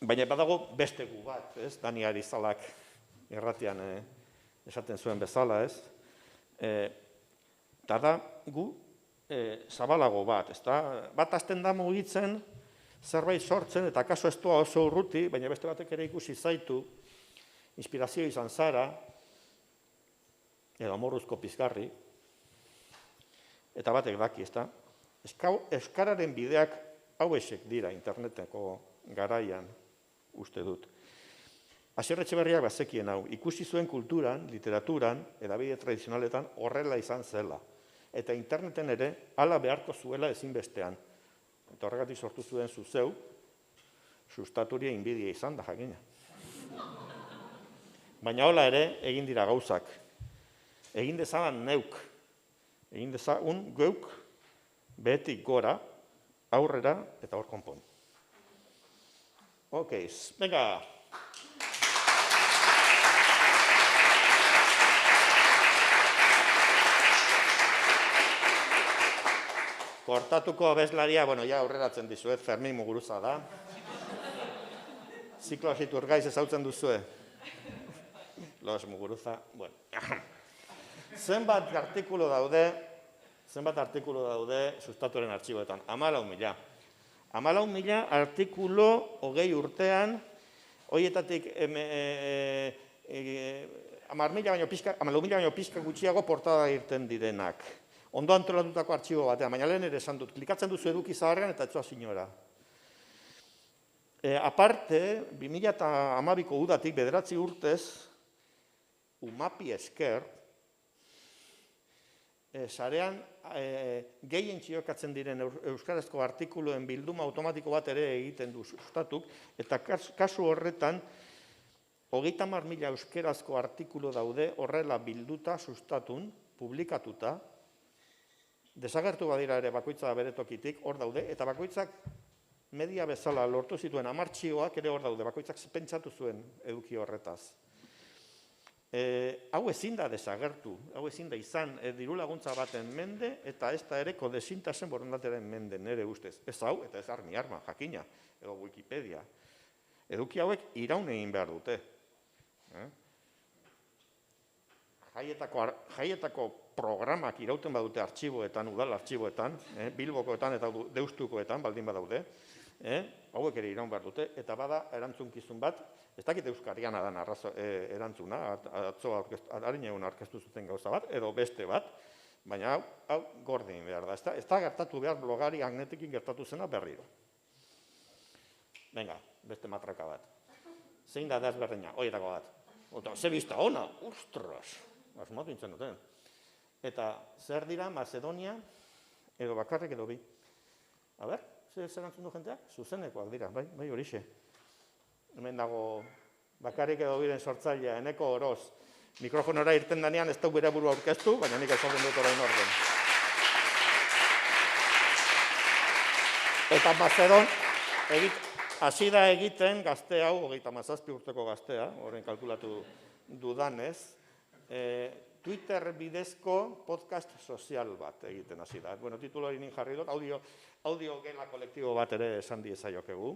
[SPEAKER 6] Baina badago beste gu bat, ez? Dani Arizalak erratian esaten zuen bezala, ez? Eta da gu zabalago bat, ez da? Bat azten da mugitzen, zerbait sortzen, eta kaso ez doa oso urruti, baina beste batek ere ikusi zaitu, inspirazio izan zara, edo amorruzko pizgarri, eta batek daki, ez da? Euskararen bideak hauexek dira interneteko garaian, uste dut. Asier Etxeberriak bazekien hau, ikusi zuen kulturan, literaturan, edabide tradizionaletan horrela izan zela. Eta interneten ere, hala beharko zuela ezinbestean. Eta horregatik sortu zuen zuzeu, sustaturia inbidia izan da jakina. Baina hola ere, egin dira gauzak. Egin dezadan neuk. Egin dezagun geuk, behetik gora, aurrera eta hor konpon. Ok, venga. Kortatuko abeslaria, bueno, ja aurreratzen dizuet, Fermin Muguruza da. Ziklo Iturgaiz ezautzen duzue. Los Muguruza, bueno. Zenbat artikulu daude sustatuaren artxiboetan? 14.000. 14.000 artikulu 20 urtean, horietatik 14.000 baino pizka gutxiago portada irten direnak. Ondo antolatutako artxibo batean, baina lehen ere esan dut, klikatzen duzu eduki zaharrean eta etzoa zinora. Aparte, 2012ko udatik 9 urtez, Umapi esker, sarean gehien txiokatzen diren euskarazko artikuluen bilduma automatiko bat ere egiten du sustatuk, eta kasu horretan 30.000 euskarazko artikulu daude horrela bilduta sustatun, publikatuta, desagertu badira ere bakoitza bere tokitik, hor daude, eta bakoitzak media bezala lortu zituen amartxioak ere hor daude, bakoitzak pentsatu zuen eduki horretaz. Hau ezin da desagertu, hau ezin da izan diru laguntza baten mende, eta ez da ere kodesintasen borondateren mende, nire ustez. Ez hau, eta ez armi arma, jakina, edo Wikipedia. Eduki hauek iraun egin behar dute. Jaietako programak irauten badute artxiboetan, udal artxiboetan, Bilbokoetan eta Deustukoetan, baldin badaude, hauek ere iraun behar dute, eta bada erantzunkizun bat, ez dakit euskarian adan erantzuna, harin egun aurkeztu zuten gauza bat, edo beste bat, baina hau gordin behar da, ez da gertatu behar blogari agnetekin gertatu zena berriro. Venga, beste matraka bat. Zein da desberdina, horietako bat. Ze bizta ona, ustras, asmatu intzen duten. Eta zer dira Macedonia, edo bakarrik edo bi. A ber, zer erantzun du jenteak? Zuzenekoak dira, bai horixe. Hemen dago bakarrik edo biren sortzailea, Eneko Oroz. Mikrofonora irten danean ez du bere burua aurkeztu, baina nik esaten dut orain orden. Eta Macedon, hasi da egiten gazte hau, 37 urteko gaztea, horren kalkulatu dudanez, Twitter bidezko podcast sozial bat egiten hasi da. Bueno, titulo hori nin jarri dut, audio gela kolektibo bat ere esan diezaiokegu.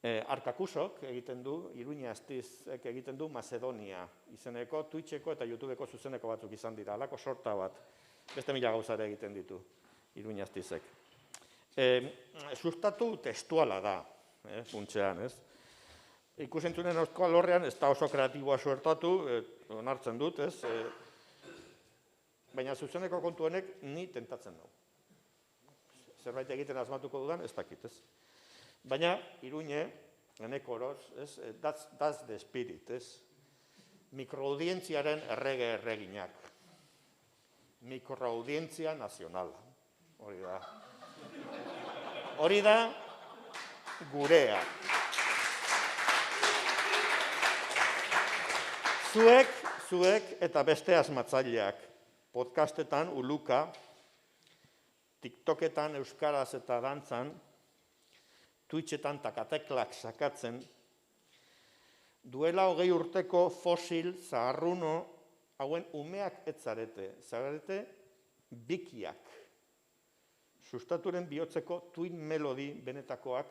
[SPEAKER 6] Arkakusok egiten du, Iruña Astizek egiten du Macedonia izeneko, Twitcheko eta YouTubeko zuzeneko batzuk izan dira, alako sorta bat, beste 1000 gauzare egiten ditu, Iruña Astizek. Sustatu testuala da, funtsean, ez? Ikusentzunen eusko alorrean ez da oso kreatiboa suertatu, onartzen dut, ez? Baina zuzeneko kontu honek ni tentatzen du. Zerbait egiten asmatuko dudan, ez dakit, ez? Baina, Iruñe, Eneko Oroz, that's the spirit, ez? Mikroaudientziaren erreginak. Mikroaudientzia nazionala. Hori da. Hori da gurea. Zuek eta beste asmatzaileak podcastetan, uluka, TikToketan, euskaraz eta dantzan, Twitchetan takateklak sakatzen, duela 20 urteko fosil zaharruno hauen umeak etzarete, zarete bikiak. Sustaturen bihotzeko twin melody benetakoak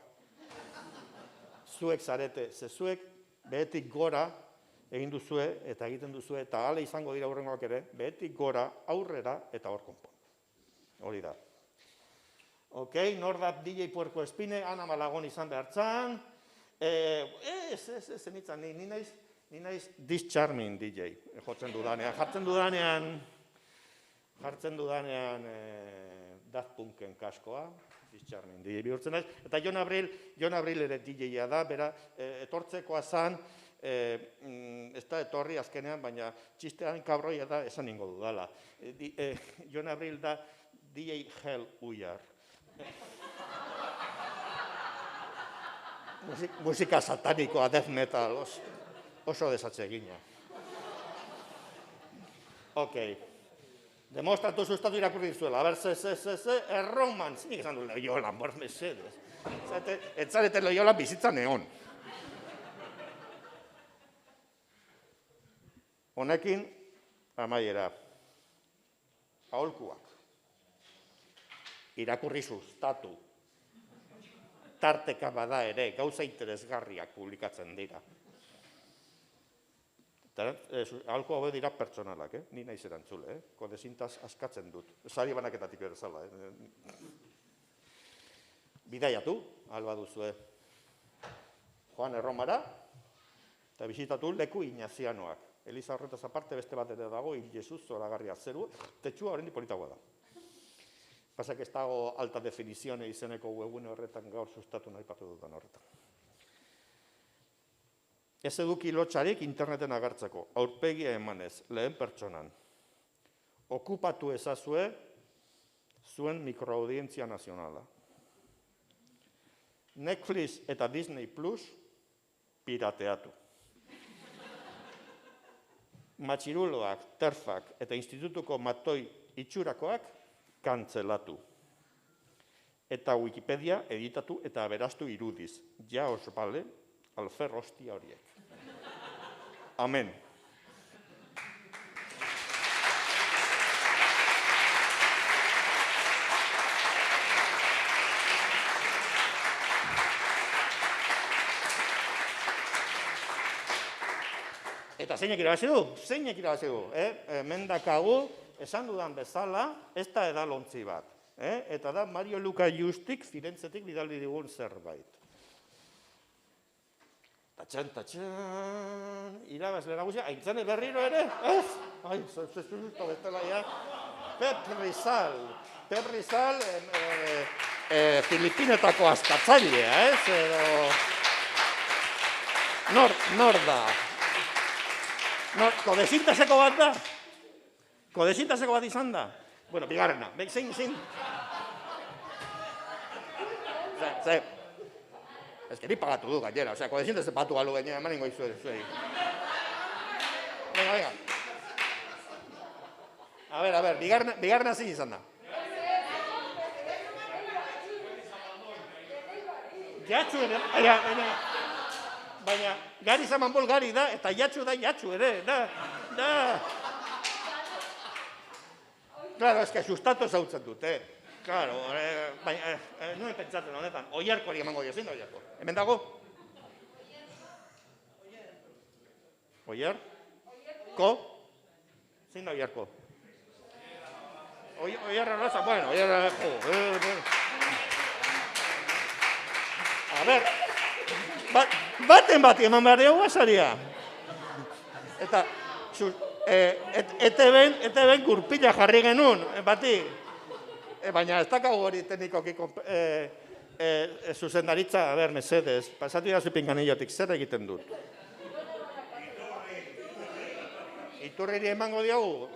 [SPEAKER 6] zuek zarete, zuek behetik gora egin duzue eta egiten duzue eta hala izango dira hurrengoak ere, behetik gora aurrera eta hor konpon. Hori da. Ok, nor da DJ Puerco Espine, Ana Malagon izan behartzan. Zenitzan, ni naiz This Charming DJ, jotzen dudanean. Jartzen dudanean Daft Punken kaskoa, This Charming DJ bihurtzen naiz. Eta Jon Abril ere DJ-a da, bera, etortzekoa zan, ez da etorri azkenean, baina txistean kabroia da esan ingo dudala. Jon Abril da DJ Hell Uyar. Musika satanikoa, death metal, oso desatsegina. Ok. Demostratu sustatu irakurri dizuela. A ber, erroman, zinik esan du Loyolan, bor mesedez. Etzarete Loyolan bizitza neon. Honekin, amaiera. Aholkuak. Irakurri sustatu. Tarteka bada ere, gauza interesgarriak publikatzen dira. Aholku hau dira pertsonalak, ni naiz erantzule, kodezintaz askatzen dut. Sari banaketatik bezala. Bidaiatu, alba duzue. Joan Erromara, eta bisitatu leku Ignazianoak. Eliza horretaz aparte beste bat ere dago, Hil Jesus zoragarria zeru, tetxua horrendi politagoa da. Pasak ez dago alta definizione izeneko webune horretan gaur sustatu nahi patu dudan horretan. Ez eduki lotxarik interneten agertzeko, aurpegia emanez, lehen pertsonan.
[SPEAKER 11] okupatu ezazue zuen mikroaudientzia nazionala. Netflix eta Disney Plus pirateatu. Matxiruloak, terfak eta institutuko matoi itxurakoak kantzelatu. Eta Wikipedia editatu eta aberastu irudiz. Ja os bale, alfer hostia horiek. Amen. Eta zeinek irabazi du? Zeinek irabazi du? Mendakagu, esan dudan bezala, ez da edalontzi bat. Eta da Mario Luca Justik Firentzetik bidali digun zerbait. Tatxan, tatxan, irabazle nagusia, aintzane berriro ere, ez? Ai, zezuzuto betela ya. Pep Rizal, Filipinetako askatzailea, ez? Nor da? Kodezintaseko bat da? Kodezintaseko bat izan da? Bueno, bigarrena, zein. Ez que ni pagatu du gainera, osea, kodezintaz patu galu gainera, eman ingo izuet zuei. Venga. A ver, bigarrena zein izan da? Jatxu ere, baina gari zamanbol gari da, eta jatxu ere, da. Claro, es que sustatu zautzen dute. Claro, baina, nuen pentsatzen honetan, Oiarkoari emango dio, zein da Oiarko? Hemen dago? Oiar? Ko? Zein da Oiarko? Oiarra raza, bueno, Oiarra... A ver, baten eman behar dugu asaria. Eta, ETB-en gurpila jarri genuen, bati. Baina ez dakago hori teknikoki zuzendaritza, a ber, mesedez, pasatu jazu pinganillotik, zer egiten dut? Iturriri emango diogu?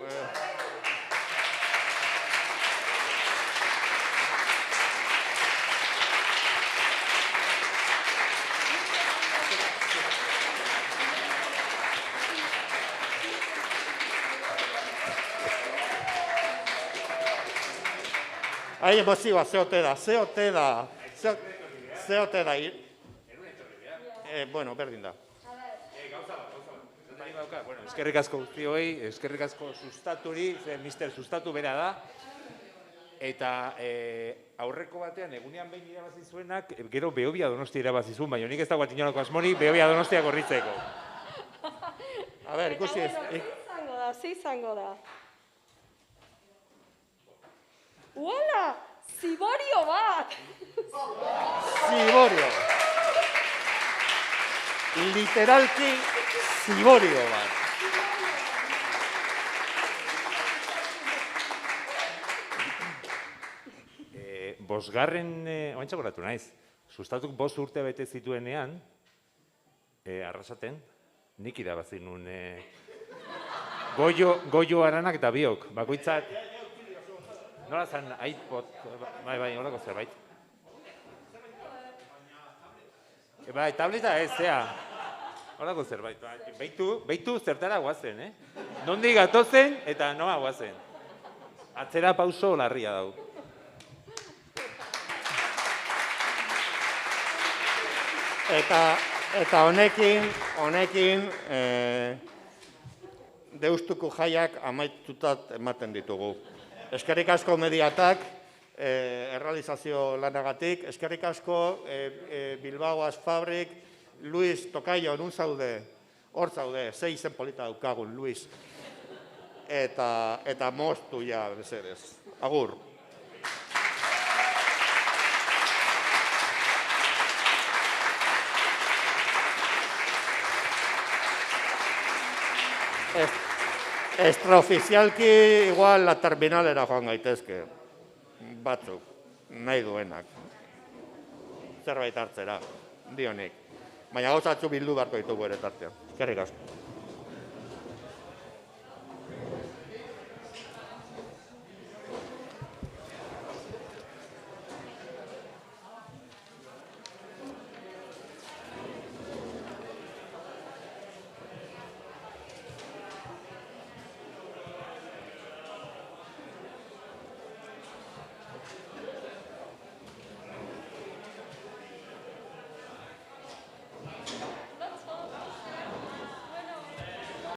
[SPEAKER 11] Ai, emozioa, zeote da. Bueno, berdin da.
[SPEAKER 4] Bueno, eskerrik asko guztioi, eskerrik asko sustaturi, Mr. Sustatu bera da. Eta aurreko batean, egunean behin irabazi zuenak, gero Behobia Donostia irabazi zuen, baina nik ez dagoat inolako asmori, Behobia Donostia gorritzeko.
[SPEAKER 11] A ber, ikusi ez.
[SPEAKER 17] Izango da. Uala, ziborio bat!
[SPEAKER 11] Ziborio. Literalki, ziborio bat.
[SPEAKER 4] Bosgarren, oantxa goratu naiz, sustatuk 5 urte bete zituenean, arrasaten, nik irabazi nun Goio Aranak eta biok, bakoitzat. Nola zan, iPod, bai, horako zerbait. Bai, tableta ez, zea. Horako zerbait. Beitu zertara guazen, Nondik gatozen eta noa guazen. Atzera pauso larria dau.
[SPEAKER 11] Eta honekin deustuko jaiak amaitutat ematen ditugu. Eskerrik asko Mediatak, errealizazio lanagatik, eskerrik asko Bilbao Asfabrik, Luis Tokayo, nun zaude? Hor zaude, 6 izen polita daukagun, Luis. Eta moztu ja, bezerez. Agur. Extraoficialki igual la terminalera joan gaitezke. Batzuk, nahi duenak. Zerbait hartzera, dionik. Baina gauzatzu bildu beharko ditugu ere tartean. Eskerrik asko.